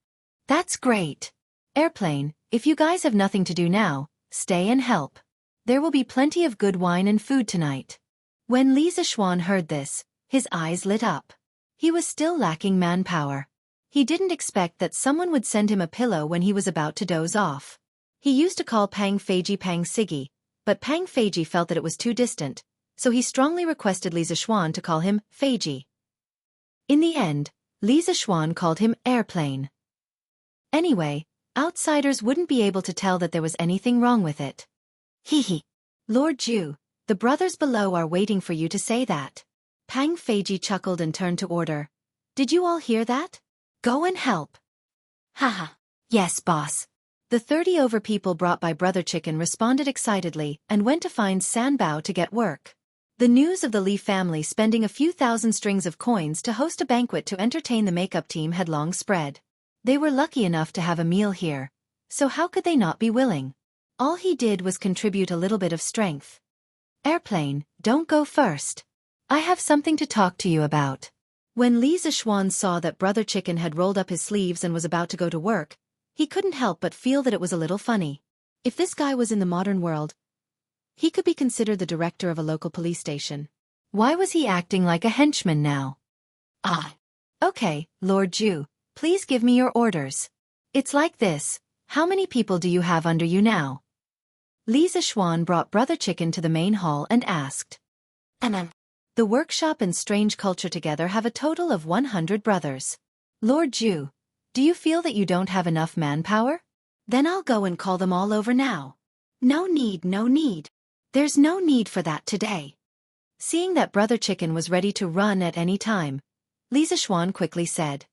That's great. Airplane, if you guys have nothing to do now, stay and help. There will be plenty of good wine and food tonight. When Li Zishuan heard this, his eyes lit up. He was still lacking manpower. He didn't expect that someone would send him a pillow when he was about to doze off. He used to call Pang Feiji Pang Siggy, but Pang Feiji felt that it was too distant, so he strongly requested Li Zishuan to call him Feiji. In the end, Li Zishuan called him Airplane. Anyway, outsiders wouldn't be able to tell that there was anything wrong with it. Hee. Lord Ju, the brothers below are waiting for you to say that. Pang Feiji chuckled and turned to order. Did you all hear that? Go and help. Haha. Yes, boss. The 30 over people brought by Brother Chicken responded excitedly and went to find Sanbao to get work. The news of the Li family spending a few thousand strings of coins to host a banquet to entertain the makeup team had long spread. They were lucky enough to have a meal here, so how could they not be willing? All he did was contribute a little bit of strength. Airplane, don't go first. I have something to talk to you about. When Li Zishuan saw that Brother Chicken had rolled up his sleeves and was about to go to work, he couldn't help but feel that it was a little funny. If this guy was in the modern world, he could be considered the director of a local police station. Why was he acting like a henchman now? Okay, Lord Ju, please give me your orders. It's like this, how many people do you have under you now? Li Zishuan brought Brother Chicken to the main hall and asked. The workshop and strange culture together have a total of 100 brothers. Lord Ju, do you feel that you don't have enough manpower? Then I'll go and call them all over now. No need. There's no need for that today. Seeing that Brother Chicken was ready to run at any time, Li Zishuan quickly said.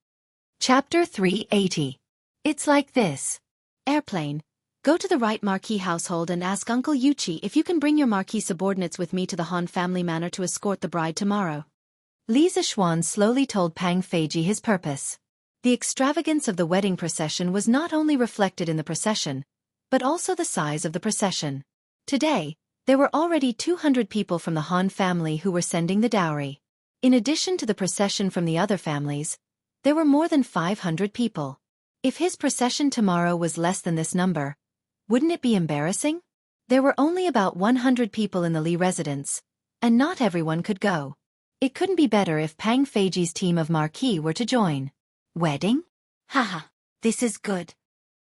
Chapter 380. It's like this. Airplane, go to the right Marquis household and ask Uncle Yuchi if you can bring your Marquis subordinates with me to the Han family manor to escort the bride tomorrow. Li Zishuan slowly told Pang Feiji his purpose. The extravagance of the wedding procession was not only reflected in the procession, but also the size of the procession. Today, there were already 200 people from the Han family who were sending the dowry. In addition to the procession from the other families, there were more than 500 people. If his procession tomorrow was less than this number, wouldn't it be embarrassing? There were only about 100 people in the Li residence, and not everyone could go. It couldn't be better if Pang Feiji's team of Marquis were to join. Wedding? Haha, this is good.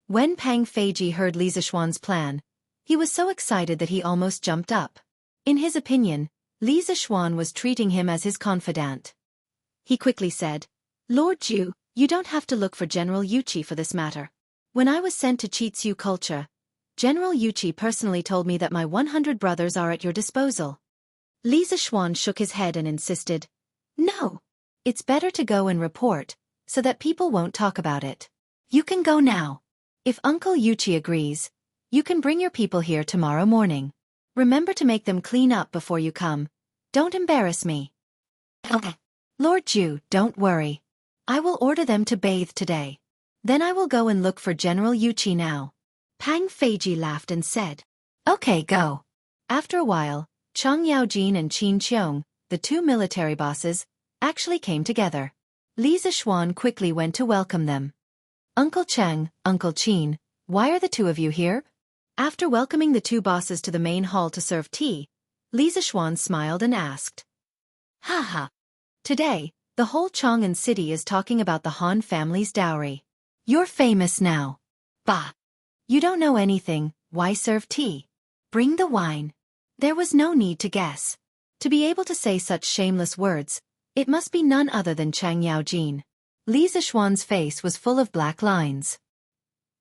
When Pang Feiji heard Li Zishuan's plan, he was so excited that he almost jumped up. In his opinion, Li Zishuan was treating him as his confidant. He quickly said, Lord Ju, you don't have to look for General Yuchi for this matter. When I was sent to Chitsu Culture, General Yuchi personally told me that my 100 brothers are at your disposal. Li Zishuan shook his head and insisted, No. It's better to go and report, so that people won't talk about it. You can go now. If Uncle Yuchi agrees, you can bring your people here tomorrow morning. Remember to make them clean up before you come. Don't embarrass me. Okay. Lord Ju, don't worry. I will order them to bathe today. Then I will go and look for General Yuchi now. Pang Feiji laughed and said, Okay, go. After a while, Chang Yaojin and Qin Qiong, the two military bosses, actually came together. Li Zishuan quickly went to welcome them. Uncle Cheng, Uncle Qin, why are the two of you here? After welcoming the two bosses to the main hall to serve tea, Li Zishuan smiled and asked. Haha. Today, the whole Chang'an city is talking about the Han family's dowry. You're famous now. Bah. You don't know anything, why serve tea? Bring the wine. There was no need to guess. To be able to say such shameless words, it must be none other than Chang Yaojin. Li Zishuan's face was full of black lines.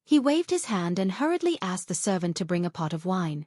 He waved his hand and hurriedly asked the servant to bring a pot of wine.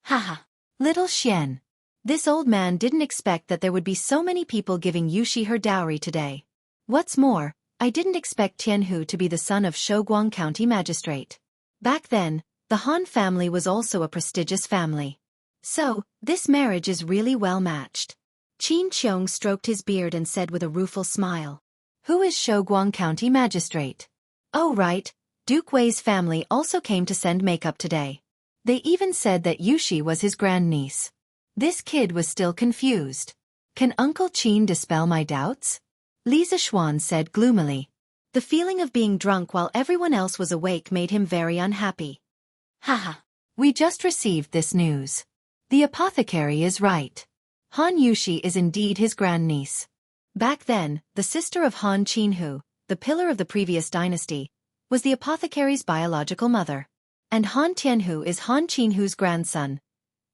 Haha. Little Xian. This old man didn't expect that there would be so many people giving Yushi her dowry today. What's more, I didn't expect Tianhu to be the son of Shouguang County Magistrate. Back then, the Han family was also a prestigious family. So, this marriage is really well matched. Qin Qiong stroked his beard and said with a rueful smile. Who is Shouguang County Magistrate? Oh right, Duke Wei's family also came to send makeup today. They even said that Yushi was his grandniece. This kid was still confused. Can Uncle Qin dispel my doubts? Li Zishuan said gloomily. The feeling of being drunk while everyone else was awake made him very unhappy. Haha. We just received this news. The apothecary is right. Han Yushi is indeed his grandniece. Back then, the sister of Han Qinhu, the pillar of the previous dynasty, was the apothecary's biological mother. And Han Tianhu is Han Qinhu's grandson,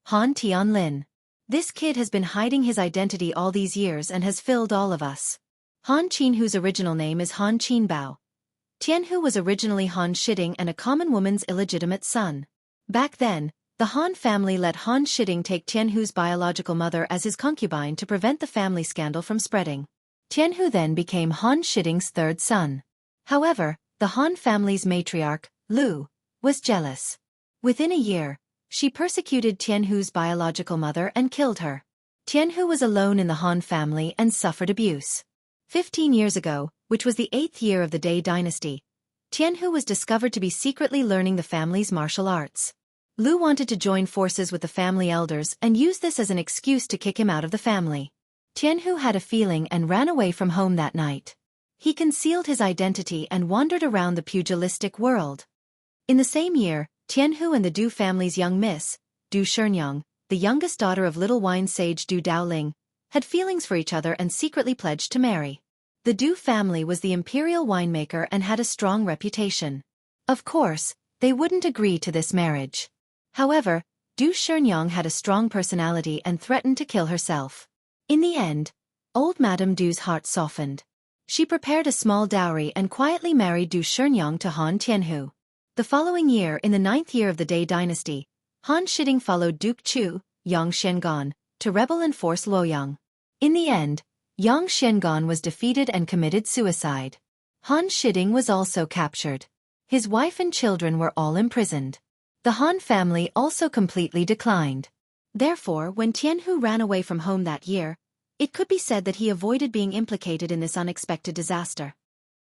Han Tianlin. This kid has been hiding his identity all these years and has filled all of us. Han Qinhu's original name is Han Qinbao. Tianhu was originally Han Shiding and a common woman's illegitimate son. Back then, the Han family let Han Shiding take Tianhu's biological mother as his concubine to prevent the family scandal from spreading. Tianhu then became Han Shiding's third son. However, the Han family's matriarch, Lu, was jealous. Within a year, she persecuted Tianhu's biological mother and killed her. Tianhu was alone in the Han family and suffered abuse. 15 years ago, which was the 8th year of the Day dynasty, Tianhu was discovered to be secretly learning the family's martial arts. Lu wanted to join forces with the family elders and used this as an excuse to kick him out of the family. Tianhu had a feeling and ran away from home that night. He concealed his identity and wandered around the pugilistic world. In the same year, Tianhu and the Du family's young miss, Du Shernyoung, the youngest daughter of little wine sage Du Daoling, had feelings for each other and secretly pledged to marry. The Du family was the imperial winemaker and had a strong reputation. Of course, they wouldn't agree to this marriage. However, Du Shernyoung had a strong personality and threatened to kill herself. In the end, old Madame Du's heart softened. She prepared a small dowry and quietly married Du Shernyoung to Han Tianhu. The following year, in the 9th year of the Day dynasty, Han Shiding followed Duke Chu, Yang Xiangan, to rebel and force Luoyang. In the end, Yang Xiangan was defeated and committed suicide. Han Shiding was also captured. His wife and children were all imprisoned. The Han family also completely declined. Therefore, when Tianhu ran away from home that year, it could be said that he avoided being implicated in this unexpected disaster.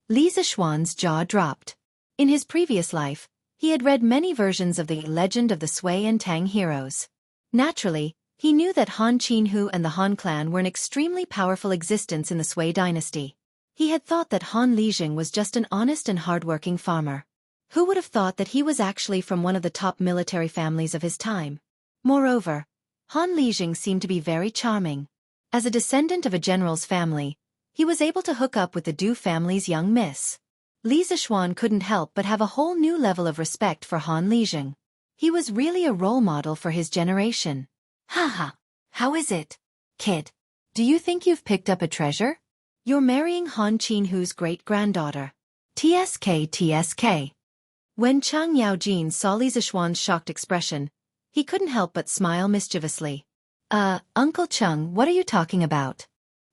Li Zishuan's jaw dropped. In his previous life, he had read many versions of the legend of the Sui and Tang heroes. Naturally, he knew that Han Qinhu and the Han clan were an extremely powerful existence in the Sui dynasty. He had thought that Han Lijing was just an honest and hardworking farmer. Who would have thought that he was actually from one of the top military families of his time? Moreover, Han Lijing seemed to be very charming. As a descendant of a general's family, he was able to hook up with the Du family's young miss. Li Zishuan couldn't help but have a whole new level of respect for Han Lijing. He was really a role model for his generation. Haha. How is it, kid? Do you think you've picked up a treasure? You're marrying Han Qinhu's great-granddaughter. TSK. When Chang Yaojin saw Li Zishuan's shocked expression, he couldn't help but smile mischievously. Uncle Cheng, what are you talking about?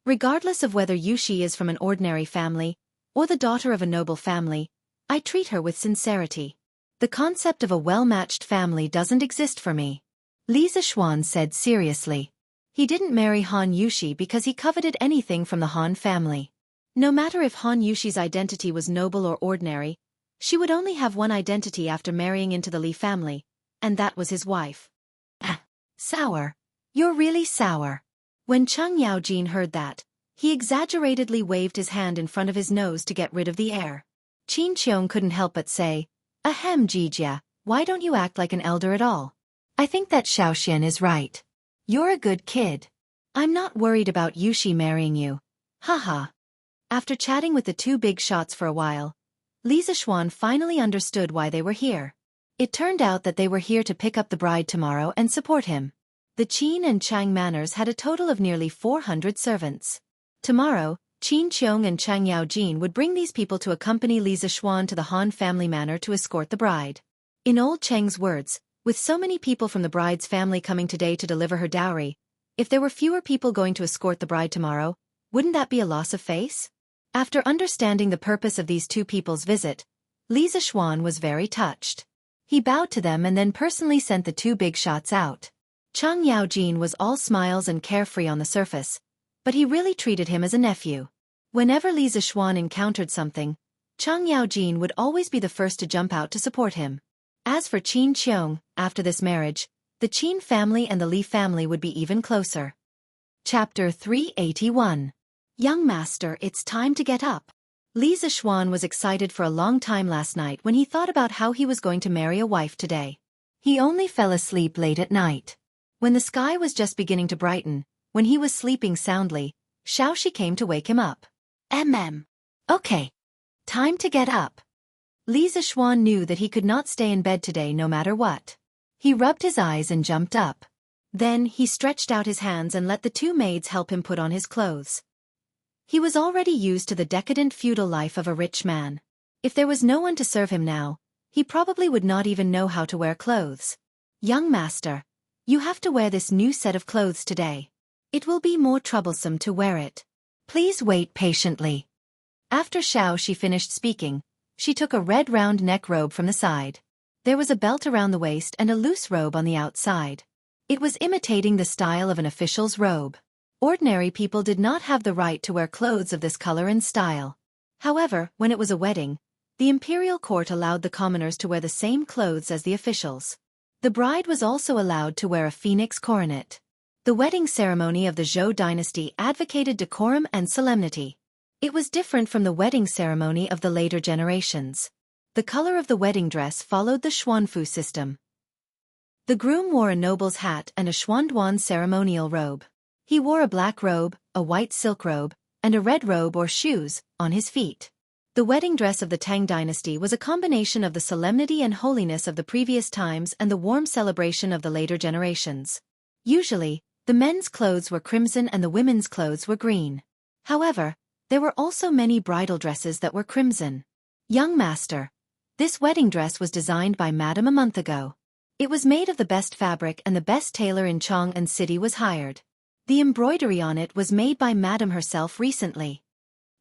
Regardless of whether Yushi is from an ordinary family, or the daughter of a noble family, I treat her with sincerity. The concept of a well-matched family doesn't exist for me. Li Zishuan said seriously. He didn't marry Han Yushi because he coveted anything from the Han family. No matter if Han Yushi's identity was noble or ordinary, she would only have one identity after marrying into the Li family, and that was his wife. Sour. You're really sour. When Chang Yaojin heard that, he exaggeratedly waved his hand in front of his nose to get rid of the air. Qin Qiong couldn't help but say, Ahem, Jijia, why don't you act like an elder at all? I think that Xiaoxian is right. You're a good kid. I'm not worried about Yushi marrying you. Haha. After chatting with the two big shots for a while, Li Zishuan finally understood why they were here. It turned out that they were here to pick up the bride tomorrow and support him. The Qin and Chang manors had a total of nearly 400 servants. Tomorrow, Qin Qiong and Chang Yaojin would bring these people to accompany Li Zishuan to the Han family manor to escort the bride. In old Cheng's words, with so many people from the bride's family coming today to deliver her dowry, if there were fewer people going to escort the bride tomorrow, wouldn't that be a loss of face? After understanding the purpose of these two people's visit, Li Zishuan was very touched. He bowed to them and then personally sent the two big shots out. Chang Yaojin was all smiles and carefree on the surface, but he really treated him as a nephew. Whenever Li Zishuan encountered something, Chang Yaojin would always be the first to jump out to support him. As for Qin Qiong, after this marriage, The Qin family and the Li family would be even closer. Chapter 381. Young Master, it's time to get up. Li Zixuan was excited for a long time last night when he thought about how he was going to marry a wife today. He only fell asleep late at night. When the sky was just beginning to brighten, when he was sleeping soundly, Xianxia came to wake him up. Okay. Time to get up. Li Zixuan knew that he could not stay in bed today no matter what. He rubbed his eyes and jumped up. Then he stretched out his hands and let the two maids help him put on his clothes. He was already used to the decadent feudal life of a rich man. If there was no one to serve him now, he probably would not even know how to wear clothes. Young Master, you have to wear this new set of clothes today. It will be more troublesome to wear it. Please wait patiently. After Xianxia finished speaking, she took a red round neck robe from the side. There was a belt around the waist and a loose robe on the outside. It was imitating the style of an official's robe. Ordinary people did not have the right to wear clothes of this color and style. However, when it was a wedding, the imperial court allowed the commoners to wear the same clothes as the officials. The bride was also allowed to wear a phoenix coronet. The wedding ceremony of the Zhou dynasty advocated decorum and solemnity. It was different from the wedding ceremony of the later generations. The color of the wedding dress followed the xuanfu system. The groom wore a noble's hat and a xuanduan ceremonial robe. He wore a black robe, a white silk robe, and a red robe or shoes on his feet. The wedding dress of the Tang dynasty was a combination of the solemnity and holiness of the previous times and the warm celebration of the later generations. Usually, the men's clothes were crimson and the women's clothes were green. However, there were also many bridal dresses that were crimson. Young Master, this wedding dress was designed by Madam a month ago. It was made of the best fabric and the best tailor in Chang'an City was hired. The embroidery on it was made by Madam herself recently.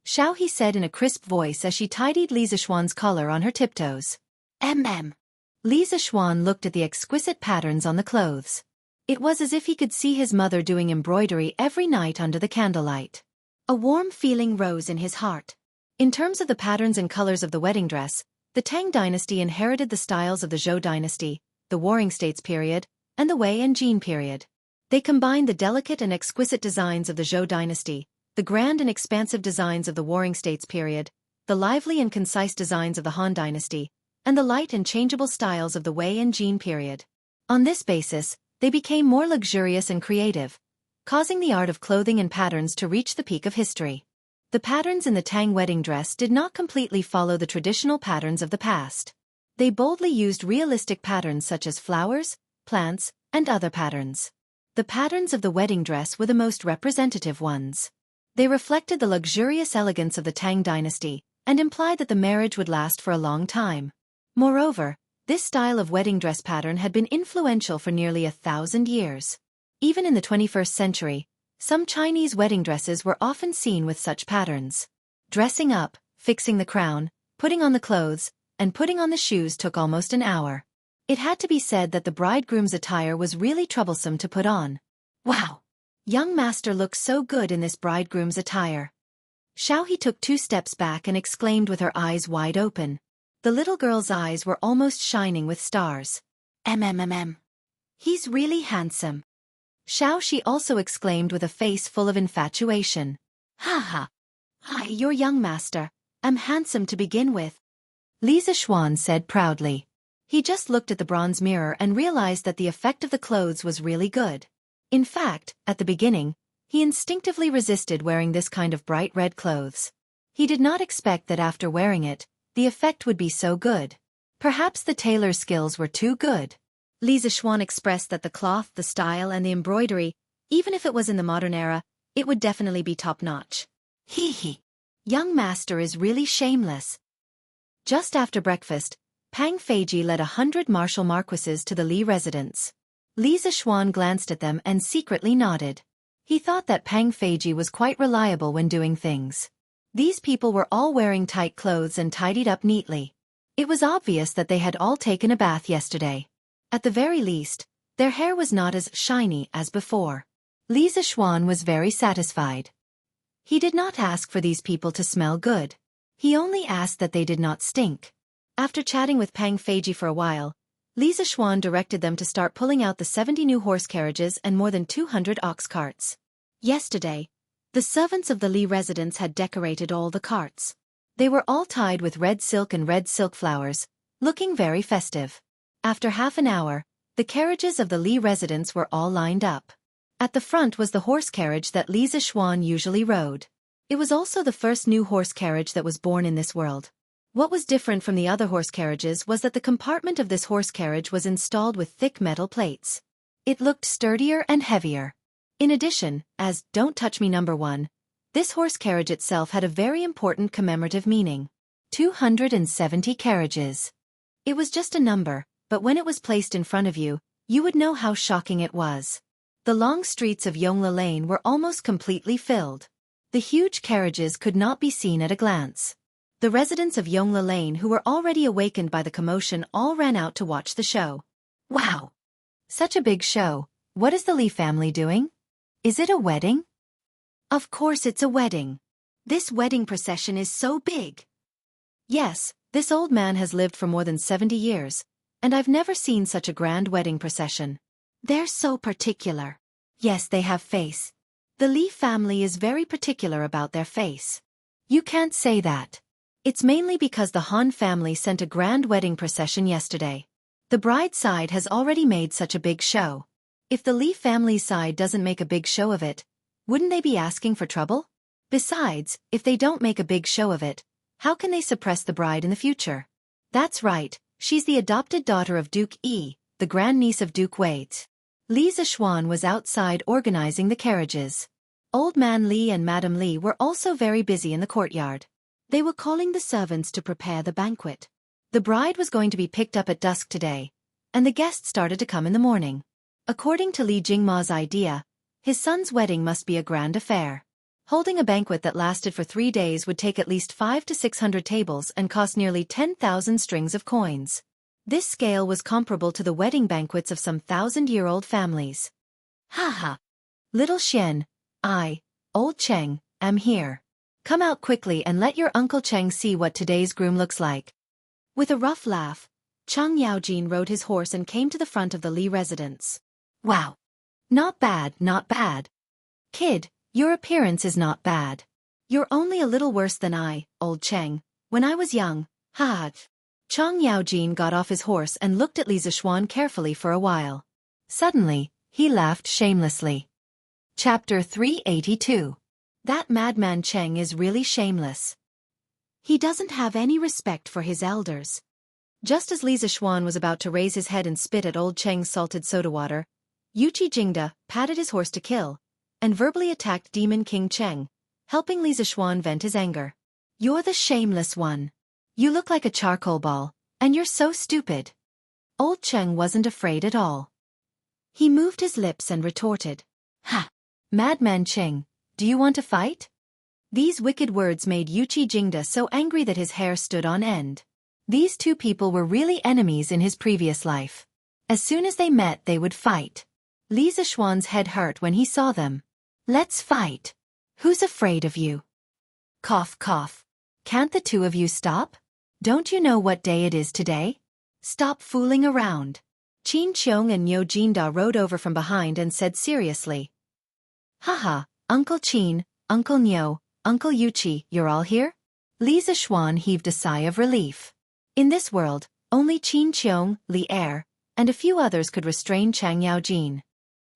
Xianxia said in a crisp voice as she tidied Li Zixuan's collar on her tiptoes. Li Zixuan looked at the exquisite patterns on the clothes. It was as if he could see his mother doing embroidery every night under the candlelight. A warm feeling rose in his heart. In terms of the patterns and colors of the wedding dress, the Tang dynasty inherited the styles of the Zhou dynasty, the Warring States period, and the Wei and Jin period. They combined the delicate and exquisite designs of the Zhou dynasty, the grand and expansive designs of the Warring States period, the lively and concise designs of the Han dynasty, and the light and changeable styles of the Wei and Jin period. On this basis, they became more luxurious and creative, causing the art of clothing and patterns to reach the peak of history. The patterns in the Tang wedding dress did not completely follow the traditional patterns of the past. They boldly used realistic patterns such as flowers, plants, and other patterns. The patterns of the wedding dress were the most representative ones. They reflected the luxurious elegance of the Tang dynasty and implied that the marriage would last for a long time. Moreover, this style of wedding dress pattern had been influential for nearly 1,000 years. Even in the 21st century, some Chinese wedding dresses were often seen with such patterns. Dressing up, fixing the crown, putting on the clothes, and putting on the shoes took almost an hour. It had to be said that the bridegroom's attire was really troublesome to put on. Wow! Young Master looks so good in this bridegroom's attire. Xianxia took 2 steps back and exclaimed with her eyes wide open. The little girl's eyes were almost shining with stars. He's really handsome. Xianxia also exclaimed with a face full of infatuation. Ha ha! Hi, your young master. I'm handsome to begin with. Li Zixuan said proudly. He just looked at the bronze mirror and realized that the effect of the clothes was really good. In fact, at the beginning, he instinctively resisted wearing this kind of bright red clothes. He did not expect that after wearing it, the effect would be so good. Perhaps the tailor's skills were too good. Li Zixuan expressed that the cloth, the style, and the embroidery, even if it was in the modern era, it would definitely be top-notch. Hee. Young Master is really shameless. Just after breakfast, Pang Feiji led 100 martial marquises to the Li residence. Li Zixuan glanced at them and secretly nodded. He thought that Pang Feiji was quite reliable when doing things. These people were all wearing tight clothes and tidied up neatly. It was obvious that they had all taken a bath yesterday. At the very least, their hair was not as shiny as before. Li Zixuan was very satisfied. He did not ask for these people to smell good. He only asked that they did not stink. After chatting with Pang Feiji for a while, Li Zixuan directed them to start pulling out the 70 new horse carriages and more than 200 ox carts. Yesterday, the servants of the Li residence had decorated all the carts. They were all tied with red silk and red silk flowers, looking very festive. After half an hour, the carriages of the Li residence were all lined up. At the front was the horse carriage that Li Zixuan usually rode. It was also the first new horse carriage that was born in this world. What was different from the other horse carriages was that the compartment of this horse carriage was installed with thick metal plates. It looked sturdier and heavier. In addition, as "Don't Touch Me Number 1", this horse carriage itself had a very important commemorative meaning. 270 carriages. It was just a number, but when it was placed in front of you, you would know how shocking it was. The long streets of Yongla Lane were almost completely filled. The huge carriages could not be seen at a glance. The residents of Yongla Lane who were already awakened by the commotion all ran out to watch the show. Wow! Such a big show. What is the Li family doing? Is it a wedding? Of course it's a wedding. This wedding procession is so big. Yes, this old man has lived for more than 70 years, and I've never seen such a grand wedding procession. They're so particular. Yes, they have face. The Li family is very particular about their face. You can't say that. It's mainly because the Han family sent a grand wedding procession yesterday. The bride's side has already made such a big show. If the Li family's side doesn't make a big show of it, wouldn't they be asking for trouble? Besides, if they don't make a big show of it, how can they suppress the bride in the future? That's right, she's the adopted daughter of Duke Yi, the grandniece of Duke Wei. Li Zixuan was outside organizing the carriages. Old Man Li and Madam Li were also very busy in the courtyard. They were calling the servants to prepare the banquet. The bride was going to be picked up at dusk today, and the guests started to come in the morning. According to Li Jingma's idea, his son's wedding must be a grand affair. Holding a banquet that lasted for 3 days would take at least 500 to 600 tables and cost nearly 10,000 strings of coins. This scale was comparable to the wedding banquets of some 1,000-year-old families. Ha! Little Xian, I, Old Cheng, am here. Come out quickly and let your Uncle Cheng see what today's groom looks like. With a rough laugh, Chang Yaojin rode his horse and came to the front of the Li residence. Wow! Not bad, not bad. Kid, your appearance is not bad. You're only a little worse than I, Old Cheng, when I was young, ha! Chang Yaojin got off his horse and looked at Li Zixuan carefully for a while. Suddenly, he laughed shamelessly. Chapter 382. That madman Cheng is really shameless. He doesn't have any respect for his elders. Just as Li Zixuan was about to raise his head and spit at Old Cheng's salted soda water, Yuqi Jingda patted his horse to kill, and verbally attacked Demon King Cheng, helping Li Zixuan vent his anger. You're the shameless one. You look like a charcoal ball, and you're so stupid. Old Cheng wasn't afraid at all. He moved his lips and retorted. Ha! Madman Cheng, do you want to fight? These wicked words made Yuqi Jingda so angry that his hair stood on end. These two people were really enemies in his previous life. As soon as they met they would fight. Li Zixuan's head hurt when he saw them. Let's fight. Who's afraid of you? Cough cough. Can't the two of you stop? Don't you know what day it is today? Stop fooling around. Qin Qiong and Niu Jinda rode over from behind and said seriously. Haha, Uncle Qin, Uncle Niu, Uncle Yuqi, you're all here? Li Zixuan heaved a sigh of relief. In this world, only Qin Qiong, Li Er, and a few others could restrain Chang Yaojin.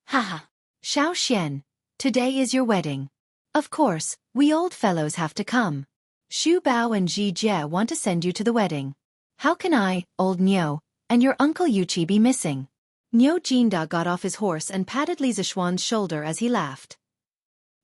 Haha. Xiao Xian, today is your wedding. Of course, we old fellows have to come. Xu Bao and Ji Jie want to send you to the wedding. How can I, old Niu, and your Uncle Yuqi be missing? Niu Jinda got off his horse and patted Li Zixuan's shoulder as he laughed.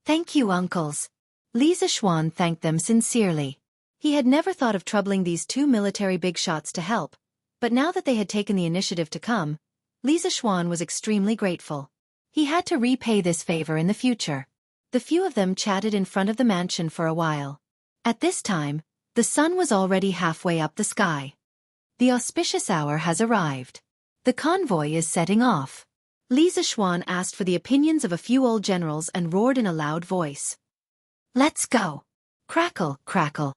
Thank you, uncles. Li Zixuan thanked them sincerely. He had never thought of troubling these two military big shots to help, but now that they had taken the initiative to come, Li Zixuan was extremely grateful. He had to repay this favor in the future. The few of them chatted in front of the mansion for a while. At this time, the sun was already halfway up the sky. The auspicious hour has arrived. The convoy is setting off. Li Zixuan asked for the opinions of a few old generals and roared in a loud voice. Let's go! Crackle, crackle.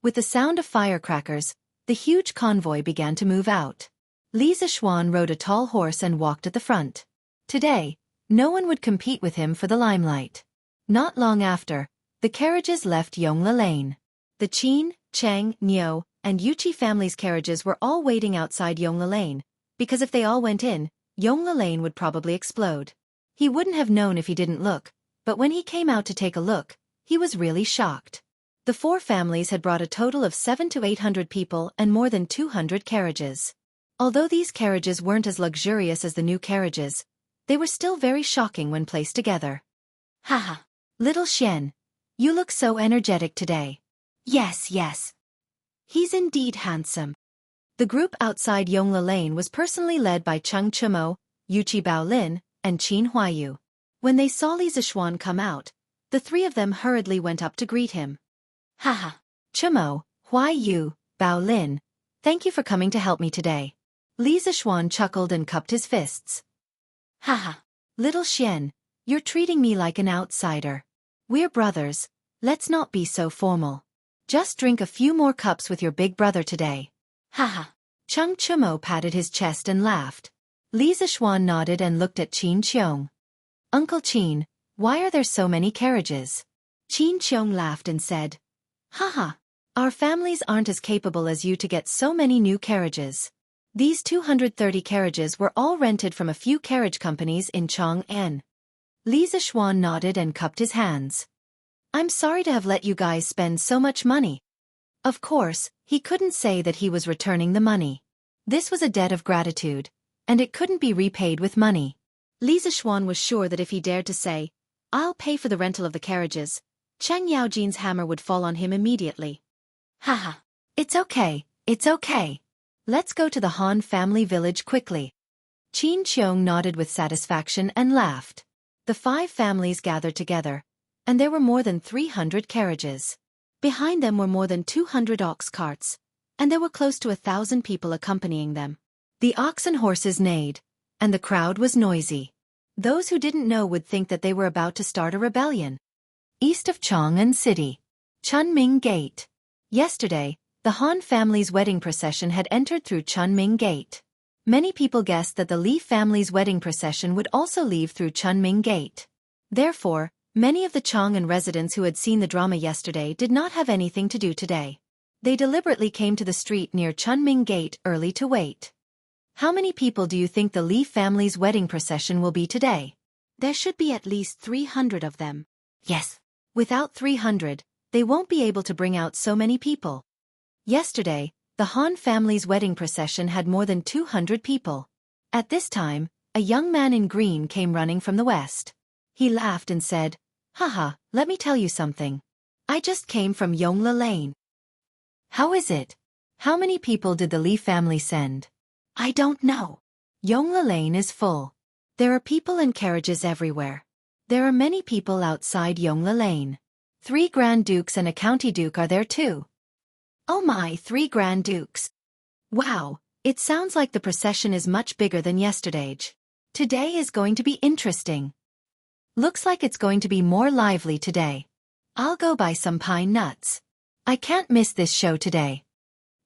With the sound of firecrackers, the huge convoy began to move out. Li Zixuan rode a tall horse and walked at the front. Today, no one would compete with him for the limelight. Not long after, the carriages left Yongle Lane. The Qin, Cheng, Niu, and Yuqi families' carriages were all waiting outside Yongle Lane, because if they all went in, Yongle Lane would probably explode. He wouldn't have known if he didn't look, but when he came out to take a look, he was really shocked. The four families had brought a total of 700 to 800 people and more than 200 carriages. Although these carriages weren't as luxurious as the new carriages, they were still very shocking when placed together. Haha. Little Xian, you look so energetic today. Yes, yes. He's indeed handsome. The group outside Yongle Lane was personally led by Cheng Chimo, Yuqi Baolin, and Qin Huayu. When they saw Li Zixuan come out, the three of them hurriedly went up to greet him. Haha. Chimo, Huayu, Baolin, thank you for coming to help me today. Li Zixuan chuckled and cupped his fists. Haha. Little Xian, you're treating me like an outsider. We're brothers, let's not be so formal. Just drink a few more cups with your big brother today. Haha. Cheng Chimo patted his chest and laughed. Li Zixuan nodded and looked at Qin Qiong. Uncle Qin, why are there so many carriages? Qin Qiong laughed and said, Haha. Our families aren't as capable as you to get so many new carriages. These 230 carriages were all rented from a few carriage companies in Chang'an. Li Zixuan nodded and cupped his hands. I'm sorry to have let you guys spend so much money. Of course, he couldn't say that he was returning the money. This was a debt of gratitude, and it couldn't be repaid with money. Li Zixuan was sure that if he dared to say, I'll pay for the rental of the carriages, Cheng Yaojin's hammer would fall on him immediately. Haha. It's okay, it's okay. Let's go to the Han family village quickly. Qin Qiong nodded with satisfaction and laughed. The 5 families gathered together, and there were more than 300 carriages. Behind them were more than 200 ox carts, and there were close to 1,000 people accompanying them. The ox and horses neighed, and the crowd was noisy. Those who didn't know would think that they were about to start a rebellion. East of Chang'an City. Chunming Gate. Yesterday, the Han family's wedding procession had entered through Chunming Gate. Many people guessed that the Li family's wedding procession would also leave through Chunming Gate. Therefore, many of the Chang'an residents who had seen the drama yesterday did not have anything to do today. They deliberately came to the street near Chunming Gate early to wait. How many people do you think the Li family's wedding procession will be today? There should be at least 300 of them. Yes. Without 300, they won't be able to bring out so many people. Yesterday, the Han family's wedding procession had more than 200 people. At this time, a young man in green came running from the west. He laughed and said, Haha, let me tell you something. I just came from Yongle Lane. How is it? How many people did the Li family send? I don't know. Yongle Lane is full. There are people and carriages everywhere. There are many people outside Yongle Lane. 3 Grand Dukes and a County Duke are there too. Oh my, 3 Grand Dukes. Wow, it sounds like the procession is much bigger than yesterday's. Today is going to be interesting. Looks like it's going to be more lively today. I'll go buy some pine nuts. I can't miss this show today.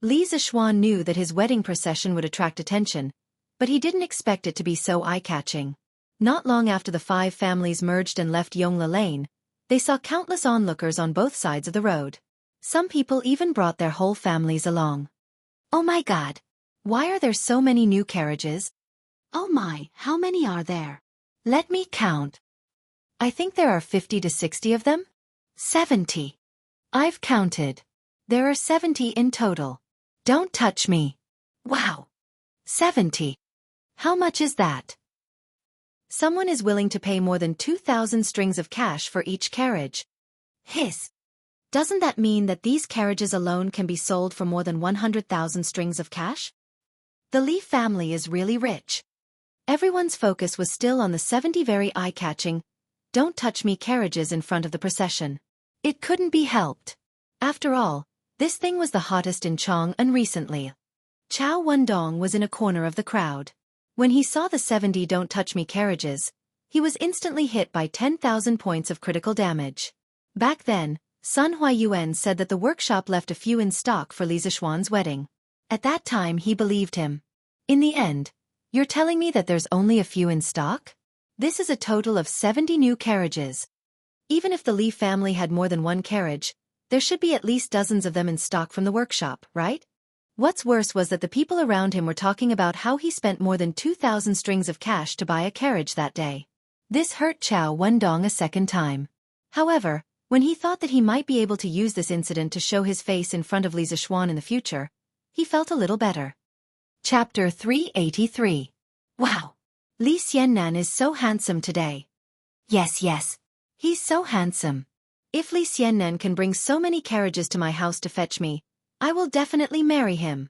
Li Zixuan knew that his wedding procession would attract attention, but he didn't expect it to be so eye-catching. Not long after the 5 families merged and left Yongle Lane, they saw countless onlookers on both sides of the road. Some people even brought their whole families along. Oh my God! Why are there so many new carriages? Oh my, how many are there? Let me count. I think there are 50 to 60 of them? 70. I've counted. There are 70 in total. Don't touch me. Wow. 70. How much is that? Someone is willing to pay more than 2,000 strings of cash for each carriage. Hiss. Doesn't that mean that these carriages alone can be sold for more than 100,000 strings of cash? The Li family is really rich. Everyone's focus was still on the 70 very eye-catching, don't touch me carriages in front of the procession. It couldn't be helped. After all, this thing was the hottest in Chang'an recently. Chao Wendong was in a corner of the crowd. When he saw the 70 don't touch me carriages, he was instantly hit by 10,000 points of critical damage. Back then, Sun Huayuan said that the workshop left a few in stock for Li Zixuan's wedding. At that time he believed him. In the end, you're telling me that there's only a few in stock? This is a total of 70 new carriages. Even if the Li family had more than one carriage, there should be at least dozens of them in stock from the workshop, right? What's worse was that the people around him were talking about how he spent more than 2,000 strings of cash to buy a carriage that day. This hurt Chao Wendong a second time. However, when he thought that he might be able to use this incident to show his face in front of Li Zixuan in the future, he felt a little better. Chapter 383. Wow! Li Xiannan is so handsome today. Yes. He's so handsome. If Li Xiannan can bring so many carriages to my house to fetch me, I will definitely marry him.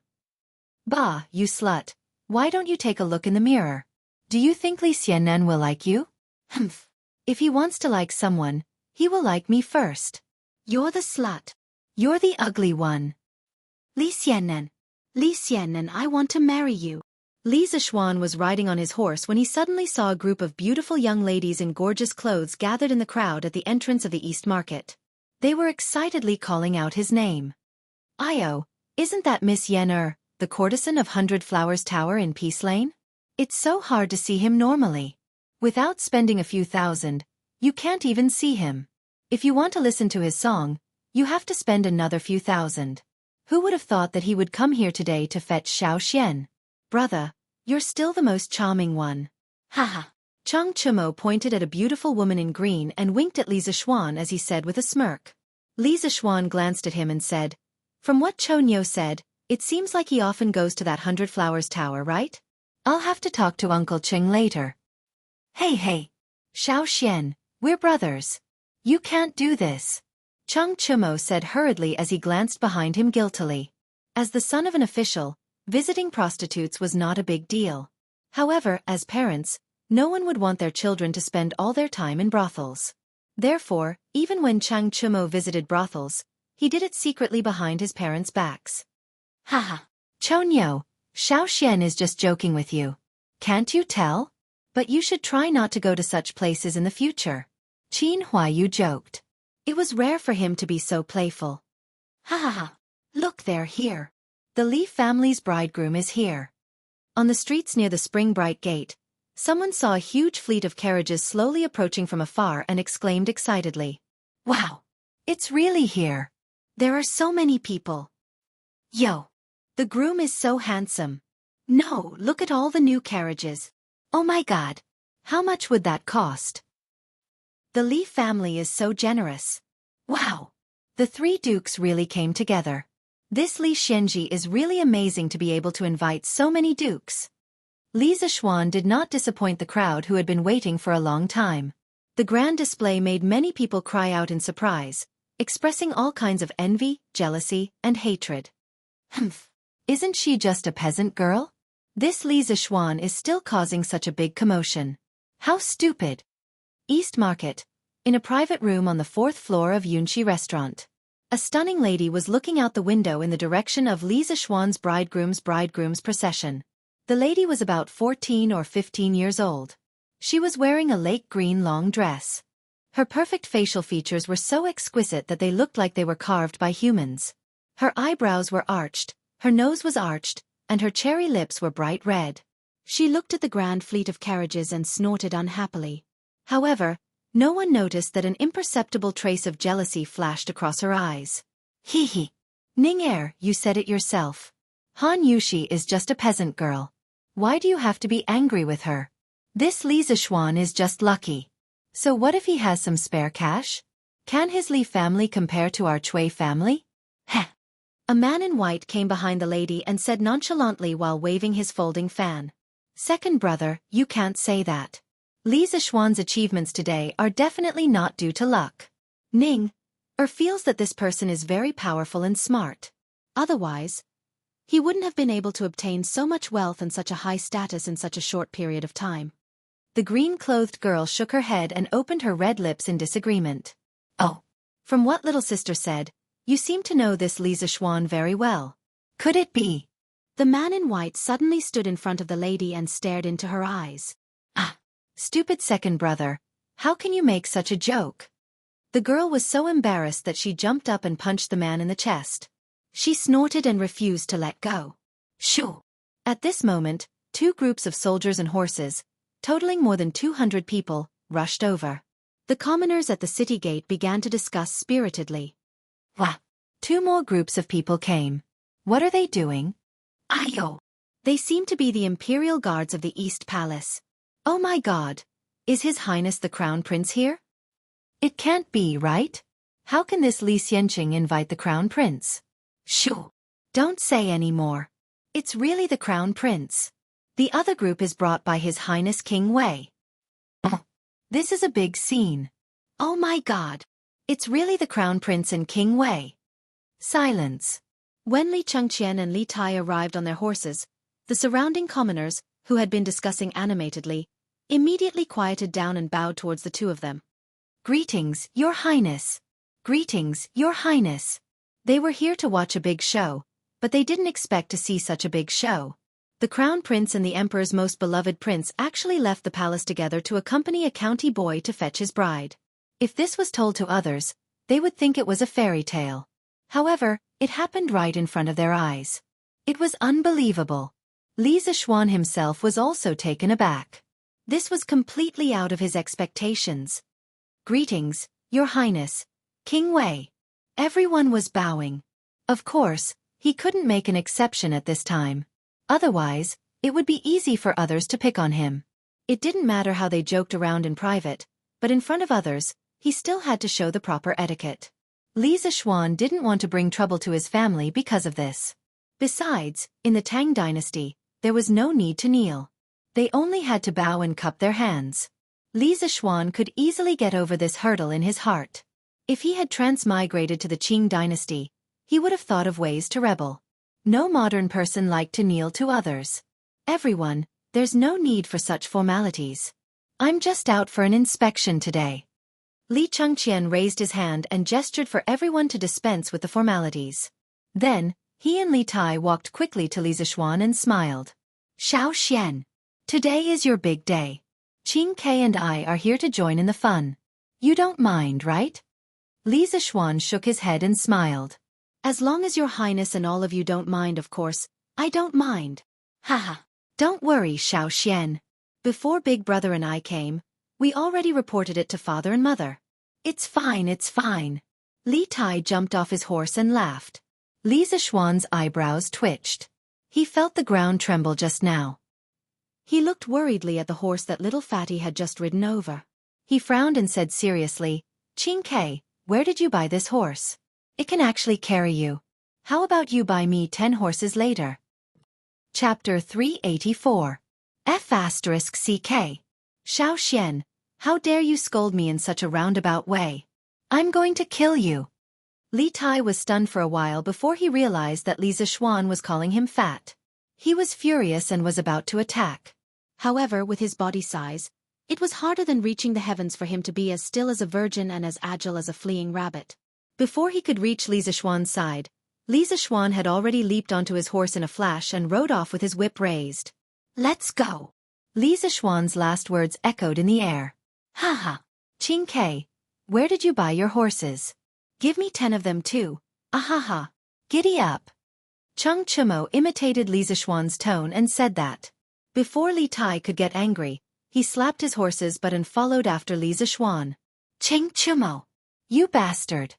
Bah, you slut. Why don't you take a look in the mirror? Do you think Li Xiannan will like you? Humph. If he wants to like someone, he will like me first. You're the slut. You're the ugly one. Li Xiannan, I want to marry you. Li Zixuan was riding on his horse when he suddenly saw a group of beautiful young ladies in gorgeous clothes gathered in the crowd at the entrance of the East Market. They were excitedly calling out his name. Io, isn't that Miss Yen the courtesan of 100 Flowers Tower in Peace Lane? It's so hard to see him normally. Without spending a few thousand, you can't even see him. If you want to listen to his song, you have to spend another few thousand. Who would have thought that he would come here today to fetch Xiao Xian? Brother, you're still the most charming one. Haha. Chang Chumo pointed at a beautiful woman in green and winked at Li Zixuan as he said with a smirk. Li Zixuan glanced at him and said, "From what Chonyo said, it seems like he often goes to that 100 Flowers Tower, right? I'll have to talk to Uncle Ching later." Hey. Xiao Xian, we're brothers. You can't do this. Chang Chumo said hurriedly as he glanced behind him guiltily. As the son of an official, visiting prostitutes was not a big deal. However, as parents, no one would want their children to spend all their time in brothels. Therefore, even when Chang Chumo visited brothels, he did it secretly behind his parents' backs. Haha. Chonyo, Xiao Xian is just joking with you. Can't you tell? But you should try not to go to such places in the future. Qin Huayu joked. It was rare for him to be so playful. Ha. Look, they're here. The Li family's bridegroom is here. On the streets near the Spring Bright Gate, someone saw a huge fleet of carriages slowly approaching from afar and exclaimed excitedly. Wow! It's really here. There are so many people. Yo! The groom is so handsome. No, look at all the new carriages. Oh my god! How much would that cost? The Li family is so generous. Wow! The three dukes really came together. This Li Xianji is really amazing to be able to invite so many dukes. Li Zixuan did not disappoint the crowd who had been waiting for a long time. The grand display made many people cry out in surprise, expressing all kinds of envy, jealousy, and hatred. Humph! Isn't she just a peasant girl? This Li Zixuan is still causing such a big commotion. How stupid! East Market, in a private room on the 4th floor of Yunxi Restaurant. A stunning lady was looking out the window in the direction of Li Zixuan's bridegroom's procession. The lady was about 14 or 15 years old. She was wearing a lake green long dress. Her perfect facial features were so exquisite that they looked like they were carved by humans. Her eyebrows were arched, her nose was arched, and her cherry lips were bright red. She looked at the grand fleet of carriages and snorted unhappily. However, no one noticed that an imperceptible trace of jealousy flashed across her eyes. Hee. Ning you said it yourself. Han Yushi is just a peasant girl. Why do you have to be angry with her? This Li Zixuan is just lucky. So what if he has some spare cash? Can his Li family compare to our Cui family? Heh. A man in white came behind the lady and said nonchalantly while waving his folding fan. Second brother, you can't say that. Li Zixuan's achievements today are definitely not due to luck. Ning feels that this person is very powerful and smart. Otherwise, he wouldn't have been able to obtain so much wealth and such a high status in such a short period of time. The green-clothed girl shook her head and opened her red lips in disagreement. Oh, from what little sister said, you seem to know this Li Zixuan very well. Could it be? The man in white suddenly stood in front of the lady and stared into her eyes. Ah, stupid second brother, how can you make such a joke? The girl was so embarrassed that she jumped up and punched the man in the chest. She snorted and refused to let go. Shoo! At this moment, two groups of soldiers and horses, totaling more than 200 people, rushed over. The commoners at the city gate began to discuss spiritedly. Wah! Two more groups of people came. What are they doing? Ayo! They seem to be the imperial guards of the East Palace. Oh my God! Is His Highness the Crown Prince here? It can't be, right? How can this Li Xianxia invite the Crown Prince? Shoo! Don't say any more. It's really the Crown Prince. The other group is brought by His Highness King Wei. This is a big scene. Oh my God! It's really the Crown Prince and King Wei. Silence. When Li Chengqian and Li Tai arrived on their horses, the surrounding commoners, who had been discussing animatedly, immediately quieted down and bowed towards the two of them. Greetings, Your Highness. Greetings, Your Highness. They were here to watch a big show, but they didn't expect to see such a big show. The Crown Prince and the Emperor's most beloved prince actually left the palace together to accompany a county boy to fetch his bride. If this was told to others, they would think it was a fairy tale. However, it happened right in front of their eyes. It was unbelievable. Li Zishuan himself was also taken aback. This was completely out of his expectations. Greetings, Your Highness, King Wei. Everyone was bowing. Of course, he couldn't make an exception at this time. Otherwise, it would be easy for others to pick on him. It didn't matter how they joked around in private, but in front of others, he still had to show the proper etiquette. Li Zishuan didn't want to bring trouble to his family because of this. Besides, in the Tang dynasty, there was no need to kneel. They only had to bow and cup their hands. Li Zishuan could easily get over this hurdle in his heart. If he had transmigrated to the Qing dynasty, he would have thought of ways to rebel. No modern person liked to kneel to others. Everyone, there's no need for such formalities. I'm just out for an inspection today. Li Chengqian raised his hand and gestured for everyone to dispense with the formalities. Then, he and Li Tai walked quickly to Li Zishuan and smiled. Xiao Xian. Today is your big day. Qing Ke and I are here to join in the fun. You don't mind, right? Li Zishuan shook his head and smiled. As long as Your Highness and all of you don't mind, of course, I don't mind. Haha. Don't worry, Xiao Xian. Before Big Brother and I came, we already reported it to Father and Mother. It's fine, it's fine. Li Tai jumped off his horse and laughed. Li Zishuan's eyebrows twitched. He felt the ground tremble just now. He looked worriedly at the horse that little Fatty had just ridden over. He frowned and said seriously, Qing Ke, where did you buy this horse? It can actually carry you. How about you buy me 10 horses later? Chapter 384. F***CK. Xiao Xian, how dare you scold me in such a roundabout way? I'm going to kill you. Li Tai was stunned for a while before he realized that Li Zishuan was calling him fat. He was furious and was about to attack. However, with his body size, it was harder than reaching the heavens for him to be as still as a virgin and as agile as a fleeing rabbit. Before he could reach Li Zishuan's side, Li Zishuan had already leaped onto his horse in a flash and rode off with his whip raised. Let's go! Li Zishuan's last words echoed in the air. Haha! Qing Ke, where did you buy your horses? Give me 10 of them too. Ahaha! Giddy up! Cheng Chumo imitated Li Zishuan's tone and said that. Before Li Tai could get angry, he slapped his horse's butt and followed after Li Zishuan. Cheng Chumo! You bastard!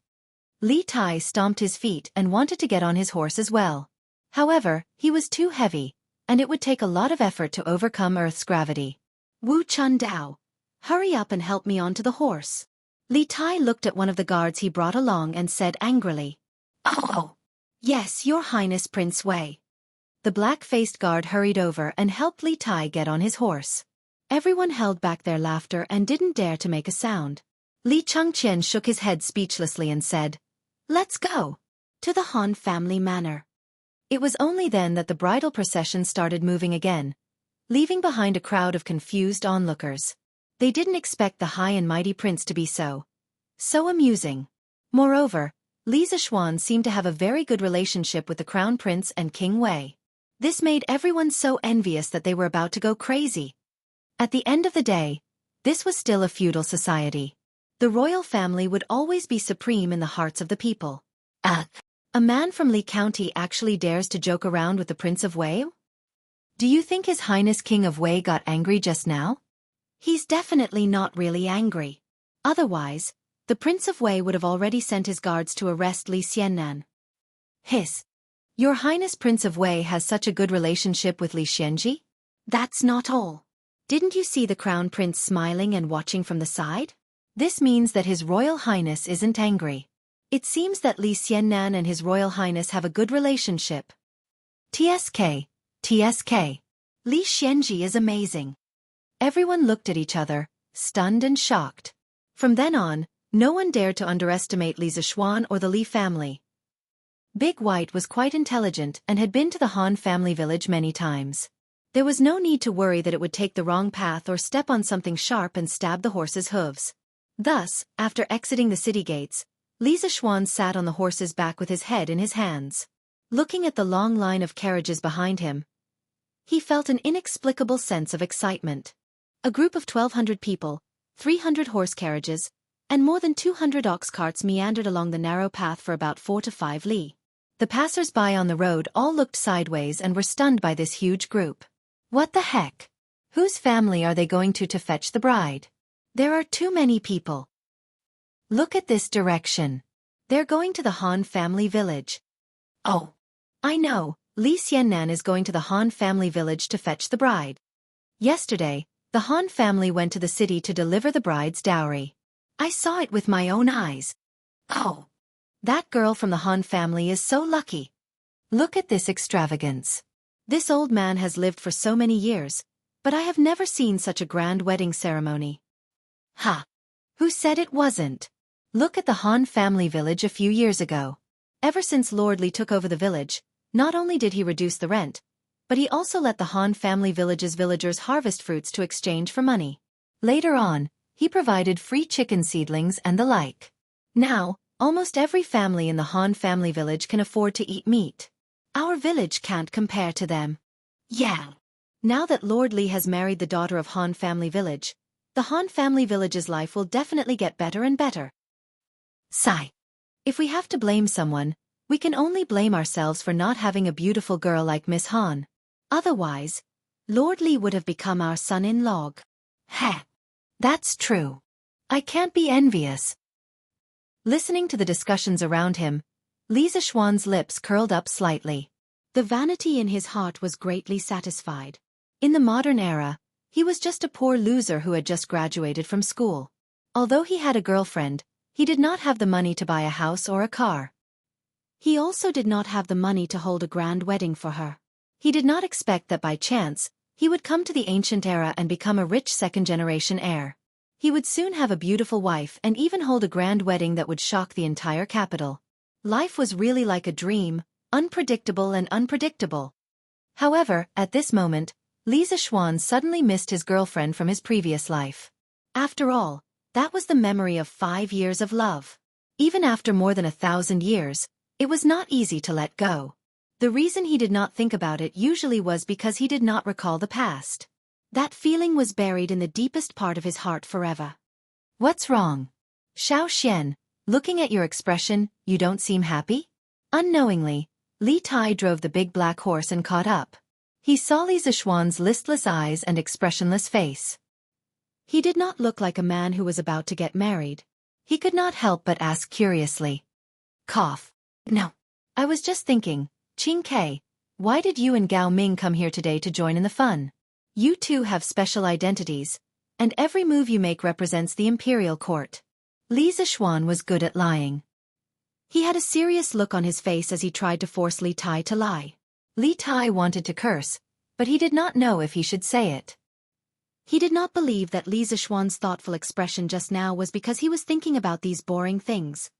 Li Tai stomped his feet and wanted to get on his horse as well. However, he was too heavy, and it would take a lot of effort to overcome Earth's gravity. Wu Chun Dao, hurry up and help me onto the horse. Li Tai looked at one of the guards he brought along and said angrily. Oh! Yes, Your Highness Prince Wei. The black-faced guard hurried over and helped Li Tai get on his horse. Everyone held back their laughter and didn't dare to make a sound. Li Chengqian shook his head speechlessly and said, Let's go. To the Han family manor. It was only then that the bridal procession started moving again, leaving behind a crowd of confused onlookers. They didn't expect the high and mighty prince to be so amusing. Moreover, Li Zishuan seemed to have a very good relationship with the crown prince and King Wei. This made everyone so envious that they were about to go crazy. At the end of the day, this was still a feudal society. The royal family would always be supreme in the hearts of the people. A man from Li County actually dares to joke around with the Prince of Wei? Do you think His Highness King of Wei got angry just now? He's definitely not really angry. Otherwise, the Prince of Wei would have already sent his guards to arrest Li Xiannan. Your Highness Prince of Wei has such a good relationship with Li Xianji? That's not all. Didn't you see the Crown Prince smiling and watching from the side? This means that His Royal Highness isn't angry. It seems that Li Xiannan and His Royal Highness have a good relationship. TSK. Li Xianji is amazing. Everyone looked at each other, stunned and shocked. From then on, no one dared to underestimate Li Zishuan or the Li family. Big White was quite intelligent and had been to the Han family village many times. There was no need to worry that it would take the wrong path or step on something sharp and stab the horse's hooves. Thus, after exiting the city gates, Li Zishuan sat on the horse's back with his head in his hands. Looking at the long line of carriages behind him, he felt an inexplicable sense of excitement. A group of 1,200 people, 300 horse carriages, and more than 200 ox carts meandered along the narrow path for about 4 to 5 li. The passers-by on the road all looked sideways and were stunned by this huge group. What the heck? Whose family are they going to fetch the bride? There are too many people. Look at this direction. They're going to the Han family village. Oh, I know, Li Xiannan is going to the Han family village to fetch the bride. Yesterday, the Han family went to the city to deliver the bride's dowry. I saw it with my own eyes. Oh, that girl from the Han family is so lucky. Look at this extravagance. This old man has lived for so many years, but I have never seen such a grand wedding ceremony. Ha! Who said it wasn't? Look at the Han family village a few years ago. Ever since Lord Li took over the village, not only did he reduce the rent, but he also let the Han family village's villagers harvest fruits to exchange for money. Later on, he provided free chicken seedlings and the like. Now, almost every family in the Han family village can afford to eat meat. Our village can't compare to them. Yeah. Now that Lord Li has married the daughter of Han family village, the Han family village's life will definitely get better and better. Sigh. If we have to blame someone, we can only blame ourselves for not having a beautiful girl like Miss Han. Otherwise, Lord Li would have become our son-in-law. Heh. That's true. I can't be envious. Listening to the discussions around him, Li Zishuan's lips curled up slightly. The vanity in his heart was greatly satisfied. In the modern era, he was just a poor loser who had just graduated from school. Although he had a girlfriend, he did not have the money to buy a house or a car. He also did not have the money to hold a grand wedding for her. He did not expect that by chance, he would come to the ancient era and become a rich second-generation heir. He would soon have a beautiful wife and even hold a grand wedding that would shock the entire capital. Life was really like a dream, unpredictable and unpredictable. However, at this moment, Li Zishuan suddenly missed his girlfriend from his previous life. After all, that was the memory of 5 years of love. Even after more than 1,000 years, it was not easy to let go. The reason he did not think about it usually was because he did not recall the past. That feeling was buried in the deepest part of his heart forever. What's wrong? Xiao Xian, looking at your expression, you don't seem happy? Unknowingly, Li Tai drove the big black horse and caught up. He saw Li Zishuan's listless eyes and expressionless face. He did not look like a man who was about to get married. He could not help but ask curiously. Cough. No. I was just thinking, Qing Ke, why did you and Gao Ming come here today to join in the fun? You two have special identities, and every move you make represents the imperial court. Li Zishuan was good at lying. He had a serious look on his face as he tried to force Li Tai to lie. Li Tai wanted to curse, but he did not know if he should say it. He did not believe that Li Zishuan's thoughtful expression just now was because he was thinking about these boring things.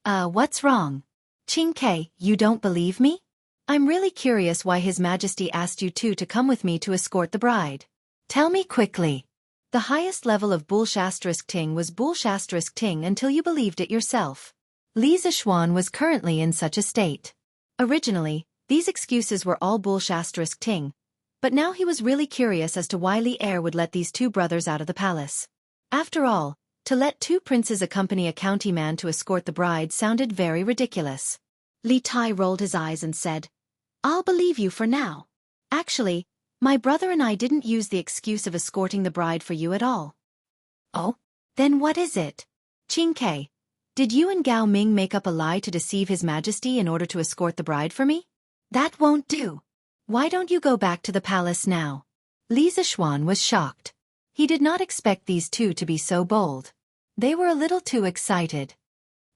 What's wrong? Qing Ke, you don't believe me? I'm really curious why His Majesty asked you two to come with me to escort the bride. Tell me quickly. The highest level of Bull*Ting was Bull*Ting until you believed it yourself. Li Zishuan was currently in such a state. Originally, these excuses were all Bull*Ting, but now he was really curious as to why Li Er would let these two brothers out of the palace. After all, to let two princes accompany a county man to escort the bride sounded very ridiculous. Li Tai rolled his eyes and said, I'll believe you for now. Actually, My brother and I didn't use the excuse of escorting the bride for you at all. Oh? Then what is it? Qingke, did you and Gao Ming make up a lie to deceive His Majesty in order to escort the bride for me? That won't do. Why don't you go back to the palace now? Li Zishuan was shocked. He did not expect these two to be so bold. They were a little too excited.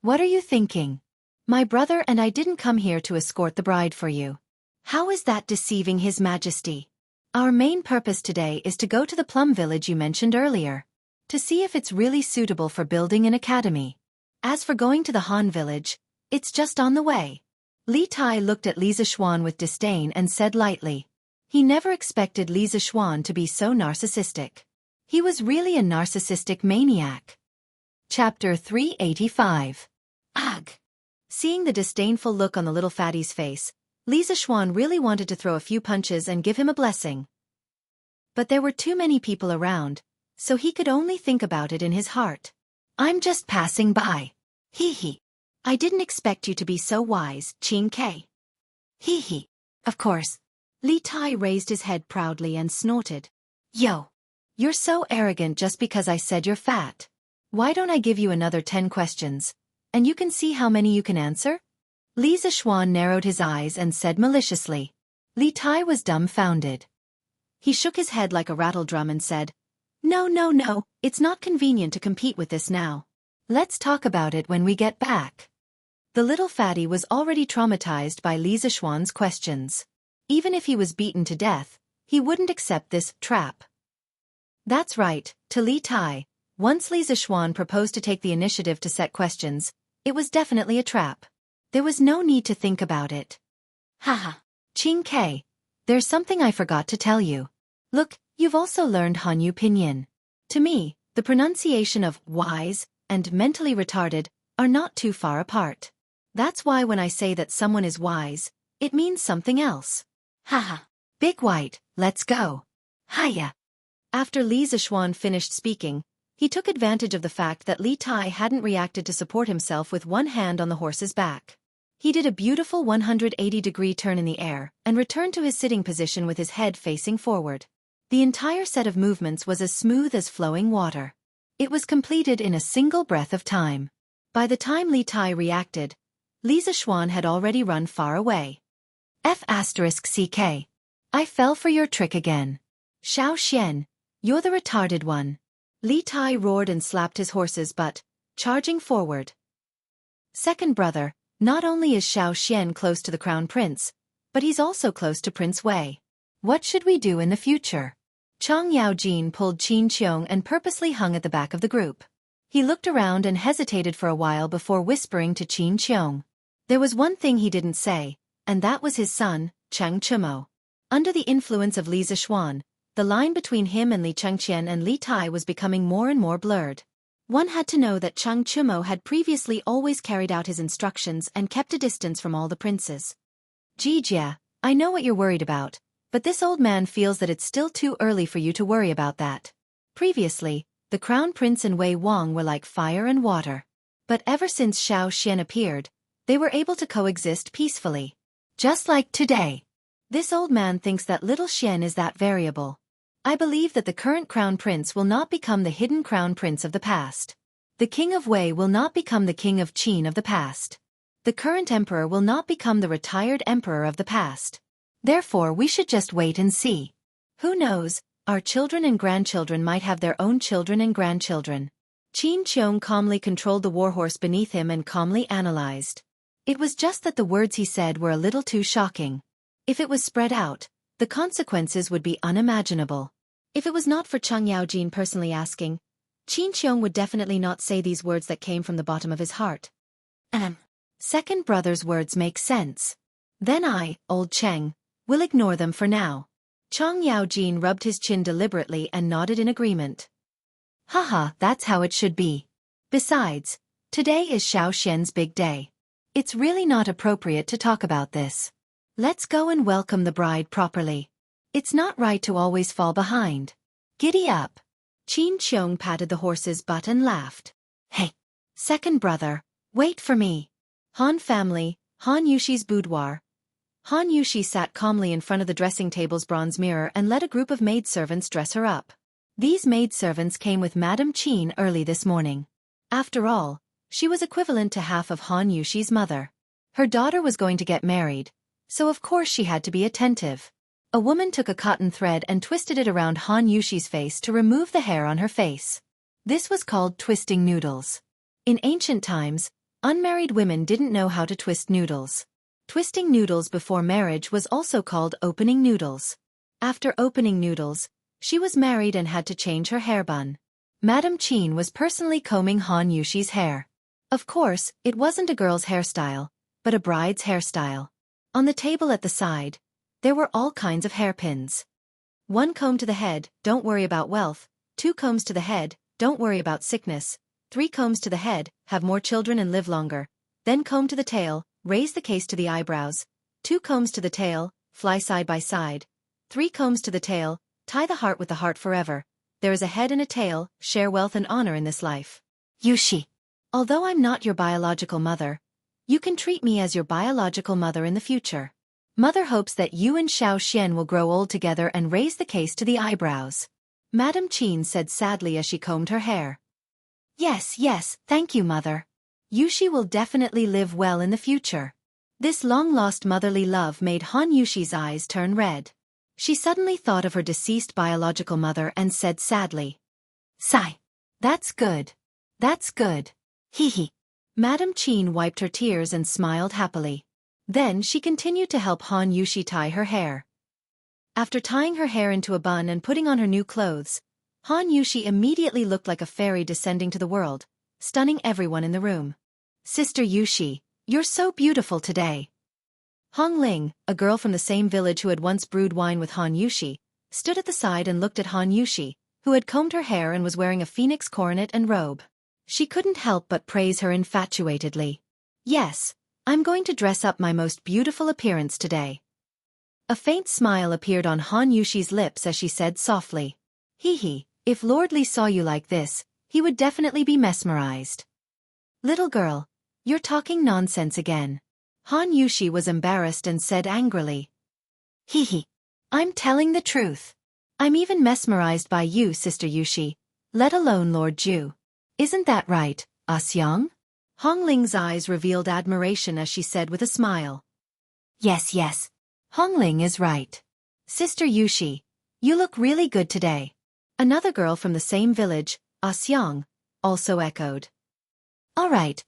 What are you thinking? My brother and I didn't come here to escort the bride for you. How is that deceiving His Majesty? Our main purpose today is to go to the plum village you mentioned earlier, to see if it's really suitable for building an academy. As for going to the Han village, it's just on the way. Li Tai looked at Li Zishuan with disdain and said lightly. He never expected Li Zishuan to be so narcissistic. He was really a narcissistic maniac. Chapter 385. Ugh! Seeing the disdainful look on the little fatty's face, Li Zishuan really wanted to throw a few punches and give him a blessing. But there were too many people around, so he could only think about it in his heart. I'm just passing by. Hee hee. I didn't expect you to be so wise, Qingke. Hee hee. Of course. Li Tai raised his head proudly and snorted. Yo. You're so arrogant just because I said you're fat. Why don't I give you another 10 questions, and you can see how many you can answer? Li Zishuan narrowed his eyes and said maliciously. Li Tai was dumbfounded. He shook his head like a rattle drum and said, No, it's not convenient to compete with this now. Let's talk about it when we get back. The little fatty was already traumatized by Li Zishuan's questions. Even if he was beaten to death, he wouldn't accept this trap. That's right, to Li Tai. Once Li Zishuan proposed to take the initiative to set questions, it was definitely a trap. There was no need to think about it. Haha. Qingke, there's something I forgot to tell you. Look, you've also learned Hanyu Pinyin. To me, the pronunciation of wise and mentally retarded are not too far apart. That's why when I say that someone is wise, it means something else. Haha. Big White, let's go. Hiya. After Li Zishuan finished speaking, he took advantage of the fact that Li Tai hadn't reacted to support himself with one hand on the horse's back. He did a beautiful 180-degree turn in the air and returned to his sitting position with his head facing forward. The entire set of movements was as smooth as flowing water. It was completed in a single breath of time. By the time Li Tai reacted, Li Zishuan had already run far away. F***ck. I fell for your trick again. Xianxia, you're the retarded one. Li Tai roared and slapped his horse's butt, charging forward. Second brother, not only is Xianxia close to the crown prince, but he's also close to Prince Wei. What should we do in the future? Chang Yaojin pulled Qin Qiong and purposely hung at the back of the group. He looked around and hesitated for a while before whispering to Qin Qiong. There was one thing he didn't say, and that was his son, Chang Chumo. Under the influence of Li Zishuan, the line between him and Li Chengqian and Li Tai was becoming more and more blurred. One had to know that Chang Chumo had previously always carried out his instructions and kept a distance from all the princes. Jijia, I know what you're worried about, but this old man feels that it's still too early for you to worry about that. Previously, the crown prince and Wei Wang were like fire and water. But ever since Xianxia appeared, they were able to coexist peacefully. Just like today. This old man thinks that little Xian is that variable. I believe that the current crown prince will not become the hidden crown prince of the past. The king of Wei will not become the king of Qin of the past. The current emperor will not become the retired emperor of the past. Therefore we should just wait and see. Who knows, our children and grandchildren might have their own children and grandchildren. Qin Qiong calmly controlled the warhorse beneath him and calmly analyzed. It was just that the words he said were a little too shocking. If it was spread out, the consequences would be unimaginable. If it was not for Chang Yaojin personally asking, Qin Qiong would definitely not say these words that came from the bottom of his heart. Second brother's words make sense. Then I, old Cheng, will ignore them for now. Chang Yaojin rubbed his chin deliberately and nodded in agreement. Haha, that's how it should be. Besides, today is Xiaoxian's big day. It's really not appropriate to talk about this. Let's go and welcome the bride properly. It's not right to always fall behind. Giddy up. Qin Qiong patted the horse's butt and laughed. Hey, second brother, wait for me. Han family, Han Yushi's boudoir. Han Yushi sat calmly in front of the dressing table's bronze mirror and let a group of maidservants dress her up. These maidservants came with Madame Qin early this morning. After all, she was equivalent to half of Han Yushi's mother. Her daughter was going to get married, so of course she had to be attentive. A woman took a cotton thread and twisted it around Han Yushi's face to remove the hair on her face. This was called twisting noodles. In ancient times, unmarried women didn't know how to twist noodles. Twisting noodles before marriage was also called opening noodles. After opening noodles, she was married and had to change her hair bun. Madame Qin was personally combing Han Yushi's hair. Of course, it wasn't a girl's hairstyle, but a bride's hairstyle. On the table at the side, there were all kinds of hairpins. 1 comb to the head, don't worry about wealth. 2 combs to the head, don't worry about sickness. 3 combs to the head, have more children and live longer. Then comb to the tail, raise the case to the eyebrows. 2 combs to the tail, fly side by side. 3 combs to the tail, tie the heart with the heart forever. There is a head and a tail, share wealth and honor in this life. Yushi. Although I'm not your biological mother, you can treat me as your biological mother in the future. Mother hopes that you and Xiao Xian will grow old together and raise the case to the eyebrows. Madame Qin said sadly as she combed her hair. Yes, thank you, mother. Yushi will definitely live well in the future. This long-lost motherly love made Han Yushi's eyes turn red. She suddenly thought of her deceased biological mother and said sadly, "Sigh. That's good. That's good. Hee hee." Madame Qin wiped her tears and smiled happily. Then she continued to help Han Yushi tie her hair. After tying her hair into a bun and putting on her new clothes, Han Yushi immediately looked like a fairy descending to the world, stunning everyone in the room. "Sister Yushi, you're so beautiful today." Hong Ling, a girl from the same village who had once brewed wine with Han Yushi, stood at the side and looked at Han Yushi, who had combed her hair and was wearing a phoenix coronet and robe. She couldn't help but praise her infatuatedly. "Yes, I'm going to dress up my most beautiful appearance today." A faint smile appeared on Han Yushi's lips as she said softly, "Hee hee, if Lord Li saw you like this, he would definitely be mesmerized." "Little girl, you're talking nonsense again." Han Yushi was embarrassed and said angrily, "Hee hee, I'm telling the truth. I'm even mesmerized by you, Sister Yushi, let alone Lord Ju. Isn't that right, Xiang?" Hong Ling's eyes revealed admiration as she said with a smile, Yes, Hong Ling is right. Sister Yushi, you look really good today." Another girl from the same village, Xiang, also echoed, All right.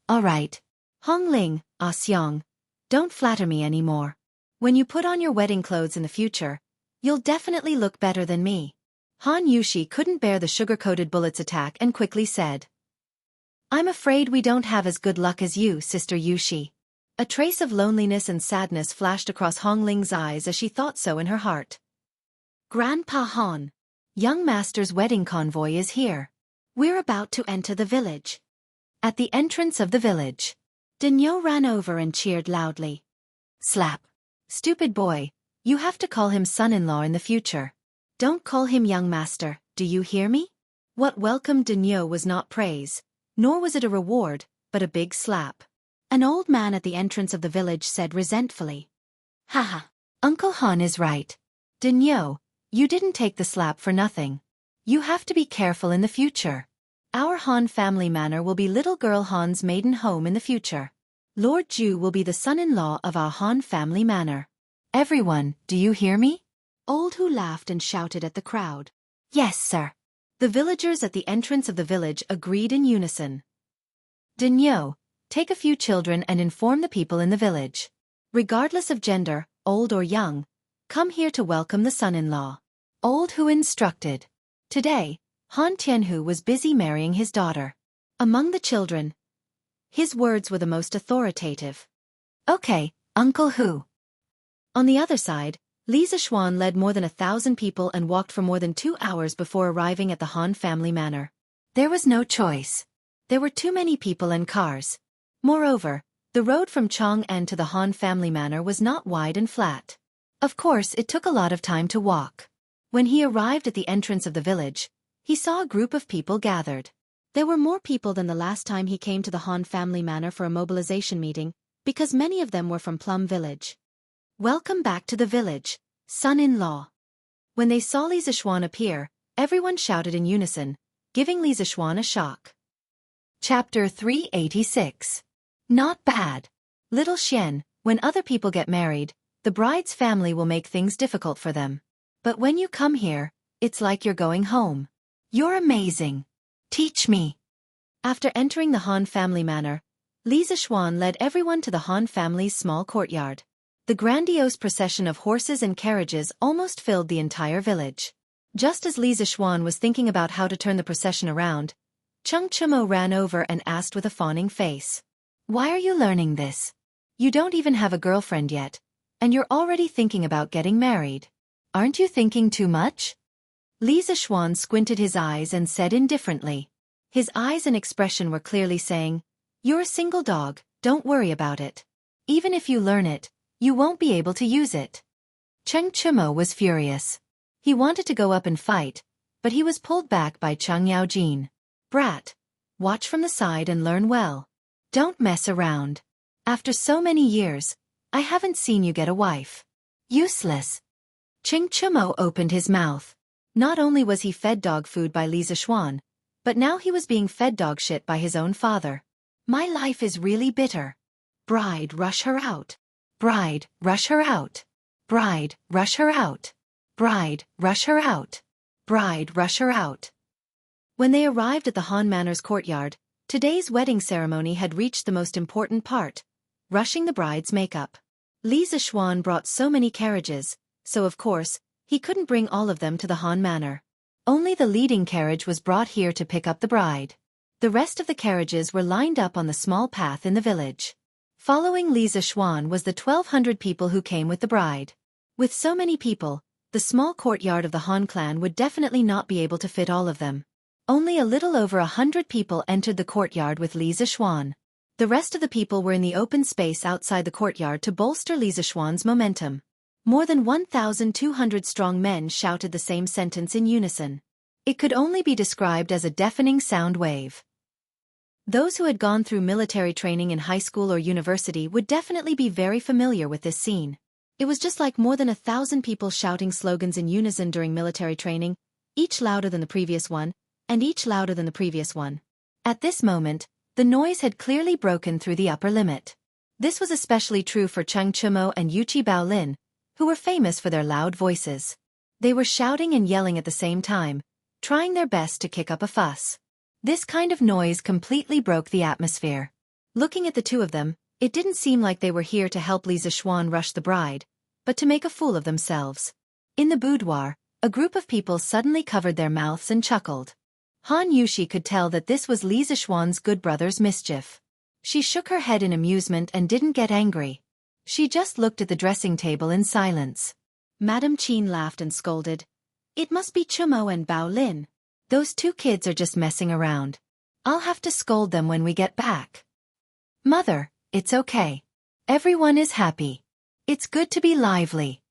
Hong Ling, Xiang, don't flatter me anymore. When you put on your wedding clothes in the future, you'll definitely look better than me." Han Yushi couldn't bear the sugar-coated bullet's attack and quickly said, "I'm afraid we don't have as good luck as you, Sister Yushi." A trace of loneliness and sadness flashed across Hong Ling's eyes as she thought so in her heart. "Grandpa Han, young master's wedding convoy is here. We're about to enter the village." At the entrance of the village, Dinyo ran over and cheered loudly. "Slap. Stupid boy, you have to call him son-in-law in the future. Don't call him young master, do you hear me?" What welcomed Dinyo was not praise, nor was it a reward, but a big slap. An old man at the entrance of the village said resentfully, "Haha, Uncle Han is right. Dinyo, you didn't take the slap for nothing. You have to be careful in the future. Our Han family manor will be little girl Han's maiden home in the future. Lord Ju will be the son-in-law of our Han family manor. Everyone, do you hear me?" Old Hu laughed and shouted at the crowd, "Yes, sir." The villagers at the entrance of the village agreed in unison. "Dinyo, take a few children and inform the people in the village. Regardless of gender, old or young, come here to welcome the son-in-law." Old Hu instructed. Today, Han Tianhu was busy marrying his daughter. Among the children, his words were the most authoritative. "Okay, Uncle Hu." On the other side, Li Zixuan led more than 1,000 people and walked for more than 2 hours before arriving at the Han family manor. There was no choice. There were too many people and cars. Moreover, the road from Chang'an to the Han family manor was not wide and flat. Of course, it took a lot of time to walk. When he arrived at the entrance of the village, he saw a group of people gathered. There were more people than the last time he came to the Han family manor for a mobilization meeting, because many of them were from Plum Village. Welcome back to the village, son-in-law. When they saw Li Zixuan appear, everyone shouted in unison, giving Li Zixuan a shock. Chapter 386. Not bad. Little Xian, when other people get married, the bride's family will make things difficult for them. But when you come here, it's like you're going home. You're amazing. Teach me. After entering the Han family manor, Li Zixuan led everyone to the Han family's small courtyard. The grandiose procession of horses and carriages almost filled the entire village. Just as Li Zixuan was thinking about how to turn the procession around, Cheng Chimo ran over and asked with a fawning face. Why are you learning this? You don't even have a girlfriend yet, and you're already thinking about getting married. Aren't you thinking too much? Li Zixuan squinted his eyes and said indifferently. His eyes and expression were clearly saying, "You're a single dog, don't worry about it. Even if you learn it, you won't be able to use it." Cheng Chimo was furious. He wanted to go up and fight, but he was pulled back by Cheng Yaojin. "Brat, watch from the side and learn well. Don't mess around. After so many years, I haven't seen you get a wife. Useless." Cheng Chimo opened his mouth. Not only was he fed dog food by Li Zixuan, but now he was being fed dog shit by his own father. My life is really bitter. Bride, rush her out. Bride, rush her out. Bride, rush her out. Bride, rush her out. Bride, rush her out. When they arrived at the Han Manor's courtyard, today's wedding ceremony had reached the most important part, rushing the bride's makeup. Li Zixuan brought so many carriages, so of course, he couldn't bring all of them to the Han Manor. Only the leading carriage was brought here to pick up the bride. The rest of the carriages were lined up on the small path in the village. Following Li Zixuan was the 1,200 people who came with the bride. With so many people, the small courtyard of the Han clan would definitely not be able to fit all of them. Only a little over 100 people entered the courtyard with Li Zixuan. The rest of the people were in the open space outside the courtyard to bolster Li Zixuan's momentum. More than 1,200 strong men shouted the same sentence in unison. It could only be described as a deafening sound wave. Those who had gone through military training in high school or university would definitely be very familiar with this scene. It was just like more than 1,000 people shouting slogans in unison during military training, each louder than the previous one, and each louder than the previous one. At this moment, the noise had clearly broken through the upper limit. This was especially true for Cheng Chimo and Yuqi Baolin, who were famous for their loud voices. They were shouting and yelling at the same time, trying their best to kick up a fuss. This kind of noise completely broke the atmosphere. Looking at the two of them, it didn't seem like they were here to help Li Zixuan rush the bride, but to make a fool of themselves. In the boudoir, a group of people suddenly covered their mouths and chuckled. Han Yushi could tell that this was Li Zixuan's good brother's mischief. She shook her head in amusement and didn't get angry. She just looked at the dressing table in silence. Madame Qin laughed and scolded. "It must be Chimo and Baolin. Those two kids are just messing around. I'll have to scold them when we get back." "Mother, it's okay. Everyone is happy. It's good to be lively."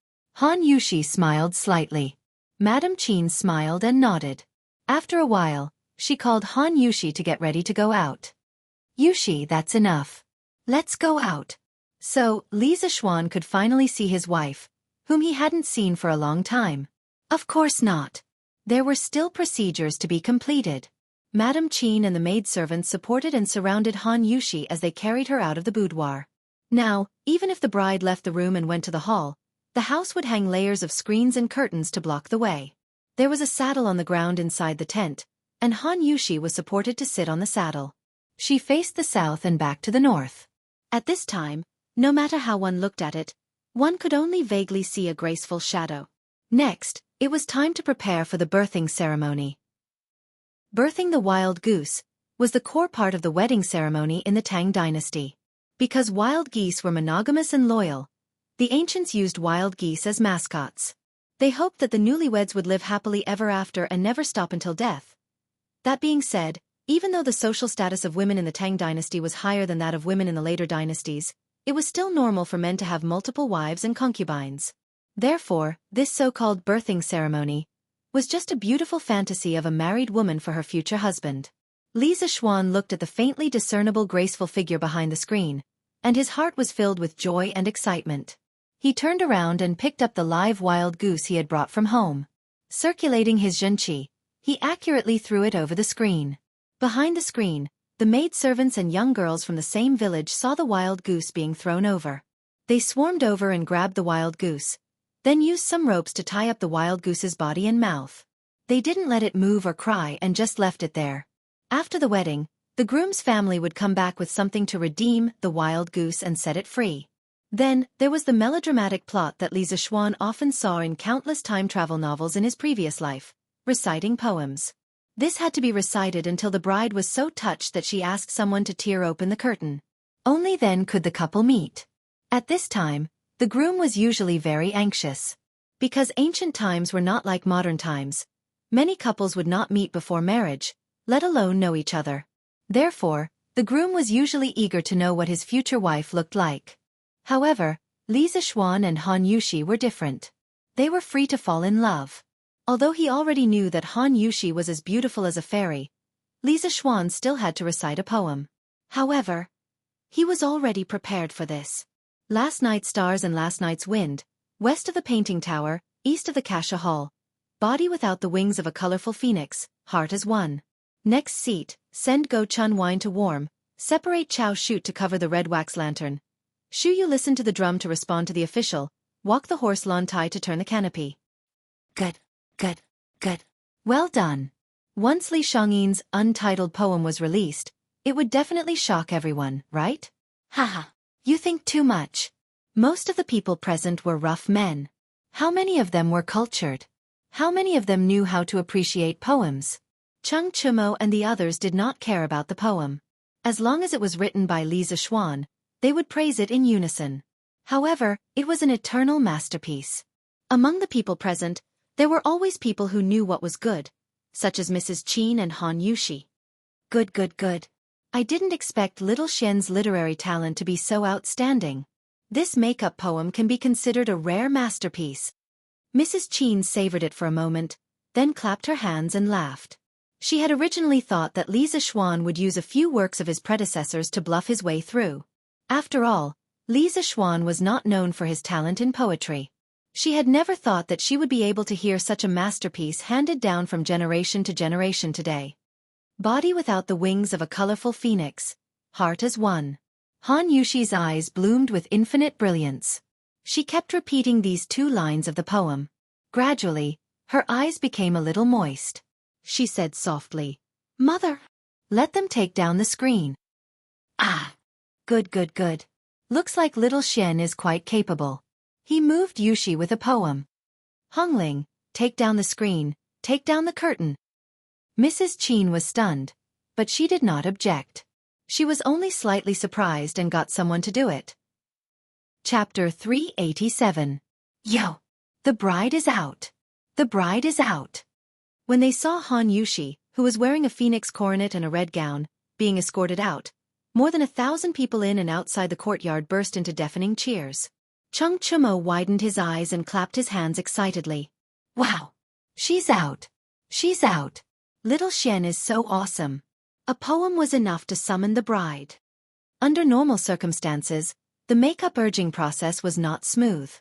Han Yushi smiled slightly. Madame Qin smiled and nodded. After a while, she called Han Yushi to get ready to go out. "Yushi, that's enough. Let's go out." So, Li Zixuan could finally see his wife, whom he hadn't seen for a long time. Of course not. There were still procedures to be completed. Madame Qin and the maidservants supported and surrounded Han Yushi as they carried her out of the boudoir. Now, even if the bride left the room and went to the hall, the house would hang layers of screens and curtains to block the way. There was a saddle on the ground inside the tent, and Han Yushi was supported to sit on the saddle. She faced the south and back to the north. At this time, no matter how one looked at it, one could only vaguely see a graceful shadow. Next, it was time to prepare for the birthing ceremony. Birthing the wild goose was the core part of the wedding ceremony in the Tang dynasty. Because wild geese were monogamous and loyal, the ancients used wild geese as mascots. They hoped that the newlyweds would live happily ever after and never stop until death. That being said, even though the social status of women in the Tang dynasty was higher than that of women in the later dynasties, it was still normal for men to have multiple wives and concubines. Therefore, this so-called birthing ceremony was just a beautiful fantasy of a married woman for her future husband. Li Zixuan looked at the faintly discernible graceful figure behind the screen, and his heart was filled with joy and excitement. He turned around and picked up the live wild goose he had brought from home. Circulating his Xianxia, he accurately threw it over the screen. Behind the screen, the maidservants and young girls from the same village saw the wild goose being thrown over. They swarmed over and grabbed the wild goose, then used some ropes to tie up the wild goose's body and mouth. They didn't let it move or cry and just left it there. After the wedding, the groom's family would come back with something to redeem the wild goose and set it free. Then, there was the melodramatic plot that Li Zixuan often saw in countless time travel novels in his previous life, reciting poems. This had to be recited until the bride was so touched that she asked someone to tear open the curtain. Only then could the couple meet. At this time, the groom was usually very anxious. Because ancient times were not like modern times, many couples would not meet before marriage, let alone know each other. Therefore, the groom was usually eager to know what his future wife looked like. However, Li Zixuan and Han Yuxi were different. They were free to fall in love. Although he already knew that Han Yuxi was as beautiful as a fairy, Li Zixuan still had to recite a poem. However, he was already prepared for this. Last night's stars and last night's wind, west of the painting tower, east of the Kasha hall, body without the wings of a colorful phoenix, heart as one. Next seat, send Go Chun wine to warm, separate Chow shoot to cover the red wax lantern. Shu Yu listen to the drum to respond to the official, walk the horse Lon Tai to turn the canopy. Good, good, good. Well done. Once Li Shangyin's untitled poem was released, it would definitely shock everyone, right? Haha, you think too much. Most of the people present were rough men. How many of them were cultured? How many of them knew how to appreciate poems? Cheng Chumo and the others did not care about the poem. As long as it was written by Li Zixuan, they would praise it in unison. However, it was an eternal masterpiece. Among the people present, there were always people who knew what was good, such as Mrs. Qin and Han Yuxi. Good, good, good. I didn't expect little Xian's literary talent to be so outstanding. This make-up poem can be considered a rare masterpiece. Mrs. Qin savored it for a moment, then clapped her hands and laughed. She had originally thought that Li Zixuan would use a few works of his predecessors to bluff his way through. After all, Li Zixuan was not known for his talent in poetry. She had never thought that she would be able to hear such a masterpiece handed down from generation to generation today. Body without the wings of a colorful phoenix, heart as one. Han Yuxi's eyes bloomed with infinite brilliance. She kept repeating these two lines of the poem. Gradually, her eyes became a little moist. She said softly, "Mother, let them take down the screen." Ah! Good, good, good. Looks like little Xian is quite capable. He moved Yuxi with a poem. Hongling, take down the screen, take down the curtain. Mrs. Qin was stunned, but she did not object. She was only slightly surprised and got someone to do it. Chapter 387. Yo! The bride is out. The bride is out. When they saw Han Yuxi, who was wearing a phoenix coronet and a red gown, being escorted out, more than 1,000 people in and outside the courtyard burst into deafening cheers. Cheng Chumo widened his eyes and clapped his hands excitedly. Wow! She's out! She's out! Little Xian is so awesome. A poem was enough to summon the bride. Under normal circumstances, the makeup urging process was not smooth.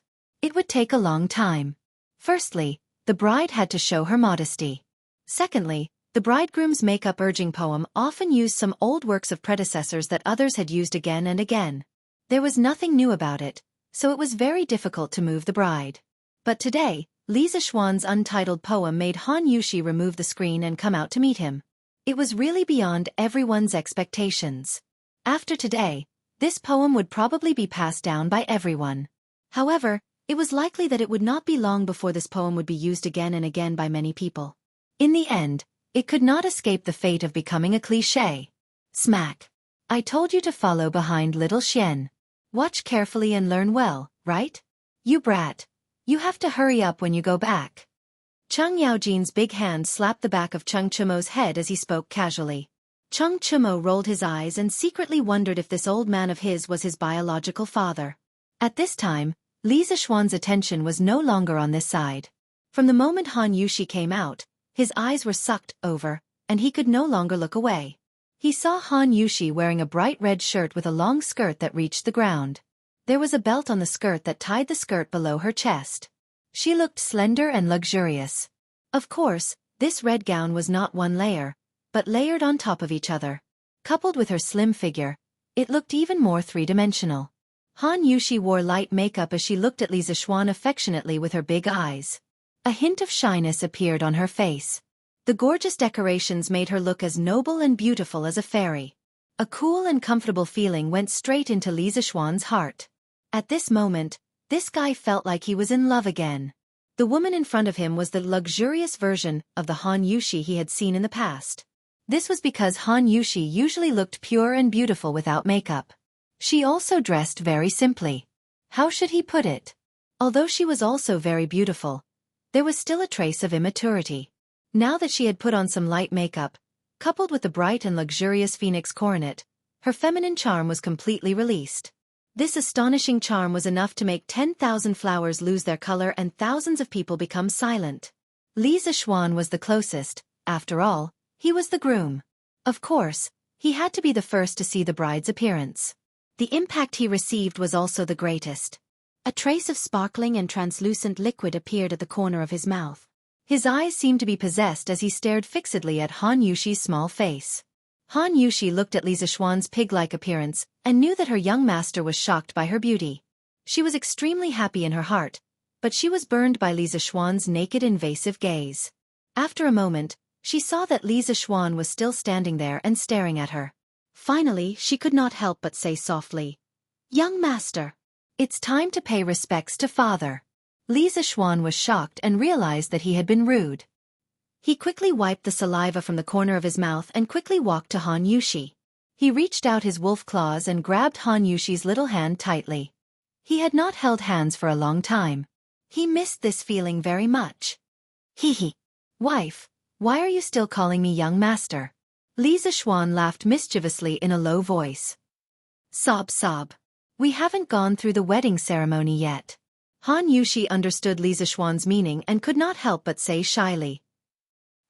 It would take a long time. Firstly, the bride had to show her modesty. Secondly, the bridegroom's makeup urging poem often used some old works of predecessors that others had used again and again. There was nothing new about it, so it was very difficult to move the bride. But today, Li Zixuan's untitled poem made Han Yuxi remove the screen and come out to meet him. It was really beyond everyone's expectations. After today, this poem would probably be passed down by everyone. However, it was likely that it would not be long before this poem would be used again and again by many people. In the end, it could not escape the fate of becoming a cliché. Smack. I told you to follow behind little Xian. Watch carefully and learn well, right? You brat. You have to hurry up when you go back. Cheng Yaojin's big hand slapped the back of Cheng Chumo's head as he spoke casually. Cheng Chumo rolled his eyes and secretly wondered if this old man of his was his biological father. At this time, Li Zixuan's attention was no longer on this side. From the moment Han Yuxi came out, his eyes were sucked over, and he could no longer look away. He saw Han Yuxi wearing a bright red shirt with a long skirt that reached the ground. There was a belt on the skirt that tied the skirt below her chest. She looked slender and luxurious. Of course, this red gown was not one layer, but layered on top of each other. Coupled with her slim figure, it looked even more three-dimensional. Han Yushi wore light makeup as she looked at Li Zixuan affectionately with her big eyes. A hint of shyness appeared on her face. The gorgeous decorations made her look as noble and beautiful as a fairy. A cool and comfortable feeling went straight into Li Zixuan's heart. At this moment, this guy felt like he was in love again. The woman in front of him was the luxurious version of the Han Yushi he had seen in the past. This was because Han Yushi usually looked pure and beautiful without makeup. She also dressed very simply. How should he put it? Although she was also very beautiful, there was still a trace of immaturity. Now that she had put on some light makeup, coupled with the bright and luxurious phoenix coronet, her feminine charm was completely released. This astonishing charm was enough to make 10,000 flowers lose their color and thousands of people become silent. Li Zixuan was the closest. After all, he was the groom. Of course, he had to be the first to see the bride's appearance. The impact he received was also the greatest. A trace of sparkling and translucent liquid appeared at the corner of his mouth. His eyes seemed to be possessed as he stared fixedly at Han Yushi's small face. Han Yushi looked at Li Zixuan's pig-like appearance and knew that her young master was shocked by her beauty. She was extremely happy in her heart, but she was burned by Li Zixuan's naked invasive gaze. After a moment, she saw that Li Zixuan was still standing there and staring at her. Finally, she could not help but say softly, "Young master, it's time to pay respects to father." Li Zixuan was shocked and realized that he had been rude. He quickly wiped the saliva from the corner of his mouth and quickly walked to Han Yushi. He reached out his wolf claws and grabbed Han Yushi's little hand tightly. He had not held hands for a long time. He missed this feeling very much. "Hee. Wife, why are you still calling me young master?" Li Zixuan laughed mischievously in a low voice. Sob. "We haven't gone through the wedding ceremony yet." Han Yushi understood Li Zixuan's meaning and could not help but say shyly,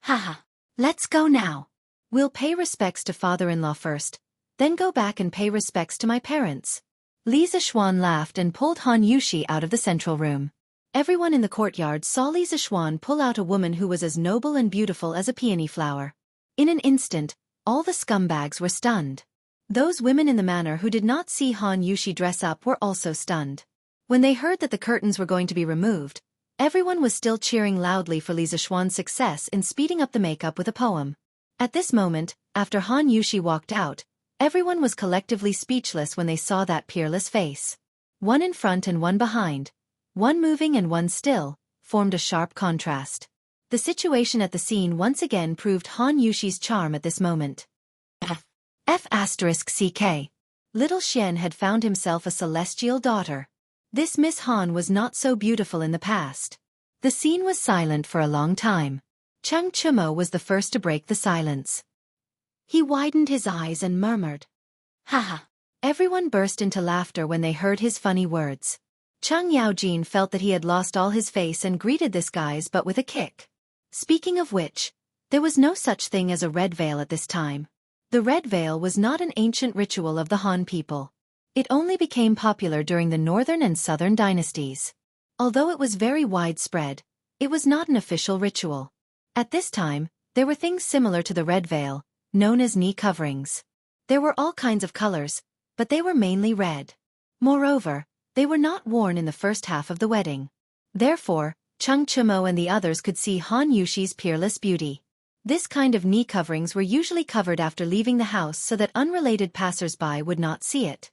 "Haha, let's go now. We'll pay respects to father-in-law first, then go back and pay respects to my parents." Li Zixuan laughed and pulled Han Yushi out of the central room. Everyone in the courtyard saw Li Zixuan pull out a woman who was as noble and beautiful as a peony flower. In an instant, all the scumbags were stunned. Those women in the manor who did not see Han Yushi dress up were also stunned. When they heard that the curtains were going to be removed, everyone was still cheering loudly for Li Zixuan's success in speeding up the makeup with a poem. At this moment, after Han Yushi walked out, everyone was collectively speechless when they saw that peerless face. One in front and one behind, one moving and one still, formed a sharp contrast. The situation at the scene once again proved Han Yushi's charm at this moment. F***ck. Little Xian had found himself a celestial daughter. This Miss Han was not so beautiful in the past. The scene was silent for a long time. Xianxia was the first to break the silence. He widened his eyes and murmured, "Haha." Everyone burst into laughter when they heard his funny words. Chang Yaojin felt that he had lost all his face and greeted this guys but with a kick. Speaking of which, there was no such thing as a red veil at this time. The red veil was not an ancient ritual of the Han people. It only became popular during the northern and southern dynasties. Although it was very widespread, it was not an official ritual. At this time, there were things similar to the red veil, known as knee coverings. There were all kinds of colors, but they were mainly red. Moreover, they were not worn in the first half of the wedding. Therefore, Xianxia and the others could see Han Yushi's peerless beauty. This kind of knee coverings were usually covered after leaving the house so that unrelated passers-by would not see it.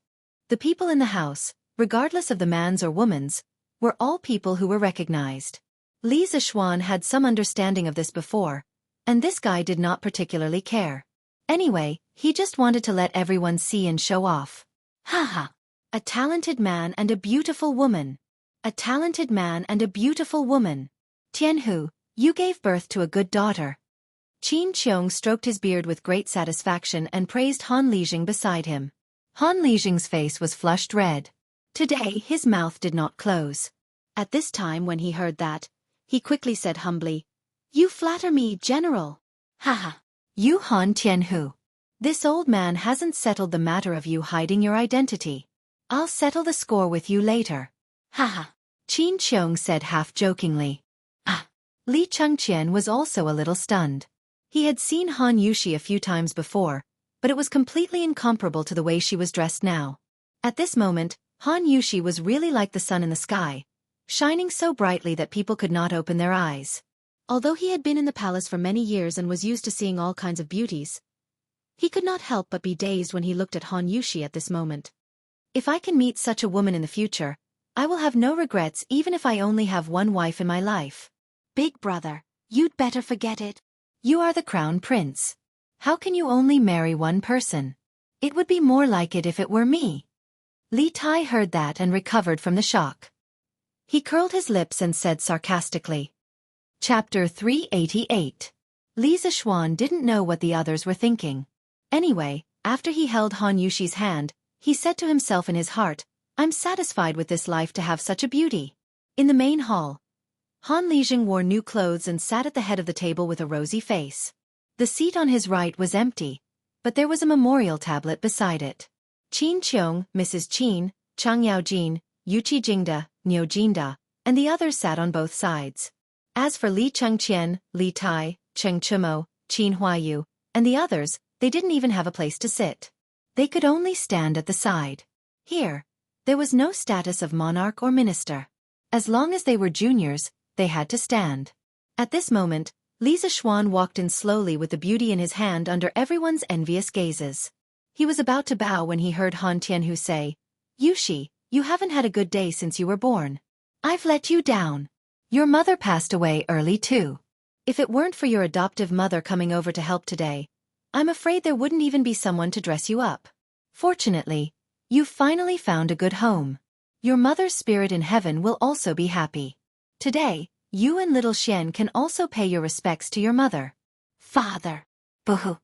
The people in the house, regardless of the man's or woman's, were all people who were recognized. Li Zixuan had some understanding of this before, and this guy did not particularly care. Anyway, he just wanted to let everyone see and show off. Haha. A talented man and a beautiful woman. A talented man and a beautiful woman. Jianghu, you gave birth to a good daughter. Qin Qiong stroked his beard with great satisfaction and praised Han Lijing beside him. Han Lijing's face was flushed red. Today his mouth did not close. At this time when he heard that, he quickly said humbly, "You flatter me, General." Haha. You Han Tianhu. This old man hasn't settled the matter of you hiding your identity. I'll settle the score with you later. Haha. Qin Qiong said half-jokingly. Ah. Li Chengqian was also a little stunned. He had seen Han Yushi a few times before, but it was completely incomparable to the way she was dressed now. At this moment, Han Yushi was really like the sun in the sky, shining so brightly that people could not open their eyes. Although he had been in the palace for many years and was used to seeing all kinds of beauties, he could not help but be dazed when he looked at Han Yushi at this moment. If I can meet such a woman in the future, I will have no regrets even if I only have one wife in my life. Big brother, you'd better forget it. You are the crown prince. How can you only marry one person? It would be more like it if it were me. Li Tai heard that and recovered from the shock. He curled his lips and said sarcastically. Chapter 388. Li Zishuan didn't know what the others were thinking. Anyway, after he held Han Yushi's hand, he said to himself in his heart, I'm satisfied with this life to have such a beauty. In the main hall, Han Lijing wore new clothes and sat at the head of the table with a rosy face. The seat on his right was empty, but there was a memorial tablet beside it. Qin Qiong, Mrs. Qin, Chang Yaojin, Yuqi Jingda, Niu Jinda, and the others sat on both sides. As for Li Chengqian, Li Tai, Cheng Chumo, Qin Huayu, and the others, they didn't even have a place to sit. They could only stand at the side. Here, there was no status of monarch or minister. As long as they were juniors, they had to stand. At this moment, Li Zishuan walked in slowly with the beauty in his hand under everyone's envious gazes. He was about to bow when he heard Han Tianhu say, Yushi, you haven't had a good day since you were born. I've let you down. Your mother passed away early too. If it weren't for your adoptive mother coming over to help today, I'm afraid there wouldn't even be someone to dress you up. Fortunately, you've finally found a good home. Your mother's spirit in heaven will also be happy. Today, you and little Xian can also pay your respects to your mother. Father. Boo-hoo.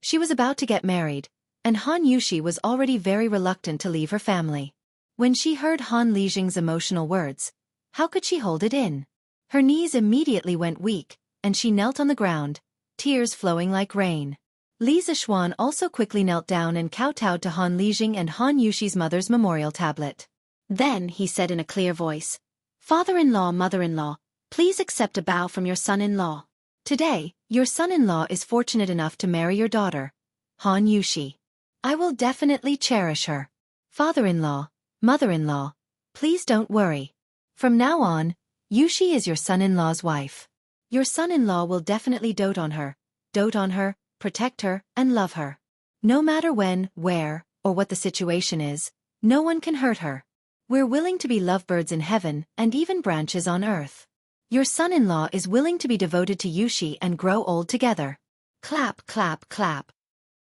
She was about to get married, and Han Yushi was already very reluctant to leave her family. When she heard Han Lijing's emotional words, how could she hold it in? Her knees immediately went weak, and she knelt on the ground, tears flowing like rain. Li Zishuan also quickly knelt down and kowtowed to Han Lijing and Han Yushi's mother's memorial tablet. Then he said in a clear voice, Father-in-law, mother-in-law, please accept a bow from your son-in-law. Today, your son-in-law is fortunate enough to marry your daughter, Han Yushi. I will definitely cherish her. Father-in-law, mother-in-law, please don't worry. From now on, Yushi is your son-in-law's wife. Your son-in-law will definitely dote on her, protect her, and love her. No matter when, where, or what the situation is, no one can hurt her. We're willing to be lovebirds in heaven and even branches on earth. Your son-in-law is willing to be devoted to Yushi and grow old together. Clap, clap, clap.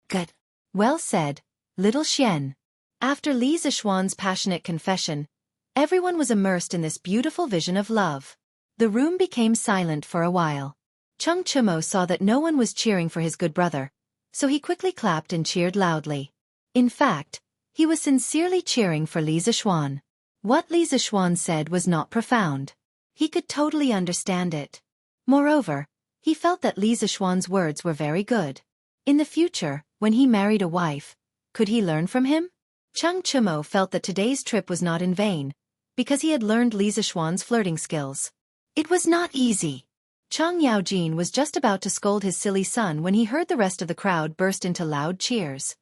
Good. Well said, little Xian. After Li Zishuan's passionate confession, everyone was immersed in this beautiful vision of love. The room became silent for a while. Cheng Chumo saw that no one was cheering for his good brother, so he quickly clapped and cheered loudly. In fact, he was sincerely cheering for Li Zishuan. What Li Zishuan said was not profound. He could totally understand it. Moreover, he felt that Li Zishuan's words were very good. In the future, when he married a wife, could he learn from him? Cheng Chumo felt that today's trip was not in vain, because he had learned Li Zishuan's flirting skills. It was not easy. Chang Yaojin was just about to scold his silly son when he heard the rest of the crowd burst into loud cheers.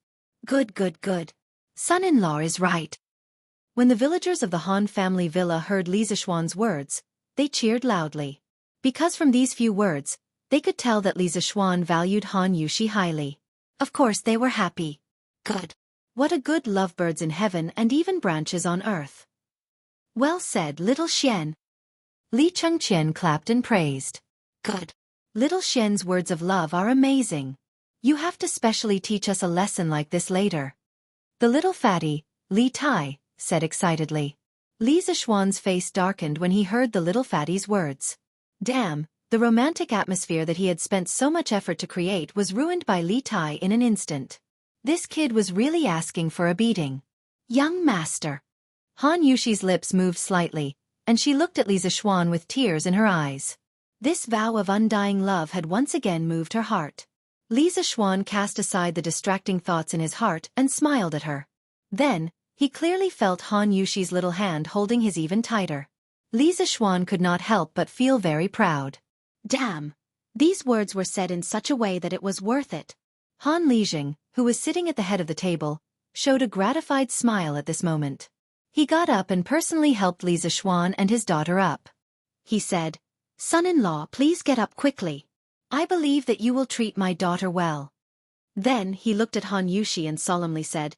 Good, good, good. Son-in-law is right. When the villagers of the Han family villa heard Li Zishuan's words, they cheered loudly. Because from these few words, they could tell that Li Zishuan valued Han Yushi highly. Of course they were happy. Good. What a good lovebirds in heaven and even branches on earth. Well said, little Xian. Li Chengqian clapped and praised. Good. Little Xian's words of love are amazing. You have to specially teach us a lesson like this later. The little fatty, Li Tai, said excitedly. Li Zishuan's face darkened when he heard the little fatty's words. Damn, the romantic atmosphere that he had spent so much effort to create was ruined by Li Tai in an instant. This kid was really asking for a beating. Young master. Han Yushi's lips moved slightly, and she looked at Li Zishuan with tears in her eyes. This vow of undying love had once again moved her heart. Li Zishuan cast aside the distracting thoughts in his heart and smiled at her. Then, He clearly felt Han Yushi's little hand holding his even tighter. Li Zixuan could not help but feel very proud. Damn! These words were said in such a way that it was worth it. Han Lijing, who was sitting at the head of the table, showed a gratified smile at this moment. He got up and personally helped Li Zixuan and his daughter up. He said, "Son-in-law, please get up quickly. I believe that you will treat my daughter well." Then he looked at Han Yushi and solemnly said,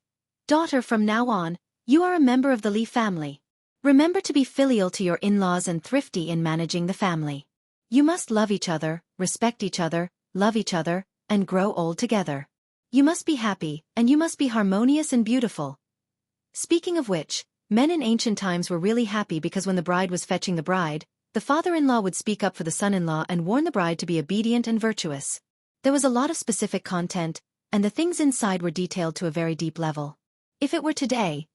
"Daughter, from now on, you are a member of the Li family. Remember to be filial to your in-laws and thrifty in managing the family. You must love each other, respect each other, love each other, and grow old together. You must be happy, and you must be harmonious and beautiful." Speaking of which, men in ancient times were really happy because when the bride was fetching the bride, the father-in-law would speak up for the son-in-law and warn the bride to be obedient and virtuous. There was a lot of specific content, and the things inside were detailed to a very deep level. If it were today,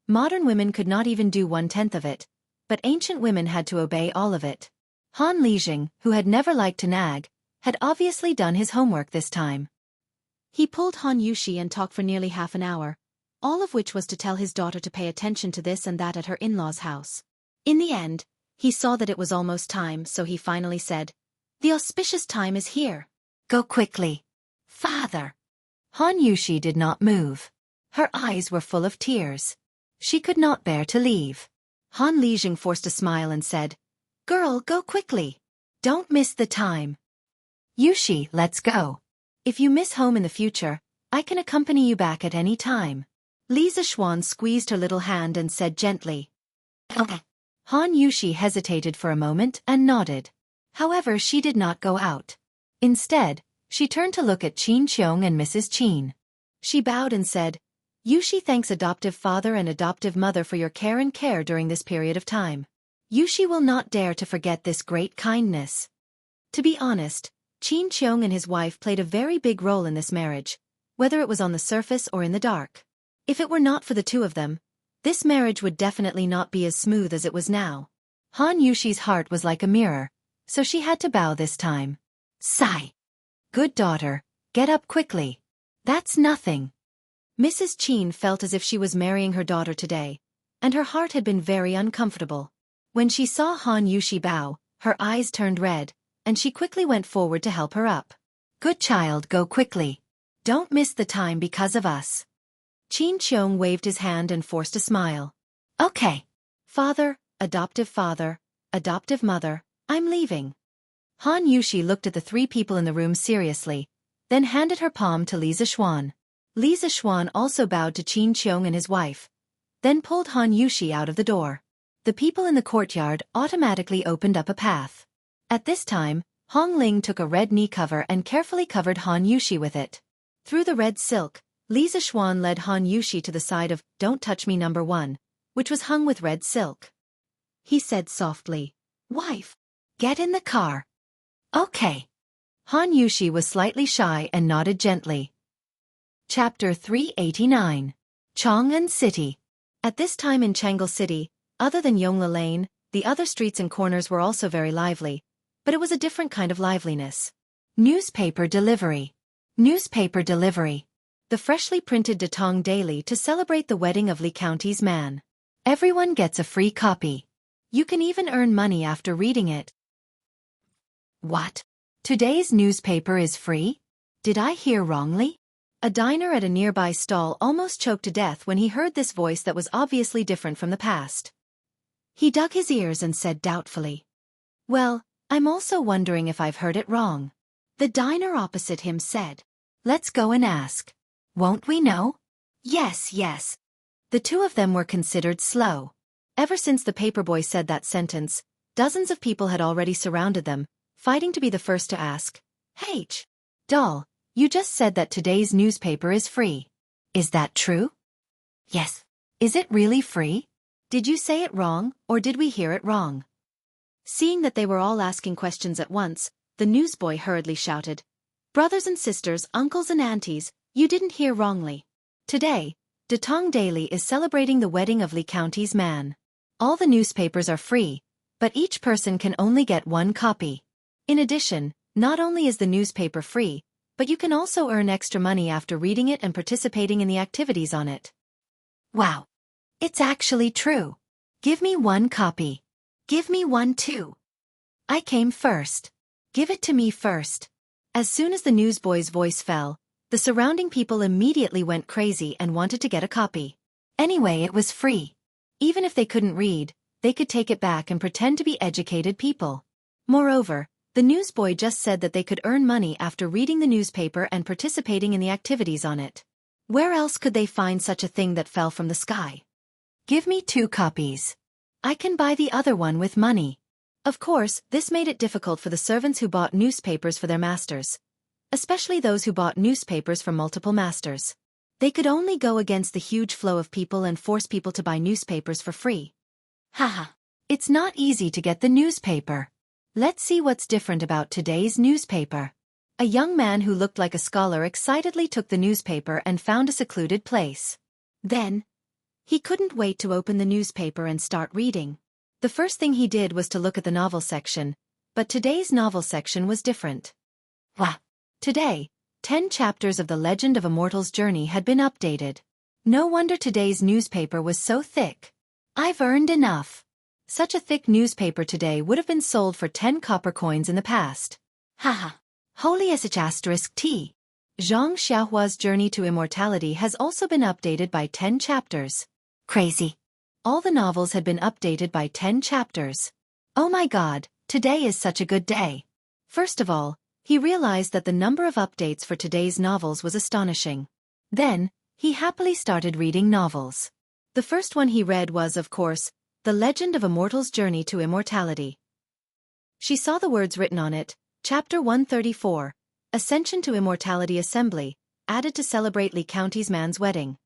modern women could not even do 1/10 of it, but ancient women had to obey all of it. Han Lijing, who had never liked to nag, had obviously done his homework this time. He pulled Han Yushi and talked for nearly half an hour, all of which was to tell his daughter to pay attention to this and that at her in-laws' house. In the end, he saw that it was almost time, so he finally said, "The auspicious time is here. Go quickly." "Father." Han Yushi did not move. Her eyes were full of tears. She could not bear to leave. Han Lijing forced a smile and said, "Girl, go quickly. Don't miss the time." "Yushi, let's go. If you miss home in the future, I can accompany you back at any time." Li Zixuan squeezed her little hand and said gently, "Okay." Han Yushi hesitated for a moment and nodded. However, she did not go out. Instead, she turned to look at Qin Qiong and Mrs. Qin. She bowed and said, "Yushi thanks adoptive father and adoptive mother for your care during this period of time. Yushi will not dare to forget this great kindness." To be honest, Qin Qiong and his wife played a very big role in this marriage, whether it was on the surface or in the dark. If it were not for the two of them, this marriage would definitely not be as smooth as it was now. Han Yushi's heart was like a mirror, so she had to bow this time. Sigh. "Good daughter, get up quickly. That's nothing." Mrs. Qin felt as if she was marrying her daughter today, and her heart had been very uncomfortable. When she saw Han Yushi bow, her eyes turned red, and she quickly went forward to help her up. "Good child, go quickly. Don't miss the time because of us." Qin Qiong waved his hand and forced a smile. "Okay. Father, adoptive mother, I'm leaving." Han Yushi looked at the three people in the room seriously, then handed her palm to Li Zixuan. Li Zixuan also bowed to Qin Qiong and his wife, then pulled Han Yushi out of the door. The people in the courtyard automatically opened up a path. At this time, Hong Ling took a red knee cover and carefully covered Han Yushi with it. Through the red silk, Li Zixuan led Han Yushi to the side of "Don't Touch Me No. 1, which was hung with red silk. He said softly, "Wife, get in the car." "Okay." Han Yushi was slightly shy and nodded gently. Chapter 389. Chang'an City. At this time in Chang'an City, other than Yongla Lane, the other streets and corners were also very lively, but it was a different kind of liveliness. Newspaper delivery. Newspaper delivery. The freshly printed Datong Daily to celebrate the wedding of Li County's man. Everyone gets a free copy. You can even earn money after reading it. What? Today's newspaper is free? Did I hear wrongly? A diner at a nearby stall almost choked to death when he heard this voice that was obviously different from the past. He dug his ears and said doubtfully, "Well, I'm also wondering if I've heard it wrong." The diner opposite him said, "Let's go and ask. Won't we know?" Yes. The two of them were considered slow. Ever since the paperboy said that sentence, dozens of people had already surrounded them, fighting to be the first to ask, "Hey, doll, you just said that today's newspaper is free. Is that true?" "Yes." "Is it really free? Did you say it wrong, or did we hear it wrong?" Seeing that they were all asking questions at once, the newsboy hurriedly shouted, "Brothers and sisters, uncles and aunties, you didn't hear wrongly. Today, Datong Daily is celebrating the wedding of Li County's man. All the newspapers are free, but each person can only get one copy. In addition, not only is the newspaper free, but you can also earn extra money after reading it and participating in the activities on it." Wow. It's actually true. Give me one copy. Give me one too. I came first. Give it to me first. As soon as the newsboy's voice fell, the surrounding people immediately went crazy and wanted to get a copy. Anyway, it was free. Even if they couldn't read, they could take it back and pretend to be educated people. Moreover, the newsboy just said that they could earn money after reading the newspaper and participating in the activities on it. Where else could they find such a thing that fell from the sky? Give me 2 copies. I can buy the other one with money. Of course, this made it difficult for the servants who bought newspapers for their masters, especially those who bought newspapers from multiple masters. They could only go against the huge flow of people and force people to buy newspapers for free. Haha. It's not easy to get the newspaper. Let's see what's different about today's newspaper. A young man who looked like a scholar excitedly took the newspaper and found a secluded place. Then, he couldn't wait to open the newspaper and start reading. The first thing he did was to look at the novel section, but today's novel section was different. Wow! Today, 10 chapters of The Legend of Immortal's Journey had been updated. No wonder today's newspaper was so thick. I've earned enough. Such a thick newspaper today would have been sold for 10 copper coins in the past. Haha. Holy *T. Xianxia's Journey to Immortality has also been updated by 10 chapters. Crazy. All the novels had been updated by 10 chapters. Oh my god, today is such a good day. First of all, he realized that the number of updates for today's novels was astonishing. Then, he happily started reading novels. The first one he read was, of course, The Legend of Immortal's Journey to Immortality. She saw the words written on it, Chapter 134, Ascension to Immortality Assembly, added to celebrate Li County's man's wedding.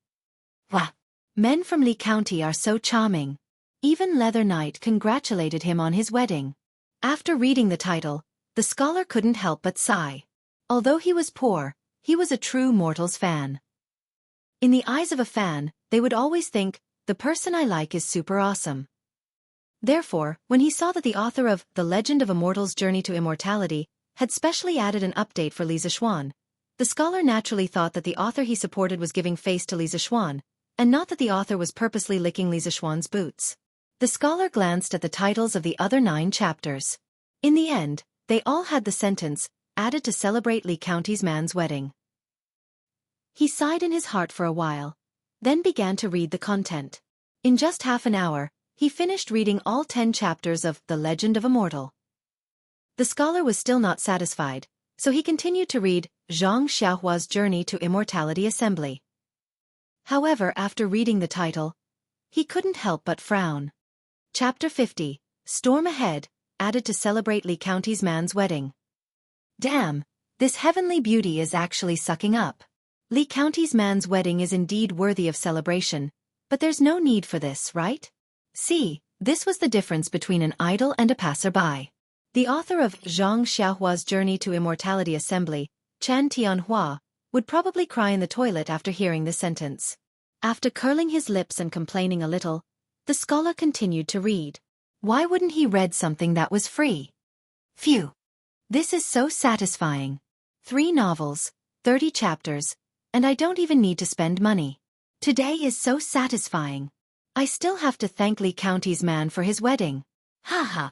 Wow! Men from Li County are so charming. Even Leather Knight congratulated him on his wedding. After reading the title, the scholar couldn't help but sigh. Although he was poor, he was a true mortal's fan. In the eyes of a fan, they would always think, the person I like is super awesome. Therefore, when he saw that the author of The Legend of Immortal's Journey to Immortality had specially added an update for Li Zixuan, the scholar naturally thought that the author he supported was giving face to Li Zixuan, and not that the author was purposely licking Li Zixuan's boots. The scholar glanced at the titles of the other 9 chapters. In the end, they all had the sentence, added to celebrate Li County's man's wedding. He sighed in his heart for a while, then began to read the content. In just half an hour, he finished reading all 10 chapters of The Legend of Immortal. The scholar was still not satisfied, so he continued to read Xianxia's Journey to Immortality Assembly. However, after reading the title, he couldn't help but frown. Chapter 50, Storm Ahead, added to celebrate Li County's man's wedding. Damn, this heavenly beauty is actually sucking up. Li County's man's wedding is indeed worthy of celebration, but there's no need for this, right? See, this was the difference between an idol and a passerby. The author of Xianxia's Journey to Immortality Assembly, Chan Tianhua, would probably cry in the toilet after hearing this sentence. After curling his lips and complaining a little, the scholar continued to read. Why wouldn't he read something that was free? Phew! This is so satisfying. 3 novels, 30 chapters, and I don't even need to spend money. Today is so satisfying. I still have to thank Li County's man for his wedding. Haha!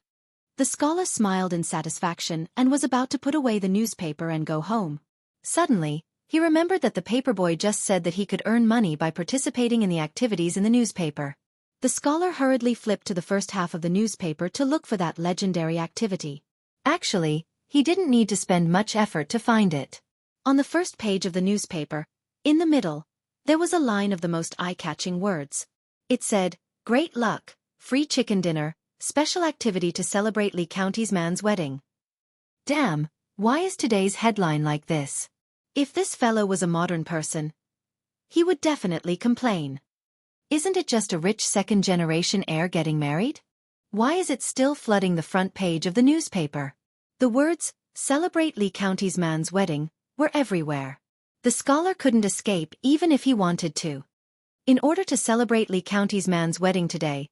The scholar smiled in satisfaction and was about to put away the newspaper and go home. Suddenly, he remembered that the paperboy just said that he could earn money by participating in the activities in the newspaper. The scholar hurriedly flipped to the first half of the newspaper to look for that legendary activity. Actually, he didn't need to spend much effort to find it. On the first page of the newspaper, in the middle, there was a line of the most eye-catching words. It said, Great luck, free chicken dinner, special activity to celebrate Li County's man's wedding. Damn, why is today's headline like this? If this fellow was a modern person, he would definitely complain. Isn't it just a rich second-generation heir getting married? Why is it still flooding the front page of the newspaper? The words, celebrate Li County's man's wedding, were everywhere. The scholar couldn't escape even if he wanted to. In order to celebrate Li County's man's wedding today,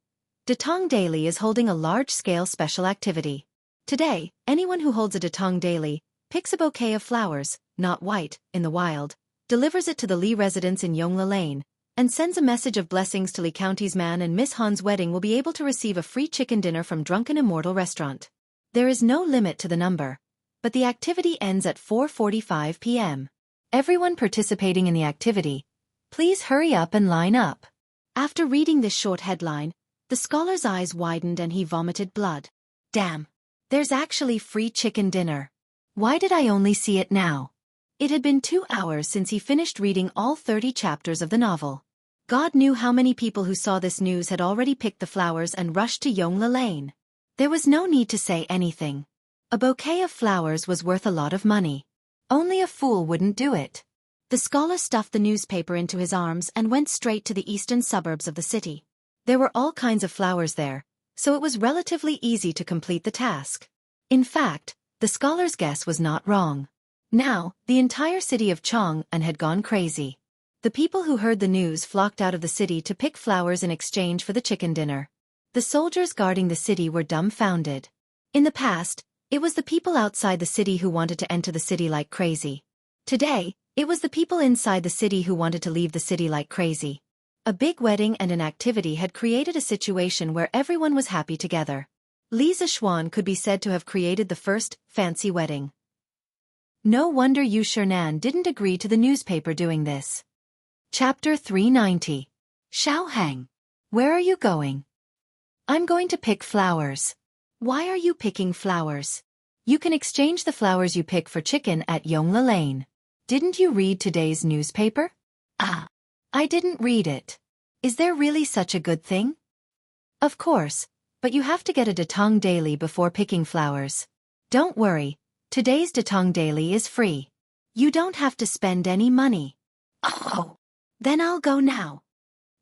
Datong Daily is holding a large-scale special activity. Today, anyone who holds a Datong Daily, picks a bouquet of flowers, not white, in the wild, delivers it to the Li residence in Yongla Lane, and sends a message of blessings to Li County's man, and Miss Han's wedding will be able to receive a free chicken dinner from Drunken Immortal Restaurant. There is no limit to the number, but the activity ends at 4:45 p.m. Everyone participating in the activity, please hurry up and line up. After reading this short headline, the scholar's eyes widened and he vomited blood. Damn! There's actually free chicken dinner. Why did I only see it now? It had been 2 hours since he finished reading all 30 chapters of the novel. God knew how many people who saw this news had already picked the flowers and rushed to Yongla Lane. There was no need to say anything. A bouquet of flowers was worth a lot of money. Only a fool wouldn't do it. The scholar stuffed the newspaper into his arms and went straight to the eastern suburbs of the city. There were all kinds of flowers there, so it was relatively easy to complete the task. In fact, the scholar's guess was not wrong. Now, the entire city of Chang'an had gone crazy. The people who heard the news flocked out of the city to pick flowers in exchange for the chicken dinner. The soldiers guarding the city were dumbfounded. In the past, it was the people outside the city who wanted to enter the city like crazy. Today, it was the people inside the city who wanted to leave the city like crazy. A big wedding and an activity had created a situation where everyone was happy together. Li Zixuan could be said to have created the first fancy wedding. No wonder Yu Shernan didn't agree to the newspaper doing this. Chapter 390. Xiaohang. Where are you going? I'm going to pick flowers. Why are you picking flowers? You can exchange the flowers you pick for chicken at Yongla Lane. Didn't you read today's newspaper? Ah, I didn't read it. Is there really such a good thing? Of course, but you have to get a Datong daily before picking flowers. Don't worry, today's Datong daily is free. You don't have to spend any money. Oh, then I'll go now.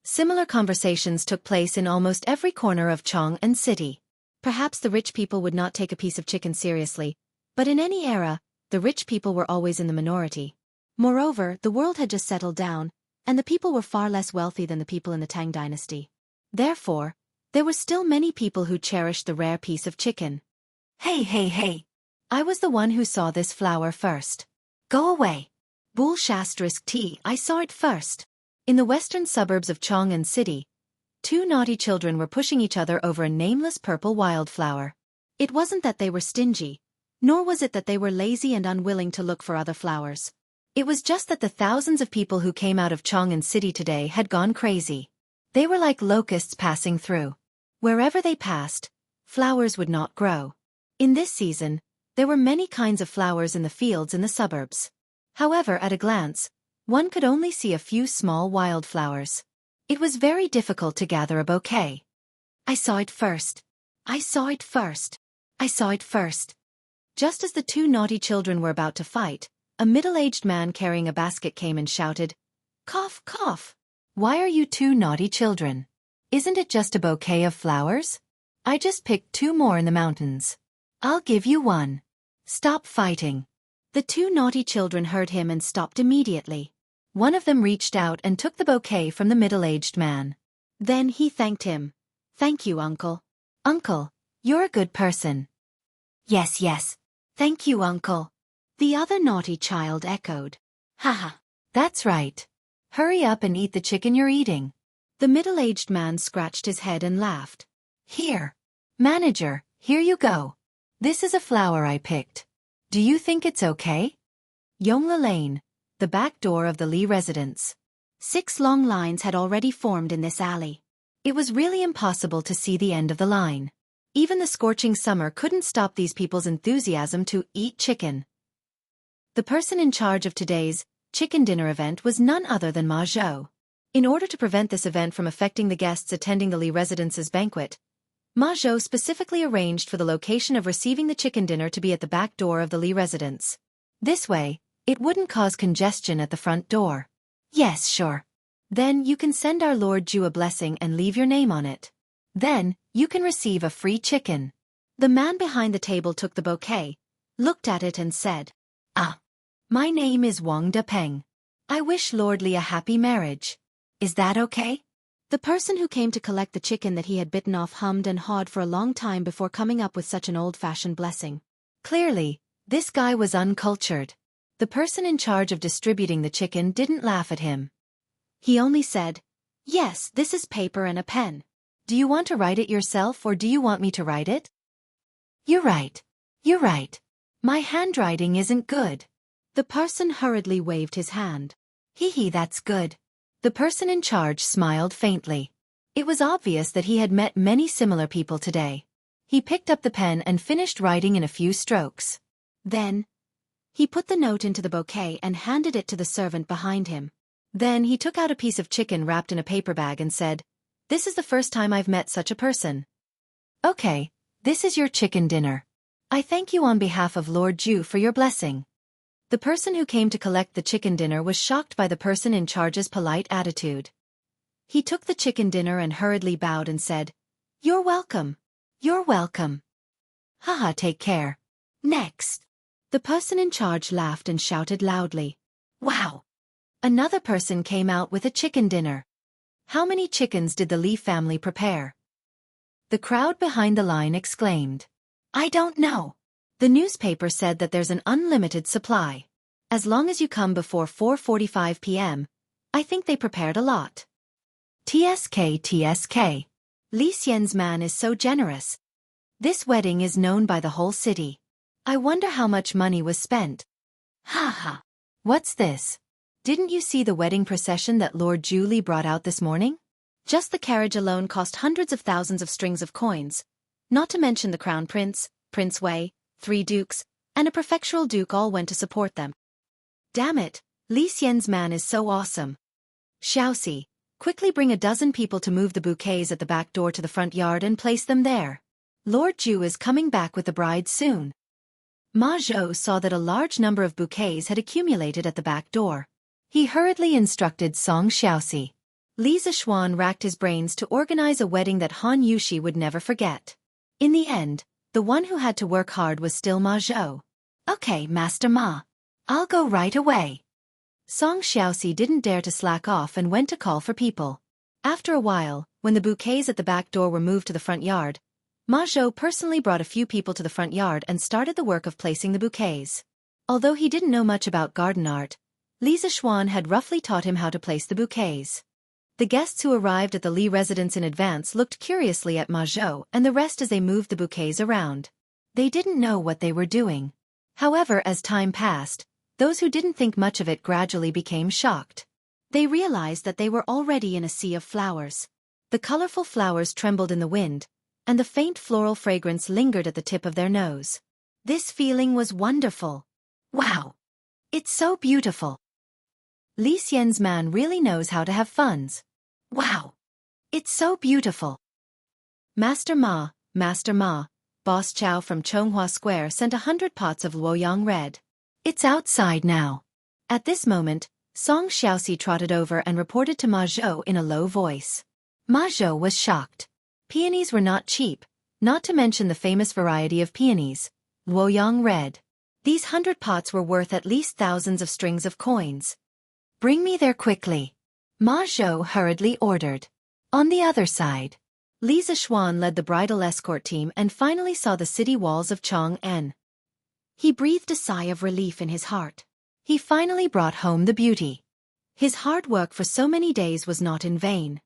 Similar conversations took place in almost every corner of Chang'an City. Perhaps the rich people would not take a piece of chicken seriously, but in any era, the rich people were always in the minority. Moreover, the world had just settled down, and the people were far less wealthy than the people in the Tang dynasty. Therefore, there were still many people who cherished the rare piece of chicken. Hey! I was the one who saw this flower first. Go away. Bull *T, I saw it first. In the western suburbs of Chang'an City, 2 naughty children were pushing each other over a nameless purple wildflower. It wasn't that they were stingy, nor was it that they were lazy and unwilling to look for other flowers. It was just that the thousands of people who came out of Chang'an City today had gone crazy. They were like locusts passing through. Wherever they passed, flowers would not grow. In this season, there were many kinds of flowers in the fields in the suburbs. However, at a glance, one could only see a few small wildflowers. It was very difficult to gather a bouquet. I saw it first. I saw it first. I saw it first. Just as the 2 naughty children were about to fight, a middle-aged man carrying a basket came and shouted, "Cough, cough! Why are you 2 naughty children? Isn't it just a bouquet of flowers? I just picked 2 more in the mountains. I'll give you 1. Stop fighting." The 2 naughty children heard him and stopped immediately. One of them reached out and took the bouquet from the middle-aged man. Then he thanked him. "Thank you, Uncle. Uncle, you're a good person." Yes. Thank you, Uncle." The other naughty child echoed. "Haha, that's right. Hurry up and eat the chicken you're eating." The middle-aged man scratched his head and laughed. "Here. Manager, here you go. This is a flower I picked. Do you think it's okay?" Yongla Lane, the back door of the Li residence. 6 long lines had already formed in this alley. It was really impossible to see the end of the line. Even the scorching summer couldn't stop these people's enthusiasm to eat chicken. The person in charge of today's chicken dinner event was none other than Ma Zhou. In order to prevent this event from affecting the guests attending the Li residence's banquet, Ma Zhou specifically arranged for the location of receiving the chicken dinner to be at the back door of the Li residence. This way, it wouldn't cause congestion at the front door. "Yes, sure. Then you can send our Lord Zhu a blessing and leave your name on it. Then, you can receive a free chicken." The man behind the table took the bouquet, looked at it and said, "Ah, my name is Wang Depeng. I wish Lord Li a happy marriage. Is that okay?" The person who came to collect the chicken that he had bitten off hummed and hawed for a long time before coming up with such an old-fashioned blessing. Clearly, this guy was uncultured. The person in charge of distributing the chicken didn't laugh at him. He only said, "Yes, this is paper and a pen. Do you want to write it yourself or do you want me to write it?" "You're right. You're right. My handwriting isn't good." The person hurriedly waved his hand. "Hee, that's good." The person in charge smiled faintly. It was obvious that he had met many similar people today. He picked up the pen and finished writing in a few strokes. Then, he put the note into the bouquet and handed it to the servant behind him. Then he took out a piece of chicken wrapped in a paper bag and said, "This is the first time I've met such a person. Okay, this is your chicken dinner. I thank you on behalf of Lord Ju for your blessing." The person who came to collect the chicken dinner was shocked by the person in charge's polite attitude. He took the chicken dinner and hurriedly bowed and said, "You're welcome. You're welcome. Haha, take care." Next. The person in charge laughed and shouted loudly, "Wow!" Another person came out with a chicken dinner. How many chickens did the Li family prepare? The crowd behind the line exclaimed, "I don't know. The newspaper said that there's an unlimited supply. As long as you come before 4:45 p.m., I think they prepared a lot." TSK. Li Xian's man is so generous. This wedding is known by the whole city. I wonder how much money was spent. Haha. What's this? Didn't you see the wedding procession that Lord Julie brought out this morning? Just the carriage alone cost hundreds of thousands of strings of coins, not to mention the crown prince, Prince Wei, 3 dukes, and a prefectural duke all went to support them. Damn it, Li Xian's man is so awesome. Xiaoxi, quickly bring a dozen people to move the bouquets at the back door to the front yard and place them there. Lord Ju is coming back with the bride soon. Ma Zhou saw that a large number of bouquets had accumulated at the back door. He hurriedly instructed Song Xiaoxi. Li Zishuan racked his brains to organize a wedding that Han Yushi would never forget. In the end, the one who had to work hard was still Ma Zhou. "Okay, Master Ma. I'll go right away." Song Xiaoxi didn't dare to slack off and went to call for people. After a while, when the bouquets at the back door were moved to the front yard, Ma Zhou personally brought a few people to the front yard and started the work of placing the bouquets. Although he didn't know much about garden art, Li Zishuan had roughly taught him how to place the bouquets. The guests who arrived at the Li residence in advance looked curiously at Ma Zhou and the rest as they moved the bouquets around. They didn't know what they were doing. However, as time passed, those who didn't think much of it gradually became shocked. They realized that they were already in a sea of flowers. The colorful flowers trembled in the wind, and the faint floral fragrance lingered at the tip of their nose. This feeling was wonderful. Wow! It's so beautiful. Li Xian's man really knows how to have funs. Wow! It's so beautiful. Master Ma, Boss Chow from Chonghua Square sent 100 pots of Luoyang red. It's outside now. At this moment, Song Xiaoxi trotted over and reported to Ma Zhou in a low voice. Ma Zhou was shocked. Peonies were not cheap, not to mention the famous variety of peonies, Luoyang red. These 100 pots were worth at least thousands of strings of coins. "Bring me there quickly," Ma Zhou hurriedly ordered. On the other side, Li Zishuan led the bridal escort team and finally saw the city walls of Chang'an. He breathed a sigh of relief in his heart. He finally brought home the beauty. His hard work for so many days was not in vain.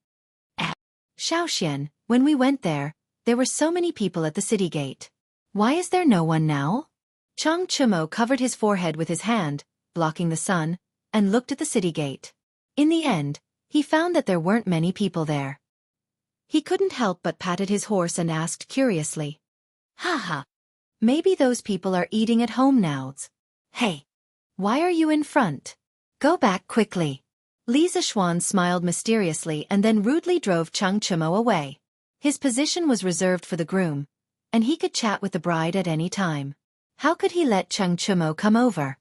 At Shaoxian, when we went there were so many people at the city gate. Why is there no one now? Chang Chumo covered his forehead with his hand, blocking the sun, and looked at the city gate. In the end, he found that there weren't many people there. He couldn't help but patted his horse and asked curiously, "Haha, maybe those people are eating at home now. Hey, why are you in front? Go back quickly." Li Zishuan smiled mysteriously and then rudely drove Chang Chumo away. His position was reserved for the groom, and he could chat with the bride at any time. How could he let Chang Chumo come over?